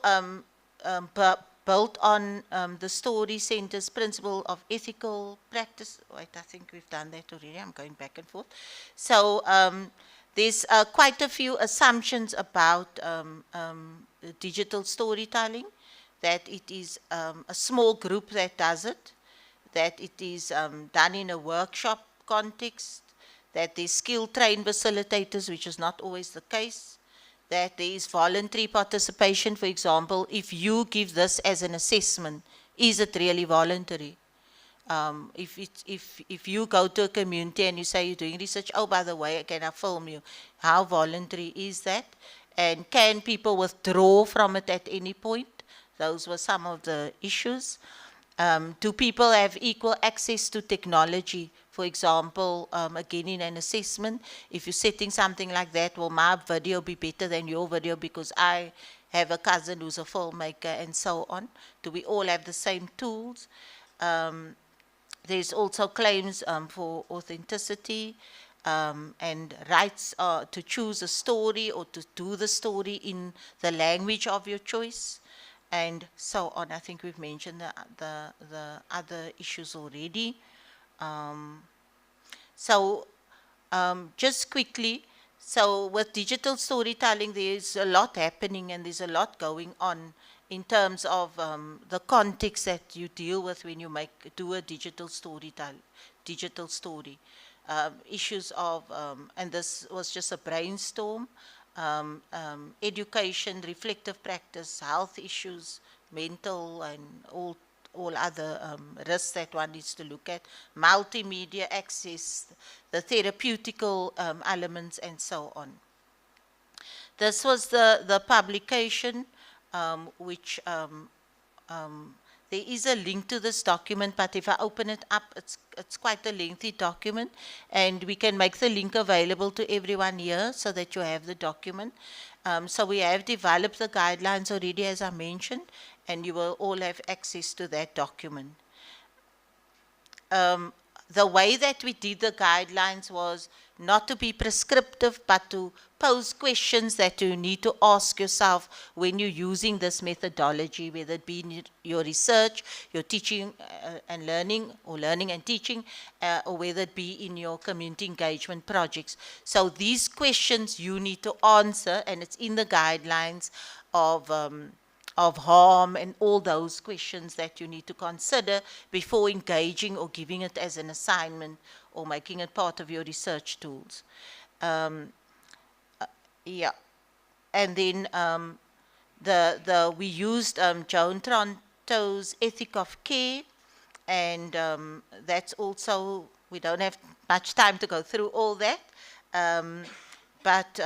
built on the Story Center's principle of ethical practice. Wait, I think we've done that already. I'm going back and forth. So there's quite a few assumptions about digital storytelling, that it is a small group that does it, that it is done in a workshop context, that there's skill-trained facilitators, which is not always the case, that there is voluntary participation. For example, if you give this as an assessment, is it really voluntary? If you go to a community and you say you're doing research, oh, by the way, can I film you? How voluntary is that? And can people withdraw from it at any point? Those were some of the issues. Do people have equal access to technology? For example, again in an assessment, if you're setting something like that, will my video be better than your video because I have a cousin who's a filmmaker and so on? Do we all have the same tools? There's also claims for authenticity and rights to choose a story or to do the story in the language of your choice, and so on. I think we've mentioned the other issues already. Just quickly, so with digital storytelling, there's a lot happening and there's a lot going on in terms of the context that you deal with when you do a digital story. Issues of, and this was just a brainstorm, education, reflective practice, health issues, mental and all other risks that one needs to look at, multimedia access, the therapeutical elements and so on. This was the publication which there is a link to this document, but if I open it up, it's quite a lengthy document, and we can make the link available to everyone here so that you have the document. So we have developed the guidelines already, as I mentioned, and you will all have access to that document. The way that we did the guidelines was not to be prescriptive, but to pose questions that you need to ask yourself when you're using this methodology, whether it be in your research, your teaching and learning, or learning and teaching, or whether it be in your community engagement projects. So these questions you need to answer, and it's in the guidelines of harm and all those questions that you need to consider before engaging or giving it as an assignment or making it part of your research tools. Yeah. and then we used Joan Tronto's Ethic of Care, and that's also, we don't have much time to go through all that, but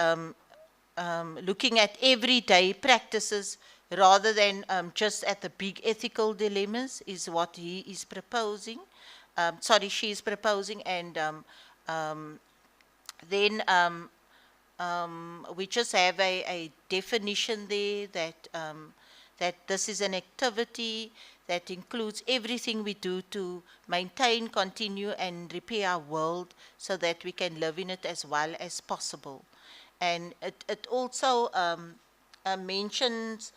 looking at everyday practices rather than just at the big ethical dilemmas is what he is proposing. She is proposing, and then we just have a definition there that that this is an activity that includes everything we do to maintain, continue, and repair our world so that we can live in it as well as possible. And it also mentions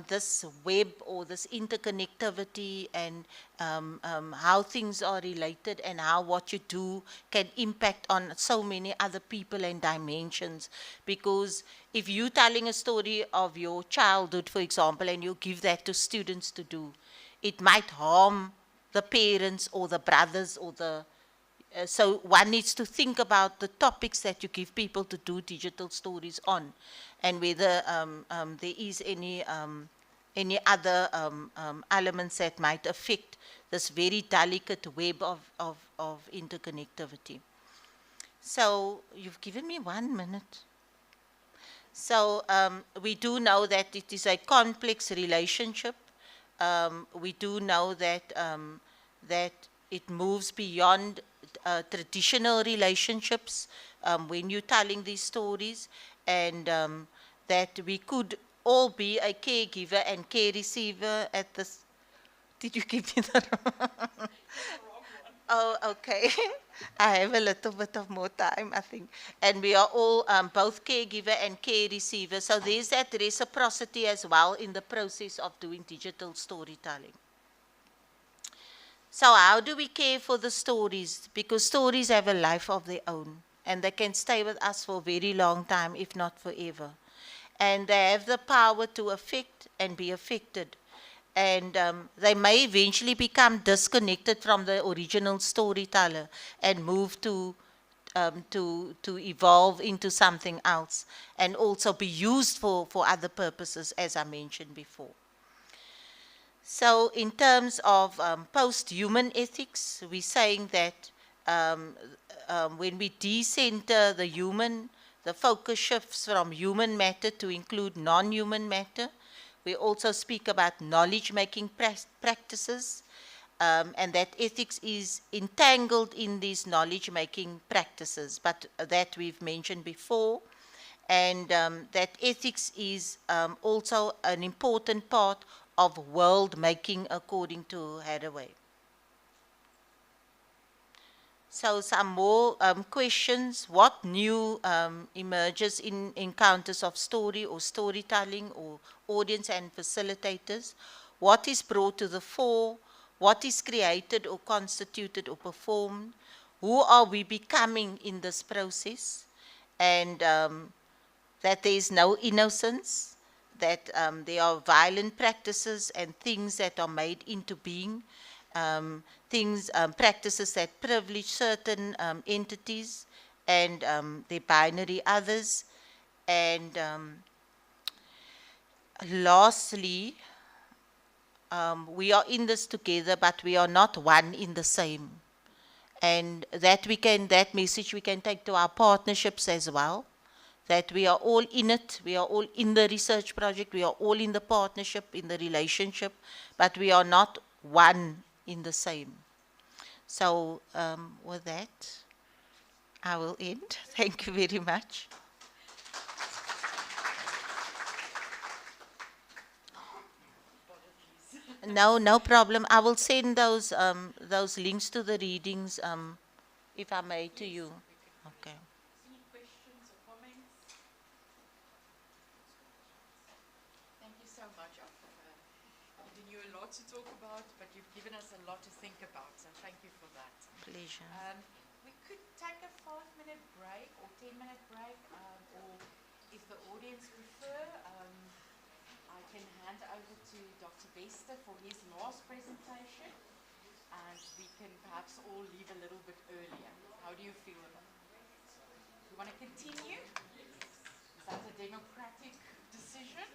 this web or this interconnectivity, and how things are related, and how what you do can impact on so many other people and dimensions. Because if you're telling a story of your childhood, for example, and you give that to students to do, it might harm the parents or the brothers or the so one needs to think about the topics that you give people to do digital stories on, and whether there is any other elements that might affect this very delicate web of interconnectivity. So you've given me 1 minute. So we do know that it is a complex relationship. We do know that that it moves beyond traditional relationships when you're telling these stories, and that we could all be a caregiver and care receiver at this. Did you give me that? Oh, okay. I have a little bit of more time, I think. And we are all both caregiver and care receiver. So there's that reciprocity as well in the process of doing digital storytelling. So how do we care for the stories? Because stories have a life of their own, and they can stay with us for a very long time, if not forever. And they have the power to affect and be affected. And they may eventually become disconnected from the original storyteller and move to evolve into something else, and also be used for other purposes, as I mentioned before. So in terms of post-human ethics, we're saying that when we decenter the human, the focus shifts from human matter to include non-human matter. We also speak about knowledge-making practices, and that ethics is entangled in these knowledge-making practices, but that we've mentioned before. And that ethics is also an important part of world making, according to Haraway. So some more questions. What new emerges in encounters of story or storytelling or audience and facilitators? What is brought to the fore? What is created or constituted or performed? Who are we becoming in this process? And that there is no innocence, that there are violent practices and things that are made into being, practices that privilege certain entities and the binary others. And lastly, we are in this together, but we are not one in the same. And that message we can take to our partnerships as well, that we are all in it, we are all in the research project, we are all in the partnership, in the relationship, but we are not one in the same. So with that, I will end. Thank you very much. No, no problem. I will send those links to the readings, if I may, to you. Okay. Any questions or comments? Thank you so much. I've given you a lot to talk about, but you've given us a lot to think about, so thank you for that. Pleasure. We could take a 5-minute break or 10-minute break, or if the audience prefer, I can hand over to Dr. Bester for his last presentation, and we can perhaps all leave a little bit earlier. How do you feel about it? You want to continue? That's a democratic decision.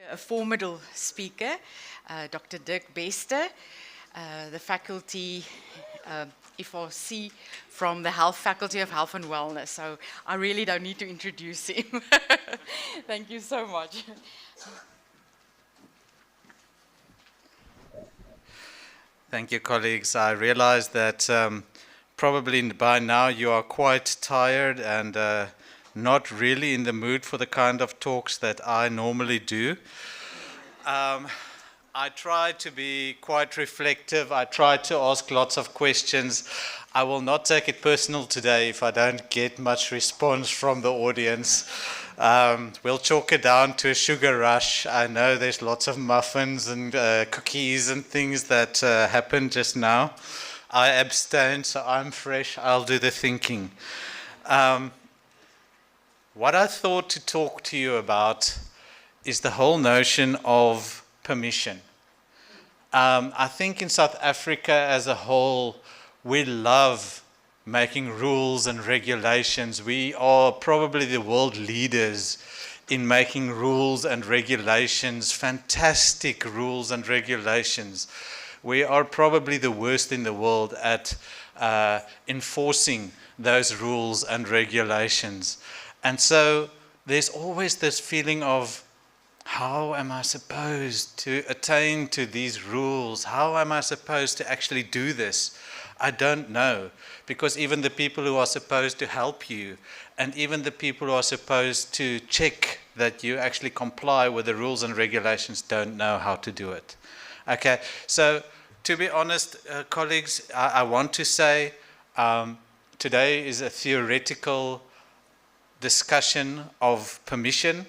A formidable speaker, Dr. Dirk Bester, the faculty FRC from the Faculty of Health and Wellness. So I really don't need to introduce him. Thank you so much. Thank you, colleagues. I realize that probably by now you are quite tired and not really in the mood for the kind of talks that I normally do. I try to be quite reflective. I try to ask lots of questions. I will not take it personal today if I don't get much response from the audience. We'll chalk it down to a sugar rush. I know there's lots of muffins and cookies and things that happened just now. I abstain, so I'm fresh. I'll do the thinking. What I thought to talk to you about is the whole notion of permission. I think in South Africa as a whole, we love making rules and regulations. We are probably the world leaders in making rules and regulations, fantastic rules and regulations. We are probably the worst in the world at enforcing those rules and regulations. And so there's always this feeling of, how am I supposed to attain to these rules? How am I supposed to actually do this? I don't know. Because even the people who are supposed to help you, and even the people who are supposed to check that you actually comply with the rules and regulations don't know how to do it. Okay, so to be honest, colleagues, I want to say today is a theoretical discussion of permission.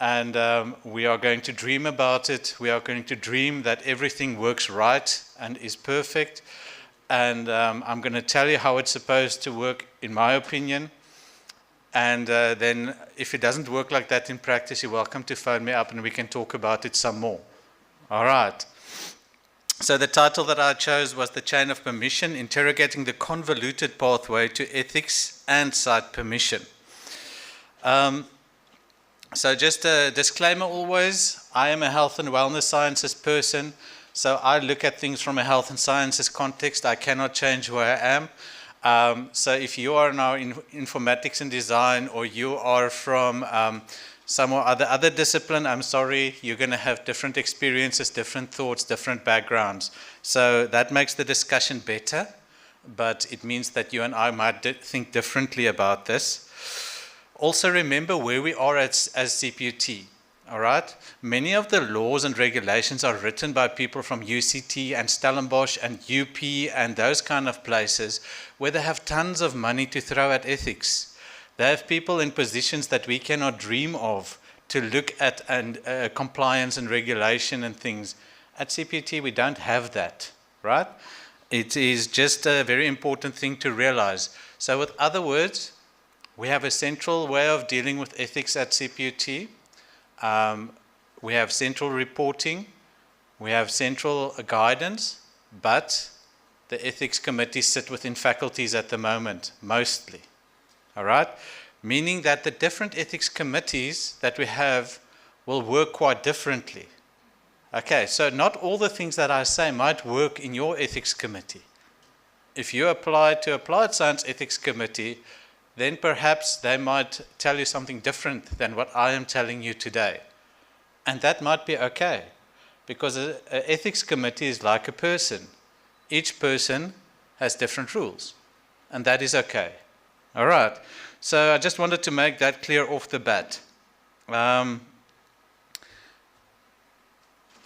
And we are going to dream about it. We are going to dream that everything works right and is perfect. And I'm going to tell you how it's supposed to work, in my opinion. And then if it doesn't work like that in practice, you're welcome to phone me up and we can talk about it some more. All right. So the title that I chose was The Chain of Permission, Interrogating the Convoluted Pathway to Ethics and Site Permission. So just a disclaimer always, I am a health and wellness sciences person, so I look at things from a health and sciences context. I cannot change who I am. So if you are now in informatics and design, or you are from some or other discipline, I'm sorry, you're going to have different experiences, different thoughts, different backgrounds. So that makes the discussion better, but it means that you and I might think differently about this. Also remember where we are as CPUT, all right? Many of the laws and regulations are written by people from UCT and Stellenbosch and UP and those kind of places where they have tons of money to throw at ethics. They have people in positions that we cannot dream of to look at and compliance and regulation and things. At CPUT, we don't have that, right? It is just a very important thing to realize. So with other words, we have a central way of dealing with ethics at CPUT. We have central reporting. We have central guidance, but the ethics committees sit within faculties at the moment, mostly. All right? Meaning that the different ethics committees that we have will work quite differently. Okay, so not all the things that I say might work in your ethics committee. If you apply to Applied Science Ethics Committee, then perhaps they might tell you something different than what I am telling you today. And that might be okay, because an ethics committee is like a person. Each person has different rules, and that is okay. All right, so I just wanted to make that clear off the bat.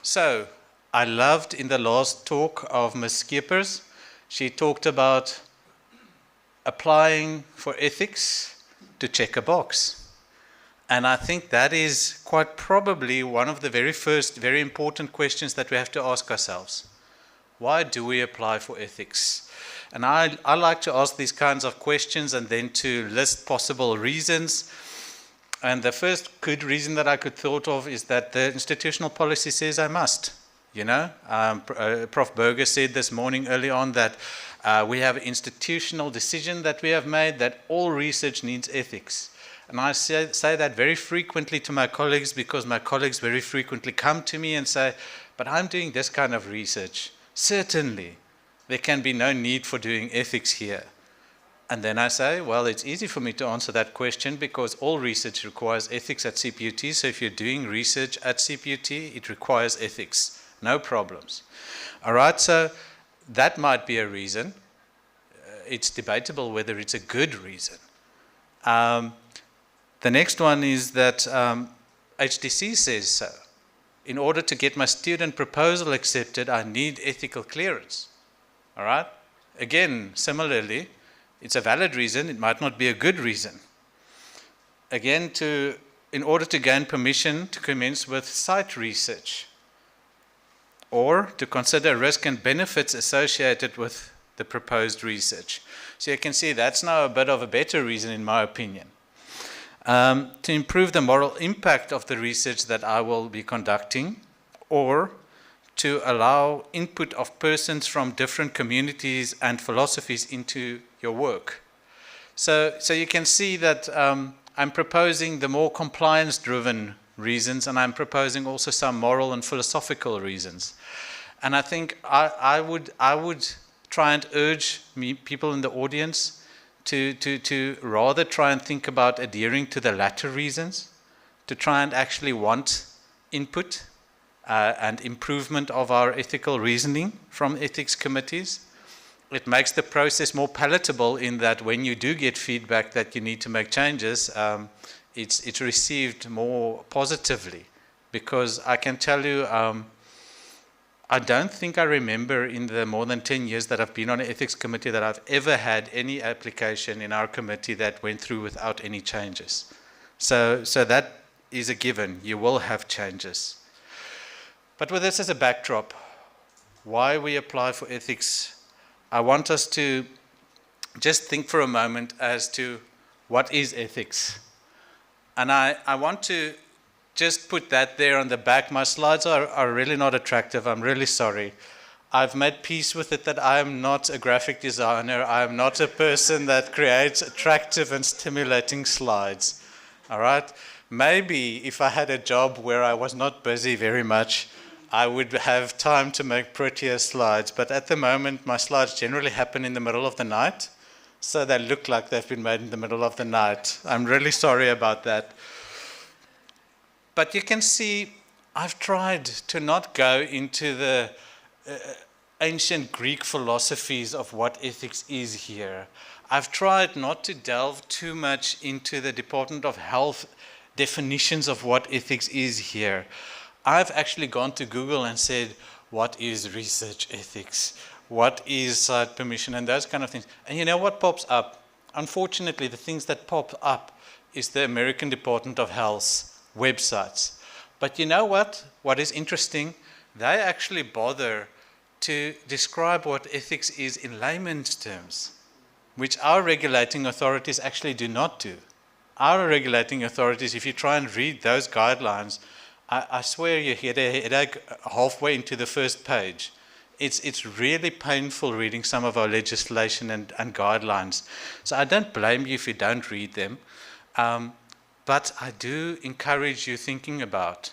So I loved in the last talk of Ms. Schippers, she talked about applying for ethics to check a box. And I think that is quite probably one of the very first, very important questions that we have to ask ourselves. Why do we apply for ethics? And I like to ask these kinds of questions and then to list possible reasons. And the first good reason that I could thought of is that the institutional policy says I must. You know, Prof. Berger said this morning early on that we have an institutional decision that we have made that all research needs ethics. And I say that very frequently to my colleagues because my colleagues very frequently come to me and say, but I'm doing this kind of research. Certainly, there can be no need for doing ethics here. And then I say, well, it's easy for me to answer that question because all research requires ethics at CPUT. So if you're doing research at CPUT, it requires ethics. No problems. All right, so that might be a reason. It's debatable whether it's a good reason. The next one is that HDC says so. In order to get my student proposal accepted, I need ethical clearance. All right? Again, similarly, it's a valid reason. It might not be a good reason. Again, in order to gain permission to commence with site research or to consider risk and benefits associated with the proposed research. So you can see that's now a bit of a better reason in my opinion. To improve the moral impact of the research that I will be conducting, or to allow input of persons from different communities and philosophies into your work. So you can see that I'm proposing the more compliance-driven reasons, and I'm proposing also some moral and philosophical reasons. And I think I would try and urge people in the audience to rather try and think about adhering to the latter reasons, to try and actually want input and improvement of our ethical reasoning from ethics committees. It makes the process more palatable in that when you do get feedback that you need to make changes, it's received more positively. Because I can tell you, I don't think I remember in the more than 10 years that I've been on an ethics committee that I've ever had any application in our committee that went through without any changes. So that is a given. You will have changes. But with this as a backdrop, why we apply for ethics, I want us to just think for a moment as to what is ethics. And I want to just put that there on the back. My slides are really not attractive. I'm really sorry. I've made peace with it that I am not a graphic designer. I am not a person that creates attractive and stimulating slides. All right? Maybe if I had a job where I was not busy very much, I would have time to make prettier slides. But at the moment, my slides generally happen in the middle of the night. So they look like they've been made in the middle of the night. I'm really sorry about that. But you can see, I've tried to not go into the ancient Greek philosophies of what ethics is here. I've tried not to delve too much into the Department of Health definitions of what ethics is here. I've actually gone to Google and said, what is research ethics? What is site permission? And those kind of things. And you know what pops up? Unfortunately, the things that pop up is the American Department of Health's websites. But you know what? What is interesting? They actually bother to describe what ethics is in layman's terms, which our regulating authorities actually do not do. Our regulating authorities, if you try and read those guidelines, I swear you get a headache halfway into the first page. It's really painful reading some of our legislation and guidelines. So I don't blame you if you don't read them. But I do encourage you thinking about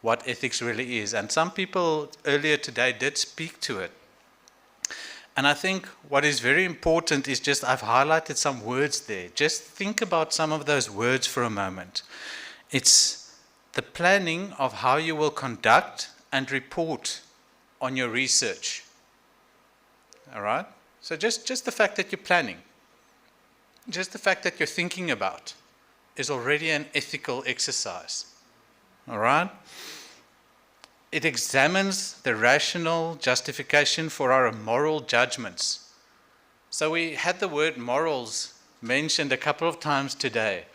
what ethics really is. And some people earlier today did speak to it. And I think what is very important is just, I've highlighted some words there. Just think about some of those words for a moment. It's the planning of how you will conduct and report on your research. All right? So just the fact that you're planning, just the fact that you're thinking about, is already an ethical exercise. All right? It examines the rational justification for our moral judgments. So we had the word morals mentioned a couple of times today,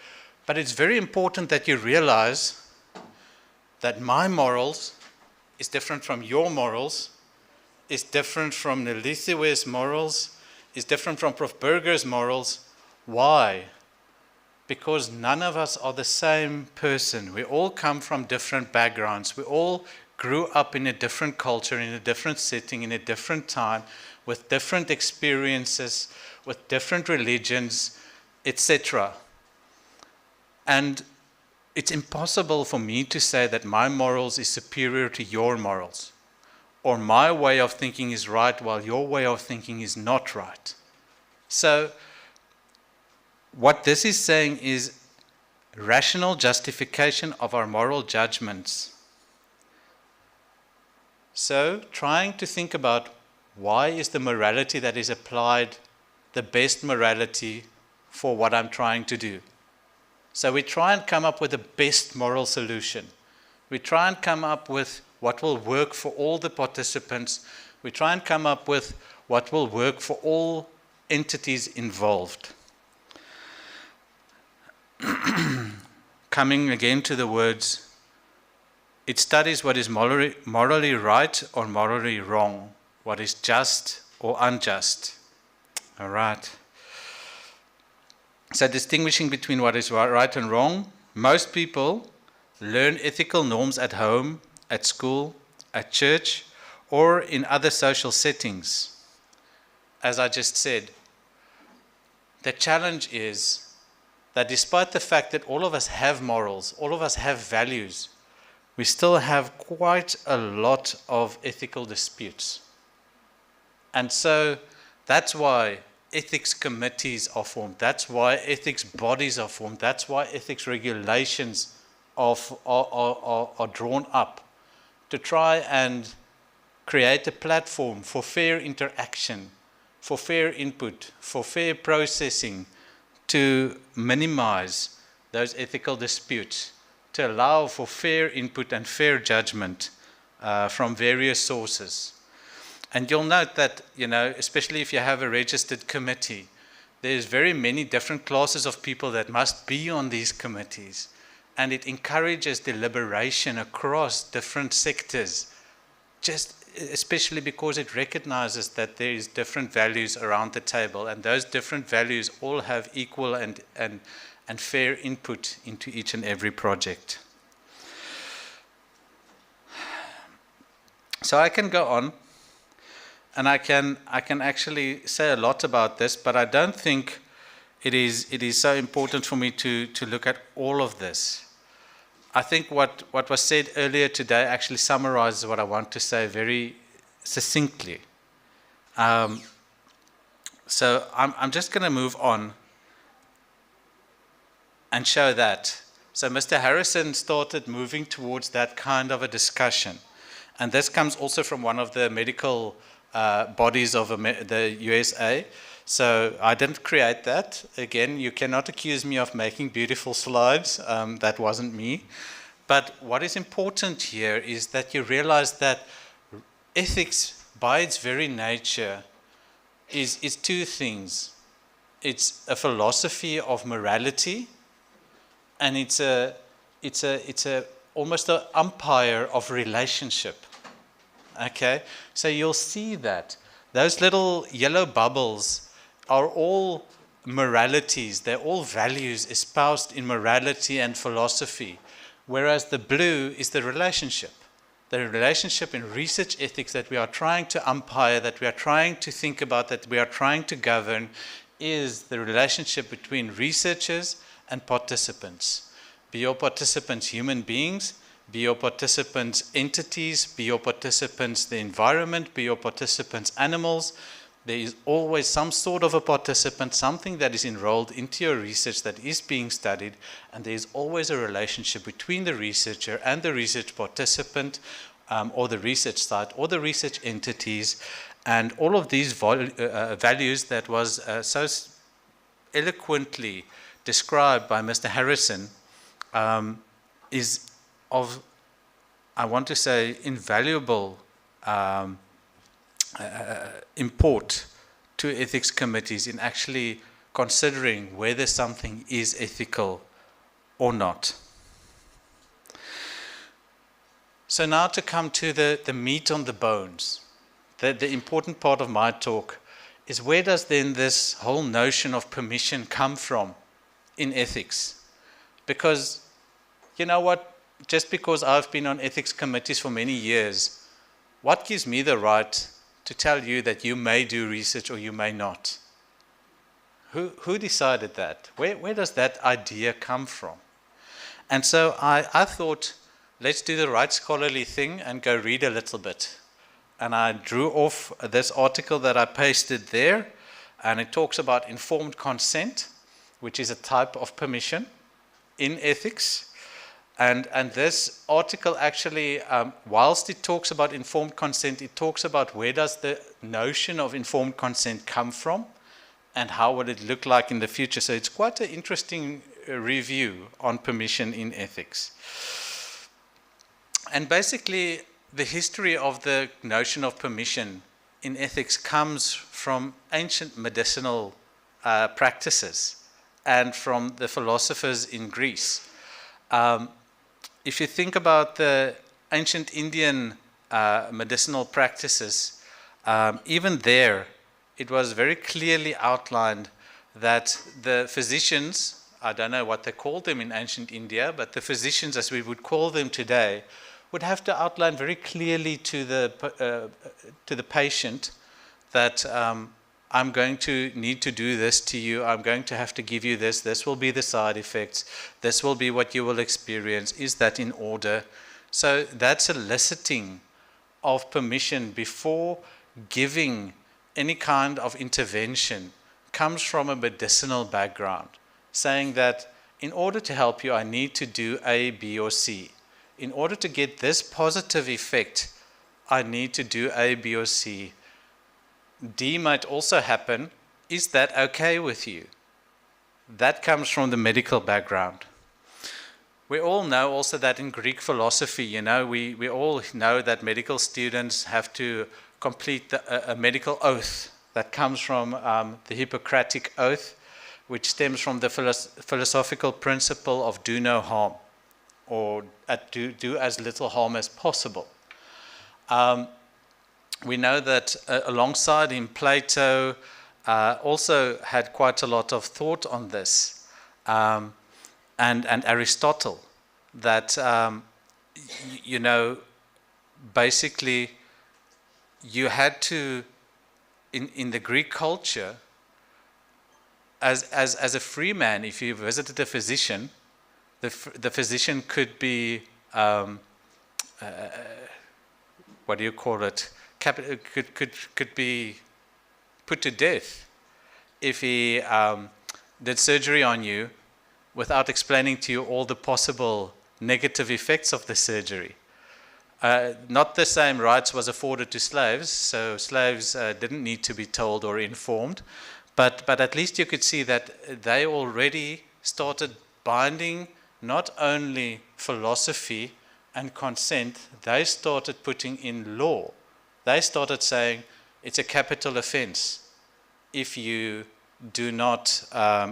but it's very important that you realize that my morals is different from your morals, is different from Nelithiwe's morals, is different from Prof. Burger's morals. Why? Because none of us are the same person. We all come from different backgrounds. We all grew up in a different culture, in a different setting, in a different time, with different experiences, with different religions, etc. And it's impossible for me to say that my morals is superior to your morals, or my way of thinking is right while your way of thinking is not right. So what this is saying is rational justification of our moral judgments. So trying to think about why is the morality that is applied the best morality for what I'm trying to do. So we try and come up with the best moral solution. We try and come up with what will work for all the participants. We try and come up with what will work for all entities involved. Coming again to the words, it studies what is morally right or morally wrong, what is just or unjust. All right. So distinguishing between what is right and wrong, most people learn ethical norms at home, at school, at church, or in other social settings. As I just said, the challenge is that despite the fact that all of us have morals, all of us have values, we still have quite a lot of ethical disputes. And so that's why ethics committees are formed. That's why ethics bodies are formed. That's why ethics regulations are drawn up to try and create a platform for fair interaction, for fair input, for fair processing, to minimize those ethical disputes, to allow for fair input and fair judgment from various sources. And you'll note that, especially if you have a registered committee, there's very many different classes of people that must be on these committees. And it encourages deliberation across different sectors, just especially because it recognizes that there is different values around the table, and those different values all have equal and fair input into each and every project. So I can go on. And I can actually say a lot about this, but I don't think it is so important for me to look at all of this. I think what was said earlier today actually summarizes what I want to say very succinctly. So I'm just going to move on and show that. So Mr. Harrison started moving towards that kind of a discussion. And this comes also from one of the medical bodies of the USA. So I didn't create that. Again, you cannot accuse me of making beautiful slides. That wasn't me. But what is important here is that you realize that ethics, by its very nature, is two things. It's a philosophy of morality, and it's almost an umpire of relationship. Okay, so you'll see that those little yellow bubbles are all moralities. They're all values espoused in morality and philosophy, whereas the blue is the relationship in research ethics that we are trying to umpire, that we are trying to think about, that we are trying to govern, is the relationship between researchers and participants. Be your participants human beings, be your participants entities, be your participants the environment, be your participants animals. There is always some sort of a participant, something that is enrolled into your research that is being studied, and there is always a relationship between the researcher and the research participant, or the research site, or the research entities, and all of these values that was so eloquently described by Mr. Harrison is of, I want to say, invaluable import to ethics committees in actually considering whether something is ethical or not. So now to come to the meat on the bones. The important part of my talk is, where does then this whole notion of permission come from in ethics? Because, you know what, just because I've been on ethics committees for many years, what gives me the right to tell you that you may do research or you may not? Who decided that? Where does that idea come from? And so I thought, let's do the right scholarly thing and go read a little bit. And I drew off this article that I pasted there, and it talks about informed consent, which is a type of permission in ethics. And this article actually, whilst it talks about informed consent, it talks about where does the notion of informed consent come from and how would it look like in the future. So it's quite an interesting review on permission in ethics. And basically, the history of the notion of permission in ethics comes from ancient medicinal practices and from the philosophers in Greece. If you think about the ancient Indian medicinal practices, even there, it was very clearly outlined that the physicians, I don't know what they called them in ancient India, but the physicians, as we would call them today, would have to outline very clearly to the patient that I'm going to need to do this to you, I'm going to have to give you this, this will be the side effects, this will be what you will experience, is that in order? So that soliciting of permission before giving any kind of intervention comes from a medicinal background, saying that in order to help you, I need to do A, B, or C. In order to get this positive effect, I need to do A, B, or C. D might also happen. Is that okay with you? That comes from the medical background. We all know also that in Greek philosophy, we all know that medical students have to complete a medical oath that comes from the Hippocratic Oath, which stems from the philosophical principle of do no harm, or do as little harm as possible. We know that alongside him, Plato also had quite a lot of thought on this, and Aristotle, that, basically you had to, in the Greek culture, as a free man, if you visited a physician, the physician could be, what do you call it? Could be put to death if he did surgery on you without explaining to you all the possible negative effects of the surgery. Not the same rights was afforded to slaves, so slaves didn't need to be told or informed, but at least you could see that they already started binding not only philosophy and consent, they started putting in law. They started saying it's a capital offense if you do not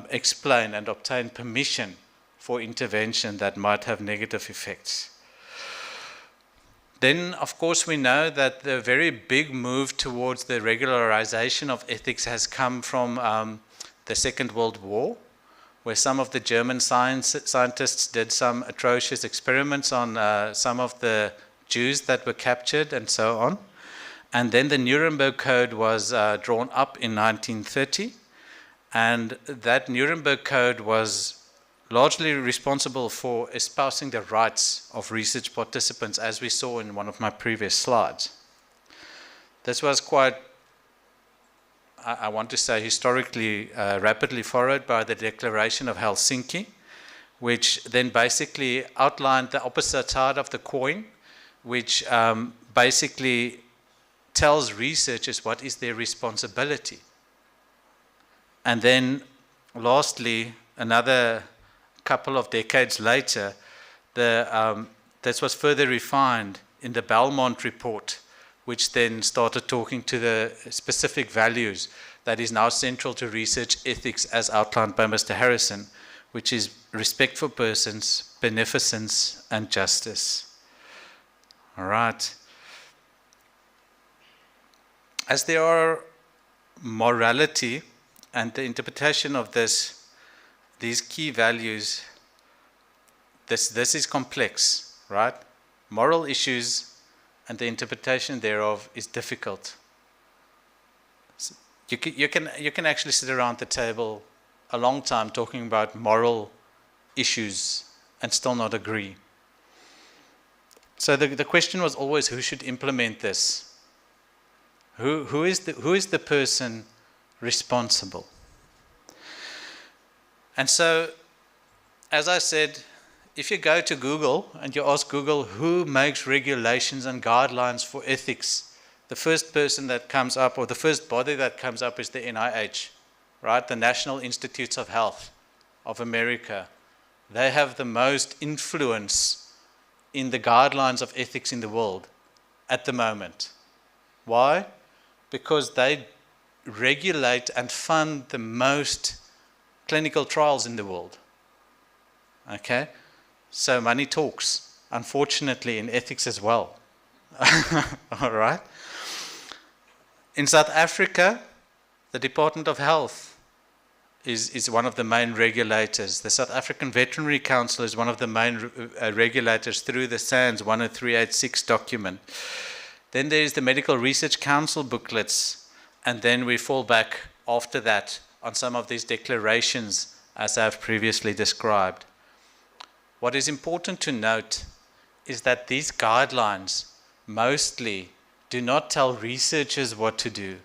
explain and obtain permission for intervention that might have negative effects. Then, of course, we know that the very big move towards the regularization of ethics has come from the Second World War, where some of the German scientists did some atrocious experiments on some of the Jews that were captured and so on. And then the Nuremberg Code was drawn up in 1930, and that Nuremberg Code was largely responsible for espousing the rights of research participants, as we saw in one of my previous slides. This was quite, I want to say, historically rapidly followed by the Declaration of Helsinki, which then basically outlined the opposite side of the coin, which basically tells researchers what is their responsibility. And then lastly, another couple of decades later, this was further refined in the Belmont report, which then started talking to the specific values that is now central to research ethics as outlined by Mr. Harrison, which is respect for persons, beneficence, and justice. All right. As there are morality and the interpretation of these key values, this is complex, right? Moral issues and the interpretation thereof is difficult. You can actually sit around the table a long time talking about moral issues and still not agree. So the question was always, who should implement this? Who is the person responsible? And so, as I said, if you go to Google and you ask Google who makes regulations and guidelines for ethics, the first person that comes up, or the first body that comes up, is the NIH, right? The National Institutes of Health of America. They have the most influence in the guidelines of ethics in the world at the moment. Why? Because they regulate and fund the most clinical trials in the world. Okay? So money talks, unfortunately, in ethics as well. All right? In South Africa, the Department of Health is one of the main regulators. The South African Veterinary Council is one of the main regulators through the SANS 10386 document. Then there is the Medical Research Council booklets, and then we fall back after that on some of these declarations as I've previously described. What is important to note is that these guidelines mostly do not tell researchers what to do.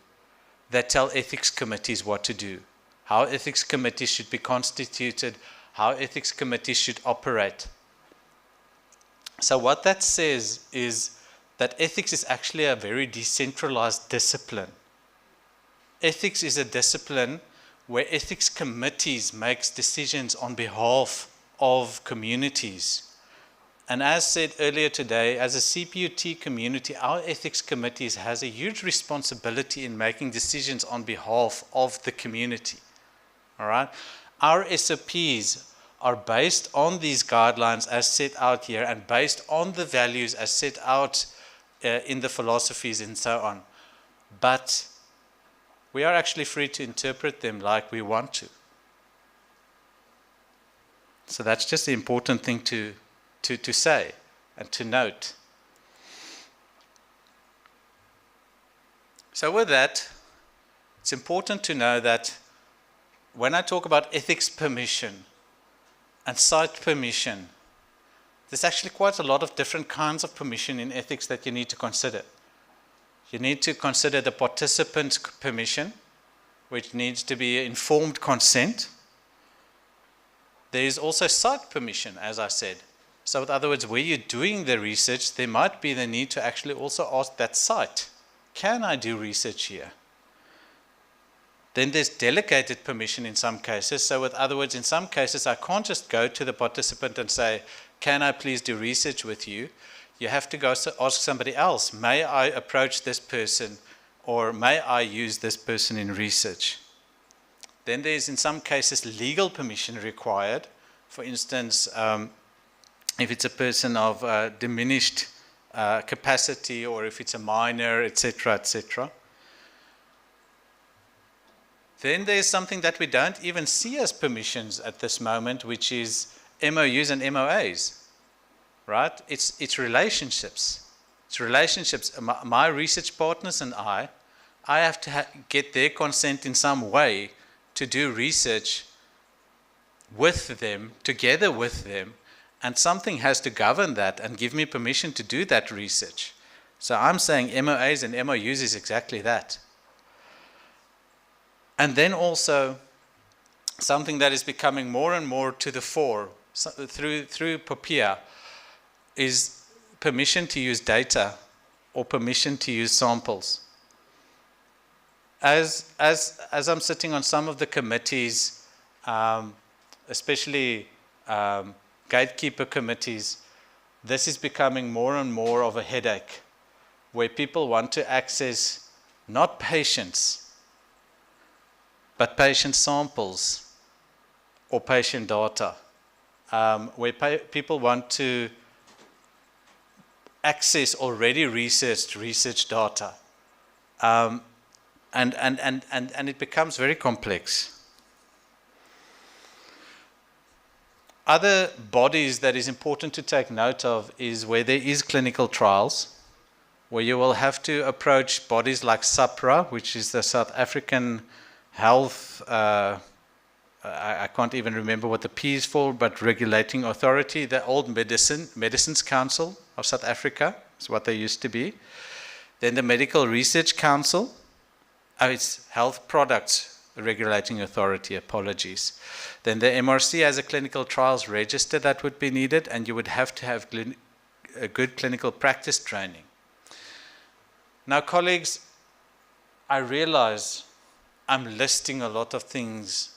They tell ethics committees what to do, how ethics committees should be constituted, how ethics committees should operate. So what that says is that ethics is actually a very decentralized discipline. Ethics is a discipline where ethics committees make decisions on behalf of communities. And as said earlier today, as a CPUT community, our ethics committees has a huge responsibility in making decisions on behalf of the community. All right? Our SOPs are based on these guidelines as set out here and based on the values as set out in the philosophies and so on. But we are actually free to interpret them like we want to. So that's just the important thing to say and to note. So with that, it's important to know that when I talk about ethics permission and site permission, there's actually quite a lot of different kinds of permission in ethics that you need to consider. You need to consider the participant's permission, which needs to be informed consent. There is also site permission, as I said. So in other words, where you're doing the research, there might be the need to actually also ask that site, can I do research here? Then there's delegated permission in some cases. So in other words, in some cases, I can't just go to the participant and say, can I please do research with you? You have to go ask somebody else, may I approach this person, or may I use this person in research? Then there's in some cases legal permission required. For instance, if it's a person of diminished capacity, or if it's a minor, etc., etc. Then there's something that we don't even see as permissions at this moment, which is MOUs and MOAs. Right? It's relationships. It's relationships. My research partners and I have to get their consent in some way to do research with them, together with them, and something has to govern that and give me permission to do that research. So I'm saying MOAs and MOUs is exactly that. And then also something that is becoming more and more to the fore through POPIA is permission to use data or permission to use samples. As I'm sitting on some of the committees, especially gatekeeper committees, this is becoming more and more of a headache, where people want to access not patients, but patient samples or patient data, where people want to access already researched research data. And it becomes very complex. Other bodies that is important to take note of is where there is clinical trials, where you will have to approach bodies like SAPRA, which is the South African Health I can't even remember what the P is for, but regulating authority, the old Medicines Council of South Africa is what they used to be. Then the Medical Research Council, it's Health Products Regulating Authority, apologies. Then the MRC has a clinical trials register that would be needed, and you would have to have a good clinical practice training. Now, colleagues, I realize I'm listing a lot of things,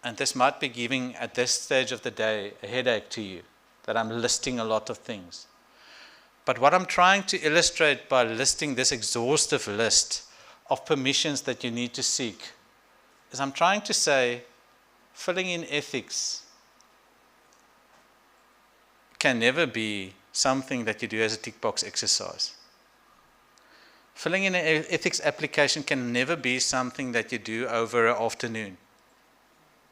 and this might be giving, at this stage of the day, a headache to you, that I'm listing a lot of things. But what I'm trying to illustrate by listing this exhaustive list of permissions that you need to seek is I'm trying to say filling in ethics can never be something that you do as a tick box exercise. Filling in an ethics application can never be something that you do over an afternoon.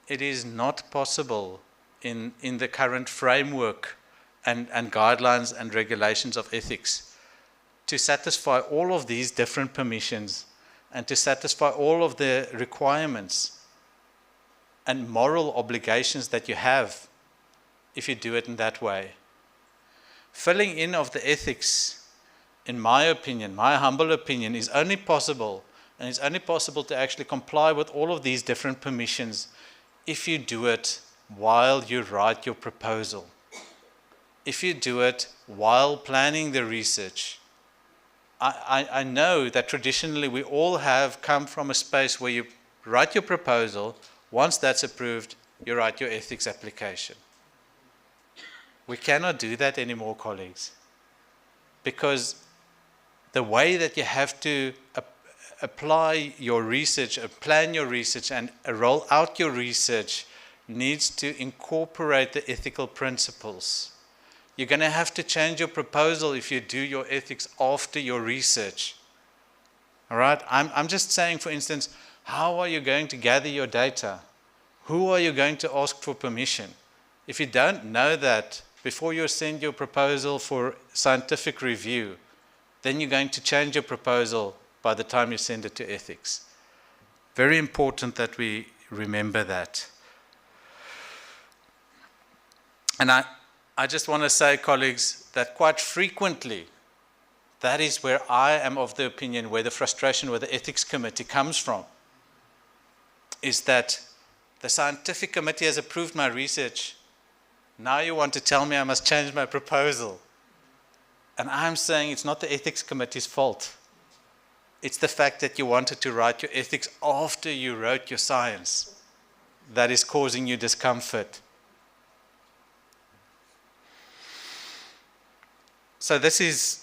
It is not possible in the current framework and guidelines and regulations of ethics to satisfy all of these different permissions and to satisfy all of the requirements and moral obligations that you have if you do it in that way. Filling in of the ethics, in my opinion, my humble opinion, is only possible, and it's only possible to actually comply with all of these different permissions if you do it while you write your proposal. If you do it while planning the research. I know that traditionally we all have come from a space where you write your proposal, once that's approved, you write your ethics application. We cannot do that anymore, colleagues, because the way that you have to apply your research, plan your research, and roll out your research needs to incorporate the ethical principles. You're going to have to change your proposal if you do your ethics after your research. All right? I'm just saying, for instance, how are you going to gather your data? Who are you going to ask for permission? If you don't know that before you send your proposal for scientific review, then you're going to change your proposal by the time you send it to ethics. Very important that we remember that. And I just want to say, colleagues, that quite frequently, that is where I am of the opinion, where the frustration with the ethics committee comes from, is that the scientific committee has approved my research. Now you want to tell me I must change my proposal. And I'm saying it's not the ethics committee's fault. It's the fact that you wanted to write your ethics after you wrote your science that is causing you discomfort. So this is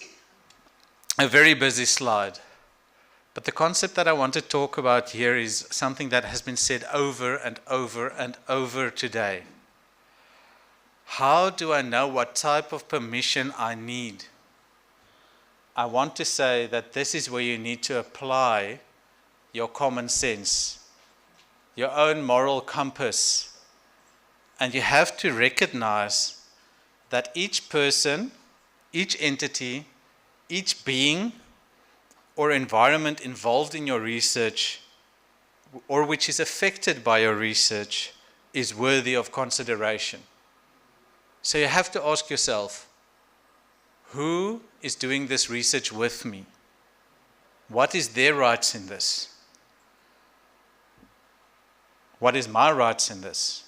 a very busy slide. But the concept that I want to talk about here is something that has been said over and over and over today. How do I know what type of permission I need? I want to say that this is where you need to apply your common sense, your own moral compass. And you have to recognize that each person, each entity, each being or environment involved in your research or which is affected by your research is worthy of consideration. So you have to ask yourself, who is doing this research with me? What is their rights in this? What is my rights in this?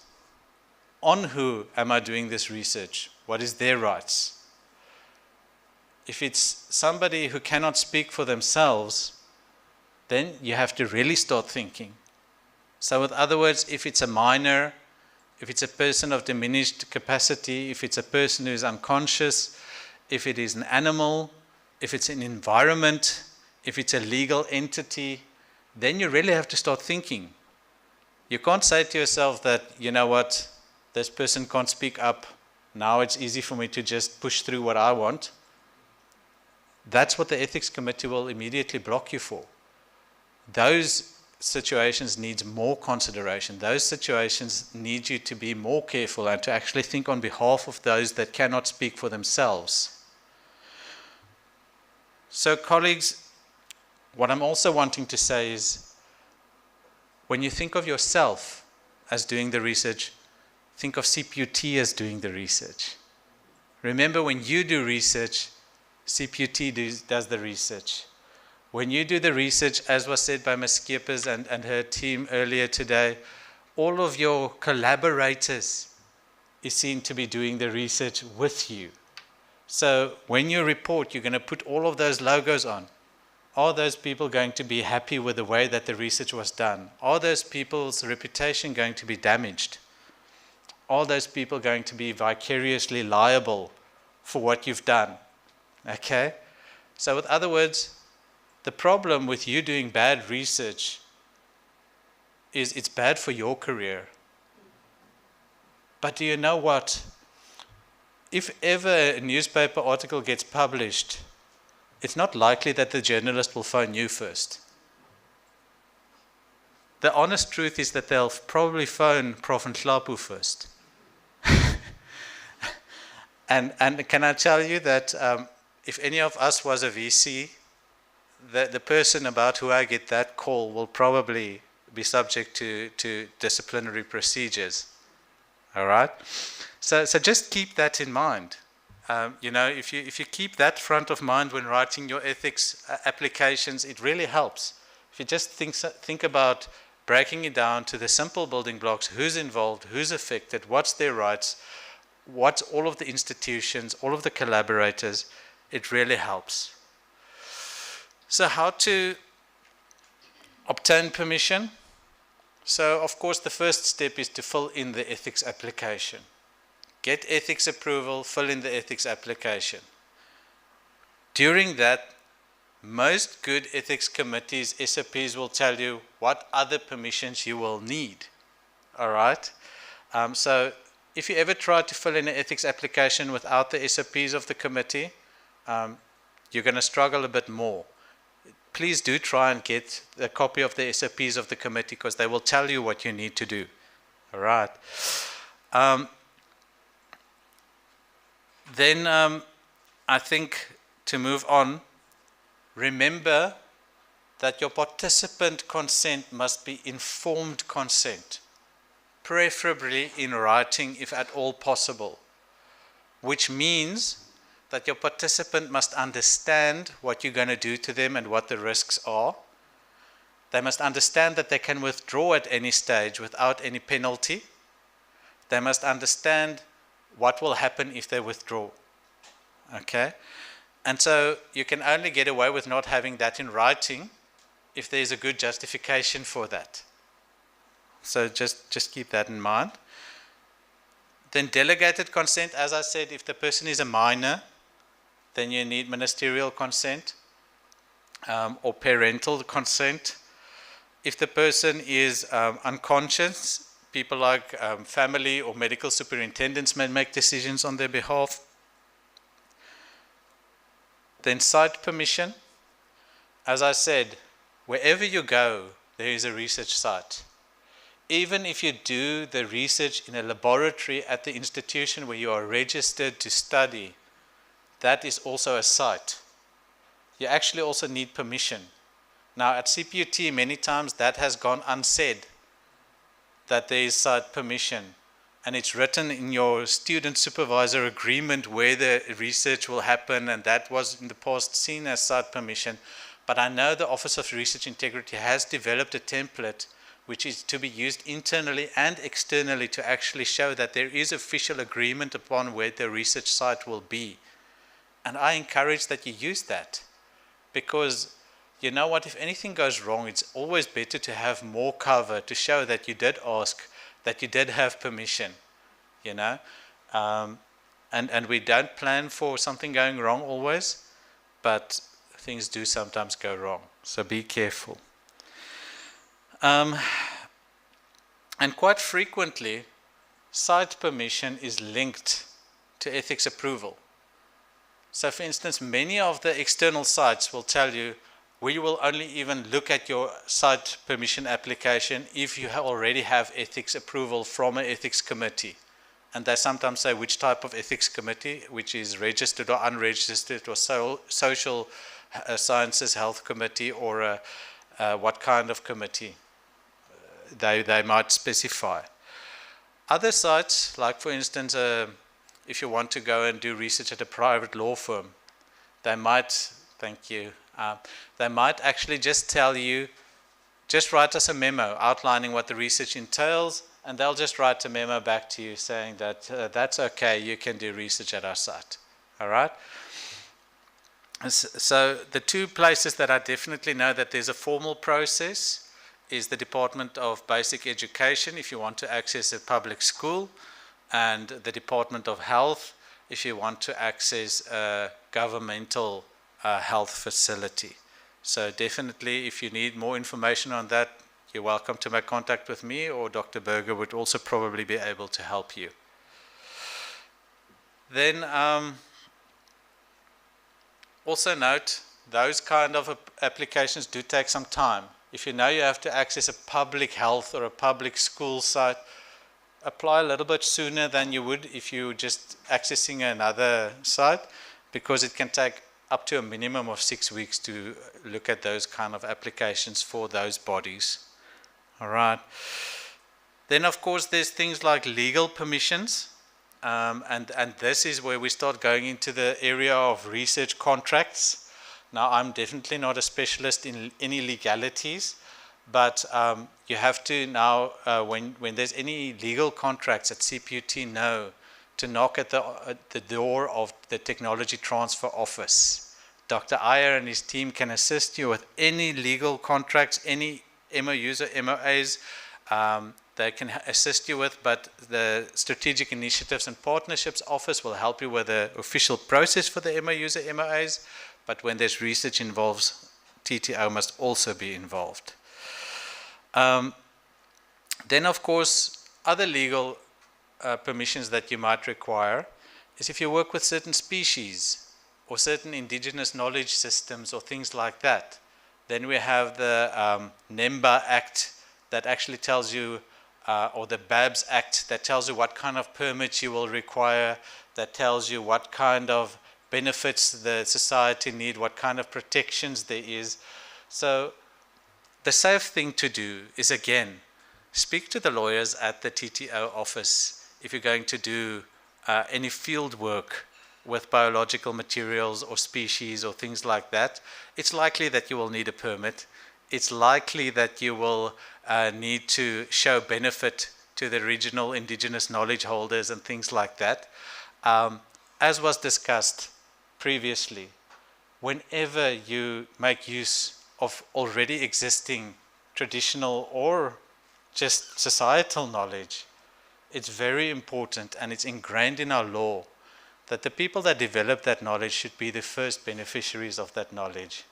On who am I doing this research? What is their rights? If it's somebody who cannot speak for themselves, then you have to really start thinking. So in other words, if it's a minor, if it's a person of diminished capacity, if it's a person who is unconscious, if it is an animal, if it's an environment, if it's a legal entity, then you really have to start thinking. You can't say to yourself that, you know what, this person can't speak up, now it's easy for me to just push through what I want. That's what the ethics committee will immediately block you for. Those situations need more consideration. Those situations need you to be more careful and to actually think on behalf of those that cannot speak for themselves. So, colleagues, what I'm also wanting to say is, when you think of yourself as doing the research, think of CPUT as doing the research. Remember, when you do research, CPUT does the research. When you do the research, as was said by Ms. Skeepers and her team earlier today, all of your collaborators is seen to be doing the research with you. So when you report, you're going to put all of those logos on. Are those people going to be happy with the way that the research was done? Are those people's reputation going to be damaged? Are those people going to be vicariously liable for what you've done? Okay? So with other words, the problem with you doing bad research is it's bad for your career. But do you know what? If ever a newspaper article gets published, it's not likely that the journalist will phone you first. The honest truth is that they'll probably phone Prof. Nhlapu first. And can I tell you that if any of us was a VC, the person about who I get that call will probably be subject to disciplinary procedures. All right? So just keep that in mind. If you keep that front of mind when writing your ethics applications, it really helps. If you just think about breaking it down to the simple building blocks, who's involved, who's affected, what's their rights, what's all of the institutions, all of the collaborators, it really helps. So how to obtain permission? So of course the first step is to fill in the ethics application. Get ethics approval, fill in the ethics application. During that, most good ethics committees, SOPs will tell you what other permissions you will need. All right? So if you ever try to fill in an ethics application without the SOPs of the committee, you're going to struggle a bit more. Please do try and get a copy of the SOPs of the committee because they will tell you what you need to do. All right? Then I think to move on, remember that your participant consent must be informed consent, preferably in writing if at all possible, which means that your participant must understand what you're going to do to them and what the risks are. They must understand that they can withdraw at any stage without any penalty. They must understand what will happen if they withdraw. Okay? And so you can only get away with not having that in writing if there's a good justification for that. So just keep that in mind. Then delegated consent, as I said, if the person is a minor, then you need ministerial consent or parental consent. If the person is unconscious, people like family or medical superintendents may make decisions on their behalf. Then site permission. As I said, wherever you go, there is a research site. Even if you do the research in a laboratory at the institution where you are registered to study, that is also a site. You actually also need permission. Now at CPUT, many times that has gone unsaid, that there is site permission. And it's written in your student supervisor agreement where the research will happen, and that was in the past seen as site permission. But I know the Office of Research Integrity has developed a template which is to be used internally and externally to actually show that there is official agreement upon where the research site will be. And I encourage that you use that, because you know what, if anything goes wrong, it's always better to have more cover to show that you did ask, that you did have permission, you know. And we don't plan for something going wrong always, but things do sometimes go wrong, so be careful. And quite frequently, site permission is linked to ethics approval. So for instance, many of the external sites will tell you, we will only even look at your site permission application if you already have ethics approval from an ethics committee. And they sometimes say which type of ethics committee, which is registered or unregistered, or social sciences health committee, or what kind of committee they might specify. Other sites, like for instance, if you want to go and do research at a private law firm, they might, thank you, they might actually just tell you, just write us a memo outlining what the research entails, and they'll just write a memo back to you saying that that's okay, you can do research at our site. All right? So the two places that I definitely know that there's a formal process is the Department of Basic Education if you want to access a public school, and the Department of Health if you want to access a governmental health facility. So definitely, if you need more information on that, you're welcome to make contact with me, or Dr. Berger would also probably be able to help you. Then also note, those kind of applications do take some time. If you know you have to access a public health or a public school site, apply a little bit sooner than you would if you were just accessing another site, because it can take up to a minimum of 6 weeks to look at those kind of applications for those bodies. All right. Then, of course, there's things like legal permissions, and this is where we start going into the area of research contracts. Now, I'm definitely not a specialist in any legalities, but you have to now, when there's any legal contracts at CPUT, know to knock at the door of the Technology Transfer Office. Dr. Iyer and his team can assist you with any legal contracts, any MOUs or MOAs they can assist you with, but the Strategic Initiatives and Partnerships Office will help you with the official process for the MOUs or MOAs, but when there's research involved, TTO must also be involved. Then, of course, other legal permissions that you might require is if you work with certain species or certain indigenous knowledge systems or things like that. Then we have the NEMBA Act that actually tells you, or the BABS Act that tells you what kind of permits you will require, that tells you what kind of benefits the society need, what kind of protections there is. So the safe thing to do is, again, speak to the lawyers at the TTO office if you're going to do any field work with biological materials or species or things like that. It's likely that you will need a permit. It's likely that you will need to show benefit to the regional indigenous knowledge holders and things like that. As was discussed previously, whenever you make use of already existing traditional or just societal knowledge, it's very important, and it's ingrained in our law, that the people that develop that knowledge should be the first beneficiaries of that knowledge.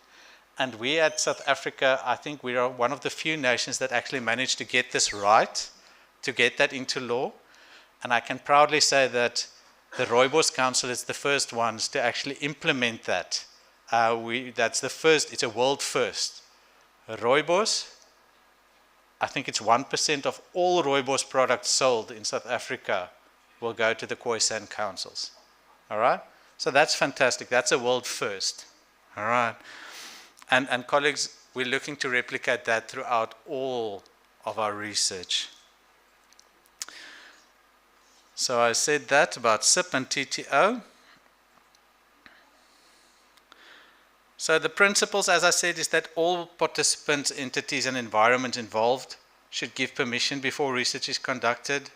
And we at South Africa, I think we are one of the few nations that actually managed to get this right, to get that into law. And I can proudly say that the Rooibos Council is the first ones to actually implement that. That's the first, it's a world first. Rooibos, I think it's 1% of all rooibos products sold in South Africa will go to the Khoisan councils. All right? So that's fantastic. That's a world first. All right? And colleagues, we're looking to replicate that throughout all of our research. So I said that about SIP and TTO. So the principles, as I said, is that all participants, entities, and environments involved should give permission before research is conducted.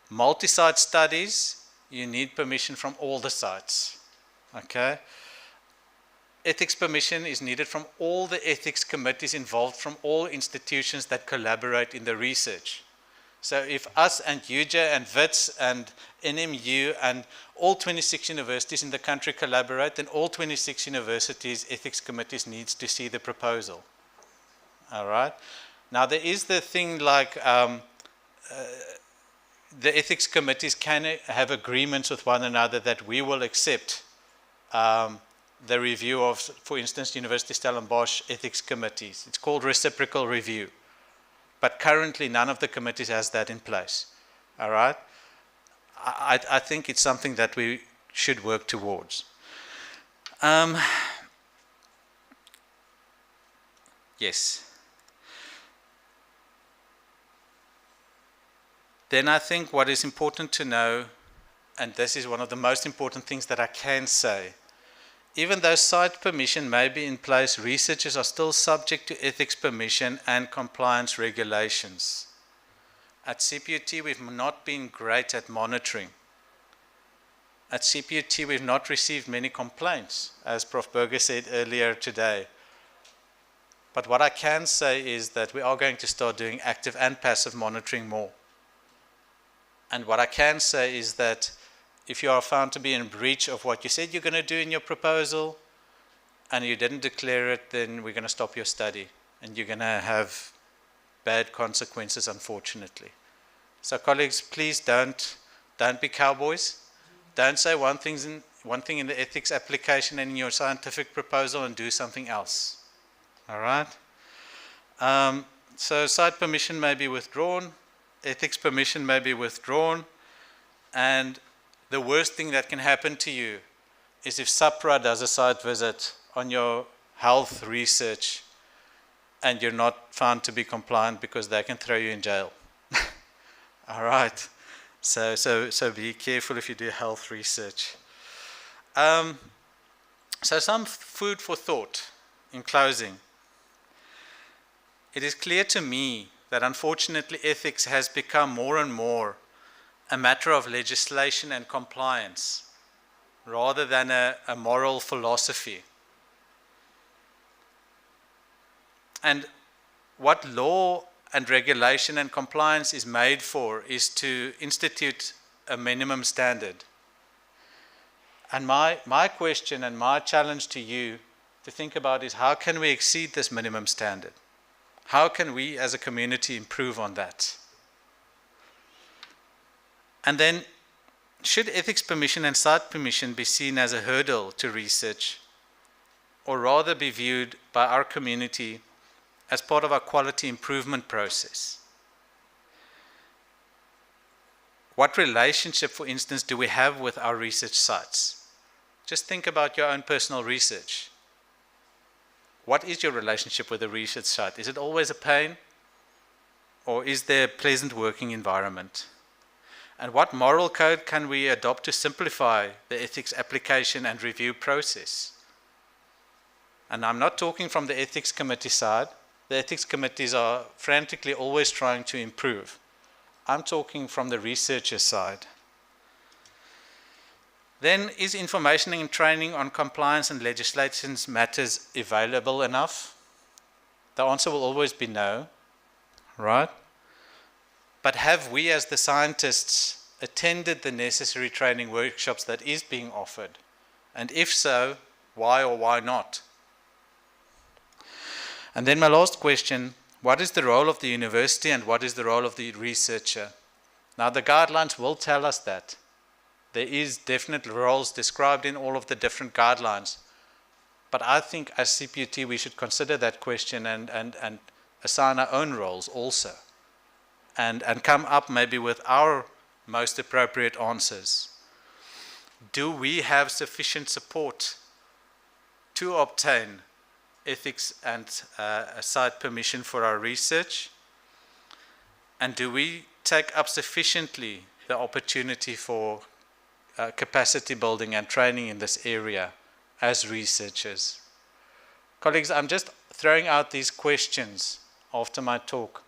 Multi-site studies, you need permission from all the sites. Okay? Ethics permission is needed from all the ethics committees involved from all institutions that collaborate in the research. So if us and UJ and WITS and NMU and all 26 universities in the country collaborate, then all 26 universities' ethics committees needs to see the proposal. All right? Now there is the thing like the ethics committees can have agreements with one another that we will accept the review of, for instance, University Stellenbosch ethics committees. It's called reciprocal review. But currently, none of the committees has that in place. All right? I think it's something that we should work towards. Yes. then I think what is important to know, and this is one of the most important things that I can say, even though site permission may be in place, researchers are still subject to ethics permission and compliance regulations. At CPUT, we've not been great at monitoring. At CPUT, we've not received many complaints, as Prof. Berger said earlier today. But what I can say is that we are going to start doing active and passive monitoring more. And what I can say is that if you are found to be in breach of what you said you're going to do in your proposal, and you didn't declare it, then we're going to stop your study, and you're going to have bad consequences, unfortunately. So colleagues, please don't be cowboys. Don't say one thing in the ethics application and in your scientific proposal and do something else. All right? So site permission may be withdrawn, ethics permission may be withdrawn, and the worst thing that can happen to you is if SAPRA does a site visit on your health research and you're not found to be compliant, because they can throw you in jail. All right. So be careful if you do health research. So some food for thought in closing. It is clear to me that unfortunately ethics has become more and more a matter of legislation and compliance rather than a moral philosophy. And what law and regulation and compliance is made for is to institute a minimum standard. And my question and my challenge to you to think about is, how can we exceed this minimum standard? How can we as a community improve on that? And then, should ethics permission and site permission be seen as a hurdle to research, or rather be viewed by our community as part of our quality improvement process? What relationship, for instance, do we have with our research sites? Just think about your own personal research. What is your relationship with a research site? Is it always a pain? Or is there a pleasant working environment? And what moral code can we adopt to simplify the ethics application and review process? And I'm not talking from the ethics committee side. The ethics committees are frantically always trying to improve. I'm talking from the researcher side. Then, is information and training on compliance and legislation matters available enough? The answer will always be no, right? But have we as the scientists attended the necessary training workshops that is being offered? And if so, why or why not? And then my last question, what is the role of the university and what is the role of the researcher? Now the guidelines will tell us that. There is definite roles described in all of the different guidelines. But I think as CPUT we should consider that question and assign our own roles also. And come up maybe with our most appropriate answers. Do we have sufficient support to obtain ethics and site permission for our research? And do we take up sufficiently the opportunity for capacity building and training in this area as researchers? Colleagues, I'm just throwing out these questions after my talk.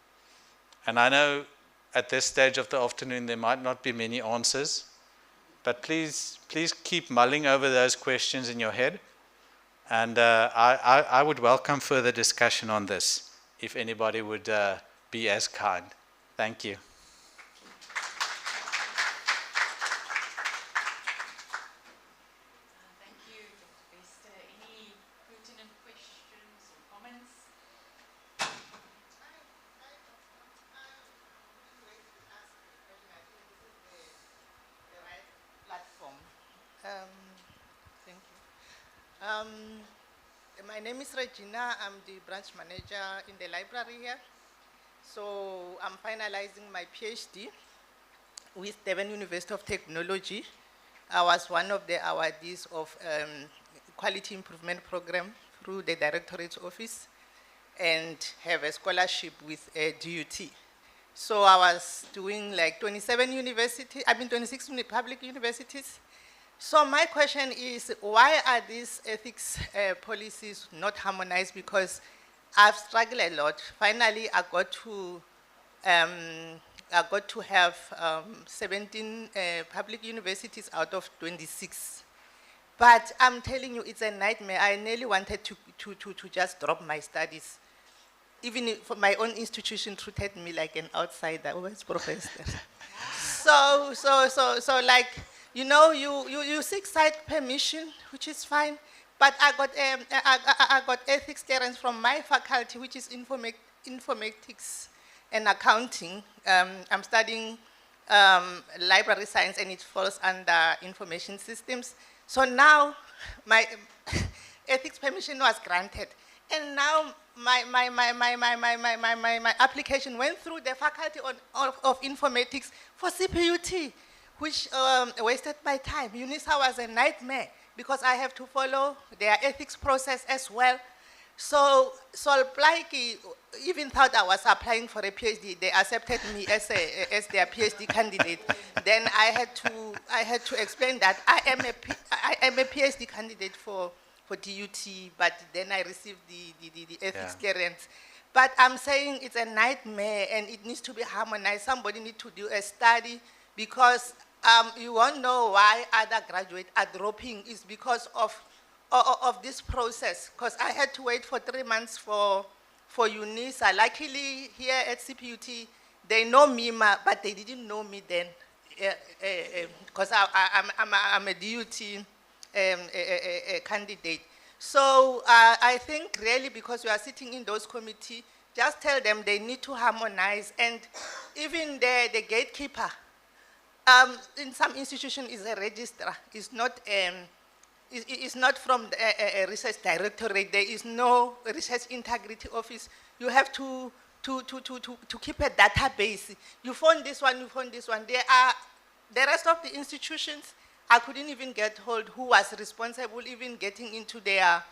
And I know at this stage of the afternoon there might not be many answers, but please keep mulling over those questions in your head. And I would welcome further discussion on this, if anybody would be as kind. Thank you. Thank you, Dr. Bester. Any pertinent questions or comments? Platform. Thank you. My name is Regina. I'm the branch manager in the library here. So I'm finalizing my PhD with Durban University of Technology. I was one of the awardees of Quality Improvement Program through the Directorate's office and have a scholarship with DUT. So I was doing like 27 universities, 26 public universities. So my question is, why are these ethics policies not harmonized? Because I've struggled a lot. Finally, I got to have 17 public universities out of 26. But I'm telling you, it's a nightmare. I nearly wanted to just drop my studies. Even for my own institution treated me like an outsider. Always professor. So like, you seek site permission, which is fine. But I got ethics clearance from my faculty, which is informatics and accounting. I'm studying library science, and it falls under information systems. So now my ethics permission was granted, and now my application went through the faculty of informatics for CPUT, which wasted my time. UNISA was a nightmare because I have to follow their ethics process as well. So Plaiki even thought I was applying for a PhD. They accepted me as their PhD candidate. Then I had to explain that I am a PhD candidate for DUT, but then I received the ethics clearance. But I'm saying it's a nightmare and it needs to be harmonized. Somebody needs to do a study, because you won't know why other graduates are dropping. It's because of this process, because I had to wait for 3 months for UNISA. Luckily, here at CPUT, they know me, but they didn't know me then, because I'm a DUT candidate. So I think really, because we are sitting in those committees, just tell them they need to harmonize. And even the gatekeeper, in some institution is a registrar. It's not from a research directorate. There is no research integrity office. You have to keep a database. You found this one, you found this one. There are the rest of the institutions, I couldn't even get hold who was responsible, even getting into their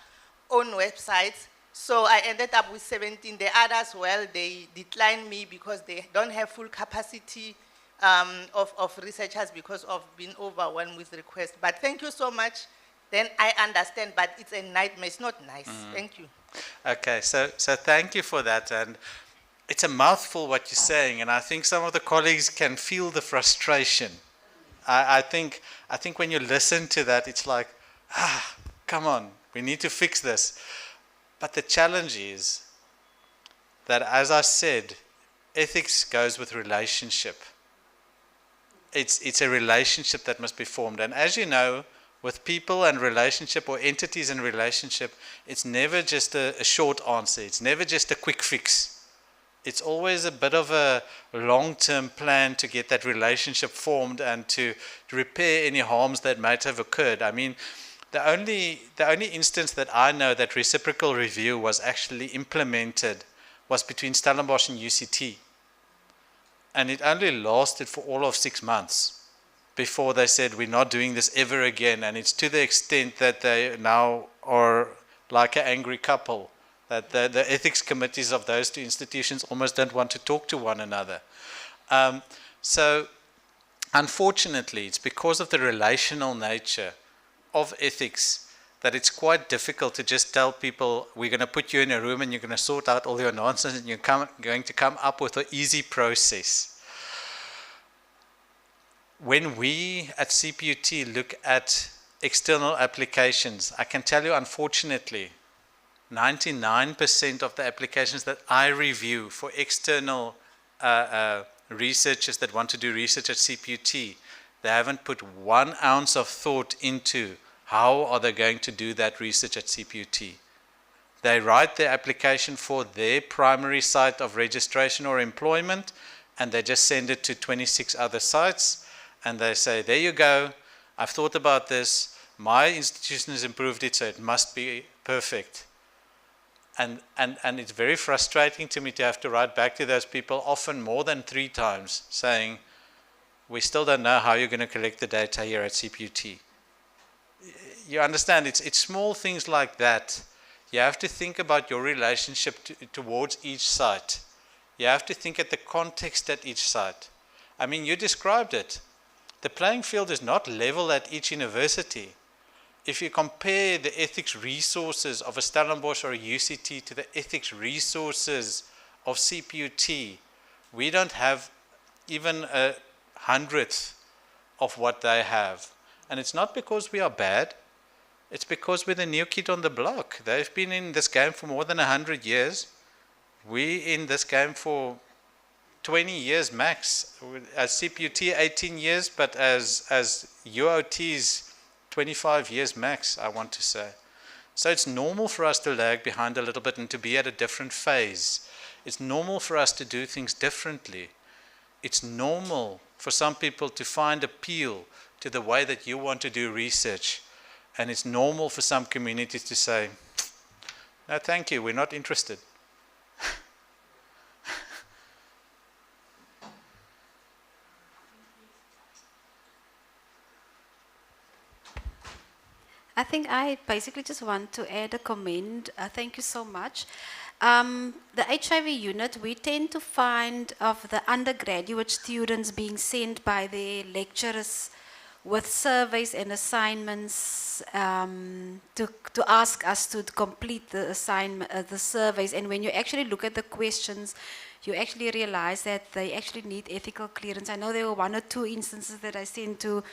own websites. So I ended up with 17. The others, well, they declined me because they don't have full capacity of researchers because of being overwhelmed with requests. But thank you so much. Then I understand, but it's a nightmare. It's not nice. Thank you. Okay, so thank you for that. And it's a mouthful what you're saying, and I think some of the colleagues can feel the frustration. I think when you listen to that, it's like, come on, we need to fix this. But the challenge is that, as I said, ethics goes with relationship. It's a relationship that must be formed. And as you know, with people and relationship, or entities and relationship, it's never just a short answer. It's never just a quick fix. It's always a bit of a long-term plan to get that relationship formed and to repair any harms that might have occurred. I mean, the only instance that I know that reciprocal review was actually implemented was between Stellenbosch and UCT. And it only lasted for all of 6 months before they said, we're not doing this ever again. And it's to the extent that they now are like an angry couple, that the ethics committees of those two institutions almost don't want to talk to one another. So unfortunately, it's because of the relational nature of ethics that it's quite difficult to just tell people, we're going to put you in a room and you're going to sort out all your nonsense and you're going to come up with an easy process. When we at CPUT look at external applications, I can tell you, unfortunately, 99% of the applications that I review for external researchers that want to do research at CPUT, they haven't put 1 ounce of thought into how are they going to do that research at CPUT. They write their application for their primary site of registration or employment, and they just send it to 26 other sites, and they say, there you go, I've thought about this, my institution has improved it, so it must be perfect. And it's very frustrating to me to have to write back to those people, often more than 3 times, saying, we still don't know how you're going to collect the data here at CPUT. You understand, it's small things like that. You have to think about your relationship towards each site. You have to think at the context at each site. I mean, you described it. The playing field is not level at each university. If you compare the ethics resources of a Stellenbosch or a UCT to the ethics resources of CPUT, we don't have even a 100th of what they have. And it's not because we are bad, it's because we're the new kid on the block. They've been in this game for more than 100 years. We in this game for 20 years max. As CPUT 18 years, but as UOTs 25 years max, I want to say. So it's normal for us to lag behind a little bit and to be at a different phase. It's normal for us to do things differently. It's normal for some people to find appeal to the way that you want to do research. And it's normal for some communities to say, no, thank you, we're not interested. I think I basically just want to add a comment. Thank you so much. The HIV unit, we tend to find of the undergraduate students being sent by their lecturers with surveys and assignments to ask us to complete the assignment, the surveys. And when you actually look at the questions, you actually realize that they actually need ethical clearance. I know there were 1 or 2 instances that I sent to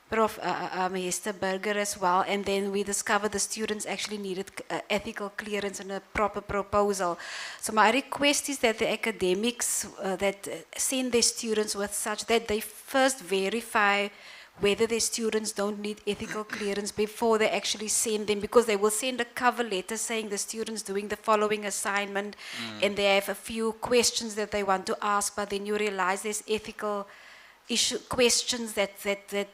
Prof. Hester Burger as well, and then we discovered the students actually needed ethical clearance and a proper proposal. So my request is that the academics that send their students with such, that they first verify whether their students don't need ethical clearance before they actually send them, because they will send a cover letter saying the student's doing the following assignment and they have a few questions that they want to ask, but then you realize there's ethical issue questions that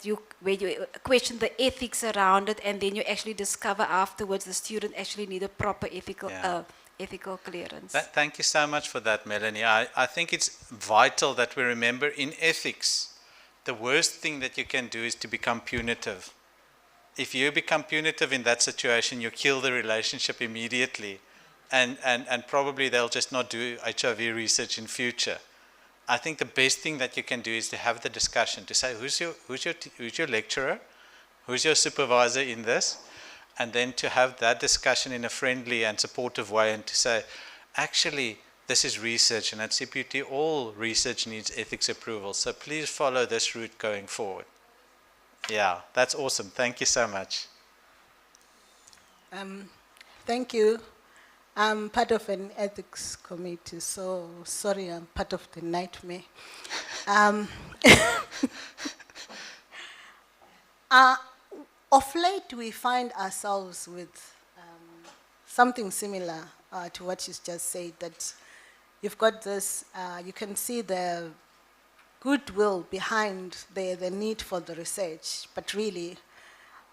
you where you question the ethics around it, and then you actually discover afterwards the student actually need a proper ethical ethical clearance. Thank you so much for that, Melanie. I think it's vital that we remember in ethics, the worst thing that you can do is to become punitive. If you become punitive in that situation, you kill the relationship immediately, and probably they'll just not do HIV research in future. I think the best thing that you can do is to have the discussion, to say who's your lecturer, who's your supervisor in this, and then to have that discussion in a friendly and supportive way, and to say, actually, this is research, and at CPUT all research needs ethics approval, so please follow this route going forward. Yeah, that's awesome. Thank you so much. Thank you. I'm part of an ethics committee, so sorry, I'm part of the nightmare. Of late, we find ourselves with something similar to what you just said, that you've got this, you can see the goodwill behind the need for the research, but really,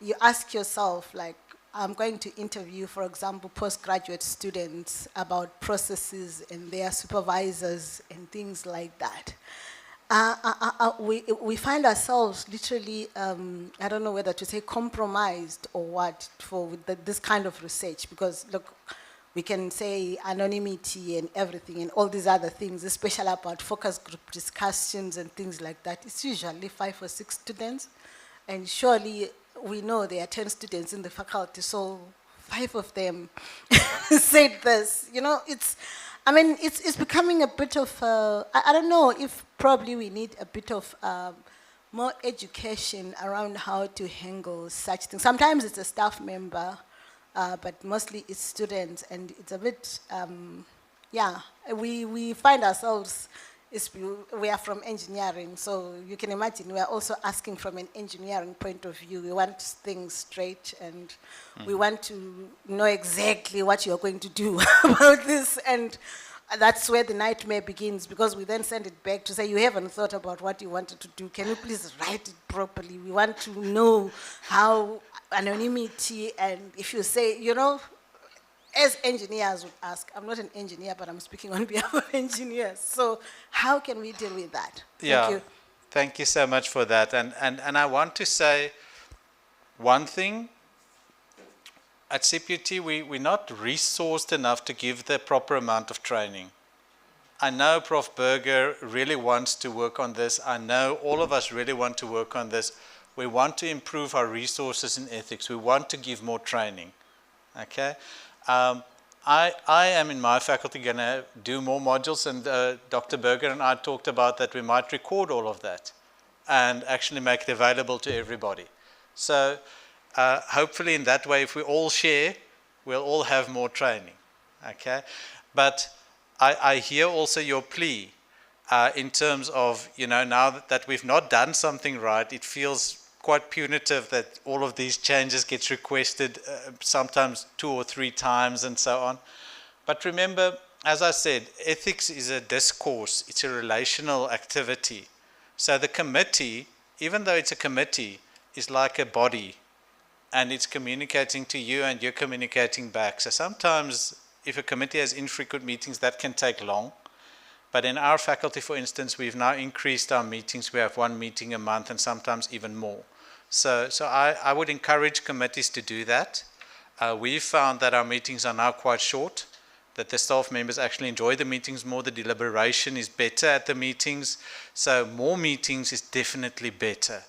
you ask yourself, like, I'm going to interview, for example, postgraduate students about processes and their supervisors and things like that. We find ourselves literally, I don't know whether to say compromised or what for this kind of research, because look, we can say anonymity and everything and all these other things, especially about focus group discussions and things like that. It's usually 5 or 6 students, and surely we know there are 10 students in the faculty, so 5 of them said this. You know, it's becoming a bit of, I don't know if probably we need a bit of more education around how to handle such things. Sometimes it's a staff member, but mostly it's students, and it's a bit, we find ourselves, we are from engineering, so you can imagine we are also asking from an engineering point of view. We want things straight, and we want to know exactly what you're going to do about this, and that's where the nightmare begins, because we then send it back to say, you haven't thought about what you wanted to do. Can you please write it properly? We want to know how anonymity, and if you say, you know, as engineers would ask, I'm not an engineer, but I'm speaking on behalf of engineers. So how can we deal with that? Thank you. Thank you so much for that. And I want to say one thing. At CPUT, we're not resourced enough to give the proper amount of training. I know Prof. Berger really wants to work on this. I know all of us really want to work on this. We want to improve our resources in ethics. We want to give more training. Okay? I am in my faculty going to do more modules, and Dr. Berger and I talked about that we might record all of that and actually make it available to everybody. So hopefully in that way, if we all share, we'll all have more training. Okay? But I hear also your plea in terms of, now that we've not done something right, it feels quite punitive that all of these changes gets requested sometimes 2 or 3 times and so on. But remember, as I said, ethics is a discourse, it's a relational activity. So the committee, even though it's a committee, is like a body, and it's communicating to you and you're communicating back. So sometimes if a committee has infrequent meetings, that can take long. But in our faculty, for instance, we've now increased our meetings. We have 1 meeting a month and sometimes even more. So I would encourage committees to do that. We've found that our meetings are now quite short, that the staff members actually enjoy the meetings more. The deliberation is better at the meetings. So more meetings is definitely better.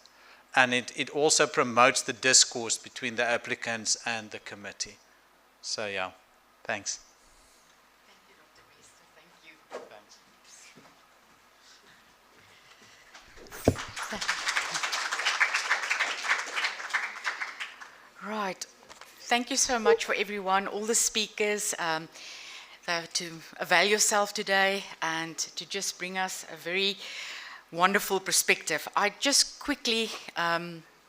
And it also promotes the discourse between the applicants and the committee. So yeah, thanks. Right. Thank you so much for everyone, all the speakers, to avail yourself today and to just bring us a very wonderful perspective. I just quickly,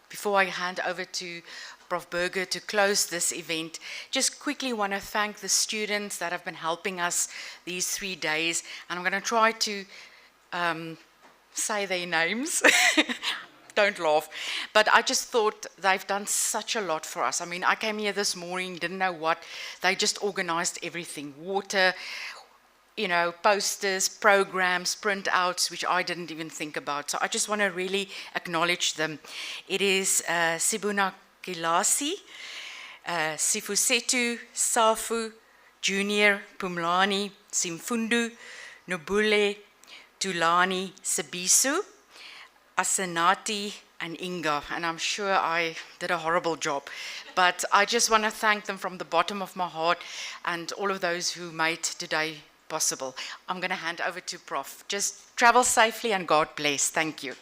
before I hand over to Prof. Berger to close this event, just quickly want to thank the students that have been helping us these 3 days. And I'm going to try to say their names. Don't laugh. But I just thought they've done such a lot for us. I mean, I came here this morning, didn't know what. They just organized everything. Water, posters, programs, printouts, which I didn't even think about. So I just want to really acknowledge them. It is Sibuna Kilasi, Sifusetu, Safu, Junior, Pumlani, Simfundu, Nobule, Tulani, Sabisu, Asanati, and Inga, and I'm sure I did a horrible job. But I just want to thank them from the bottom of my heart and all of those who made today possible. I'm going to hand over to Prof. Just travel safely and God bless. Thank you.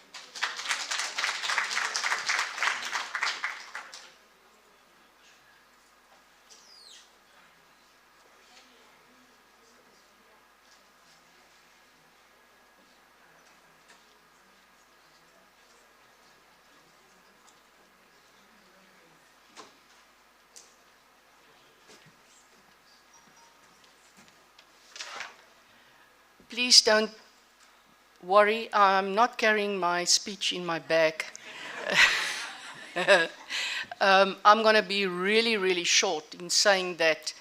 Please don't worry, I'm not carrying my speech in my bag. I'm going to be really, really short in saying that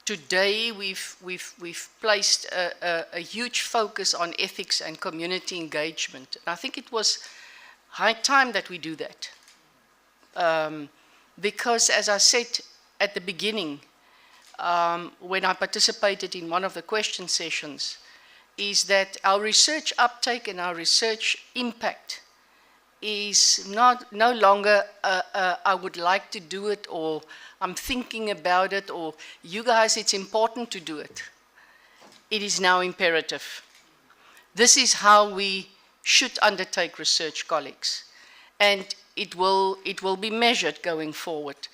today we've placed a huge focus on ethics and community engagement. And I think it was high time that we do that. Because as I said at the beginning, when I participated in one of the question sessions, is that our research uptake and our research impact is no longer I would like to do it, or I'm thinking about it, or you guys, it's important to do it. It is now imperative. This is how we should undertake research, colleagues, and it will be measured going forward.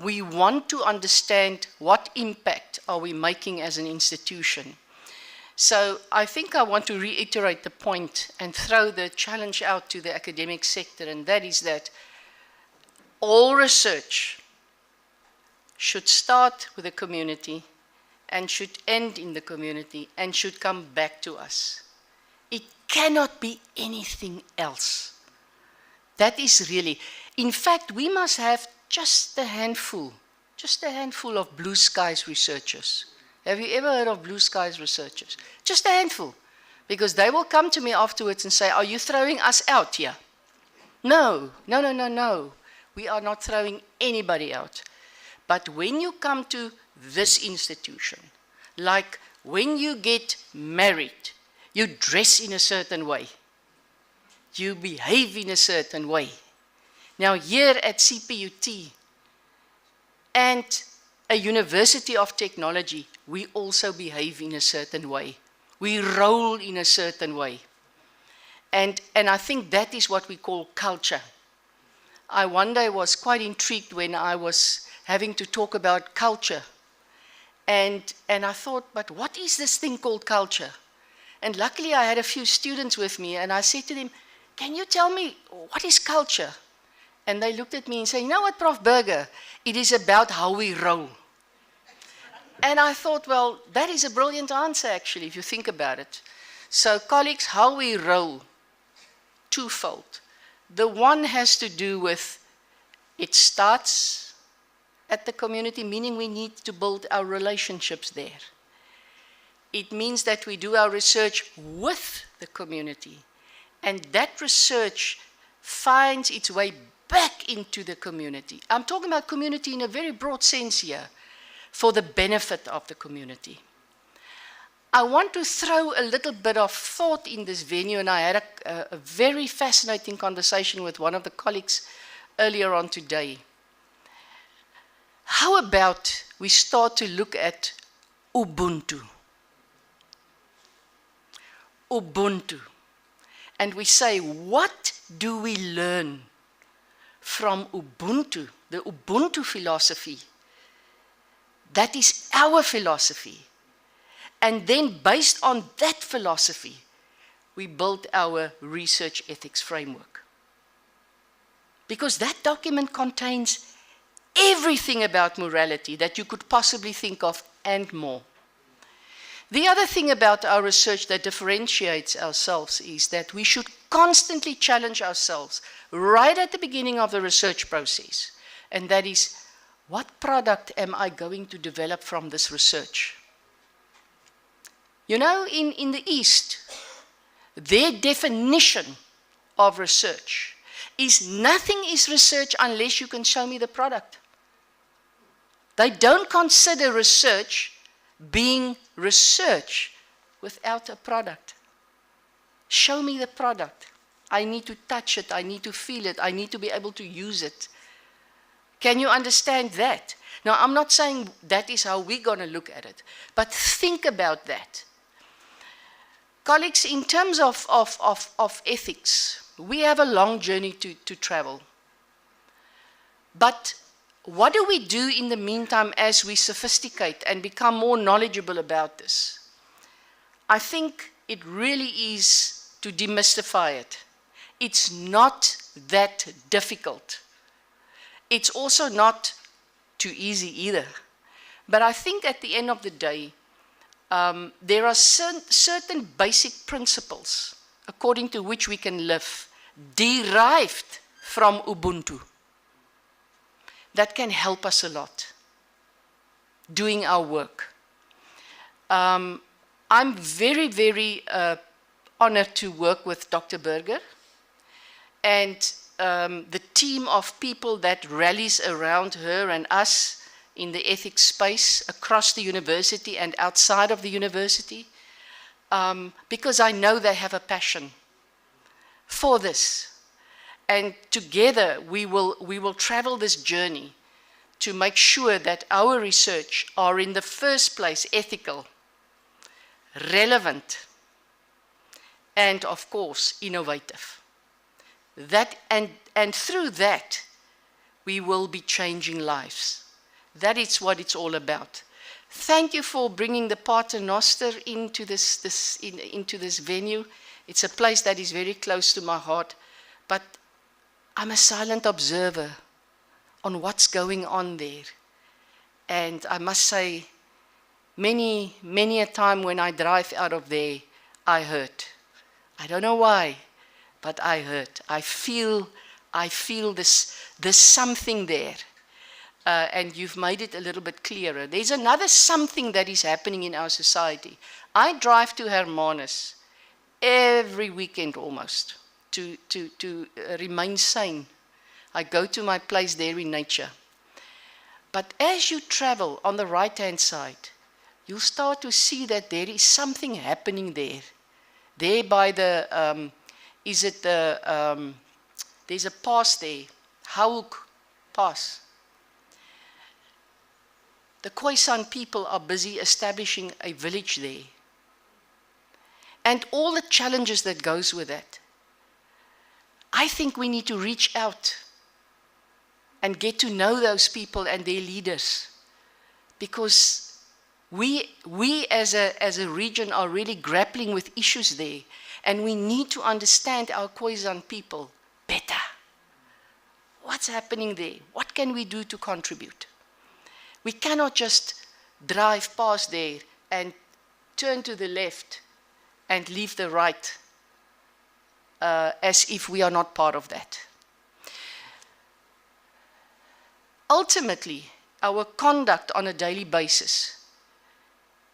We want to understand what impact are we making as an institution. So I think I want to reiterate the point and throw the challenge out to the academic sector, and that is that all research should start with the community and should end in the community and should come back to us. It cannot be anything else. That is really, in fact, we must have just a handful of blue skies researchers. Have you ever heard of blue skies researchers? Just a handful. Because they will come to me afterwards and say, are you throwing us out here? No. We are not throwing anybody out. But when you come to this institution, like when you get married, you dress in a certain way. You behave in a certain way. Now here at CPUT and a University of Technology, we also behave in a certain way. We roll in a certain way. And I think that is what we call culture. I one day was quite intrigued when I was having to talk about culture. And I thought, but what is this thing called culture? And luckily I had a few students with me, and I said to them, can you tell me what is culture? And they looked at me and said, you know what, Prof. Burger, it is about how we roll. And I thought, well, that is a brilliant answer actually, if you think about it. So colleagues, how we roll, twofold. The one has to do with, it starts at the community, meaning we need to build our relationships there. It means that we do our research with the community. And that research finds its way back into the community. I'm talking about community in a very broad sense here, for the benefit of the community. I want to throw a little bit of thought in this venue, and I had a very fascinating conversation with one of the colleagues earlier on today. How about we start to look at Ubuntu? Ubuntu. And we say, what do we learn from Ubuntu, the Ubuntu philosophy? That is our philosophy. And then based on that philosophy, we built our research ethics framework. Because that document contains everything about morality that you could possibly think of and more. The other thing about our research that differentiates ourselves is that we should constantly challenge ourselves right at the beginning of the research process. And that is, what product am I going to develop from this research? You know, in the East, their definition of research is nothing is research unless you can show me the product. They don't consider research being research without a product. Show me the product. I need to touch it, I need to feel it, I need to be able to use it. Can you understand that? Now, I'm not saying that is how we're going to look at it, but think about that. Colleagues, in terms of ethics, we have a long journey to travel. But what do we do in the meantime as we sophisticate and become more knowledgeable about this? I think it really is to demystify it. It's not that difficult. It's also not too easy either. But I think at the end of the day, there are certain basic principles according to which we can live, derived from Ubuntu, that can help us a lot doing our work. I'm very, very honored to work with Dr. Burger and the team of people that rallies around her and us in the ethics space across the university and outside of the university, because I know they have a passion for this. And together we will travel this journey to make sure that our research are in the first place ethical, relevant, and of course innovative. That, and through that, we will be changing lives. That is what it's all about. Thank you for bringing the Pater Noster into this venue. It's a place that is very close to my heart, but I'm a silent observer on what's going on there. And I must say, many a time when I drive out of there, I hurt. I don't know why, but I hurt. I feel this, there's something there. And you've made it a little bit clearer. There's another something that is happening in our society. I drive to Hermanus every weekend almost to remain sane. I go to my place there in nature. But as you travel on the right-hand side, you'll start to see that there is something happening there. There by the, there's a pass there, Hauk Pass. The Khoisan people are busy establishing a village there. And all the challenges that goes with that. I think we need to reach out and get to know those people and their leaders, because we as a region are really grappling with issues there, and we need to understand our Khoisan people better. What's happening there? What can we do to contribute? We cannot just drive past there and turn to the left and leave the right as if we are not part of that. Ultimately, our conduct on a daily basis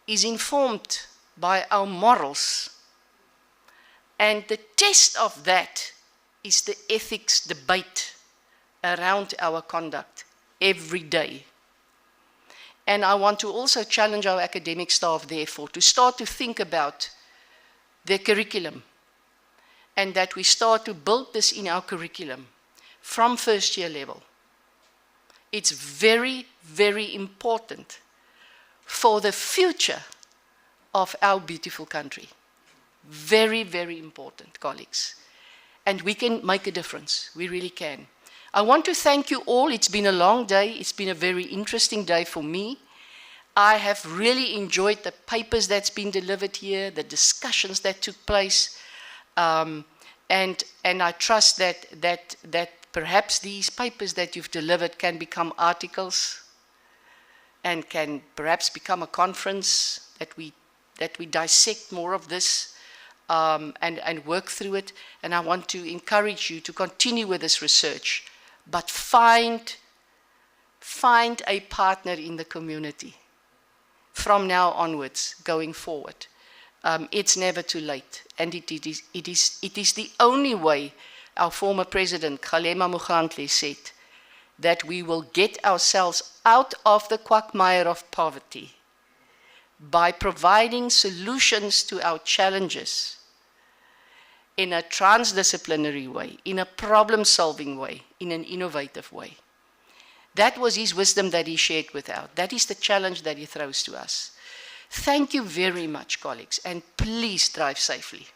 is informed by our morals. And the test of that is the ethics debate around our conduct every day. And I want to also challenge our academic staff, therefore, to start to think about their curriculum, and that we start to build this in our curriculum from first year level. It's very, very important for the future of our beautiful country. Very, very important, colleagues. And we can make a difference. We really can. I want to thank you all. It's been a long day. It's been a very interesting day for me. I have really enjoyed the papers that's been delivered here, the discussions that took place. And I trust that perhaps these papers that you've delivered can become articles and can perhaps become a conference, that we dissect more of this and work through it. And I want to encourage you to continue with this research, but find a partner in the community from now onwards, going forward. It's never too late, and it is the only way. Our former president, Kgalema Mogantle, said that we will get ourselves out of the quagmire of poverty by providing solutions to our challenges in a transdisciplinary way, in a problem-solving way, in an innovative way. That was his wisdom that he shared with us. That is the challenge that he throws to us. Thank you very much, colleagues, and please drive safely.